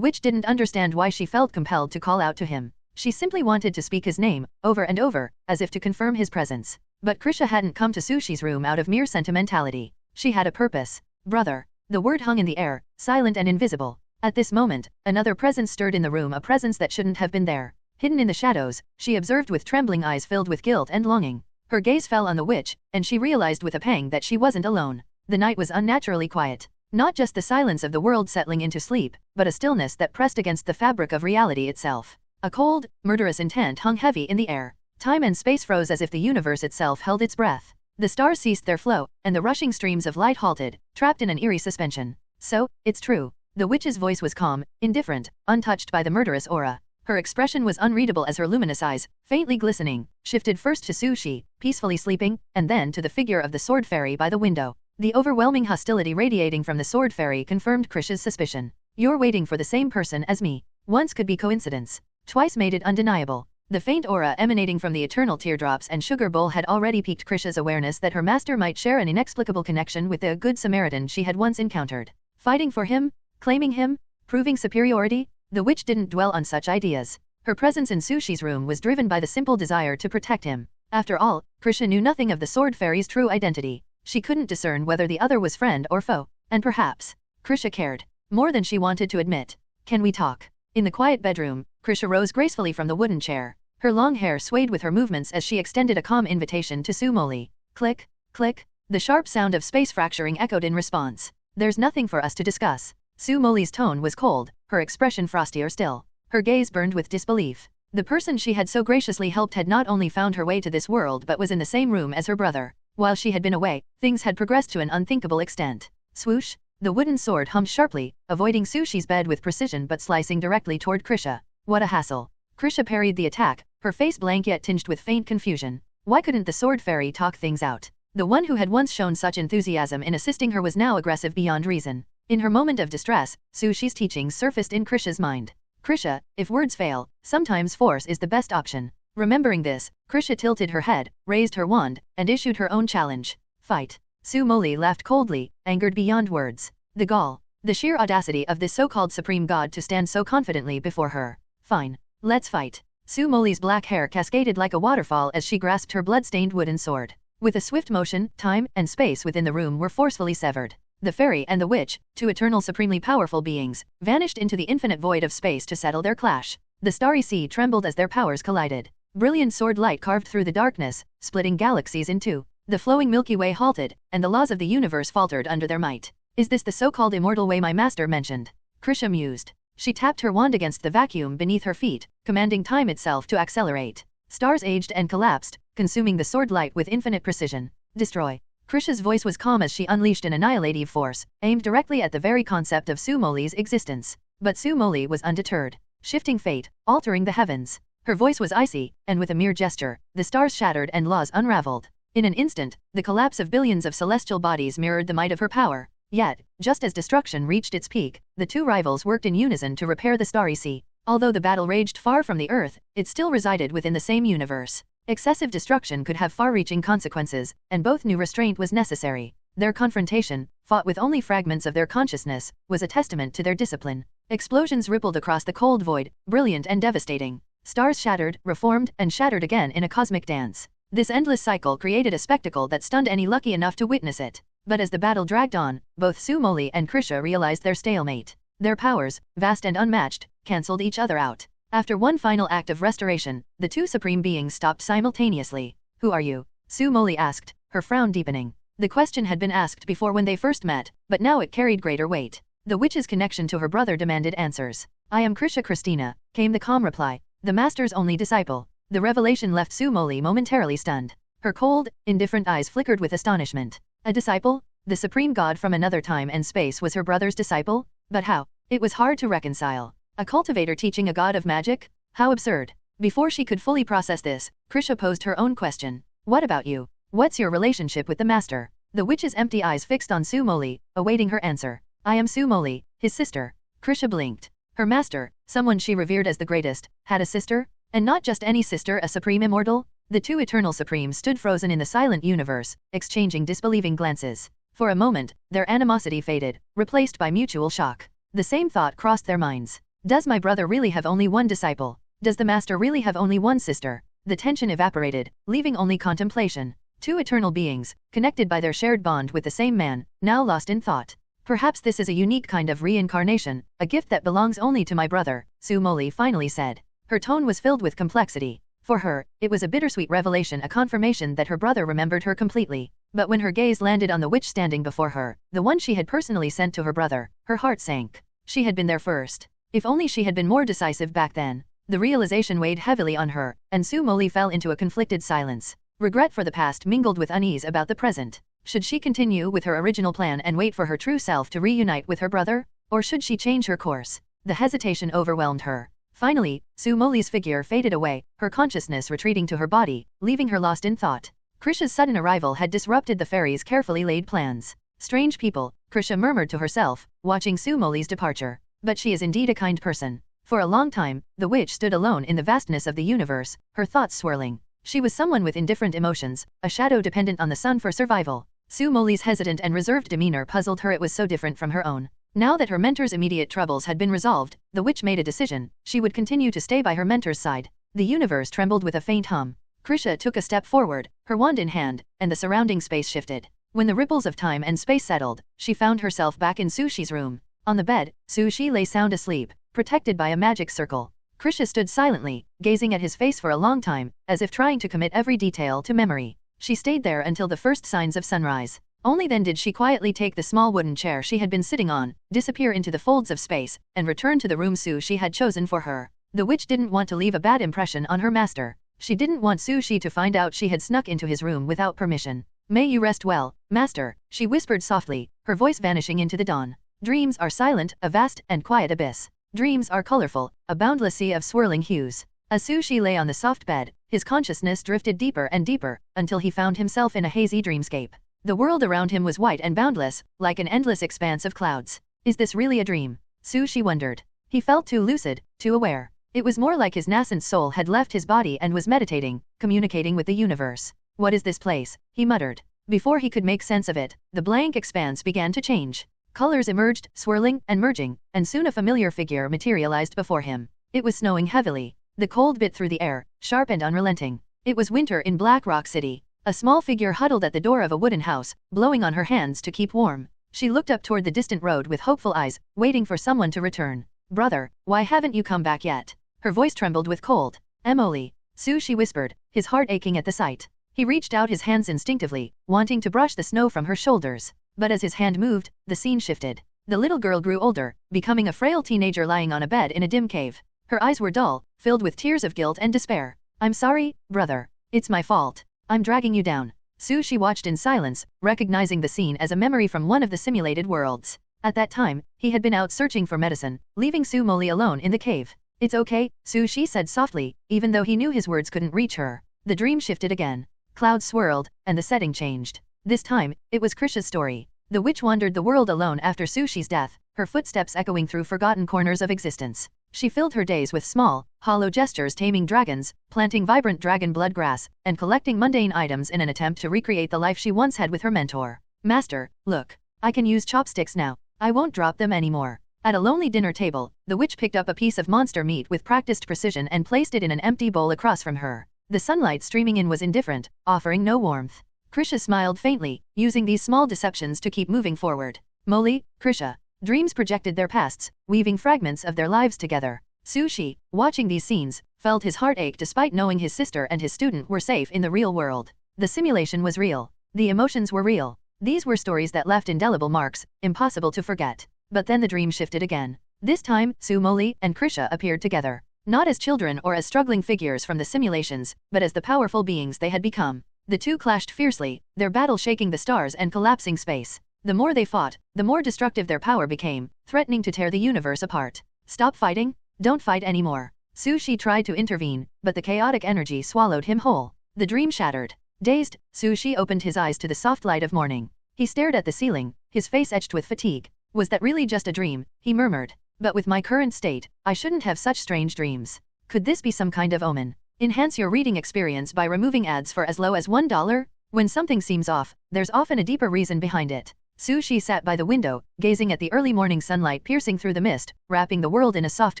witch didn't understand why she felt compelled to call out to him. She simply wanted to speak his name, over and over, as if to confirm his presence. But Krisha hadn't come to Sushi's room out of mere sentimentality. She had a purpose. Brother. The word hung in the air, silent and invisible. At this moment, another presence stirred in the room, a presence that shouldn't have been there. Hidden in the shadows, she observed with trembling eyes filled with guilt and longing. Her gaze fell on the witch, and she realized with a pang that she wasn't alone. The night was unnaturally quiet. Not just the silence of the world settling into sleep, but a stillness that pressed against the fabric of reality itself. A cold, murderous intent hung heavy in the air. Time and space froze as if the universe itself held its breath. The stars ceased their flow, and the rushing streams of light halted, trapped in an eerie suspension. So, it's true. The witch's voice was calm, indifferent, untouched by the murderous aura. Her expression was unreadable as her luminous eyes, faintly glistening, shifted first to Sushi, peacefully sleeping, and then to the figure of the sword fairy by the window. The overwhelming hostility radiating from the sword fairy confirmed Krisha's suspicion. You're waiting for the same person as me. Once could be coincidence. Twice made it undeniable. The faint aura emanating from the eternal teardrops and sugar bowl had already piqued Krisha's awareness that her master might share an inexplicable connection with the Good Samaritan she had once encountered. Fighting for him? Claiming him? Proving superiority? The witch didn't dwell on such ideas. Her presence in Sushi's room was driven by the simple desire to protect him. After all, Krisha knew nothing of the sword fairy's true identity. She couldn't discern whether the other was friend or foe. And perhaps, Krisha cared. More than she wanted to admit. Can we talk? In the quiet bedroom, Krisha rose gracefully from the wooden chair. Her long hair swayed with her movements as she extended a calm invitation to Sumoli. Click, click. The sharp sound of space fracturing echoed in response. There's nothing for us to discuss. Sumoli's tone was cold, her expression frostier still. Her gaze burned with disbelief. The person she had so graciously helped had not only found her way to this world but was in the same room as her brother. While she had been away, things had progressed to an unthinkable extent. Swoosh! The wooden sword hummed sharply, avoiding Sushi's bed with precision but slicing directly toward Krisha. What a hassle. Krisha parried the attack, her face blank yet tinged with faint confusion. Why couldn't the sword fairy talk things out? The one who had once shown such enthusiasm in assisting her was now aggressive beyond reason. In her moment of distress, Sushi's teachings surfaced in Krisha's mind. Krisha, if words fail, sometimes force is the best option. Remembering this, Krisha tilted her head, raised her wand, and issued her own challenge. Fight. Sumoli laughed coldly, angered beyond words. The gall. The sheer audacity of this so-called supreme god to stand so confidently before her. Fine. Let's fight. Sumoli's black hair cascaded like a waterfall as she grasped her blood-stained wooden sword. With a swift motion, time and space within the room were forcefully severed. The fairy and the witch, two eternal supremely powerful beings, vanished into the infinite void of space to settle their clash. The starry sea trembled as their powers collided. Brilliant sword light carved through the darkness, splitting galaxies in two. The flowing Milky Way halted, and the laws of the universe faltered under their might. Is this the so-called immortal way my master mentioned? Krisha mused. She tapped her wand against the vacuum beneath her feet, commanding time itself to accelerate. Stars aged and collapsed, consuming the sword light with infinite precision. Destroy. Krisha's voice was calm as she unleashed an annihilative force, aimed directly at the very concept of Sumoli's existence. But Sumoli was undeterred. Shifting fate, altering the heavens. Her voice was icy, and with a mere gesture, the stars shattered and laws unraveled. In an instant, the collapse of billions of celestial bodies mirrored the might of her power. Yet, just as destruction reached its peak, the two rivals worked in unison to repair the starry sea. Although the battle raged far from the Earth, it still resided within the same universe. Excessive destruction could have far-reaching consequences, and both knew restraint was necessary. Their confrontation, fought with only fragments of their consciousness, was a testament to their discipline. Explosions rippled across the cold void, brilliant and devastating. Stars shattered, reformed, and shattered again in a cosmic dance. This endless cycle created a spectacle that stunned any lucky enough to witness it. But as the battle dragged on, both Sumoli and Krisha realized their stalemate. Their powers, vast and unmatched, cancelled each other out. After one final act of restoration, the two supreme beings stopped simultaneously. Who are you? Sumoli asked, her frown deepening. The question had been asked before when they first met, but now it carried greater weight. The witch's connection to her brother demanded answers. I am Krisha Christina, came the calm reply, the master's only disciple. The revelation left Sumoli momentarily stunned. Her cold, indifferent eyes flickered with astonishment. A disciple? The supreme god from another time and space was her brother's disciple? But how? It was hard to reconcile. A cultivator teaching a god of magic? How absurd. Before she could fully process this, Krisha posed her own question. What about you? What's your relationship with the master? The witch's empty eyes fixed on Sumoli, awaiting her answer. I am Sumoli, his sister. Krisha blinked. Her master, someone she revered as the greatest, had a sister? And not just any sister, a supreme immortal? The two eternal supremes stood frozen in the silent universe, exchanging disbelieving glances. For a moment, their animosity faded, replaced by mutual shock. The same thought crossed their minds. Does my brother really have only one disciple? Does the master really have only one sister? The tension evaporated, leaving only contemplation. Two eternal beings, connected by their shared bond with the same man, now lost in thought. Perhaps this is a unique kind of reincarnation, a gift that belongs only to my brother, Sumoli finally said. Her tone was filled with complexity. For her, it was a bittersweet revelation, a confirmation that her brother remembered her completely. But when her gaze landed on the witch standing before her, the one she had personally sent to her brother, her heart sank. She had been there first. If only she had been more decisive back then. The realization weighed heavily on her, and Sumoli fell into a conflicted silence. Regret for the past mingled with unease about the present. Should she continue with her original plan and wait for her true self to reunite with her brother? Or should she change her course? The hesitation overwhelmed her. Finally, Sumoli's figure faded away, her consciousness retreating to her body, leaving her lost in thought. Krisha's sudden arrival had disrupted the fairy's carefully laid plans. Strange people, Krisha murmured to herself, watching Sumoli's departure. But she is indeed a kind person. For a long time, the witch stood alone in the vastness of the universe, her thoughts swirling. She was someone with indifferent emotions, a shadow dependent on the sun for survival. Sumoli's hesitant and reserved demeanor puzzled her. It was so different from her own. Now that her mentor's immediate troubles had been resolved, the witch made a decision. She would continue to stay by her mentor's side. The universe trembled with a faint hum. Krisha took a step forward, her wand in hand, and the surrounding space shifted. When the ripples of time and space settled, she found herself back in Sushi's room. On the bed, Sushi lay sound asleep, protected by a magic circle. Krisha stood silently, gazing at his face for a long time, as if trying to commit every detail to memory. She stayed there until the first signs of sunrise. Only then did she quietly take the small wooden chair she had been sitting on, disappear into the folds of space, and return to the room Sushi had chosen for her. The witch didn't want to leave a bad impression on her master. She didn't want Sushi to find out she had snuck into his room without permission. May you rest well, master, she whispered softly, her voice vanishing into the dawn. Dreams are silent, a vast and quiet abyss. Dreams are colorful, a boundless sea of swirling hues. As Sushi lay on the soft bed, his consciousness drifted deeper and deeper, until he found himself in a hazy dreamscape. The world around him was white and boundless, like an endless expanse of clouds. Is this really a dream? Sushi wondered. He felt too lucid, too aware. It was more like his nascent soul had left his body and was meditating, communicating with the universe. What is this place? He muttered. Before he could make sense of it, the blank expanse began to change. Colors emerged, swirling and merging, and soon a familiar figure materialized before him. It was snowing heavily. The cold bit through the air, sharp and unrelenting. It was winter in Black Rock City. A small figure huddled at the door of a wooden house, blowing on her hands to keep warm. She looked up toward the distant road with hopeful eyes, waiting for someone to return. Brother, why haven't you come back yet? Her voice trembled with cold. Emily. Sushi whispered, his heart aching at the sight. He reached out his hands instinctively, wanting to brush the snow from her shoulders. But as his hand moved, the scene shifted. The little girl grew older, becoming a frail teenager lying on a bed in a dim cave. Her eyes were dull, filled with tears of guilt and despair. I'm sorry, brother. It's my fault. I'm dragging you down. Sushi watched in silence, recognizing the scene as a memory from one of the simulated worlds. At that time, he had been out searching for medicine, leaving Sumoli alone in the cave. It's okay, Sushi said softly, even though he knew his words couldn't reach her. The dream shifted again. Clouds swirled, and the setting changed. This time, it was Krisha's story. The witch wandered the world alone after Sushi's death, her footsteps echoing through forgotten corners of existence. She filled her days with small, hollow gestures, taming dragons, planting vibrant dragon blood grass, and collecting mundane items in an attempt to recreate the life she once had with her mentor. Master, look. I can use chopsticks now. I won't drop them anymore. At a lonely dinner table, the witch picked up a piece of monster meat with practiced precision and placed it in an empty bowl across from her. The sunlight streaming in was indifferent, offering no warmth. Krisha smiled faintly, using these small deceptions to keep moving forward. Molly, Krisha. Dreams projected their pasts, weaving fragments of their lives together. Sushi, watching these scenes, felt his heart ache despite knowing his sister and his student were safe in the real world. The simulation was real. The emotions were real. These were stories that left indelible marks, impossible to forget. But then the dream shifted again. This time, Su Molly and Krisha appeared together. Not as children or as struggling figures from the simulations, but as the powerful beings they had become. The two clashed fiercely, their battle shaking the stars and collapsing space. The more they fought, the more destructive their power became, threatening to tear the universe apart. Stop fighting? Don't fight anymore. Sushi tried to intervene, but the chaotic energy swallowed him whole. The dream shattered. Dazed, Sushi opened his eyes to the soft light of morning. He stared at the ceiling, his face etched with fatigue. Was that really just a dream? He murmured. But with my current state, I shouldn't have such strange dreams. Could this be some kind of omen? Enhance your reading experience by removing ads for as low as $1. When something seems off, there's often a deeper reason behind it. Sushi sat by the window, gazing at the early morning sunlight piercing through the mist, wrapping the world in a soft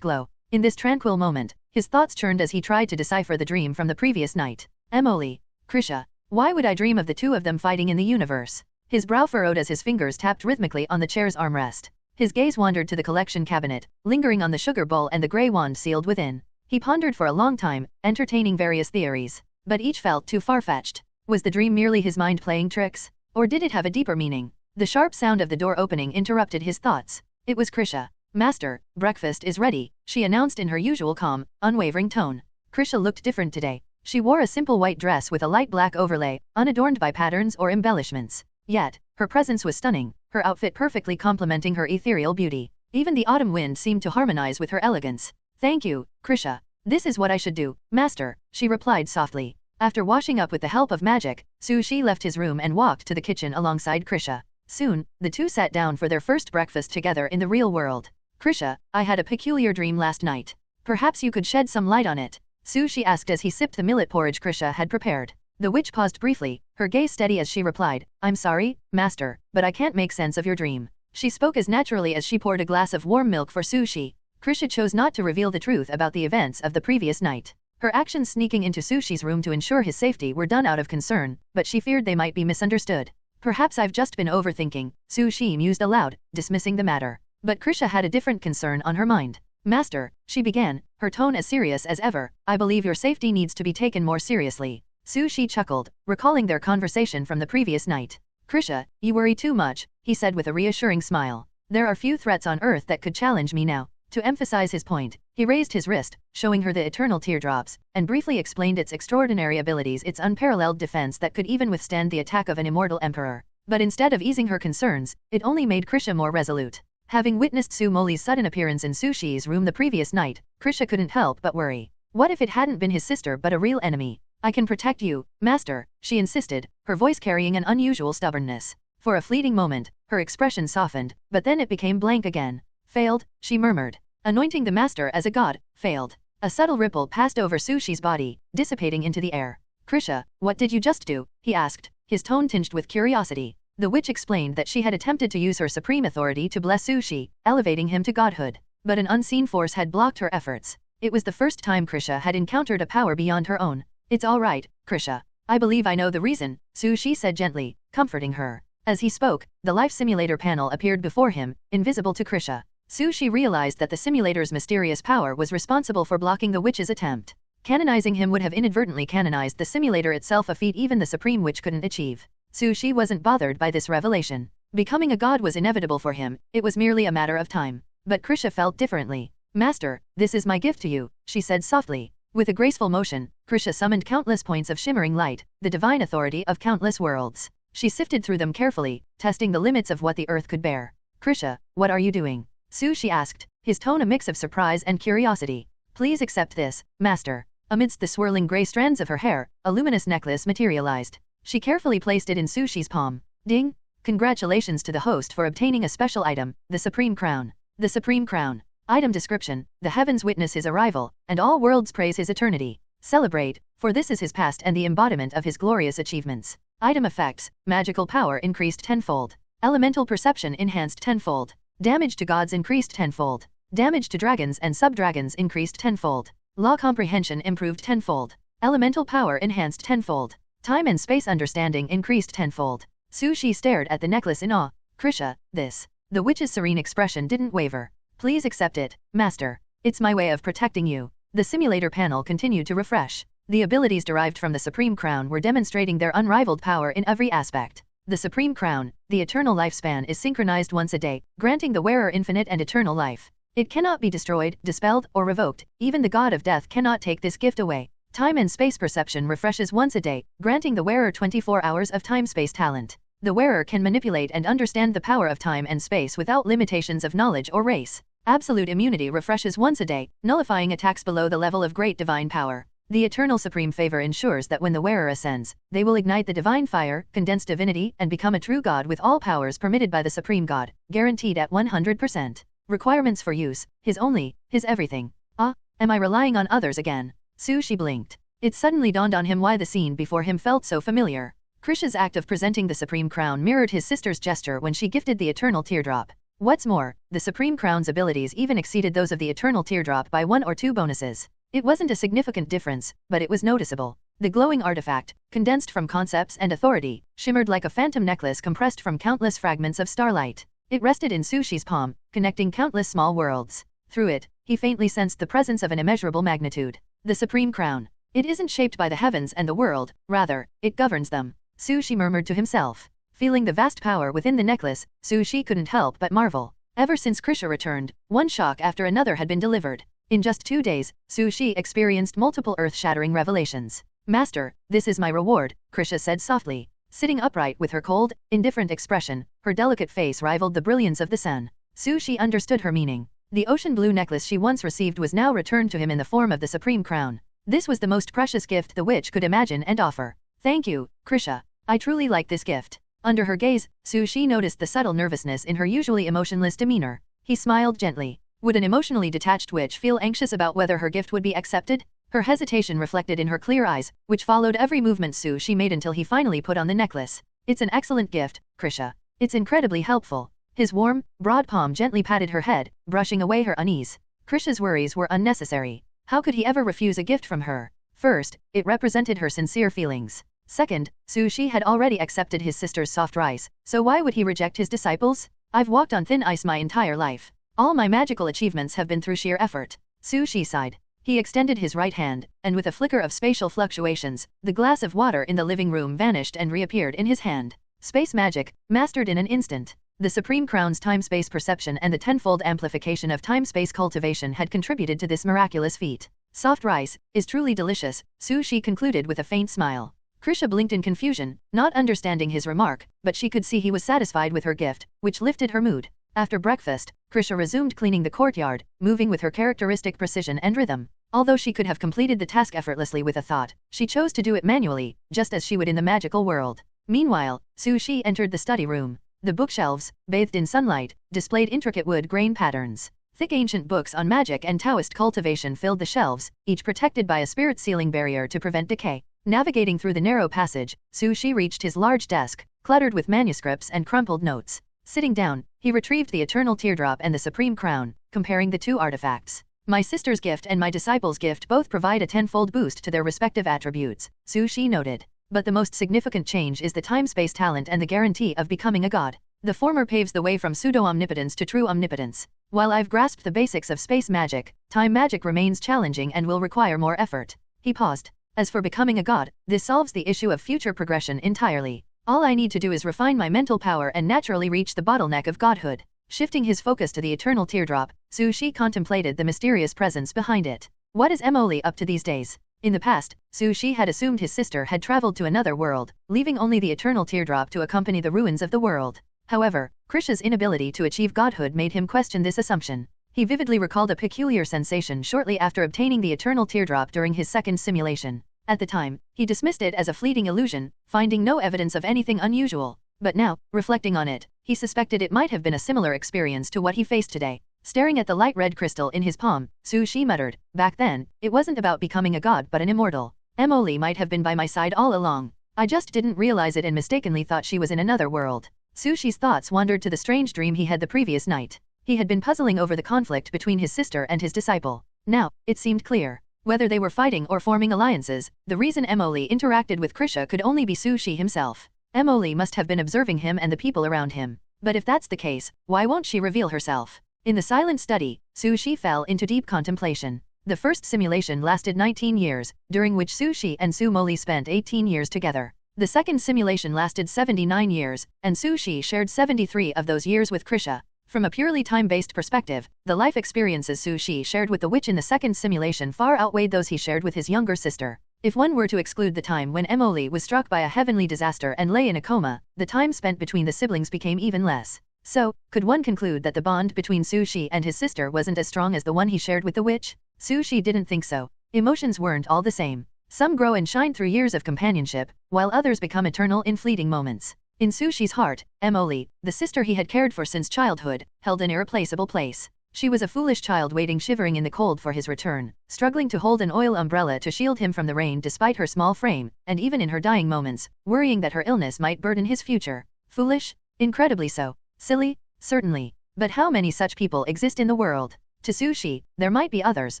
glow. In this tranquil moment, his thoughts churned as he tried to decipher the dream from the previous night. Emily. Krisha. Why would I dream of the two of them fighting in the universe? His brow furrowed as his fingers tapped rhythmically on the chair's armrest. His gaze wandered to the collection cabinet, lingering on the sugar bowl and the grey wand sealed within. He pondered for a long time, entertaining various theories. But each felt too far-fetched. Was the dream merely his mind playing tricks? Or did it have a deeper meaning? The sharp sound of the door opening interrupted his thoughts. It was Krisha. Master, breakfast is ready, she announced in her usual calm, unwavering tone. Krisha looked different today. She wore a simple white dress with a light black overlay, unadorned by patterns or embellishments. Yet, her presence was stunning, her outfit perfectly complementing her ethereal beauty. Even the autumn wind seemed to harmonize with her elegance. Thank you, Krisha. This is what I should do, Master, she replied softly. After washing up with the help of magic, Sushi left his room and walked to the kitchen alongside Krisha. Soon, the two sat down for their first breakfast together in the real world. Krisha, I had a peculiar dream last night. Perhaps you could shed some light on it, Sushi asked as he sipped the millet porridge Krisha had prepared. The witch paused briefly, her gaze steady as she replied, I'm sorry, Master, but I can't make sense of your dream. She spoke as naturally as she poured a glass of warm milk for Sushi. Krisha chose not to reveal the truth about the events of the previous night. Her actions sneaking into Sushi's room to ensure his safety were done out of concern, but she feared they might be misunderstood. Perhaps I've just been overthinking, Sushi mused aloud, dismissing the matter. But Krisha had a different concern on her mind. Master, she began, her tone as serious as ever, I believe your safety needs to be taken more seriously. Sushi chuckled, recalling their conversation from the previous night. Krisha, you worry too much, he said with a reassuring smile. There are few threats on Earth that could challenge me now. To emphasize his point, he raised his wrist, showing her the eternal teardrops, and briefly explained its extraordinary abilities, its unparalleled defense that could even withstand the attack of an immortal emperor. But instead of easing her concerns, it only made Krisha more resolute. Having witnessed Su Moli's sudden appearance in Sushi's room the previous night, Krisha couldn't help but worry. What if it hadn't been his sister but a real enemy? I can protect you, Master, she insisted, her voice carrying an unusual stubbornness. For a fleeting moment, her expression softened, but then it became blank again. Failed, she murmured. Anointing the Master as a god, failed. A subtle ripple passed over Sushi's body, dissipating into the air. Krisha, what did you just do? He asked, his tone tinged with curiosity. The witch explained that she had attempted to use her supreme authority to bless Sushi, elevating him to godhood. But an unseen force had blocked her efforts. It was the first time Krisha had encountered a power beyond her own. It's all right, Krisha. I believe I know the reason, Sushi said gently, comforting her. As he spoke, the life simulator panel appeared before him, invisible to Krisha. Sushi realized that the simulator's mysterious power was responsible for blocking the witch's attempt. Canonizing him would have inadvertently canonized the simulator itself, a feat even the supreme witch couldn't achieve. Sushi wasn't bothered by this revelation. Becoming a god was inevitable for him, it was merely a matter of time. But Krisha felt differently. Master, this is my gift to you, she said softly. With a graceful motion, Krisha summoned countless points of shimmering light, the divine authority of countless worlds. She sifted through them carefully, testing the limits of what the earth could bear. Krisha, what are you doing? Sushi asked, his tone a mix of surprise and curiosity. Please accept this, Master. Amidst the swirling gray strands of her hair, a luminous necklace materialized. She carefully placed it in Sushi's palm. Ding! Congratulations to the host for obtaining a special item, the Supreme Crown. The Supreme Crown. Item description, the heavens witness his arrival, and all worlds praise his eternity. Celebrate, for this is his past and the embodiment of his glorious achievements. Item effects, magical power increased tenfold. Elemental perception enhanced tenfold. Damage to gods increased tenfold. Damage to dragons and sub-dragons increased tenfold. Law comprehension improved tenfold. Elemental power enhanced tenfold. Time and space understanding increased tenfold. Su Shi stared at the necklace in awe. Krisha, this. The witch's serene expression didn't waver. Please accept it, Master. It's my way of protecting you. The simulator panel continued to refresh. The abilities derived from the Supreme Crown were demonstrating their unrivaled power in every aspect. The Supreme Crown, the eternal lifespan, is synchronized once a day, granting the wearer infinite and eternal life. It cannot be destroyed, dispelled, or revoked. Even the god of death cannot take this gift away. Time and space perception refreshes once a day, granting the wearer 24 hours of time-space talent. The wearer can manipulate and understand the power of time and space without limitations of knowledge or race. Absolute immunity refreshes once a day, nullifying attacks below the level of great divine power. The eternal supreme favor ensures that when the wearer ascends, they will ignite the divine fire, condense divinity, and become a true god with all powers permitted by the supreme god, guaranteed at 100%. Requirements for use: his only, his everything. Ah, am I relying on others again? Su Shi blinked. It suddenly dawned on him why the scene before him felt so familiar. Krisha's act of presenting the Supreme Crown mirrored his sister's gesture when she gifted the Eternal Teardrop. What's more, the Supreme Crown's abilities even exceeded those of the Eternal Teardrop by 1 or 2 bonuses. It wasn't a significant difference, but it was noticeable. The glowing artifact, condensed from concepts and authority, shimmered like a phantom necklace compressed from countless fragments of starlight. It rested in Su Shi's palm, connecting countless small worlds. Through it, he faintly sensed the presence of an immeasurable magnitude. The Supreme Crown. It isn't shaped by the heavens and the world, rather, it governs them. Su Shi murmured to himself. Feeling the vast power within the necklace, Su Shi couldn't help but marvel. Ever since Krisha returned, one shock after another had been delivered. In just 2 days, Su Shi experienced multiple earth-shattering revelations. Master, this is my reward, Krisha said softly. Sitting upright with her cold, indifferent expression, her delicate face rivaled the brilliance of the sun. Su Shi understood her meaning. The ocean blue necklace she once received was now returned to him in the form of the Supreme Crown. This was the most precious gift the witch could imagine and offer. Thank you, Krisha. I truly like this gift. Under her gaze, Su Shi noticed the subtle nervousness in her usually emotionless demeanor. He smiled gently. Would an emotionally detached witch feel anxious about whether her gift would be accepted? Her hesitation reflected in her clear eyes, which followed every movement Su Shi made until he finally put on the necklace. It's an excellent gift, Krisha. It's incredibly helpful. His warm, broad palm gently patted her head, brushing away her unease. Krisha's worries were unnecessary. How could he ever refuse a gift from her? First, it represented her sincere feelings. Second, Su Shi had already accepted his sister's soft rice, so why would he reject his disciples? I've walked on thin ice my entire life. All my magical achievements have been through sheer effort. Su Shi sighed. He extended his right hand, and with a flicker of spatial fluctuations, the glass of water in the living room vanished and reappeared in his hand. Space magic, mastered in an instant. The Supreme Crown's time-space perception and the tenfold amplification of time-space cultivation had contributed to this miraculous feat. Soft rice is truly delicious, Su Shi concluded with a faint smile. Krisha blinked in confusion, not understanding his remark, but she could see he was satisfied with her gift, which lifted her mood. After breakfast, Krisha resumed cleaning the courtyard, moving with her characteristic precision and rhythm. Although she could have completed the task effortlessly with a thought, she chose to do it manually, just as she would in the magical world. Meanwhile, Su Shi entered the study room. The bookshelves, bathed in sunlight, displayed intricate wood grain patterns. Thick ancient books on magic and Taoist cultivation filled the shelves, each protected by a spirit sealing barrier to prevent decay. Navigating through the narrow passage, Su Shi reached his large desk, cluttered with manuscripts and crumpled notes. Sitting down, he retrieved the Eternal Teardrop and the Supreme Crown, comparing the two artifacts. My sister's gift and my disciple's gift both provide a tenfold boost to their respective attributes, Su Shi noted. But the most significant change is the time-space talent and the guarantee of becoming a god. The former paves the way from pseudo-omnipotence to true omnipotence. While I've grasped the basics of space magic, time magic remains challenging and will require more effort. He paused. As for becoming a god, this solves the issue of future progression entirely. All I need to do is refine my mental power and naturally reach the bottleneck of godhood. Shifting his focus to the Eternal Teardrop, Su Shi contemplated the mysterious presence behind it. What is Emily up to these days? In the past, Su Shi had assumed his sister had traveled to another world, leaving only the Eternal Teardrop to accompany the ruins of the world. However, Krisha's inability to achieve godhood made him question this assumption. He vividly recalled a peculiar sensation shortly after obtaining the Eternal Teardrop during his second simulation. At the time, he dismissed it as a fleeting illusion, finding no evidence of anything unusual. But now, reflecting on it, he suspected it might have been a similar experience to what he faced today. Staring at the light red crystal in his palm, Su Shi muttered, back then, it wasn't about becoming a god but an immortal. Emily might have been by my side all along. I just didn't realize it and mistakenly thought she was in another world. Su Shi's thoughts wandered to the strange dream he had the previous night. He had been puzzling over the conflict between his sister and his disciple. Now, it seemed clear. Whether they were fighting or forming alliances, the reason Emily interacted with Krisha could only be Sushi himself. Emily must have been observing him and the people around him. But if that's the case, why won't she reveal herself? In the silent study, Sushi fell into deep contemplation. The first simulation lasted 19 years, during which Sushi and Sumoli spent 18 years together. The second simulation lasted 79 years, and Sushi shared 73 of those years with Krisha. From a purely time-based perspective, the life experiences Sushi shared with the witch in the second simulation far outweighed those he shared with his younger sister. If one were to exclude the time when Emily was struck by a heavenly disaster and lay in a coma, the time spent between the siblings became even less. So, could one conclude that the bond between Sushi and his sister wasn't as strong as the one he shared with the witch? Sushi didn't think so. Emotions weren't all the same. Some grow and shine through years of companionship, while others become eternal in fleeting moments. In Sushi's heart, Emily, the sister he had cared for since childhood, held an irreplaceable place. She was a foolish child waiting shivering in the cold for his return, struggling to hold an oil umbrella to shield him from the rain despite her small frame, and even in her dying moments, worrying that her illness might burden his future. Foolish? Incredibly so. Silly? Certainly. But how many such people exist in the world? To Sushi, there might be others,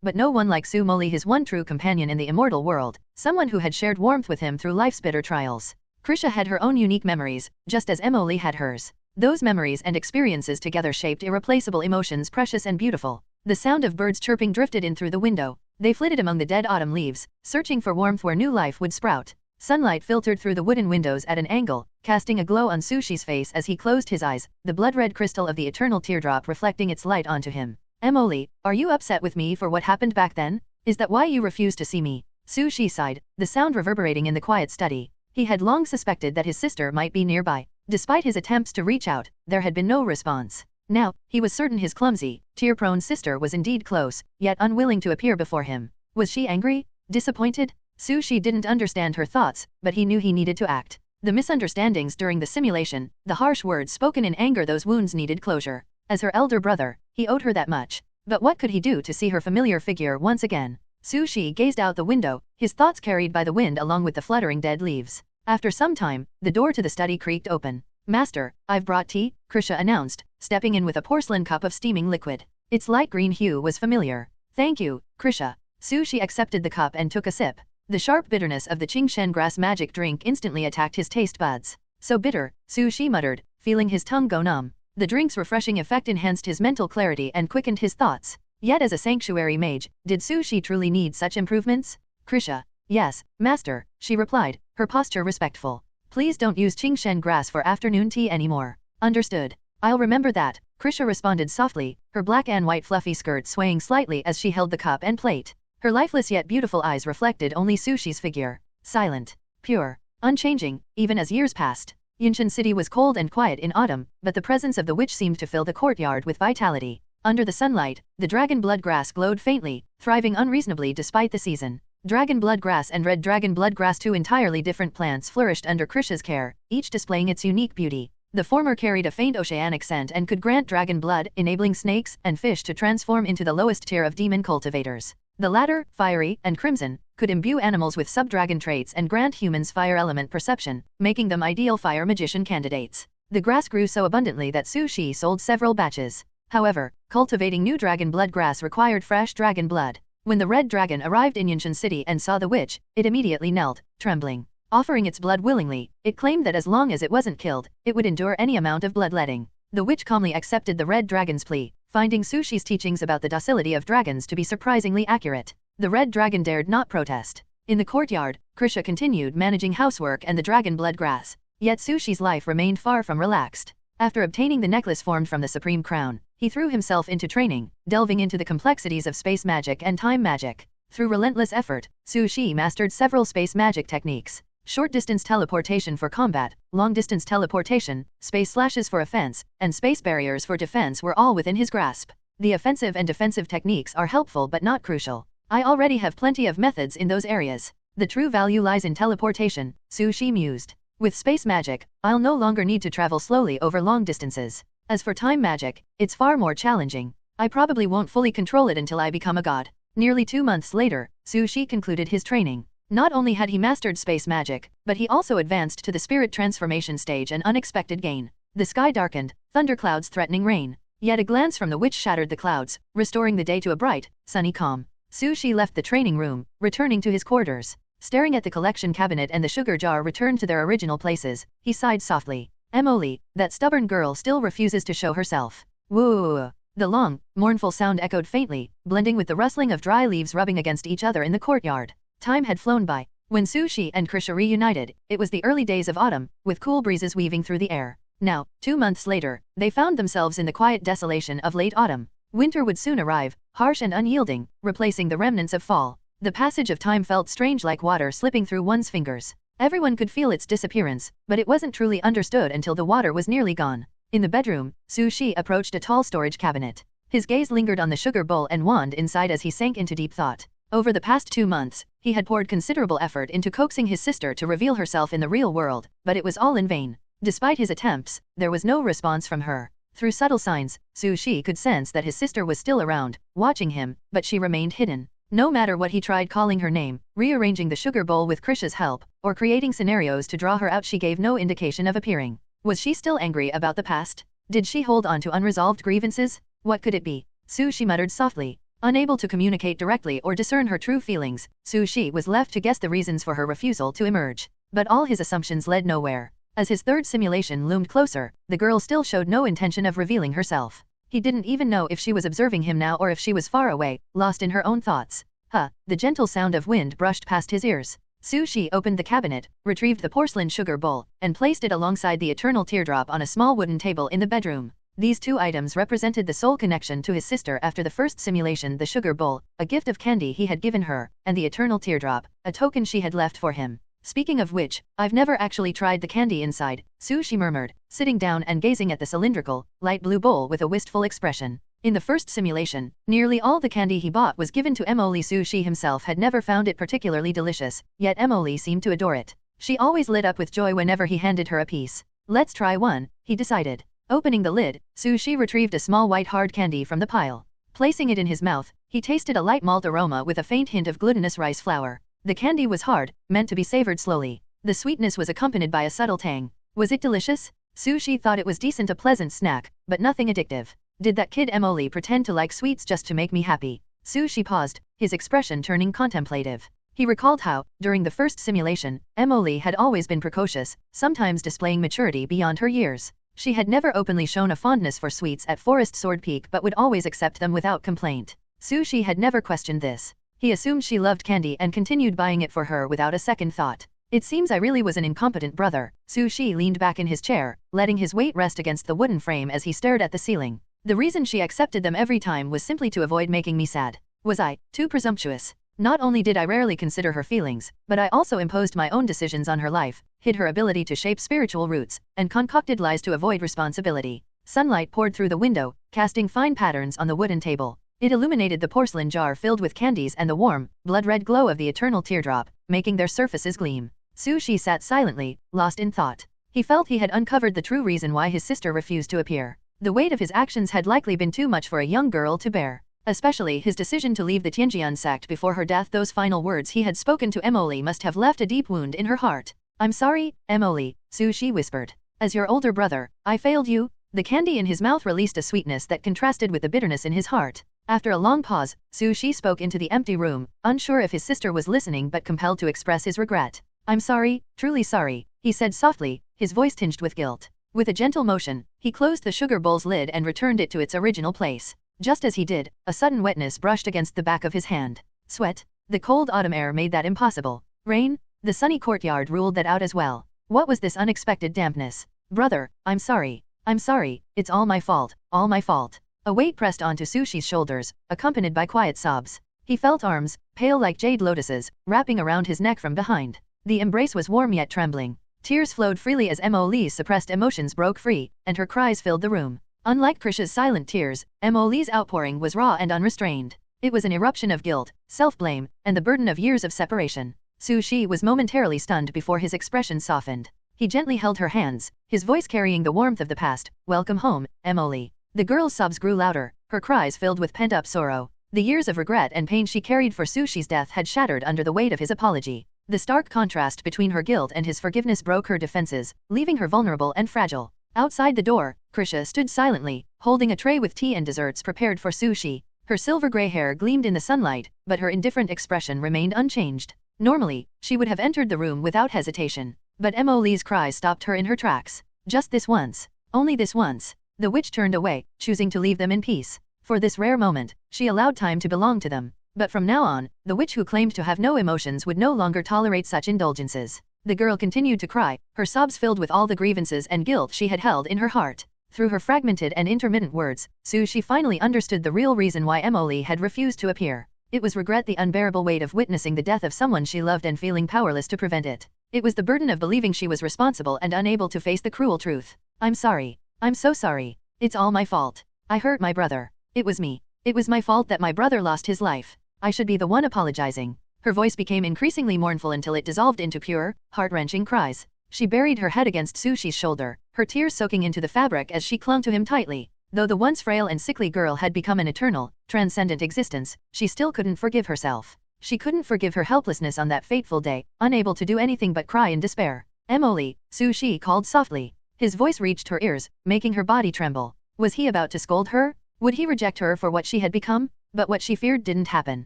but no one like Sumoli, his one true companion in the immortal world, someone who had shared warmth with him through life's bitter trials. Krisha had her own unique memories, just as Emily had hers. Those memories and experiences together shaped irreplaceable emotions, precious and beautiful. The sound of birds chirping drifted in through the window. They flitted among the dead autumn leaves, searching for warmth where new life would sprout. Sunlight filtered through the wooden windows at an angle, casting a glow on Sushi's face as he closed his eyes, the blood-red crystal of the eternal teardrop reflecting its light onto him. Emily, are you upset with me for what happened back then? Is that why you refuse to see me? Sushi sighed, the sound reverberating in the quiet study. He had long suspected that his sister might be nearby. Despite his attempts to reach out, there had been no response. Now, he was certain his clumsy, tear-prone sister was indeed close, yet unwilling to appear before him. Was she angry? Disappointed? Sushi didn't understand her thoughts, but he knew he needed to act. The misunderstandings during the simulation, the harsh words spoken in anger, those wounds needed closure. As her elder brother, he owed her that much. But what could he do to see her familiar figure once again? Sushi gazed out the window, his thoughts carried by the wind along with the fluttering dead leaves. After some time, the door to the study creaked open. Master, I've brought tea, Krisha announced, stepping in with a porcelain cup of steaming liquid. Its light green hue was familiar. Thank you, Krisha. Sushi accepted the cup and took a sip. The sharp bitterness of the Qingshen grass magic drink instantly attacked his taste buds. So bitter, Sushi muttered, feeling his tongue go numb. The drink's refreshing effect enhanced his mental clarity and quickened his thoughts. Yet as a sanctuary mage, did Sushi truly need such improvements? Krisha. Yes, master, she replied, her posture respectful. Please don't use Qingshen grass for afternoon tea anymore. Understood. I'll remember that, Krisha responded softly, her black and white fluffy skirt swaying slightly as she held the cup and plate. Her lifeless yet beautiful eyes reflected only Sushi's figure. Silent. Pure. Unchanging, even as years passed. Yinshan City was cold and quiet in autumn, but the presence of the witch seemed to fill the courtyard with vitality. Under the sunlight, the dragon blood grass glowed faintly, thriving unreasonably despite the season. Dragon blood grass and red dragon blood grass, two entirely different plants, flourished under Krisha's care, each displaying its unique beauty. The former carried a faint oceanic scent and could grant dragon blood, enabling snakes and fish to transform into the lowest tier of demon cultivators. The latter, fiery and crimson, could imbue animals with sub-dragon traits and grant humans fire element perception, making them ideal fire magician candidates. The grass grew so abundantly that Sushi sold several batches. However, cultivating new dragon blood grass required fresh dragon blood. When the red dragon arrived in Yinshan City and saw the witch, it immediately knelt, trembling. Offering its blood willingly, it claimed that as long as it wasn't killed, it would endure any amount of bloodletting. The witch calmly accepted the red dragon's plea, finding Sushi's teachings about the docility of dragons to be surprisingly accurate. The red dragon dared not protest. In the courtyard, Krisha continued managing housework and the dragon blood grass. Yet Sushi's life remained far from relaxed. After obtaining the necklace formed from the supreme crown, he threw himself into training, delving into the complexities of space magic and time magic. Through relentless effort, Sushi mastered several space magic techniques. Short-distance teleportation for combat, long-distance teleportation, space slashes for offense, and space barriers for defense were all within his grasp. The offensive and defensive techniques are helpful but not crucial. I already have plenty of methods in those areas. The true value lies in teleportation, Sushi mused. With space magic, I'll no longer need to travel slowly over long distances. As for time magic, it's far more challenging. I probably won't fully control it until I become a god. Nearly 2 months later, Sushi concluded his training. Not only had he mastered space magic, but he also advanced to the spirit transformation stage, an unexpected gain. The sky darkened, thunderclouds threatening rain. Yet a glance from the witch shattered the clouds, restoring the day to a bright, sunny calm. Sushi left the training room, returning to his quarters. Staring at the collection cabinet and the sugar jar returned to their original places, he sighed softly. Emily, that stubborn girl still refuses to show herself. Woo! The long, mournful sound echoed faintly, blending with the rustling of dry leaves rubbing against each other in the courtyard. Time had flown by. When Sushi and Krisha reunited, it was the early days of autumn, with cool breezes weaving through the air. Now, 2 months later, they found themselves in the quiet desolation of late autumn. Winter would soon arrive, harsh and unyielding, replacing the remnants of fall. The passage of time felt strange, like water slipping through one's fingers. Everyone could feel its disappearance, but it wasn't truly understood until the water was nearly gone. In the bedroom, Sushi approached a tall storage cabinet. His gaze lingered on the sugar bowl and wand inside as he sank into deep thought. Over the past 2 months, he had poured considerable effort into coaxing his sister to reveal herself in the real world, but it was all in vain. Despite his attempts, there was no response from her. Through subtle signs, Sushi could sense that his sister was still around, watching him, but she remained hidden. No matter what he tried, calling her name, rearranging the sugar bowl with Krisha's help, or creating scenarios to draw her out, she gave no indication of appearing. Was she still angry about the past? Did she hold on to unresolved grievances? What could it be? Sushi muttered softly. Unable to communicate directly or discern her true feelings, Sushi was left to guess the reasons for her refusal to emerge. But all his assumptions led nowhere. As his third simulation loomed closer, the girl still showed no intention of revealing herself. He didn't even know if she was observing him now or if she was far away, lost in her own thoughts. The gentle sound of wind brushed past his ears. Sushi opened the cabinet, retrieved the porcelain sugar bowl, and placed it alongside the eternal teardrop on a small wooden table in the bedroom. These 2 items represented the sole connection to his sister after the first simulation: the sugar bowl, a gift of candy he had given her, and the eternal teardrop, a token she had left for him. Speaking of which, I've never actually tried the candy inside, Sushi murmured, sitting down and gazing at the cylindrical, light blue bowl with a wistful expression. In the first simulation, nearly all the candy he bought was given to Emily. Sushi himself had never found it particularly delicious, yet Emily seemed to adore it. She always lit up with joy whenever he handed her a piece. Let's try one, he decided. Opening the lid, Sushi retrieved a small white hard candy from the pile. Placing it in his mouth, he tasted a light malt aroma with a faint hint of glutinous rice flour. The candy was hard, meant to be savored slowly. The sweetness was accompanied by a subtle tang. Was it delicious? Sushi thought it was decent, a pleasant snack, but nothing addictive. Did that kid Emily pretend to like sweets just to make me happy? Sushi paused, his expression turning contemplative. He recalled how, during the first simulation, Emily had always been precocious, sometimes displaying maturity beyond her years. She had never openly shown a fondness for sweets at Forest Sword Peak but would always accept them without complaint. Sushi had never questioned this. He assumed she loved candy and continued buying it for her without a second thought. It seems I really was an incompetent brother. Sushi leaned back in his chair, letting his weight rest against the wooden frame as he stared at the ceiling. The reason she accepted them every time was simply to avoid making me sad. Was I too presumptuous? Not only did I rarely consider her feelings, but I also imposed my own decisions on her life, hid her ability to shape spiritual roots, and concocted lies to avoid responsibility. Sunlight poured through the window, casting fine patterns on the wooden table. It illuminated the porcelain jar filled with candies and the warm, blood-red glow of the eternal teardrop, making their surfaces gleam. Sushi sat silently, lost in thought. He felt he had uncovered the true reason why his sister refused to appear. The weight of his actions had likely been too much for a young girl to bear. Especially his decision to leave the Tianjian sect before her death. Those final words he had spoken to Emily must have left a deep wound in her heart. I'm sorry, Emily, Sushi whispered. As your older brother, I failed you. The candy in his mouth released a sweetness that contrasted with the bitterness in his heart. After a long pause, Sushi spoke into the empty room, unsure if his sister was listening but compelled to express his regret. I'm sorry, truly sorry, he said softly, his voice tinged with guilt. With a gentle motion, he closed the sugar bowl's lid and returned it to its original place. Just as he did, a sudden wetness brushed against the back of his hand. Sweat? The cold autumn air made that impossible. Rain? The sunny courtyard ruled that out as well. What was this unexpected dampness? Brother, I'm sorry. I'm sorry, it's all my fault, all my fault. A weight pressed onto Sushi's shoulders, accompanied by quiet sobs. He felt arms, pale like jade lotuses, wrapping around his neck from behind. The embrace was warm yet trembling. Tears flowed freely as Emily's suppressed emotions broke free, and her cries filled the room. Unlike Krisha's silent tears, Emily's outpouring was raw and unrestrained. It was an eruption of guilt, self-blame, and the burden of years of separation. Sushi was momentarily stunned before his expression softened. He gently held her hands, his voice carrying the warmth of the past. Welcome home, Emily. The girl's sobs grew louder, her cries filled with pent-up sorrow. The years of regret and pain she carried for Sushi's death had shattered under the weight of his apology. The stark contrast between her guilt and his forgiveness broke her defenses, leaving her vulnerable and fragile. Outside the door, Krisha stood silently, holding a tray with tea and desserts prepared for Sushi. Her silver-gray hair gleamed in the sunlight, but her indifferent expression remained unchanged. Normally, she would have entered the room without hesitation, but Emily's cries stopped her in her tracks. Just this once. Only this once. The witch turned away, choosing to leave them in peace. For this rare moment, she allowed time to belong to them. But from now on, the witch who claimed to have no emotions would no longer tolerate such indulgences. The girl continued to cry, her sobs filled with all the grievances and guilt she had held in her heart. Through her fragmented and intermittent words, she finally understood the real reason why Emily had refused to appear. It was regret, the unbearable weight of witnessing the death of someone she loved and feeling powerless to prevent it. It was the burden of believing she was responsible and unable to face the cruel truth. I'm sorry. I'm so sorry. It's all my fault. I hurt my brother. It was me. It was my fault that my brother lost his life. I should be the one apologizing. Her voice became increasingly mournful until it dissolved into pure, heart-wrenching cries. She buried her head against Sushi's shoulder, her tears soaking into the fabric as she clung to him tightly. Though the once frail and sickly girl had become an eternal, transcendent existence, she still couldn't forgive herself. She couldn't forgive her helplessness on that fateful day, unable to do anything but cry in despair. Emily, Sushi called softly. His voice reached her ears, making her body tremble. Was he about to scold her? Would he reject her for what she had become? But what she feared didn't happen.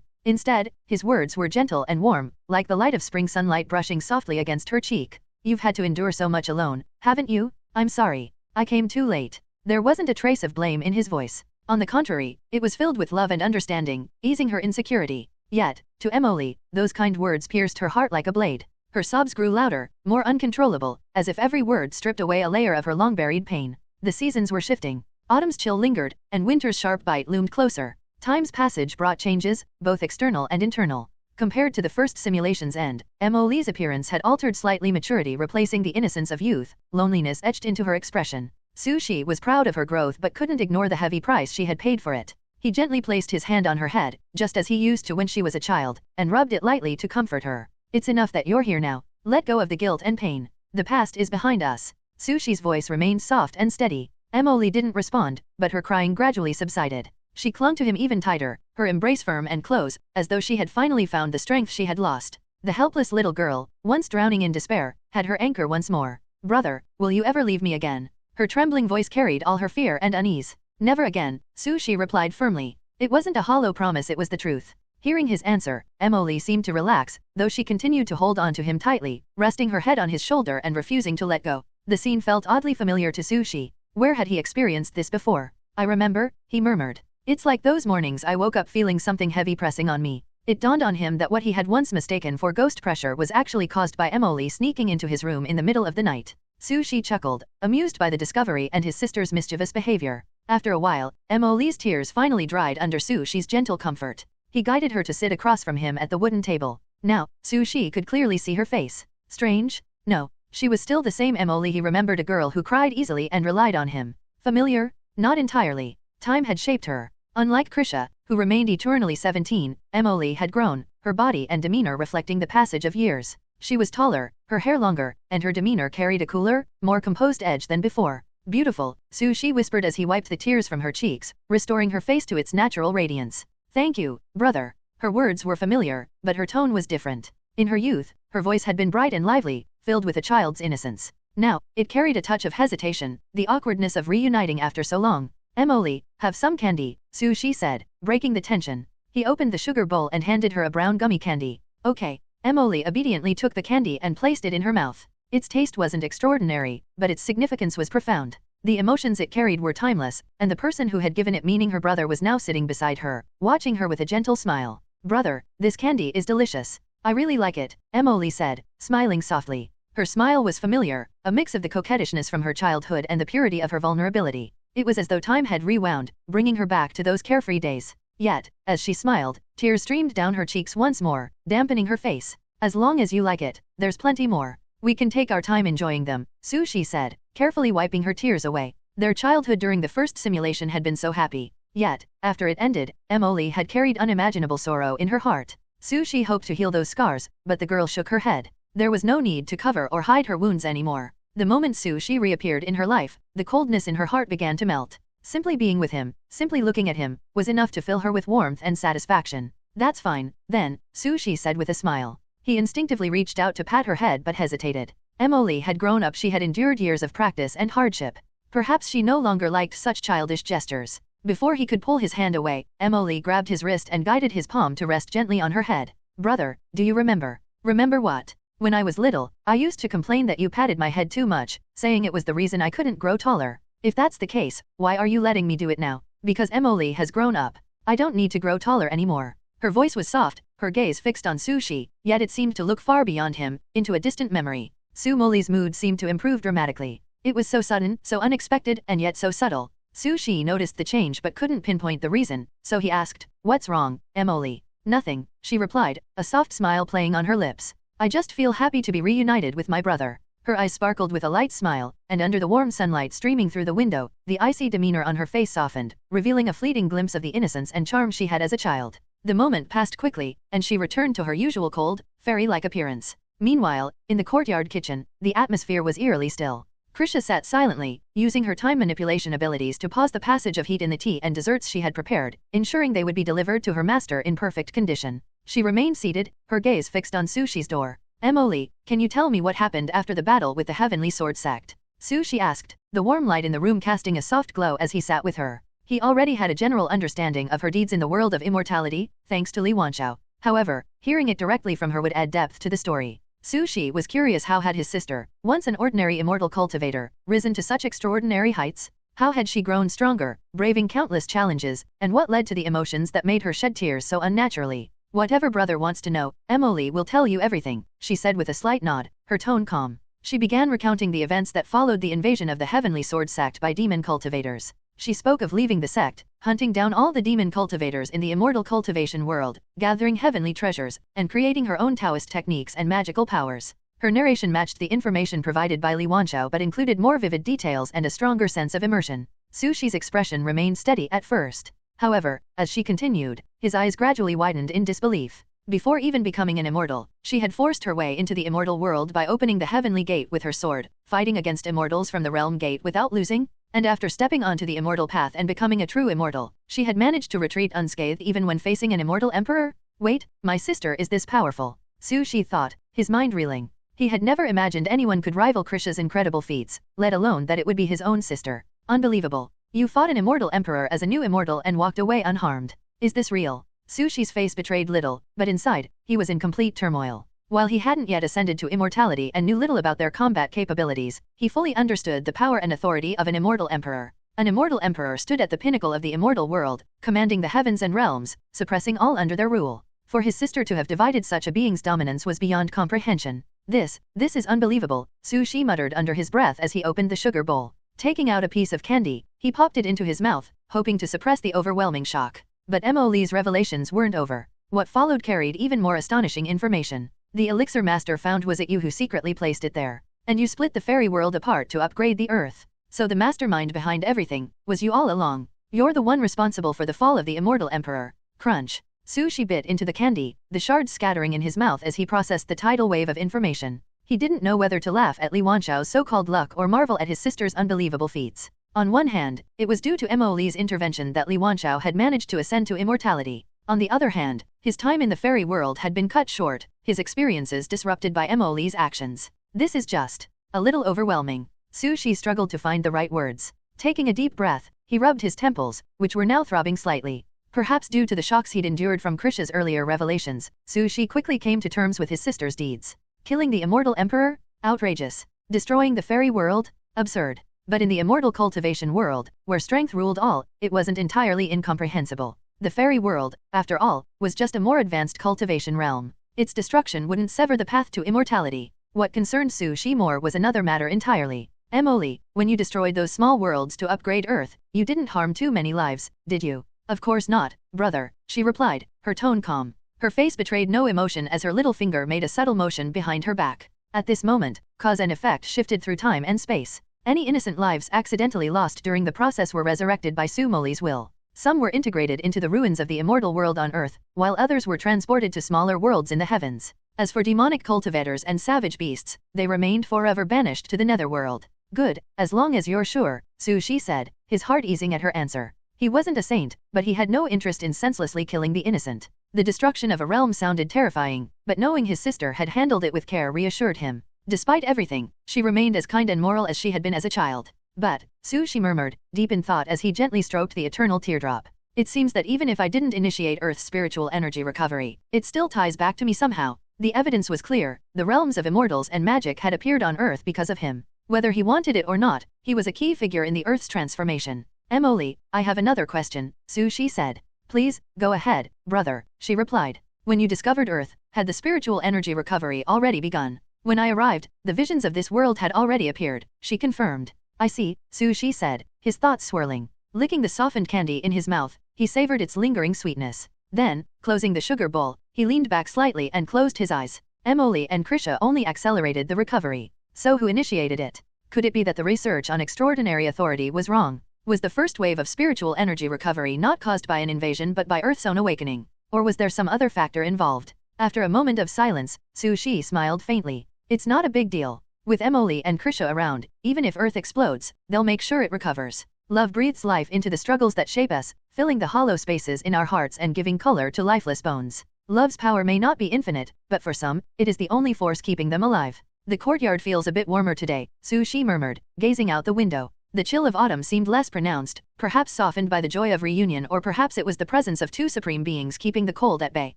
Instead, his words were gentle and warm, like the light of spring sunlight brushing softly against her cheek. You've had to endure so much alone, haven't you? I'm sorry. I came too late. There wasn't a trace of blame in his voice. On the contrary, it was filled with love and understanding, easing her insecurity. Yet, to Emily, those kind words pierced her heart like a blade. Her sobs grew louder, more uncontrollable, as if every word stripped away a layer of her long-buried pain. The seasons were shifting. Autumn's chill lingered, and winter's sharp bite loomed closer. Time's passage brought changes, both external and internal. Compared to the first simulation's end, Emily's appearance had altered slightly, maturity replacing the innocence of youth, loneliness etched into her expression. Sushi was proud of her growth but couldn't ignore the heavy price she had paid for it. He gently placed his hand on her head, just as he used to when she was a child, and rubbed it lightly to comfort her. It's enough that you're here now. Let go of the guilt and pain. The past is behind us. Sushi's voice remained soft and steady. Emily didn't respond, but her crying gradually subsided. She clung to him even tighter, her embrace firm and close, as though she had finally found the strength she had lost. The helpless little girl, once drowning in despair, had her anchor once more. Brother, will you ever leave me again? Her trembling voice carried all her fear and unease. Never again, Sushi replied firmly. It wasn't a hollow promise, it was the truth. Hearing his answer, Emily seemed to relax, though she continued to hold on to him tightly, resting her head on his shoulder and refusing to let go. The scene felt oddly familiar to Sushi. Where had he experienced this before? I remember, he murmured. It's like those mornings I woke up feeling something heavy pressing on me. It dawned on him that what he had once mistaken for ghost pressure was actually caused by Emily sneaking into his room in the middle of the night. Sushi chuckled, amused by the discovery and his sister's mischievous behavior. After a while, Emily's tears finally dried under Sushi's gentle comfort. He guided her to sit across from him at the wooden table. Now, Sushi could clearly see her face. Strange? No. She was still the same Emily he remembered, a girl who cried easily and relied on him. Familiar? Not entirely. Time had shaped her. Unlike Krisha, who remained eternally 17, Emily had grown, her body and demeanor reflecting the passage of years. She was taller, her hair longer, and her demeanor carried a cooler, more composed edge than before. Beautiful, Sushi whispered as he wiped the tears from her cheeks, restoring her face to its natural radiance. Thank you, brother. Her words were familiar, but her tone was different. In her youth, her voice had been bright and lively, filled with a child's innocence. Now, it carried a touch of hesitation, the awkwardness of reuniting after so long. Emily, have some candy, Sushi said, breaking the tension. He opened the sugar bowl and handed her a brown gummy candy. Okay. Emily obediently took the candy and placed it in her mouth. Its taste wasn't extraordinary, but its significance was profound. The emotions it carried were timeless, and the person who had given it meaning, her brother, was now sitting beside her, watching her with a gentle smile. Brother, this candy is delicious. I really like it, Emily said, smiling softly. Her smile was familiar, a mix of the coquettishness from her childhood and the purity of her vulnerability. It was as though time had rewound, bringing her back to those carefree days. Yet, as she smiled, tears streamed down her cheeks once more, dampening her face. As long as you like it, there's plenty more. We can take our time enjoying them, Sushi said, carefully wiping her tears away. Their childhood during the first simulation had been so happy. Yet, after it ended, Emily had carried unimaginable sorrow in her heart. Sushi hoped to heal those scars, but the girl shook her head. There was no need to cover or hide her wounds anymore. The moment Sushi reappeared in her life, the coldness in her heart began to melt. Simply being with him, simply looking at him, was enough to fill her with warmth and satisfaction. That's fine, then, Sushi said with a smile. He instinctively reached out to pat her head but hesitated. Emily had grown up, she had endured years of practice and hardship. Perhaps she no longer liked such childish gestures. Before he could pull his hand away, Emily grabbed his wrist and guided his palm to rest gently on her head. Brother, do you remember? Remember what? When I was little, I used to complain that you patted my head too much, saying it was the reason I couldn't grow taller. If that's the case, why are you letting me do it now? Because Emily has grown up. I don't need to grow taller anymore. Her voice was soft, her gaze fixed on Sushi, yet it seemed to look far beyond him, into a distant memory. Su Moli's mood seemed to improve dramatically. It was so sudden, so unexpected, and yet so subtle. Sushi noticed the change but couldn't pinpoint the reason, so he asked, "What's wrong, Emily?" "Nothing," she replied, a soft smile playing on her lips. "I just feel happy to be reunited with my brother." Her eyes sparkled with a light smile, and under the warm sunlight streaming through the window, the icy demeanor on her face softened, revealing a fleeting glimpse of the innocence and charm she had as a child. The moment passed quickly, and she returned to her usual cold, fairy-like appearance. Meanwhile, in the courtyard kitchen, the atmosphere was eerily still. Krisha sat silently, using her time manipulation abilities to pause the passage of heat in the tea and desserts she had prepared, ensuring they would be delivered to her master in perfect condition. She remained seated, her gaze fixed on Sushi's door. "Emily, can you tell me what happened after the battle with the Heavenly Sword sect?" Sushi asked, the warm light in the room casting a soft glow as he sat with her. He already had a general understanding of her deeds in the world of immortality, thanks to Li Wanshao. However, hearing it directly from her would add depth to the story. Sushi was curious, how had his sister, once an ordinary immortal cultivator, risen to such extraordinary heights? How had she grown stronger, braving countless challenges, and what led to the emotions that made her shed tears so unnaturally? "Whatever brother wants to know, Emily will tell you everything," she said with a slight nod, her tone calm. She began recounting the events that followed the invasion of the Heavenly Sword sect by demon cultivators. She spoke of leaving the sect, hunting down all the demon cultivators in the immortal cultivation world, gathering heavenly treasures, and creating her own Taoist techniques and magical powers. Her narration matched the information provided by Li Wanshao but included more vivid details and a stronger sense of immersion. Sushi's expression remained steady at first. However, as she continued, his eyes gradually widened in disbelief. Before even becoming an immortal, she had forced her way into the immortal world by opening the heavenly gate with her sword, fighting against immortals from the realm gate without losing, and after stepping onto the immortal path and becoming a true immortal, she had managed to retreat unscathed even when facing an immortal emperor? Wait, my sister is this powerful? Sushi thought, his mind reeling. He had never imagined anyone could rival Krisha's incredible feats, let alone that it would be his own sister. Unbelievable. You fought an immortal emperor as a new immortal and walked away unharmed. Is this real? Sushi's face betrayed little, but inside, he was in complete turmoil. While he hadn't yet ascended to immortality and knew little about their combat capabilities, he fully understood the power and authority of an immortal emperor. An immortal emperor stood at the pinnacle of the immortal world, commanding the heavens and realms, suppressing all under their rule. For his sister to have divided such a being's dominance was beyond comprehension. This is unbelievable, Sushi muttered under his breath as he opened the sugar bowl. Taking out a piece of candy, he popped it into his mouth, hoping to suppress the overwhelming shock. But Emily's revelations weren't over. What followed carried even more astonishing information. The elixir master found was it you who secretly placed it there. And you split the fairy world apart to upgrade the earth. So the mastermind behind everything was you all along. You're the one responsible for the fall of the immortal emperor. Crunch. Sushi bit into the candy, the shards scattering in his mouth as he processed the tidal wave of information. He didn't know whether to laugh at Li Wanshao's so-called luck or marvel at his sister's unbelievable feats. On one hand, it was due to Emily's intervention that Li Wanshao had managed to ascend to immortality. On the other hand, his time in the fairy world had been cut short, his experiences disrupted by Emily's actions. This is just a little overwhelming. Sushi struggled to find the right words. Taking a deep breath, he rubbed his temples, which were now throbbing slightly. Perhaps due to the shocks he'd endured from Krisha's earlier revelations, Sushi quickly came to terms with his sister's deeds. Killing the immortal emperor? Outrageous. Destroying the fairy world? Absurd. But in the immortal cultivation world, where strength ruled all, it wasn't entirely incomprehensible. The fairy world, after all, was just a more advanced cultivation realm. Its destruction wouldn't sever the path to immortality. What concerned Sushi more was another matter entirely. Emily, when you destroyed those small worlds to upgrade Earth, you didn't harm too many lives, did you? Of course not, brother, she replied, her tone calm. Her face betrayed no emotion as her little finger made a subtle motion behind her back. At this moment, cause and effect shifted through time and space. Any innocent lives accidentally lost during the process were resurrected by Sumoli's will. Some were integrated into the ruins of the immortal world on Earth, while others were transported to smaller worlds in the heavens. As for demonic cultivators and savage beasts, they remained forever banished to the netherworld. Good, as long as you're sure, Sushi said, his heart easing at her answer. He wasn't a saint, but he had no interest in senselessly killing the innocent. The destruction of a realm sounded terrifying, but knowing his sister had handled it with care reassured him. Despite everything, she remained as kind and moral as she had been as a child. But, she murmured, deep in thought as he gently stroked the eternal teardrop. It seems that even if I didn't initiate Earth's spiritual energy recovery, it still ties back to me somehow. The evidence was clear, the realms of immortals and magic had appeared on Earth because of him. Whether he wanted it or not, he was a key figure in the Earth's transformation. Emily, I have another question, she said. Please, go ahead, brother, she replied. When you discovered Earth, had the spiritual energy recovery already begun? When I arrived, the visions of this world had already appeared, she confirmed. I see, she said, his thoughts swirling. Licking the softened candy in his mouth, he savored its lingering sweetness. Then, closing the sugar bowl, he leaned back slightly and closed his eyes. Emily and Krisha only accelerated the recovery. So who initiated it? Could it be that the research on extraordinary authority was wrong? Was the first wave of spiritual energy recovery not caused by an invasion but by Earth's own awakening? Or was there some other factor involved? After a moment of silence, Shi smiled faintly. It's not a big deal. With Emily and Krisha around, even if Earth explodes, they'll make sure it recovers. Love breathes life into the struggles that shape us, filling the hollow spaces in our hearts and giving color to lifeless bones. Love's power may not be infinite, but for some, it is the only force keeping them alive. The courtyard feels a bit warmer today, Shi murmured, gazing out the window. The chill of autumn seemed less pronounced, perhaps softened by the joy of reunion, or perhaps it was the presence of two supreme beings keeping the cold at bay.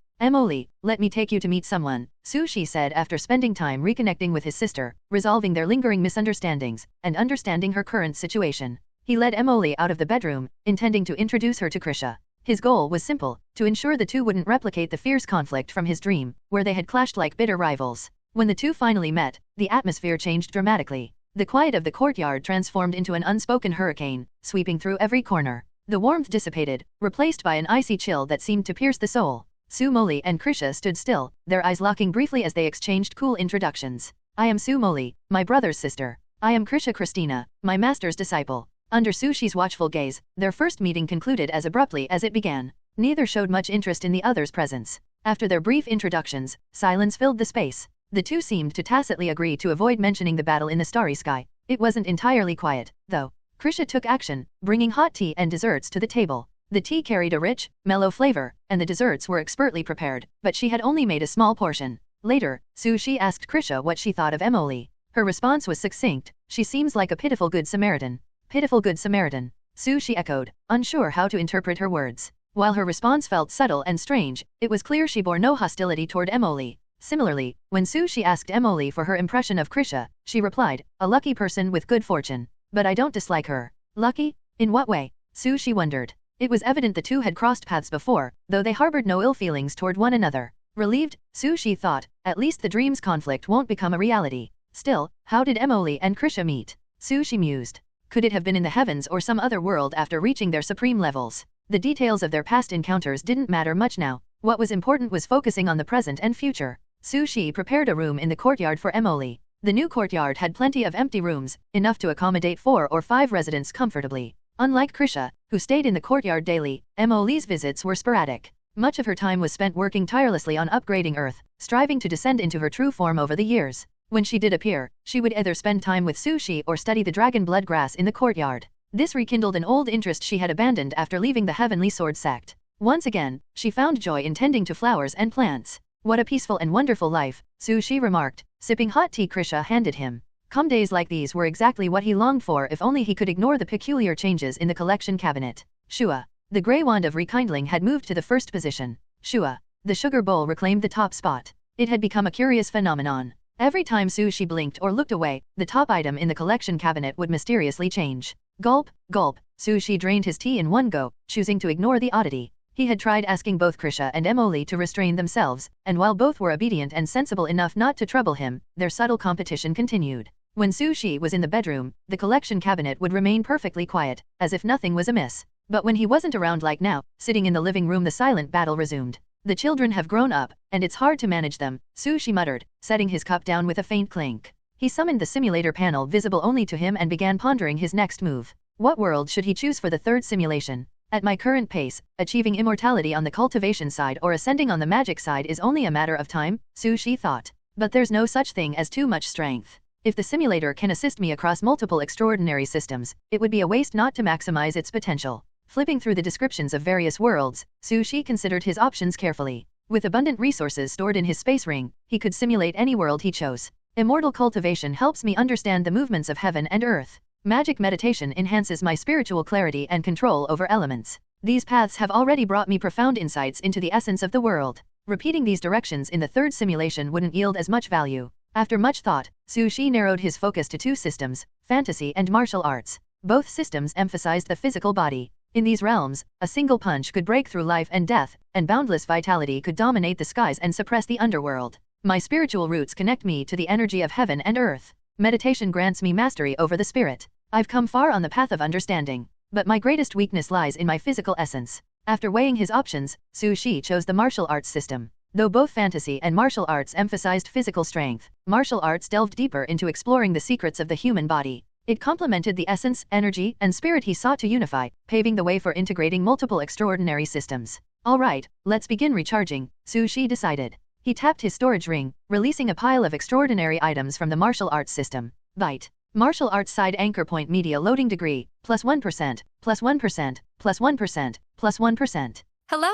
Emily, let me take you to meet someone, Shi said after spending time reconnecting with his sister, resolving their lingering misunderstandings, and understanding her current situation. He led Emily out of the bedroom, intending to introduce her to Krisha. His goal was simple, to ensure the two wouldn't replicate the fierce conflict from his dream, where they had clashed like bitter rivals. When the two finally met, the atmosphere changed dramatically. The quiet of the courtyard transformed into an unspoken hurricane, sweeping through every corner. The warmth dissipated, replaced by an icy chill that seemed to pierce the soul. Molly and Krisha stood still, their eyes locking briefly as they exchanged cool introductions. I am Molly, my brother's sister. I am Krisha Christina, my master's disciple. Under Sushi's watchful gaze, their first meeting concluded as abruptly as it began. Neither showed much interest in the other's presence. After their brief introductions, silence filled the space. The two seemed to tacitly agree to avoid mentioning the battle in the starry sky. It wasn't entirely quiet, though. Krisha took action, bringing hot tea and desserts to the table. The tea carried a rich, mellow flavor, and the desserts were expertly prepared, but she had only made a small portion. Later, Sushi asked Krisha what she thought of Emily. Her response was succinct, she seems like a pitiful good Samaritan. Pitiful good Samaritan. Sushi echoed, unsure how to interpret her words. While her response felt subtle and strange, it was clear she bore no hostility toward Emily. Similarly, when Sushi asked Emily for her impression of Krisha, she replied, a lucky person with good fortune. But I don't dislike her. Lucky? In what way? Sushi wondered. It was evident the two had crossed paths before, though they harbored no ill feelings toward one another. Relieved, Sushi thought, at least the dream's conflict won't become a reality. Still, how did Emily and Krisha meet? Sushi mused. Could it have been in the heavens or some other world after reaching their supreme levels? The details of their past encounters didn't matter much now. What was important was focusing on the present and future. Sushi prepared a room in the courtyard for Emily. The new courtyard had plenty of empty rooms, enough to accommodate 4 or 5 residents comfortably. Unlike Krisha, who stayed in the courtyard daily, Emily's visits were sporadic. Much of her time was spent working tirelessly on upgrading Earth, striving to descend into her true form over the years. When she did appear, she would either spend time with Sushi or study the dragon blood grass in the courtyard. This rekindled an old interest she had abandoned after leaving the Heavenly Sword sect. Once again, she found joy in tending to flowers and plants. What a peaceful and wonderful life, Sushi remarked, sipping hot tea Krisha handed him. Calm days like these were exactly what he longed for if only he could ignore the peculiar changes in the collection cabinet. Shua. The grey wand of rekindling had moved to the first position. Shua. The sugar bowl reclaimed the top spot. It had become a curious phenomenon. Every time Sushi blinked or looked away, the top item in the collection cabinet would mysteriously change. Gulp, gulp, Sushi drained his tea in one go, choosing to ignore the oddity. He had tried asking both Krisha and Emily to restrain themselves, and while both were obedient and sensible enough not to trouble him, their subtle competition continued. When Sushi was in the bedroom, the collection cabinet would remain perfectly quiet, as if nothing was amiss. But when he wasn't around like now, sitting in the living room, the silent battle resumed. The children have grown up, and it's hard to manage them, Sushi muttered, setting his cup down with a faint clink. He summoned the simulator panel visible only to him and began pondering his next move. What world should he choose for the third simulation? At my current pace, achieving immortality on the cultivation side or ascending on the magic side is only a matter of time, Sushi thought. But there's no such thing as too much strength. If the simulator can assist me across multiple extraordinary systems, it would be a waste not to maximize its potential. Flipping through the descriptions of various worlds, Sushi considered his options carefully. With abundant resources stored in his space ring, he could simulate any world he chose. Immortal cultivation helps me understand the movements of heaven and earth. Magic meditation enhances my spiritual clarity and control over elements. These paths have already brought me profound insights into the essence of the world. Repeating these directions in the third simulation wouldn't yield as much value. After much thought, Su Shi narrowed his focus to two systems, fantasy and martial arts. Both systems emphasized the physical body. In these realms, a single punch could break through life and death, and boundless vitality could dominate the skies and suppress the underworld. My spiritual roots connect me to the energy of heaven and earth. Meditation grants me mastery over the spirit. I've come far on the path of understanding, but my greatest weakness lies in my physical essence. After weighing his options, Su Shi chose the martial arts system. Though both fantasy and martial arts emphasized physical strength, martial arts delved deeper into exploring the secrets of the human body. It complemented the essence, energy, and spirit he sought to unify, paving the way for integrating multiple extraordinary systems. Alright, let's begin recharging, Su Shi decided. He tapped his storage ring, releasing a pile of extraordinary items from the martial arts system. Byte. Martial arts side anchor point media loading degree, +1%, +1%, +1%, +1%. Hello,